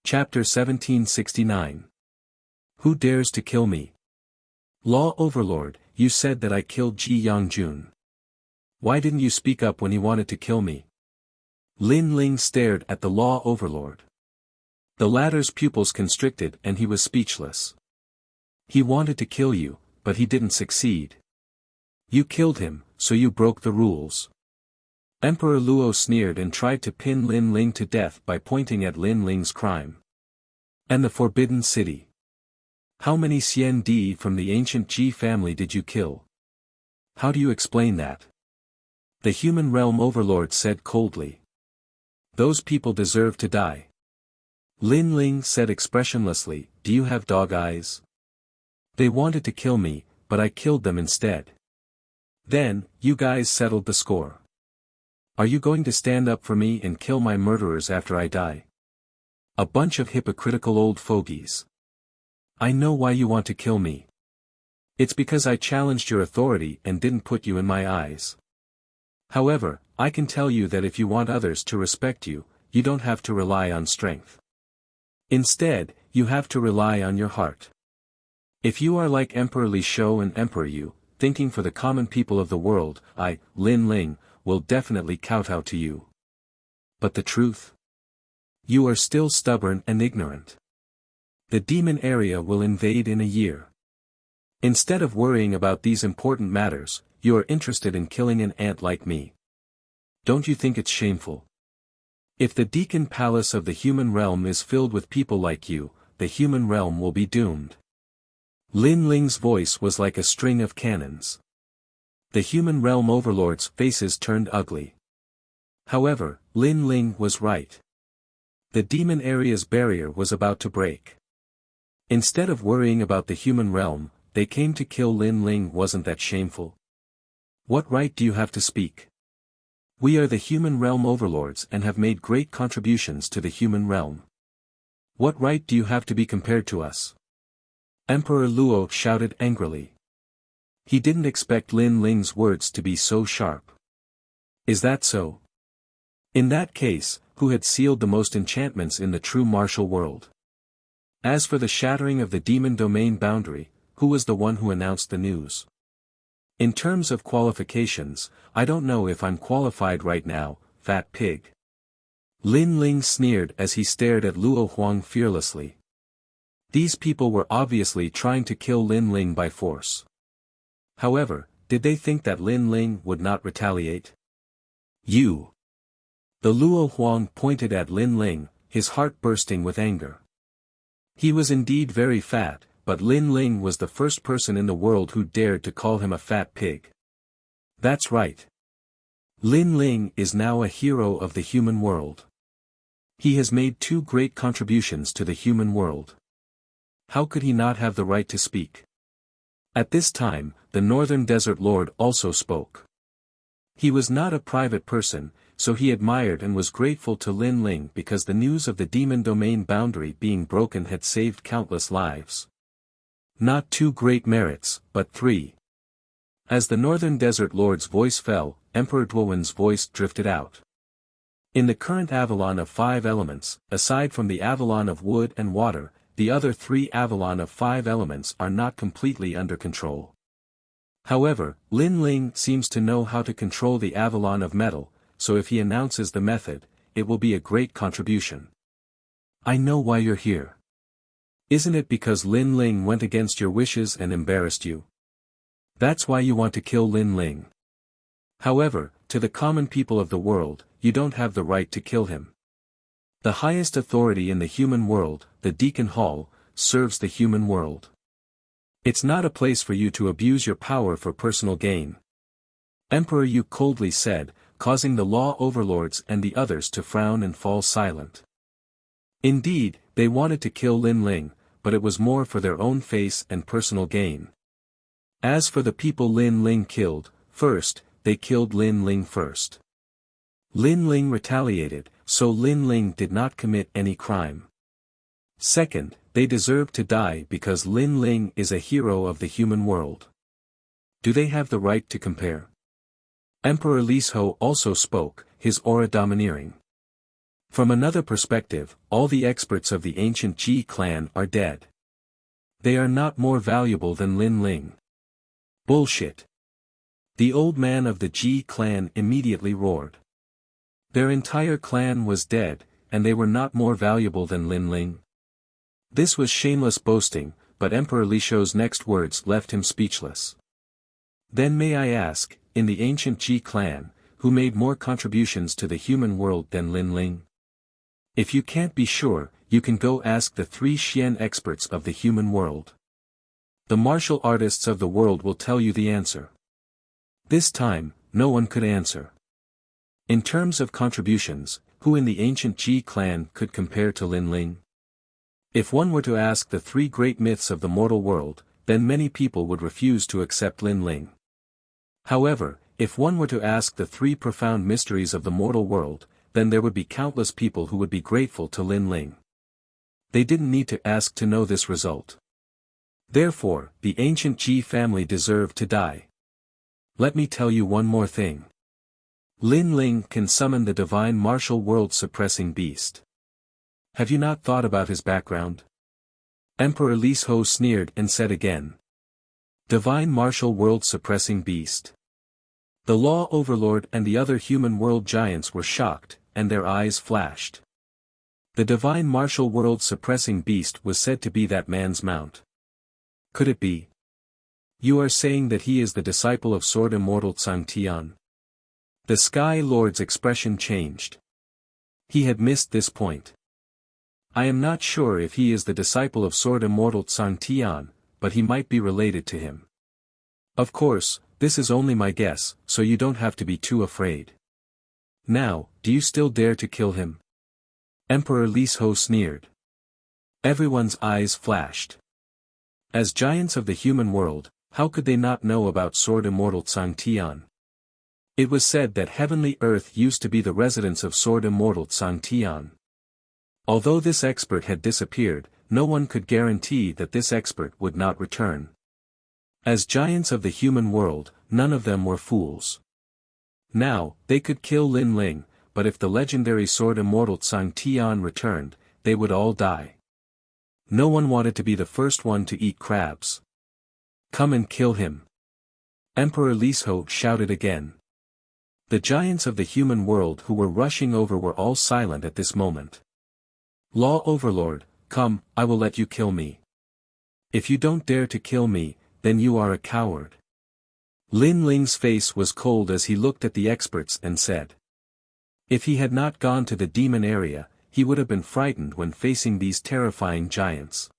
Chapter 1769. Who dares to kill me? Law Overlord, you said that I killed Ji Yangjun. Why didn't you speak up when he wanted to kill me? Lin Ling stared at the Law Overlord. The latter's pupils constricted and he was speechless. He wanted to kill you, but he didn't succeed. You killed him, so you broke the rules. Emperor Luo sneered and tried to pin Lin Ling to death by pointing at Lin Ling's crime. And the Forbidden City. How many Xian Di from the ancient Ji family did you kill? How do you explain that? The human realm overlord said coldly. Those people deserve to die. Lin Ling said expressionlessly, do you have dog eyes? They wanted to kill me, but I killed them instead. Then, you guys settled the score. Are you going to stand up for me and kill my murderers after I die? A bunch of hypocritical old fogies. I know why you want to kill me. It's because I challenged your authority and didn't put you in my eyes. However, I can tell you that if you want others to respect you, you don't have to rely on strength. Instead, you have to rely on your heart. If you are like Emperor Li Shou and Emperor Yu, thinking for the common people of the world, I, Lin Ling, will definitely kowtow to you. But the truth? You are still stubborn and ignorant. The demon area will invade in a year. Instead of worrying about these important matters, you are interested in killing an ant like me. Don't you think it's shameful? If the Deacon Palace of the human realm is filled with people like you, the human realm will be doomed. Lin Ling's voice was like a string of cannons. The human realm overlords' faces turned ugly. However, Lin Ling was right. The demon area's barrier was about to break. Instead of worrying about the human realm, they came to kill Lin Ling. Wasn't that shameful? What right do you have to speak? We are the human realm overlords and have made great contributions to the human realm. What right do you have to be compared to us? Emperor Luo shouted angrily. He didn't expect Lin Ling's words to be so sharp. Is that so? In that case, who had sealed the most enchantments in the true martial world? As for the shattering of the demon domain boundary, who was the one who announced the news? In terms of qualifications, I don't know if I'm qualified right now, fat pig. Lin Ling sneered as he stared at Luo Huang fearlessly. These people were obviously trying to kill Lin Ling by force. However, did they think that Lin Ling would not retaliate? You! The Luo Huang pointed at Lin Ling, his heart bursting with anger. He was indeed very fat, but Lin Ling was the first person in the world who dared to call him a fat pig. That's right. Lin Ling is now a hero of the human world. He has made 2 great contributions to the human world. How could he not have the right to speak? At this time, the Northern Desert Lord also spoke. He was not a private person, so he admired and was grateful to Lin Ling because the news of the demon domain boundary being broken had saved countless lives. Not 2 great merits, but 3. As the Northern Desert Lord's voice fell, Emperor Duowen's voice drifted out. In the current Avalon of 5 elements, aside from the Avalon of wood and water, the other 3 Avalon of 5 elements are not completely under control. However, Lin Ling seems to know how to control the Avalon of metal, so if he announces the method, it will be a great contribution. I know why you're here. Isn't it because Lin Ling went against your wishes and embarrassed you? That's why you want to kill Lin Ling. However, to the common people of the world, you don't have the right to kill him. The highest authority in the human world, the Deacon Hall, serves the human world. It's not a place for you to abuse your power for personal gain. Emperor Yu coldly said, causing the law overlords and the others to frown and fall silent. Indeed, they wanted to kill Lin Ling, but it was more for their own face and personal gain. As for the people Lin Ling killed, first, they killed Lin Ling first. Lin Ling retaliated, so Lin Ling did not commit any crime. Second, they deserved to die because Lin Ling is a hero of the human world. Do they have the right to compare? Emperor Lisho also spoke, his aura domineering. From another perspective, all the experts of the ancient Ji clan are dead. They are not more valuable than Lin Ling. Bullshit. The old man of the Ji clan immediately roared. Their entire clan was dead, and they were not more valuable than Lin Ling. This was shameless boasting, but Emperor Lisho's next words left him speechless. Then may I ask, in the ancient Ji clan, who made more contributions to the human world than Lin Ling? If you can't be sure, you can go ask the 3 Xian experts of the human world. The martial artists of the world will tell you the answer. This time, no one could answer. In terms of contributions, who in the ancient Ji clan could compare to Lin Ling? If one were to ask the 3 great myths of the mortal world, then many people would refuse to accept Lin Ling. However, if one were to ask the 3 profound mysteries of the mortal world, then there would be countless people who would be grateful to Lin Ling. They didn't need to ask to know this result. Therefore, the ancient Ji family deserved to die. Let me tell you one more thing. Lin Ling can summon the divine martial world suppressing beast. Have you not thought about his background? Emperor Lisho sneered and said again. Divine martial world suppressing beast. The law overlord and the other human world giants were shocked, and their eyes flashed. The divine martial world suppressing beast was said to be that man's mount. Could it be? You are saying that he is the disciple of Sword Immortal Tsang Tian? The Sky Lord's expression changed. He had missed this point. I am not sure if he is the disciple of Sword Immortal Tsang Tian, but he might be related to him. Of course, this is only my guess, so you don't have to be too afraid. Now, do you still dare to kill him? Emperor Lisho sneered. Everyone's eyes flashed. As giants of the human world, how could they not know about Sword Immortal Tsang Tian? It was said that heavenly earth used to be the residence of Sword Immortal Tsang Tian. Although this expert had disappeared, no one could guarantee that this expert would not return. As giants of the human world, none of them were fools. Now, they could kill Lin Ling, but if the legendary Sword Immortal Tsang Tian returned, they would all die. No one wanted to be the first one to eat crabs. Come and kill him. Emperor Lisho shouted again. The giants of the human world who were rushing over were all silent at this moment. Law Overlord, come, I will let you kill me. If you don't dare to kill me, then you are a coward. Lin Ling's face was cold as he looked at the experts and said. If he had not gone to the demon area, he would have been frightened when facing these terrifying giants.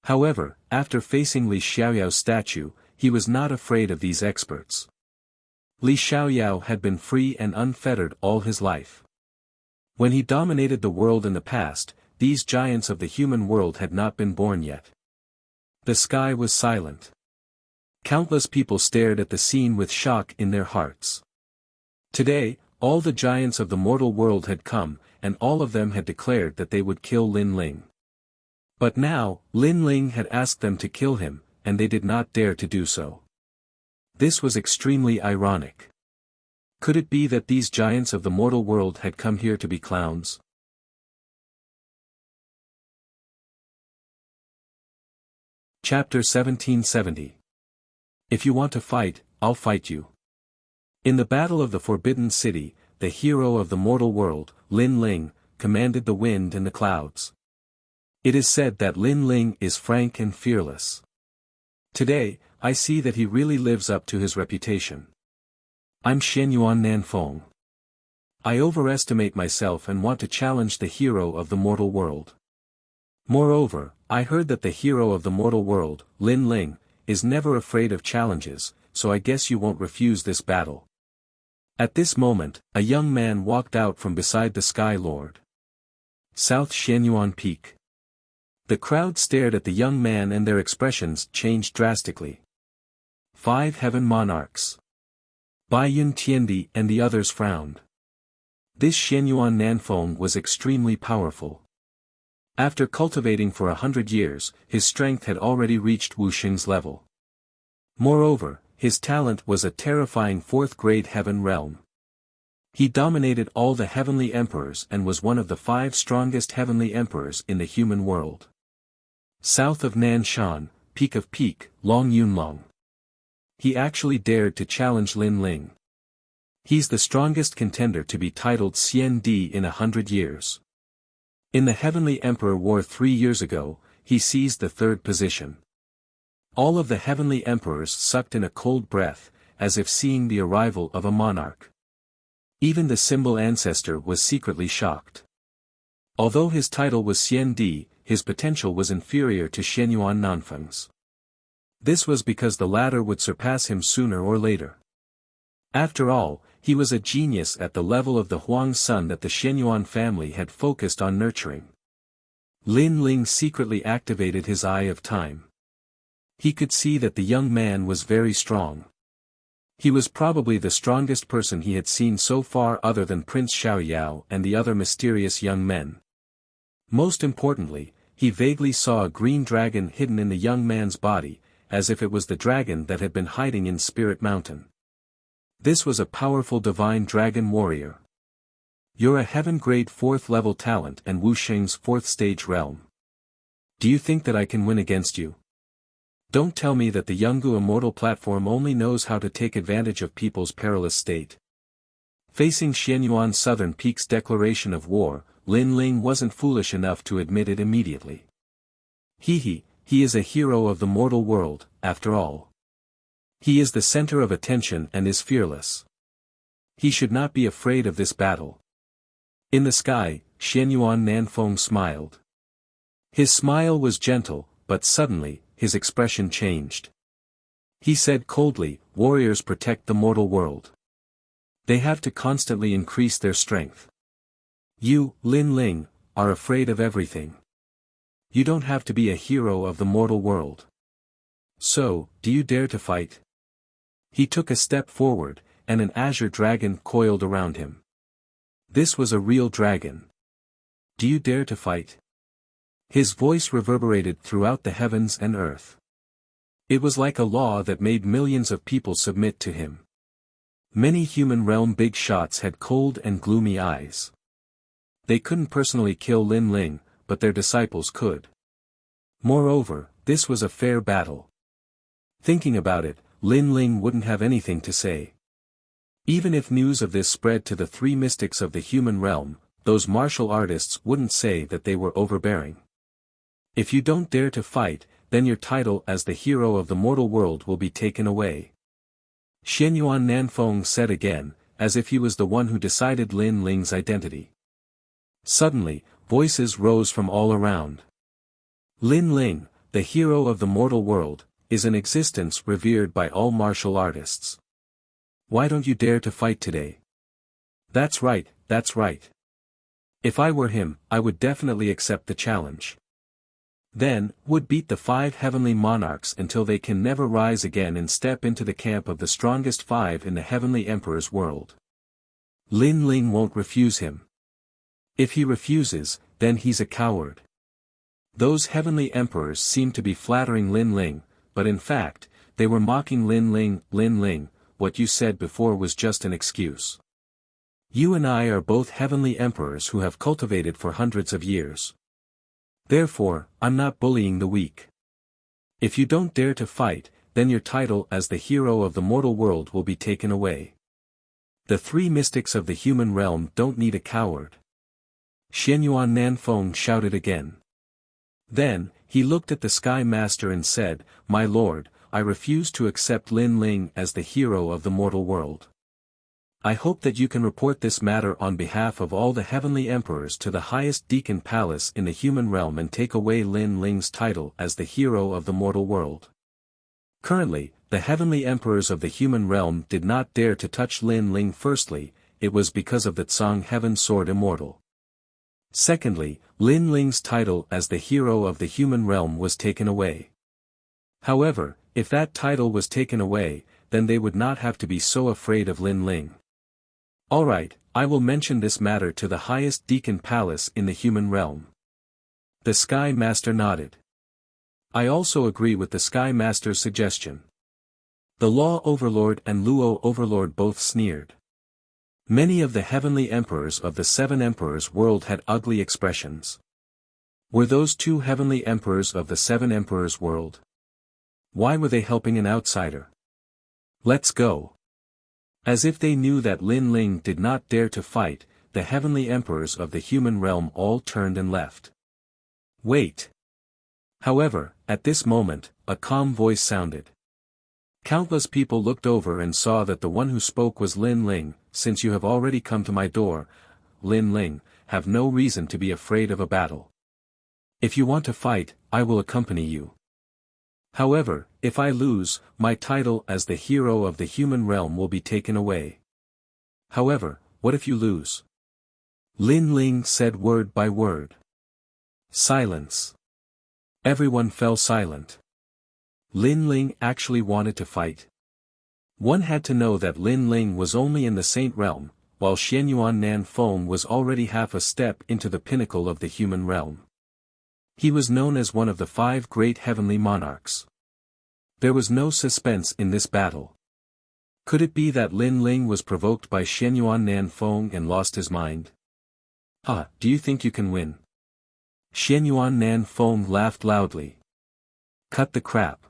However, after facing Li Xiaoyao's statue, he was not afraid of these experts. Li Xiaoyao had been free and unfettered all his life. When he dominated the world in the past, these giants of the human world had not been born yet. The sky was silent. Countless people stared at the scene with shock in their hearts. Today, all the giants of the mortal world had come, and all of them had declared that they would kill Lin Ling. But now, Lin Ling had asked them to kill him, and they did not dare to do so. This was extremely ironic. Could it be that these giants of the mortal world had come here to be clowns? Chapter 1770. If you want to fight, I'll fight you. In the Battle of the Forbidden City, the hero of the mortal world, Lin Ling, commanded the wind and the clouds. It is said that Lin Ling is frank and fearless. Today, I see that he really lives up to his reputation. I'm Shenyuan Nanfeng. I overestimate myself and want to challenge the hero of the mortal world. Moreover, I heard that the hero of the mortal world, Lin Ling, is never afraid of challenges, so I guess you won't refuse this battle. At this moment, a young man walked out from beside the Sky Lord. South Xianyuan Peak. The crowd stared at the young man and their expressions changed drastically. 5 Heaven Monarchs. Bai Yun Tiandi and the others frowned. This Xianyuan Nanfeng was extremely powerful. After cultivating for 100 years, his strength had already reached Wuxing's level. Moreover, his talent was a terrifying 4th-grade heaven realm. He dominated all the heavenly emperors and was one of the 5 strongest heavenly emperors in the human world. South of Nanshan, Peak of Peak, Long Yunlong. He actually dared to challenge Lin Ling. He's the strongest contender to be titled Xian Di in 100 years. In the Heavenly Emperor War 3 years ago, he seized the 3rd position. All of the heavenly emperors sucked in a cold breath, as if seeing the arrival of a monarch. Even the symbol ancestor was secretly shocked. Although his title was Xian Di, his potential was inferior to Xianyuan Nanfeng's. This was because the latter would surpass him sooner or later. After all, he was a genius at the level of the Huang son that the Xianyuan family had focused on nurturing. Lin Ling secretly activated his Eye of Time. He could see that the young man was very strong. He was probably the strongest person he had seen so far other than Prince Xiaoyao and the other mysterious young men. Most importantly, he vaguely saw a green dragon hidden in the young man's body, as if it was the dragon that had been hiding in Spirit Mountain. This was a powerful divine dragon warrior. You're a heaven-grade 4th-level talent and Wuxing's 4th-stage realm. Do you think that I can win against you? Don't tell me that the Yungu Immortal platform only knows how to take advantage of people's perilous state. Facing Xianyuan Southern Peak's declaration of war, Lin Ling wasn't foolish enough to admit it immediately. He is a hero of the mortal world, after all. He is the center of attention and is fearless. He should not be afraid of this battle. In the sky, Xianyuan Nanfeng smiled. His smile was gentle, but suddenly, his expression changed. He said coldly, warriors protect the mortal world. They have to constantly increase their strength. You, Lin Ling, are afraid of everything. You don't have to be a hero of the mortal world. So, do you dare to fight? He took a step forward, and an azure dragon coiled around him. This was a real dragon. Do you dare to fight? His voice reverberated throughout the heavens and earth. It was like a law that made millions of people submit to him. Many human realm big shots had cold and gloomy eyes. They couldn't personally kill Lin Ling, but their disciples could. Moreover, this was a fair battle. Thinking about it, Lin Ling wouldn't have anything to say. Even if news of this spread to the 3 mystics of the human realm, those martial artists wouldn't say that they were overbearing. If you don't dare to fight, then your title as the hero of the mortal world will be taken away. Xianyuan Nanfeng said again, as if he was the one who decided Lin Ling's identity. Suddenly, voices rose from all around. Lin Ling, the hero of the mortal world, is an existence revered by all martial artists. Why don't you dare to fight today? That's right, that's right. If I were him, I would definitely accept the challenge. Then, would beat the 5 heavenly monarchs until they can never rise again and step into the camp of the strongest 5 in the heavenly emperor's world. Lin Ling won't refuse him. If he refuses, then he's a coward. Those heavenly emperors seemed to be flattering Lin Ling, but in fact, they were mocking Lin Ling. Lin Ling, what you said before was just an excuse. You and I are both heavenly emperors who have cultivated for hundreds of years. Therefore, I'm not bullying the weak. If you don't dare to fight, then your title as the hero of the mortal world will be taken away. The 3 mystics of the human realm don't need a coward. Xianyuan Nanfeng shouted again. Then, he looked at the Sky Master and said, My lord, I refuse to accept Lin Ling as the hero of the mortal world. I hope that you can report this matter on behalf of all the heavenly emperors to the highest deacon palace in the human realm and take away Lin Ling's title as the hero of the mortal world. Currently, the heavenly emperors of the human realm did not dare to touch Lin Ling. Firstly, it was because of the Tsang Heaven Sword Immortal. Secondly, Lin Ling's title as the hero of the human realm was taken away. However, if that title was taken away, then they would not have to be so afraid of Lin Ling. Alright, I will mention this matter to the highest deacon palace in the human realm. The Sky Master nodded. I also agree with the Sky Master's suggestion. The Law Overlord and Luo Overlord both sneered. Many of the heavenly emperors of the Seven Emperors world had ugly expressions. Were those two heavenly emperors of the Seven Emperors world? Why were they helping an outsider? Let's go. As if they knew that Lin Ling did not dare to fight, the heavenly emperors of the human realm all turned and left. Wait. However, at this moment, a calm voice sounded. Countless people looked over and saw that the one who spoke was Lin Ling. Since you have already come to my door, Lin Ling, have no reason to be afraid of a battle. If you want to fight, I will accompany you. However, if I lose, my title as the hero of the human realm will be taken away. However, what if you lose? Lin Ling said word by word. Silence. Everyone fell silent. Lin Ling actually wanted to fight. One had to know that Lin Ling was only in the Saint realm, while Xianyuan Nan Feng was already half a step into the pinnacle of the human realm. He was known as one of the 5 great heavenly monarchs. There was no suspense in this battle. Could it be that Lin Ling was provoked by Xianyuan Nan Feng and lost his mind? Do you think you can win? Xianyuan Nan Feng laughed loudly. Cut the crap.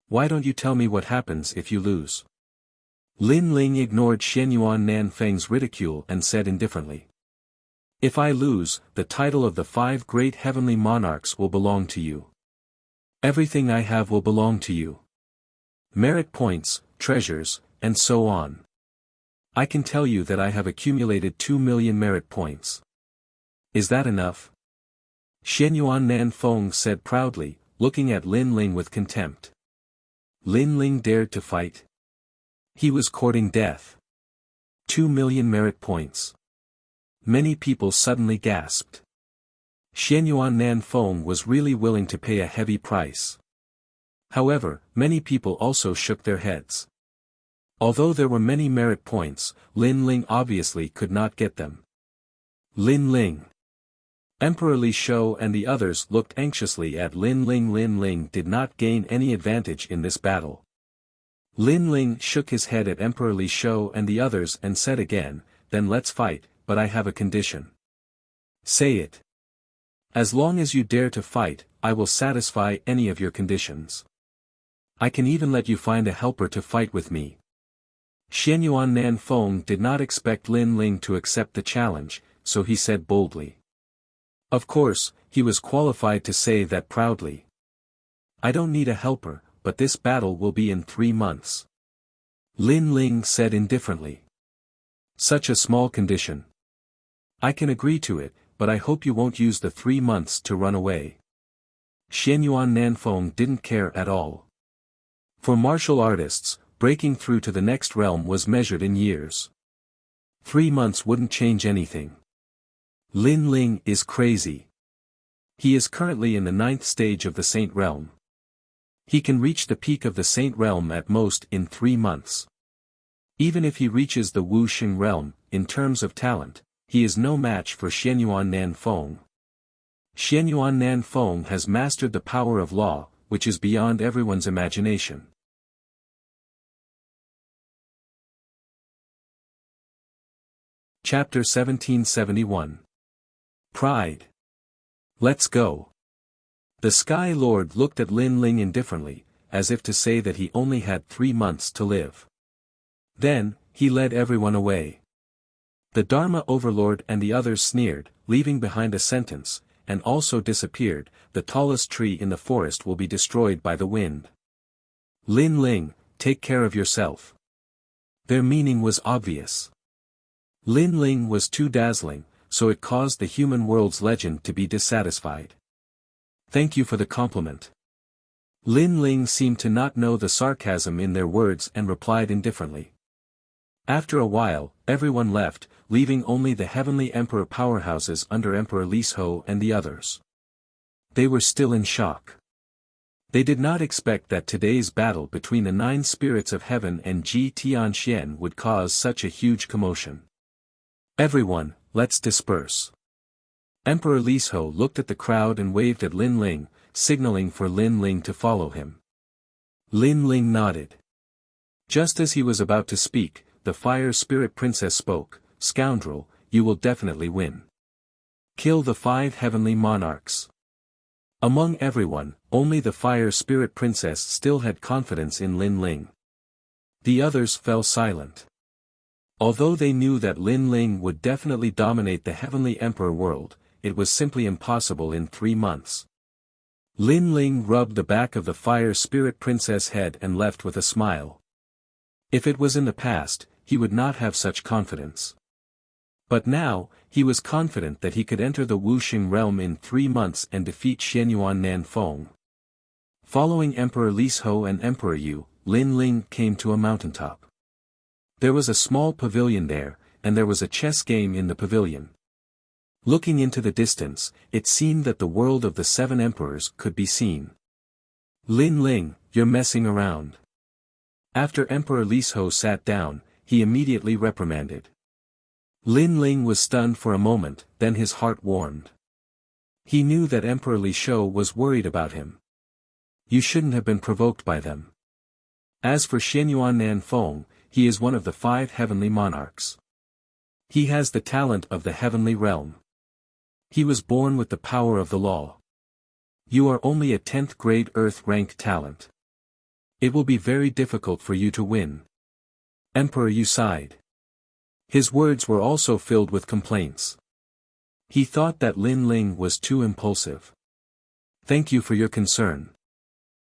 Why don't you tell me what happens if you lose? Lin Ling ignored Xianyuan Nan Feng's ridicule and said indifferently. If I lose, the title of the 5 great heavenly monarchs will belong to you. Everything I have will belong to you. Merit points, treasures, and so on. I can tell you that I have accumulated 2 million merit points. Is that enough? Xianyuan Nan Feng said proudly, looking at Lin Ling with contempt. Lin Ling dared to fight. He was courting death. 2 million merit points. Many people suddenly gasped. Xianyuan Nan Feng was really willing to pay a heavy price. However, many people also shook their heads. Although there were many merit points, Lin Ling obviously could not get them. Lin Ling. Emperor Li Shou and the others looked anxiously at Lin Ling. Lin Ling did not gain any advantage in this battle. Lin Ling shook his head at Emperor Li Shou and the others and said again, then let's fight, but I have a condition. Say it. As long as you dare to fight, I will satisfy any of your conditions. I can even let you find a helper to fight with me. Xianyuan Nan Feng did not expect Lin Ling to accept the challenge, so he said boldly. Of course, he was qualified to say that proudly. I don't need a helper, but this battle will be in 3 months. Lin Ling said indifferently. Such a small condition. I can agree to it, but I hope you won't use the 3 months to run away. Xianyuan Nan Feng didn't care at all. For martial artists, breaking through to the next realm was measured in years. 3 months wouldn't change anything. Lin Ling is crazy. He is currently in the 9th stage of the Saint realm. He can reach the peak of the Saint realm at most in 3 months. Even if he reaches the Wu Xing realm, in terms of talent, he is no match for Xianyuan Nan Feng. Xianyuan Nan Feng has mastered the power of law, which is beyond everyone's imagination. Chapter 1771. Pride. Let's go. The Sky Lord looked at Lin Ling indifferently, as if to say that he only had 3 months to live. Then, he led everyone away. The Dharma Overlord and the others sneered, leaving behind a sentence, and also disappeared. The tallest tree in the forest will be destroyed by the wind. Lin Ling, take care of yourself. Their meaning was obvious. Lin Ling was too dazzling, so it caused the human world's legend to be dissatisfied. Thank you for the compliment. Lin Ling seemed to not know the sarcasm in their words and replied indifferently. After a while, everyone left, leaving only the heavenly emperor powerhouses under Emperor Lis Ho and the others. They were still in shock. They did not expect that today's battle between the 9 spirits of heaven and Ji Tianxian would cause such a huge commotion. Everyone, let's disperse. Emperor Lis Ho looked at the crowd and waved at Lin Ling, signaling for Lin Ling to follow him. Lin Ling nodded. Just as he was about to speak, the Fire Spirit Princess spoke, "Scoundrel, you will definitely win. Kill the 5 heavenly monarchs." Among everyone, only the Fire Spirit Princess still had confidence in Lin Ling. The others fell silent. Although they knew that Lin Ling would definitely dominate the Heavenly Emperor world, it was simply impossible in 3 months. Lin Ling rubbed the back of the Fire Spirit Princess' head and left with a smile. If it was in the past, he would not have such confidence. But now, he was confident that he could enter the Wuxing realm in 3 months and defeat Xianyuan Nanfeng. Following Emperor Lis Ho and Emperor Yu, Lin Ling came to a mountaintop. There was a small pavilion there, and there was a chess game in the pavilion. Looking into the distance, it seemed that the world of the 7 emperors could be seen. Lin Ling, you're messing around. After Emperor Lis Ho sat down, he immediately reprimanded. Lin Ling was stunned for a moment, then his heart warmed. He knew that Emperor Lis Ho was worried about him. You shouldn't have been provoked by them. As for Xianyuan Nanfeng, he is one of the 5 heavenly monarchs. He has the talent of the heavenly realm. He was born with the power of the law. You are only a 10th grade Earth rank talent. It will be very difficult for you to win. Emperor Yu sighed. His words were also filled with complaints. He thought that Lin Ling was too impulsive. Thank you for your concern.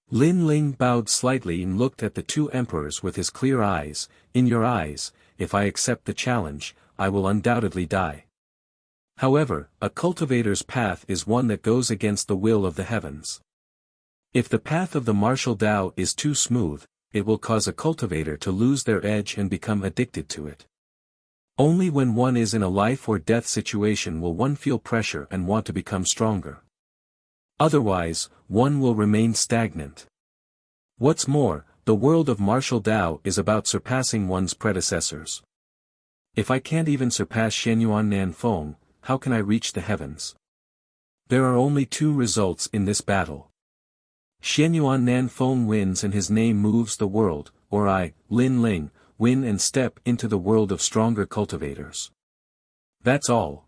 Lin Ling bowed slightly and looked at the 2 emperors with his clear eyes. In your eyes, if I accept the challenge, I will undoubtedly die. However, a cultivator's path is one that goes against the will of the heavens. If the path of the martial Tao is too smooth, it will cause a cultivator to lose their edge and become addicted to it. Only when one is in a life or death situation will one feel pressure and want to become stronger. Otherwise, one will remain stagnant. What's more, the world of martial Tao is about surpassing one's predecessors. If I can't even surpass Xianyuan Nanfeng, how can I reach the heavens? There are only 2 results in this battle. Xianyuan Nanfeng wins and his name moves the world, or I, Lin Ling, win and step into the world of stronger cultivators. That's all.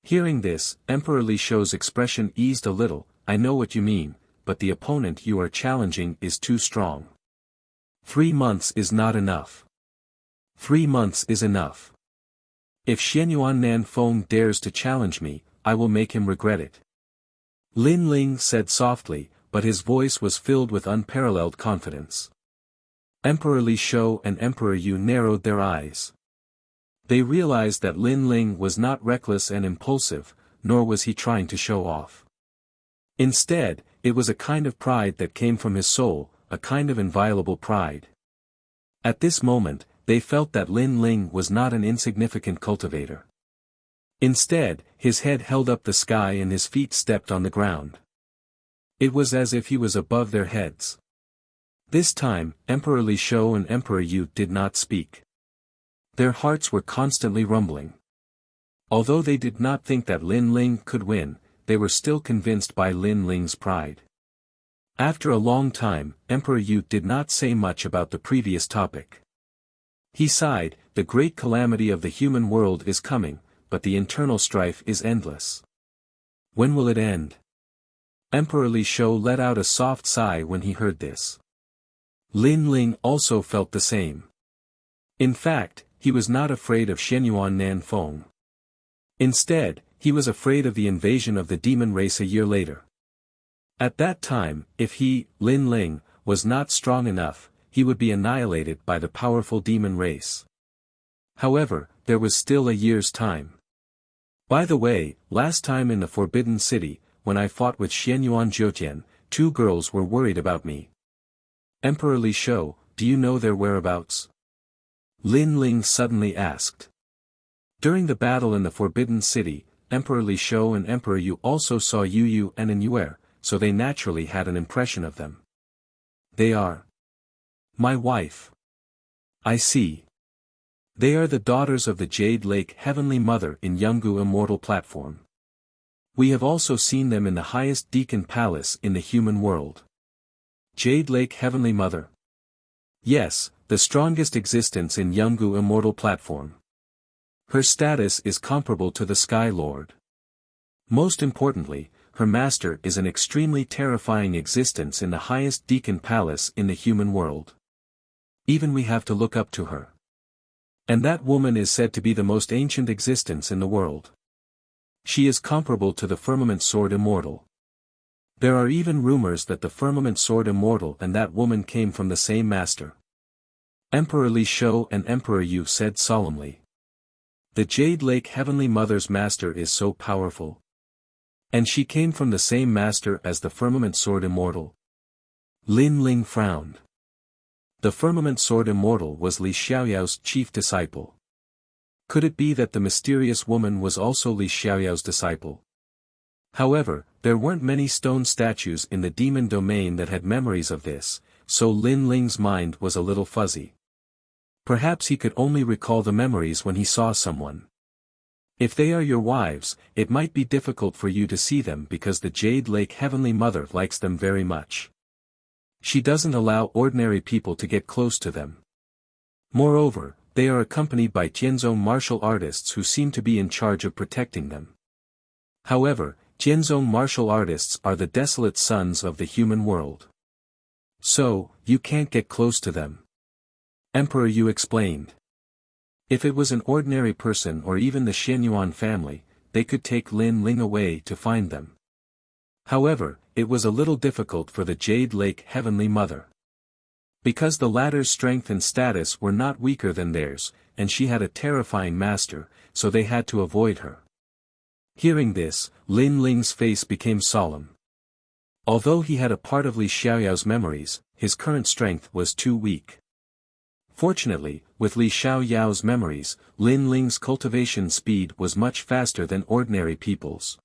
Hearing this, Emperor Lis Ho's expression eased a little. I know what you mean, but the opponent you are challenging is too strong. 3 months is not enough. 3 months is enough. If Xianyuan Nanfeng dares to challenge me, I will make him regret it. Lin Ling said softly, but his voice was filled with unparalleled confidence. Emperor Lis Ho and Emperor Yu narrowed their eyes. They realized that Lin Ling was not reckless and impulsive, nor was he trying to show off. Instead, it was a kind of pride that came from his soul, a kind of inviolable pride. At this moment, they felt that Lin Ling was not an insignificant cultivator. Instead, his head held up the sky and his feet stepped on the ground. It was as if he was above their heads. This time, Emperor Lis Ho and Emperor Yu did not speak. Their hearts were constantly rumbling. Although they did not think that Lin Ling could win, they were still convinced by Lin Ling's pride. After a long time, Emperor Yu did not say much about the previous topic. He sighed, the great calamity of the human world is coming, but the internal strife is endless. When will it end? Emperor Lis Ho let out a soft sigh when he heard this. Lin Ling also felt the same. In fact, he was not afraid of Xianyuan Nanfeng. Instead, he was afraid of the invasion of the demon race a year later. At that time, if he, Lin Ling, was not strong enough, he would be annihilated by the powerful demon race. However, there was still a year's time. By the way, last time in the Forbidden City, when I fought with Xianyuan Jiutian, 2 girls were worried about me. Emperor Li Shou, do you know their whereabouts? Lin Ling suddenly asked. During the battle in the Forbidden City, Emperor Li Shou and Emperor Yu also saw Yu Yu and Yuer, so they naturally had an impression of them. They are my wife. I see. They are the daughters of the Jade Lake Heavenly Mother in Yungu Immortal Platform. We have also seen them in the highest Deacon Palace in the human world. Jade Lake Heavenly Mother. Yes, the strongest existence in Yungu Immortal Platform. Her status is comparable to the Sky Lord. Most importantly, her master is an extremely terrifying existence in the highest Deacon Palace in the human world. Even we have to look up to her. And that woman is said to be the most ancient existence in the world. She is comparable to the Firmament Sword Immortal. There are even rumors that the Firmament Sword Immortal and that woman came from the same master. Emperor Li Shou and Emperor Yu said solemnly. The Jade Lake Heavenly Mother's master is so powerful. And she came from the same master as the Firmament Sword Immortal. Lin Ling frowned. The Firmament Sword Immortal was Li Xiaoyao's chief disciple. Could it be that the mysterious woman was also Li Xiaoyao's disciple? However, there weren't many stone statues in the demon domain that had memories of this, so Lin Ling's mind was a little fuzzy. Perhaps he could only recall the memories when he saw someone. If they are your wives, it might be difficult for you to see them because the Jade Lake Heavenly Mother likes them very much. She doesn't allow ordinary people to get close to them. Moreover, they are accompanied by Tianzong martial artists who seem to be in charge of protecting them. However, Tianzong martial artists are the desolate sons of the human world. So, you can't get close to them. Emperor Yu explained. If it was an ordinary person or even the Xianyuan family, they could take Lin Ling away to find them. However, it was a little difficult for the Jade Lake Heavenly Mother. Because the latter's strength and status were not weaker than theirs, and she had a terrifying master, so they had to avoid her. Hearing this, Lin Ling's face became solemn. Although he had a part of Li Xiaoyao's memories, his current strength was too weak. Fortunately, with Li Xiaoyao's memories, Lin Ling's cultivation speed was much faster than ordinary people's.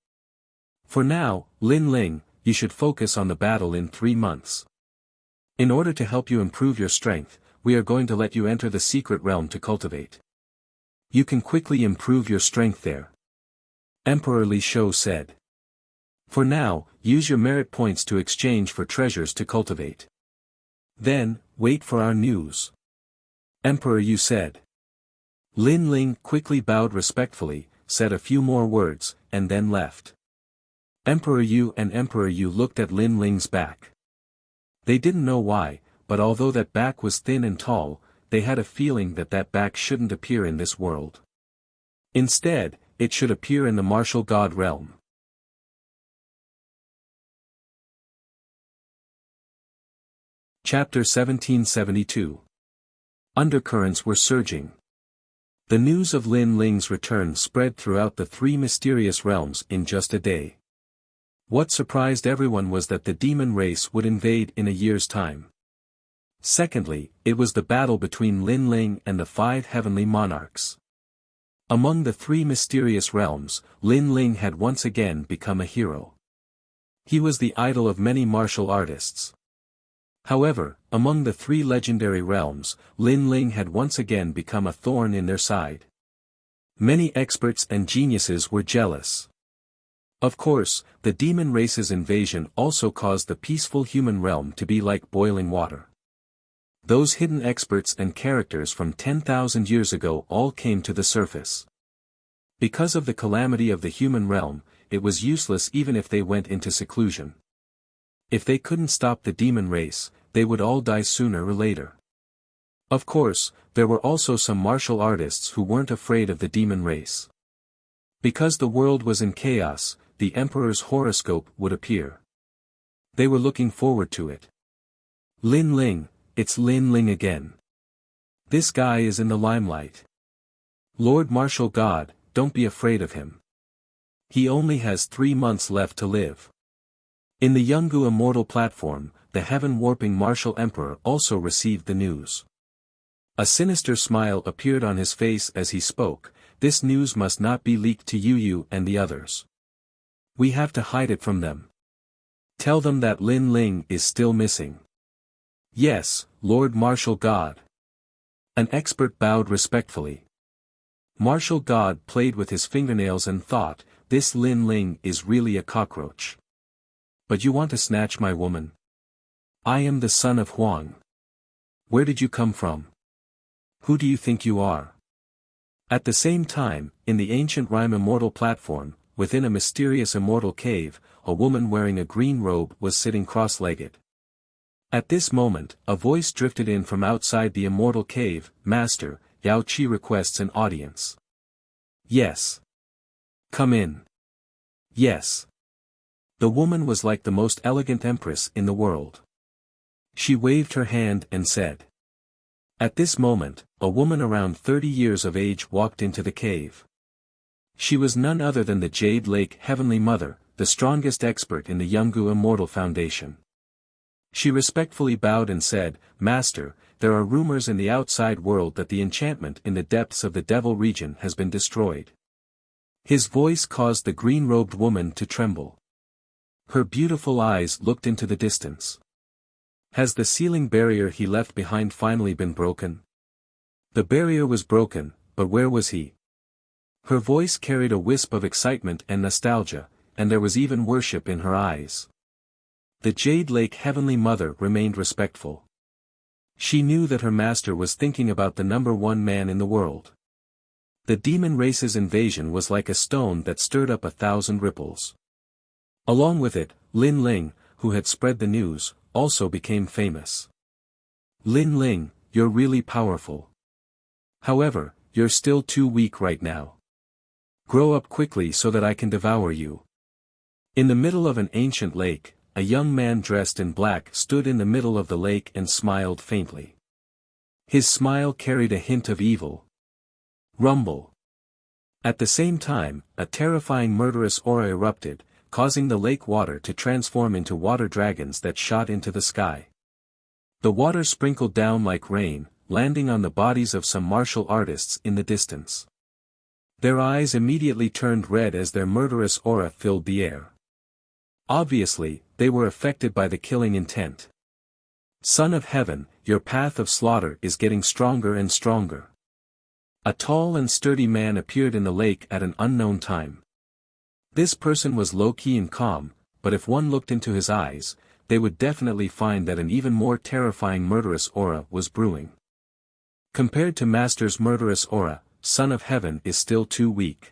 For now, Lin Ling, you should focus on the battle in 3 months. In order to help you improve your strength, we are going to let you enter the secret realm to cultivate. You can quickly improve your strength there. Emperor Li Shou said. For now, use your merit points to exchange for treasures to cultivate. Then, wait for our news. Emperor Yu said. Lin Ling quickly bowed respectfully, said a few more words, and then left. Emperor Yu and Emperor Yu looked at Lin Ling's back. They didn't know why, but although that back was thin and tall, they had a feeling that that back shouldn't appear in this world. Instead, it should appear in the martial god realm. Chapter 1772. Undercurrents were surging. The news of Lin Ling's return spread throughout the 3 mysterious realms in just a day. What surprised everyone was that the demon race would invade in a year's time. Secondly, it was the battle between Lin Ling and the 5 heavenly monarchs. Among the 3 mysterious realms, Lin Ling had once again become a hero. He was the idol of many martial artists. However, among the 3 legendary realms, Lin Ling had once again become a thorn in their side. Many experts and geniuses were jealous. Of course, the demon race's invasion also caused the peaceful human realm to be like boiling water. Those hidden experts and characters from 10,000 years ago all came to the surface. Because of the calamity of the human realm, it was useless even if they went into seclusion. If they couldn't stop the demon race, they would all die sooner or later. Of course, there were also some martial artists who weren't afraid of the demon race. Because the world was in chaos, the emperor's horoscope would appear. They were looking forward to it. Lin Ling, it's Lin Ling again. This guy is in the limelight. Lord Martial God, don't be afraid of him. He only has 3 months left to live. In the Yungu Immortal platform, the heaven-warping Martial Emperor also received the news. A sinister smile appeared on his face as he spoke. This news must not be leaked to Yu and the others. We have to hide it from them. Tell them that Lin Ling is still missing. Yes, Lord Martial God. An expert bowed respectfully. Martial God played with his fingernails and thought, this Lin Ling is really a cockroach. But you want to snatch my woman? I am the son of Huang. Where did you come from? Who do you think you are? At the same time, in the ancient Rime Immortal platform, within a mysterious immortal cave, a woman wearing a green robe was sitting cross-legged. At this moment, a voice drifted in from outside the immortal cave, Master, Yao Qi requests an audience. Yes. Come in. Yes. The woman was like the most elegant empress in the world. She waved her hand and said. At this moment, a woman around 30 years of age walked into the cave. She was none other than the Jade Lake Heavenly Mother, the strongest expert in the Yungu Immortal Foundation. She respectfully bowed and said, Master, there are rumors in the outside world that the enchantment in the depths of the Devil region has been destroyed. His voice caused the green-robed woman to tremble. Her beautiful eyes looked into the distance. Has the sealing barrier he left behind finally been broken? The barrier was broken, but where was he? Her voice carried a wisp of excitement and nostalgia, and there was even worship in her eyes. The Jade Lake Heavenly Mother remained respectful. She knew that her master was thinking about the #1 man in the world. The demon race's invasion was like a stone that stirred up 1,000 ripples. Along with it, Lin Ling, who had spread the news, also became famous. Lin Ling, you're really powerful. However, you're still too weak right now. Grow up quickly so that I can devour you. In the middle of an ancient lake, a young man dressed in black stood in the middle of the lake and smiled faintly. His smile carried a hint of evil. Rumble. At the same time, a terrifying murderous aura erupted, causing the lake water to transform into water dragons that shot into the sky. The water sprinkled down like rain, landing on the bodies of some martial artists in the distance. Their eyes immediately turned red as their murderous aura filled the air. Obviously, they were affected by the killing intent. Son of Heaven, your path of slaughter is getting stronger and stronger. A tall and sturdy man appeared in the lake at an unknown time. This person was low-key and calm, but if one looked into his eyes, they would definitely find that an even more terrifying murderous aura was brewing. Compared to Master's murderous aura, Son of Heaven is still too weak.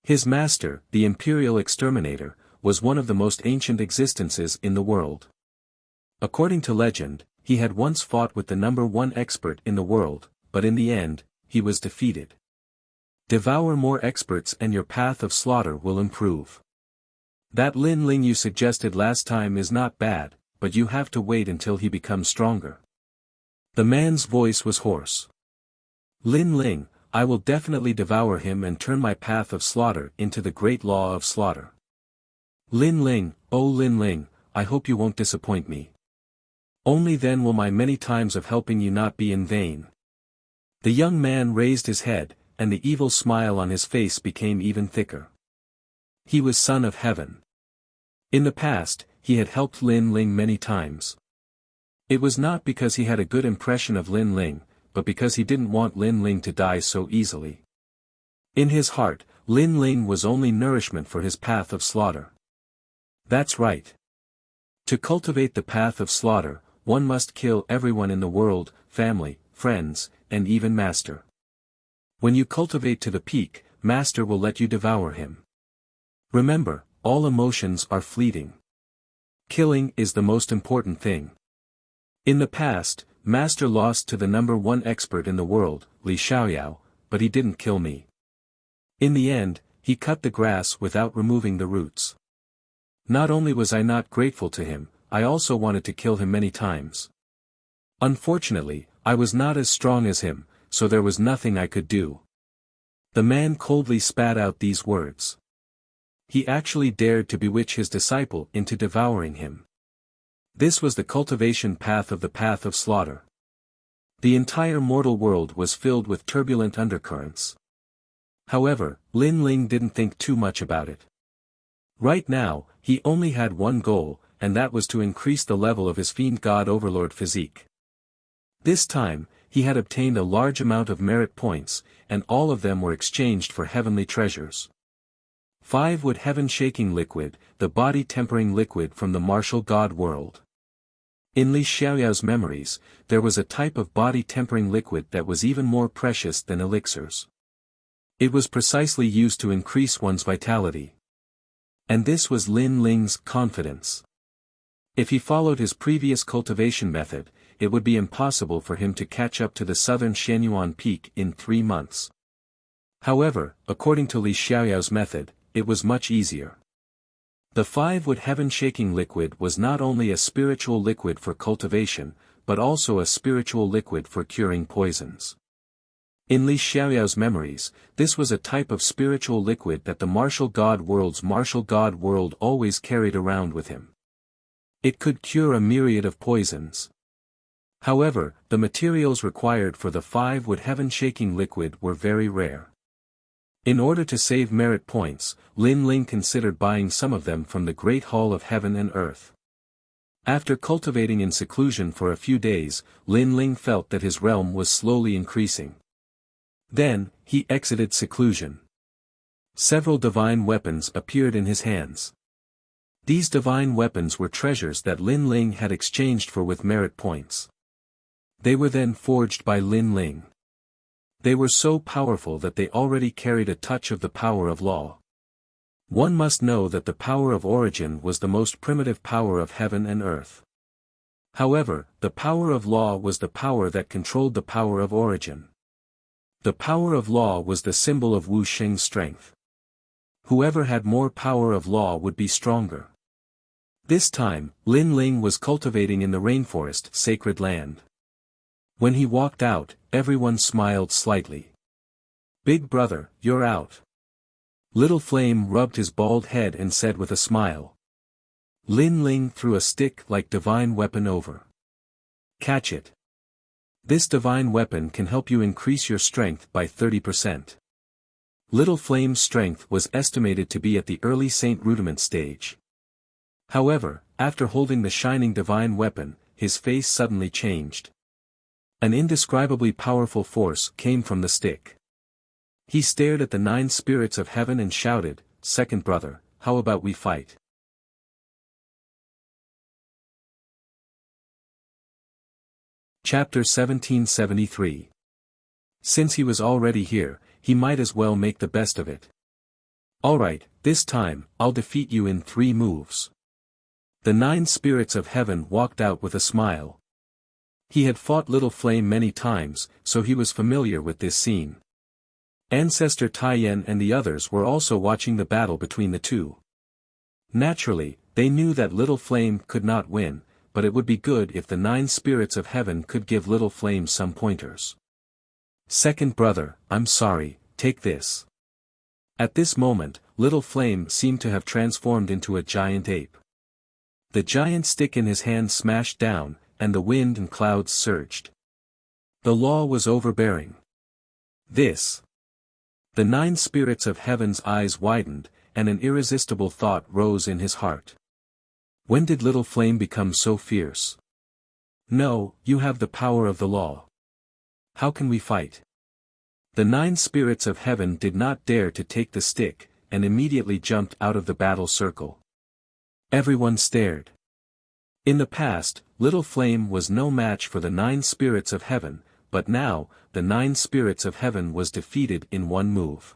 His master, the Imperial Exterminator, was one of the most ancient existences in the world. According to legend, he had once fought with the #1 expert in the world, but in the end, he was defeated. Devour more experts and your path of slaughter will improve. That Lin Ling you suggested last time is not bad, but you have to wait until he becomes stronger. The man's voice was hoarse. Lin Ling, I will definitely devour him and turn my path of slaughter into the great law of slaughter. Lin Ling, oh Lin Ling, I hope you won't disappoint me. Only then will my many times of helping you not be in vain. The young man raised his head, and the evil smile on his face became even thicker. He was Son of Heaven. In the past, he had helped Lin Ling many times. It was not because he had a good impression of Lin Ling, but because he didn't want Lin Ling to die so easily. In his heart, Lin Ling was only nourishment for his path of slaughter. That's right. To cultivate the path of slaughter, one must kill everyone in the world, family, friends, and even Master. When you cultivate to the peak, Master will let you devour him. Remember, all emotions are fleeting. Killing is the most important thing. In the past, Master lost to the #1 expert in the world, Li Xiaoyao, but he didn't kill me. In the end, he cut the grass without removing the roots. Not only was I not grateful to him, I also wanted to kill him many times. Unfortunately, I was not as strong as him, so there was nothing I could do. The man coldly spat out these words. He actually dared to bewitch his disciple into devouring him. This was the cultivation path of slaughter. The entire mortal world was filled with turbulent undercurrents. However, Lin Ling didn't think too much about it. Right now, he only had one goal, and that was to increase the level of his fiend god overlord physique. This time, he had obtained a large amount of merit points, and all of them were exchanged for heavenly treasures. 5 wood heaven-shaking liquid, the body-tempering liquid from the martial god world. In Li Xiaoyao's memories, there was a type of body-tempering liquid that was even more precious than elixirs. It was precisely used to increase one's vitality. And this was Lin Ling's confidence. If he followed his previous cultivation method, it would be impossible for him to catch up to the southern Shenyuan peak in 3 months. However, according to Li Xiaoyao's method, it was much easier. The 5 wood heaven-shaking liquid was not only a spiritual liquid for cultivation, but also a spiritual liquid for curing poisons. In Li Xiaoyao's memories, this was a type of spiritual liquid that the martial god world always carried around with him. It could cure a myriad of poisons. However, the materials required for the 5 wood heaven-shaking liquid were very rare. In order to save merit points, Lin Ling considered buying some of them from the Great Hall of Heaven and Earth. After cultivating in seclusion for a few days, Lin Ling felt that his realm was slowly increasing. Then, he exited seclusion. Several divine weapons appeared in his hands. These divine weapons were treasures that Lin Ling had exchanged for with merit points. They were then forged by Lin Ling. They were so powerful that they already carried a touch of the power of law. One must know that the power of origin was the most primitive power of heaven and earth. However, the power of law was the power that controlled the power of origin. The power of law was the symbol of Wu Sheng's strength. Whoever had more power of law would be stronger. This time, Lin Ling was cultivating in the rainforest sacred land. When he walked out, everyone smiled slightly. "Big brother, you're out." Little Flame rubbed his bald head and said with a smile. Lin Ling threw a stick-like divine weapon over. "Catch it. This divine weapon can help you increase your strength by 30%. Little Flame's strength was estimated to be at the early Saint Rudiment stage. However, after holding the shining divine weapon, his face suddenly changed. An indescribably powerful force came from the stick. He stared at the 9 spirits of heaven and shouted, "Second brother, how about we fight?" Chapter 1773. Since he was already here, he might as well make the best of it. "Alright, this time, I'll defeat you in 3 moves." The 9 spirits of heaven walked out with a smile. He had fought Little Flame many times, so he was familiar with this scene. Ancestor Taiyan and the others were also watching the battle between the two. Naturally, they knew that Little Flame could not win, but it would be good if the 9 spirits of heaven could give Little Flame some pointers. "Second brother, I'm sorry, take this." At this moment, Little Flame seemed to have transformed into a giant ape. The giant stick in his hand smashed down, and the wind and clouds surged. The law was overbearing. This. The 9 spirits of heaven's eyes widened, and an irresistible thought rose in his heart. When did Little Flame become so fierce? "No, you have the power of the law. How can we fight?" The 9 spirits of heaven did not dare to take the stick, and immediately jumped out of the battle circle. Everyone stared. In the past, Little Flame was no match for the 9 spirits of heaven, but now, the 9 spirits of heaven was defeated in one move.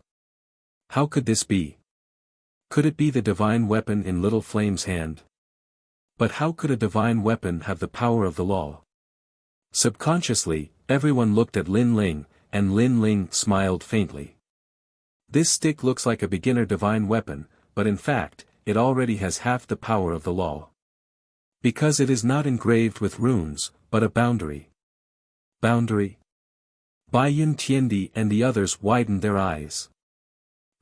How could this be? Could it be the divine weapon in Little Flame's hand? But how could a divine weapon have the power of the law? Subconsciously, everyone looked at Lin Ling, and Lin Ling smiled faintly. This stick looks like a beginner divine weapon, but in fact, it already has half the power of the law. Because it is not engraved with runes, but a boundary. boundary? Bai Yun Tiandi and the others widened their eyes.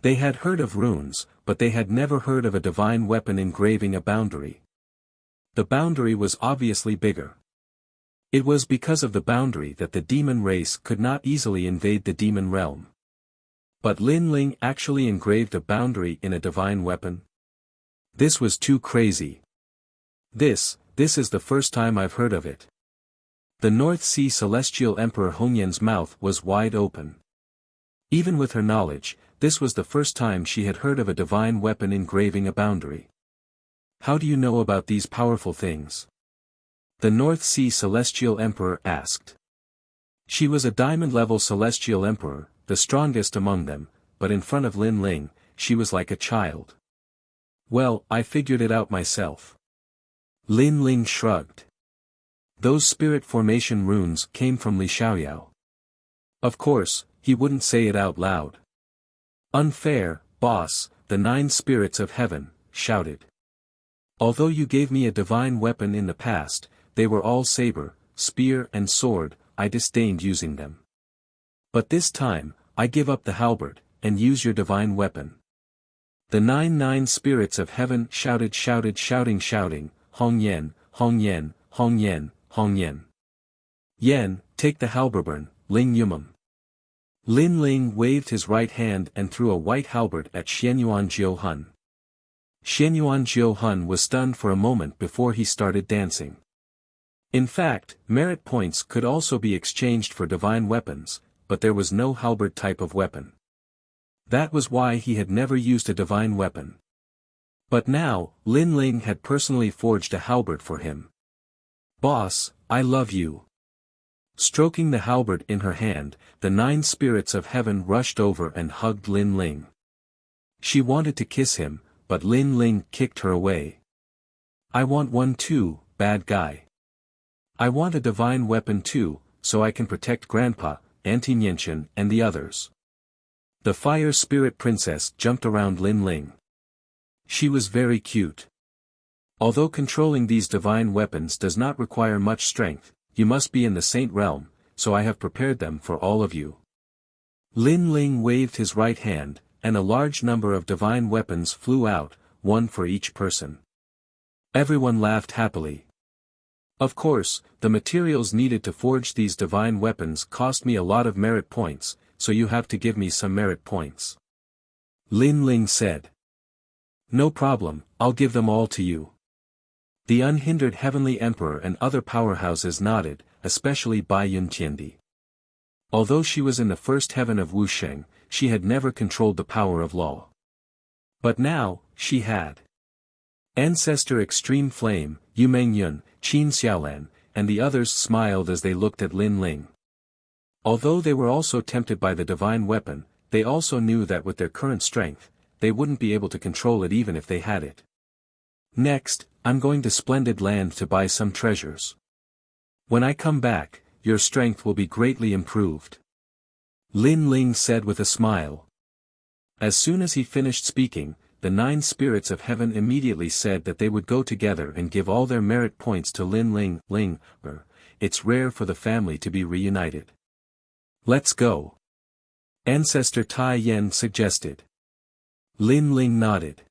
They had heard of runes, but they had never heard of a divine weapon engraving a boundary. The boundary was obviously bigger. It was because of the boundary that the demon race could not easily invade the demon realm. But Lin Ling actually engraved a boundary in a divine weapon? This was too crazy. This is the first time I've heard of it. The North Sea Celestial Emperor Hongyan's mouth was wide open. Even with her knowledge, this was the first time she had heard of a divine weapon engraving a boundary. How do you know about these powerful things? The North Sea Celestial Emperor asked. She was a diamond-level Celestial Emperor, the strongest among them, but in front of Lin Ling, she was like a child. Well, I figured it out myself. Lin Ling shrugged. Those spirit formation runes came from Li Xiaoyao. Of course, he wouldn't say it out loud. Unfair, boss, the 9 spirits of heaven, shouted. Although you gave me a divine weapon in the past, they were all saber, spear and sword, I disdained using them. But this time, I give up the halberd, and use your divine weapon. The 9 spirits of heaven shouting, Hong Yan, Hong Yan, Hong Yan, Hong Yan. Yan, take the halberd, Ling Yumum. Lin Ling waved his right hand and threw a white halberd at Xianyuan Jiuhun. Xianyuan Jiuhun was stunned for a moment before he started dancing. In fact, merit points could also be exchanged for divine weapons, but there was no halberd type of weapon. That was why he had never used a divine weapon. But now, Lin Ling had personally forged a halberd for him. Boss, I love you. Stroking the halberd in her hand, the 9 spirits of heaven rushed over and hugged Lin Ling. She wanted to kiss him, but Lin Ling kicked her away. I want one too, bad guy. I want a divine weapon too, so I can protect Grandpa, Auntie Nianchen and the others. The fire spirit princess jumped around Lin Ling. She was very cute. Although controlling these divine weapons does not require much strength, you must be in the Saint Realm, so I have prepared them for all of you. Lin Ling waved his right hand, and a large number of divine weapons flew out, one for each person. Everyone laughed happily. Of course, the materials needed to forge these divine weapons cost me a lot of merit points, so you have to give me some merit points. Lin Ling said. No problem, I'll give them all to you. The unhindered Heavenly Emperor and other powerhouses nodded, especially Bai Yun Tiandi. Although she was in the first heaven of Wusheng, she had never controlled the power of law. But now, she had. Ancestor Extreme Flame, Yu Mengyun, Qin Xiaolan, and the others smiled as they looked at Lin Ling. Although they were also tempted by the divine weapon, they also knew that with their current strength, they wouldn't be able to control it even if they had it. Next, I'm going to Splendid Land to buy some treasures. When I come back, your strength will be greatly improved. Lin Ling said with a smile. As soon as he finished speaking, the 9 spirits of heaven immediately said that they would go together and give all their merit points to Lin Ling. It's rare for the family to be reunited. Let's go. Ancestor Tai Yen suggested. Lin Ling nodded.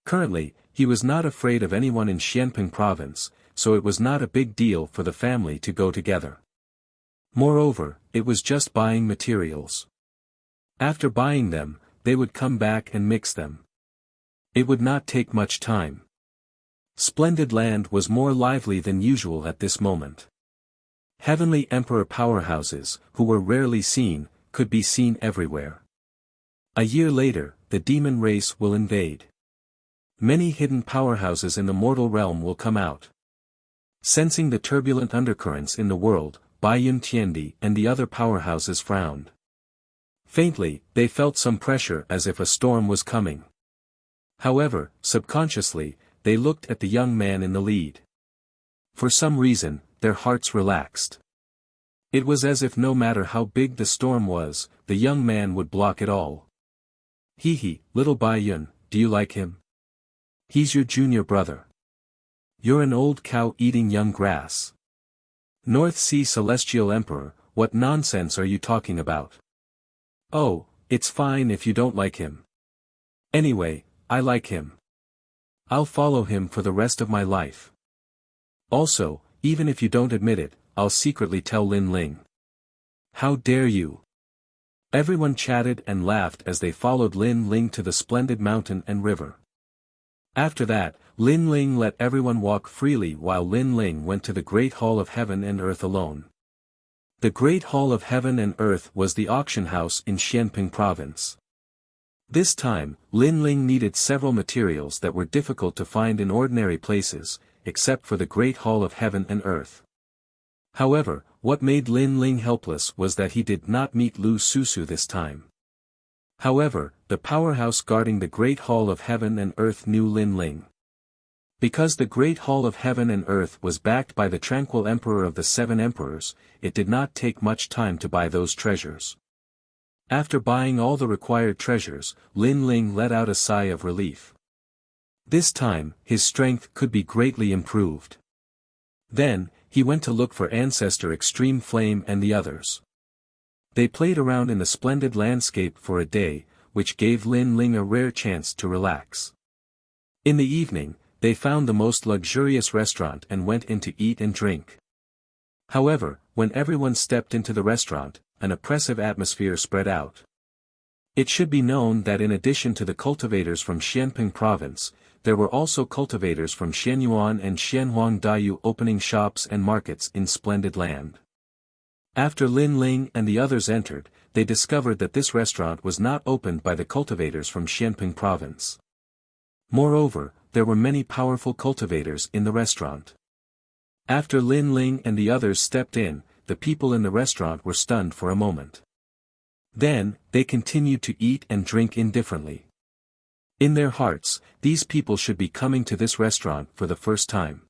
Currently, he was not afraid of anyone in Xianping province, so it was not a big deal for the family to go together. Moreover, it was just buying materials. After buying them, they would come back and mix them. It would not take much time. Splendid Land was more lively than usual at this moment. Heavenly Emperor powerhouses, who were rarely seen, could be seen everywhere. A year later, the demon race will invade. Many hidden powerhouses in the mortal realm will come out. Sensing the turbulent undercurrents in the world, Bai Yun Tiandi and the other powerhouses frowned. Faintly, they felt some pressure as if a storm was coming. However, subconsciously, they looked at the young man in the lead. For some reason, their hearts relaxed. It was as if no matter how big the storm was, the young man would block it all. Hee, little Bai Yun, do you like him? He's your junior brother. You're an old cow eating young grass. North Sea Celestial Emperor, what nonsense are you talking about? Oh, it's fine if you don't like him. Anyway, I like him. I'll follow him for the rest of my life. Also, even if you don't admit it, I'll secretly tell Lin Ling. How dare you? Everyone chatted and laughed as they followed Lin Ling to the splendid mountain and river. After that, Lin Ling let everyone walk freely while Lin Ling went to the Great Hall of Heaven and Earth alone. The Great Hall of Heaven and Earth was the auction house in Xianping Province. This time, Lin Ling needed several materials that were difficult to find in ordinary places, except for the Great Hall of Heaven and Earth. However, what made Lin Ling helpless was that he did not meet Lu Susu this time. However, the powerhouse guarding the Great Hall of Heaven and Earth knew Lin Ling. Because the Great Hall of Heaven and Earth was backed by the Tranquil Emperor of the Seven Emperors, it did not take much time to buy those treasures. After buying all the required treasures, Lin Ling let out a sigh of relief. This time, his strength could be greatly improved. Then, he went to look for Ancestor Extreme Flame and the others. They played around in the splendid landscape for a day, which gave Lin Ling a rare chance to relax. In the evening, they found the most luxurious restaurant and went in to eat and drink. However, when everyone stepped into the restaurant, an oppressive atmosphere spread out. It should be known that in addition to the cultivators from Xianping Province, there were also cultivators from Xianyuan and Xianhuangdayu opening shops and markets in splendid land. After Lin Ling and the others entered, they discovered that this restaurant was not opened by the cultivators from Xianping Province. Moreover, there were many powerful cultivators in the restaurant. After Lin Ling and the others stepped in, the people in the restaurant were stunned for a moment. Then, they continued to eat and drink indifferently. In their hearts, these people should be coming to this restaurant for the first time.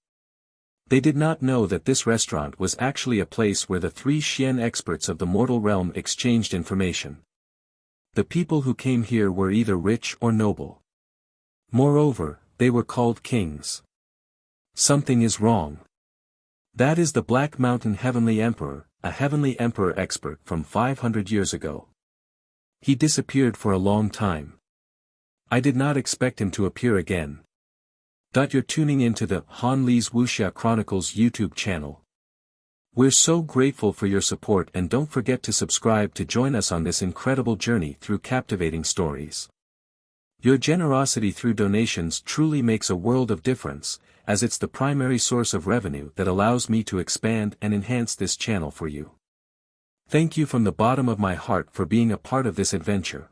They did not know that this restaurant was actually a place where the three Xian experts of the mortal realm exchanged information. The people who came here were either rich or noble. Moreover, they were called kings. Something is wrong. That is the Black Mountain Heavenly Emperor, a Heavenly Emperor expert from 500 years ago. He disappeared for a long time. I did not expect him to appear again. You're tuning into the Han Li's Wuxia Chronicles YouTube channel. We're so grateful for your support and don't forget to subscribe to join us on this incredible journey through captivating stories. Your generosity through donations truly makes a world of difference, as it's the primary source of revenue that allows me to expand and enhance this channel for you. Thank you from the bottom of my heart for being a part of this adventure.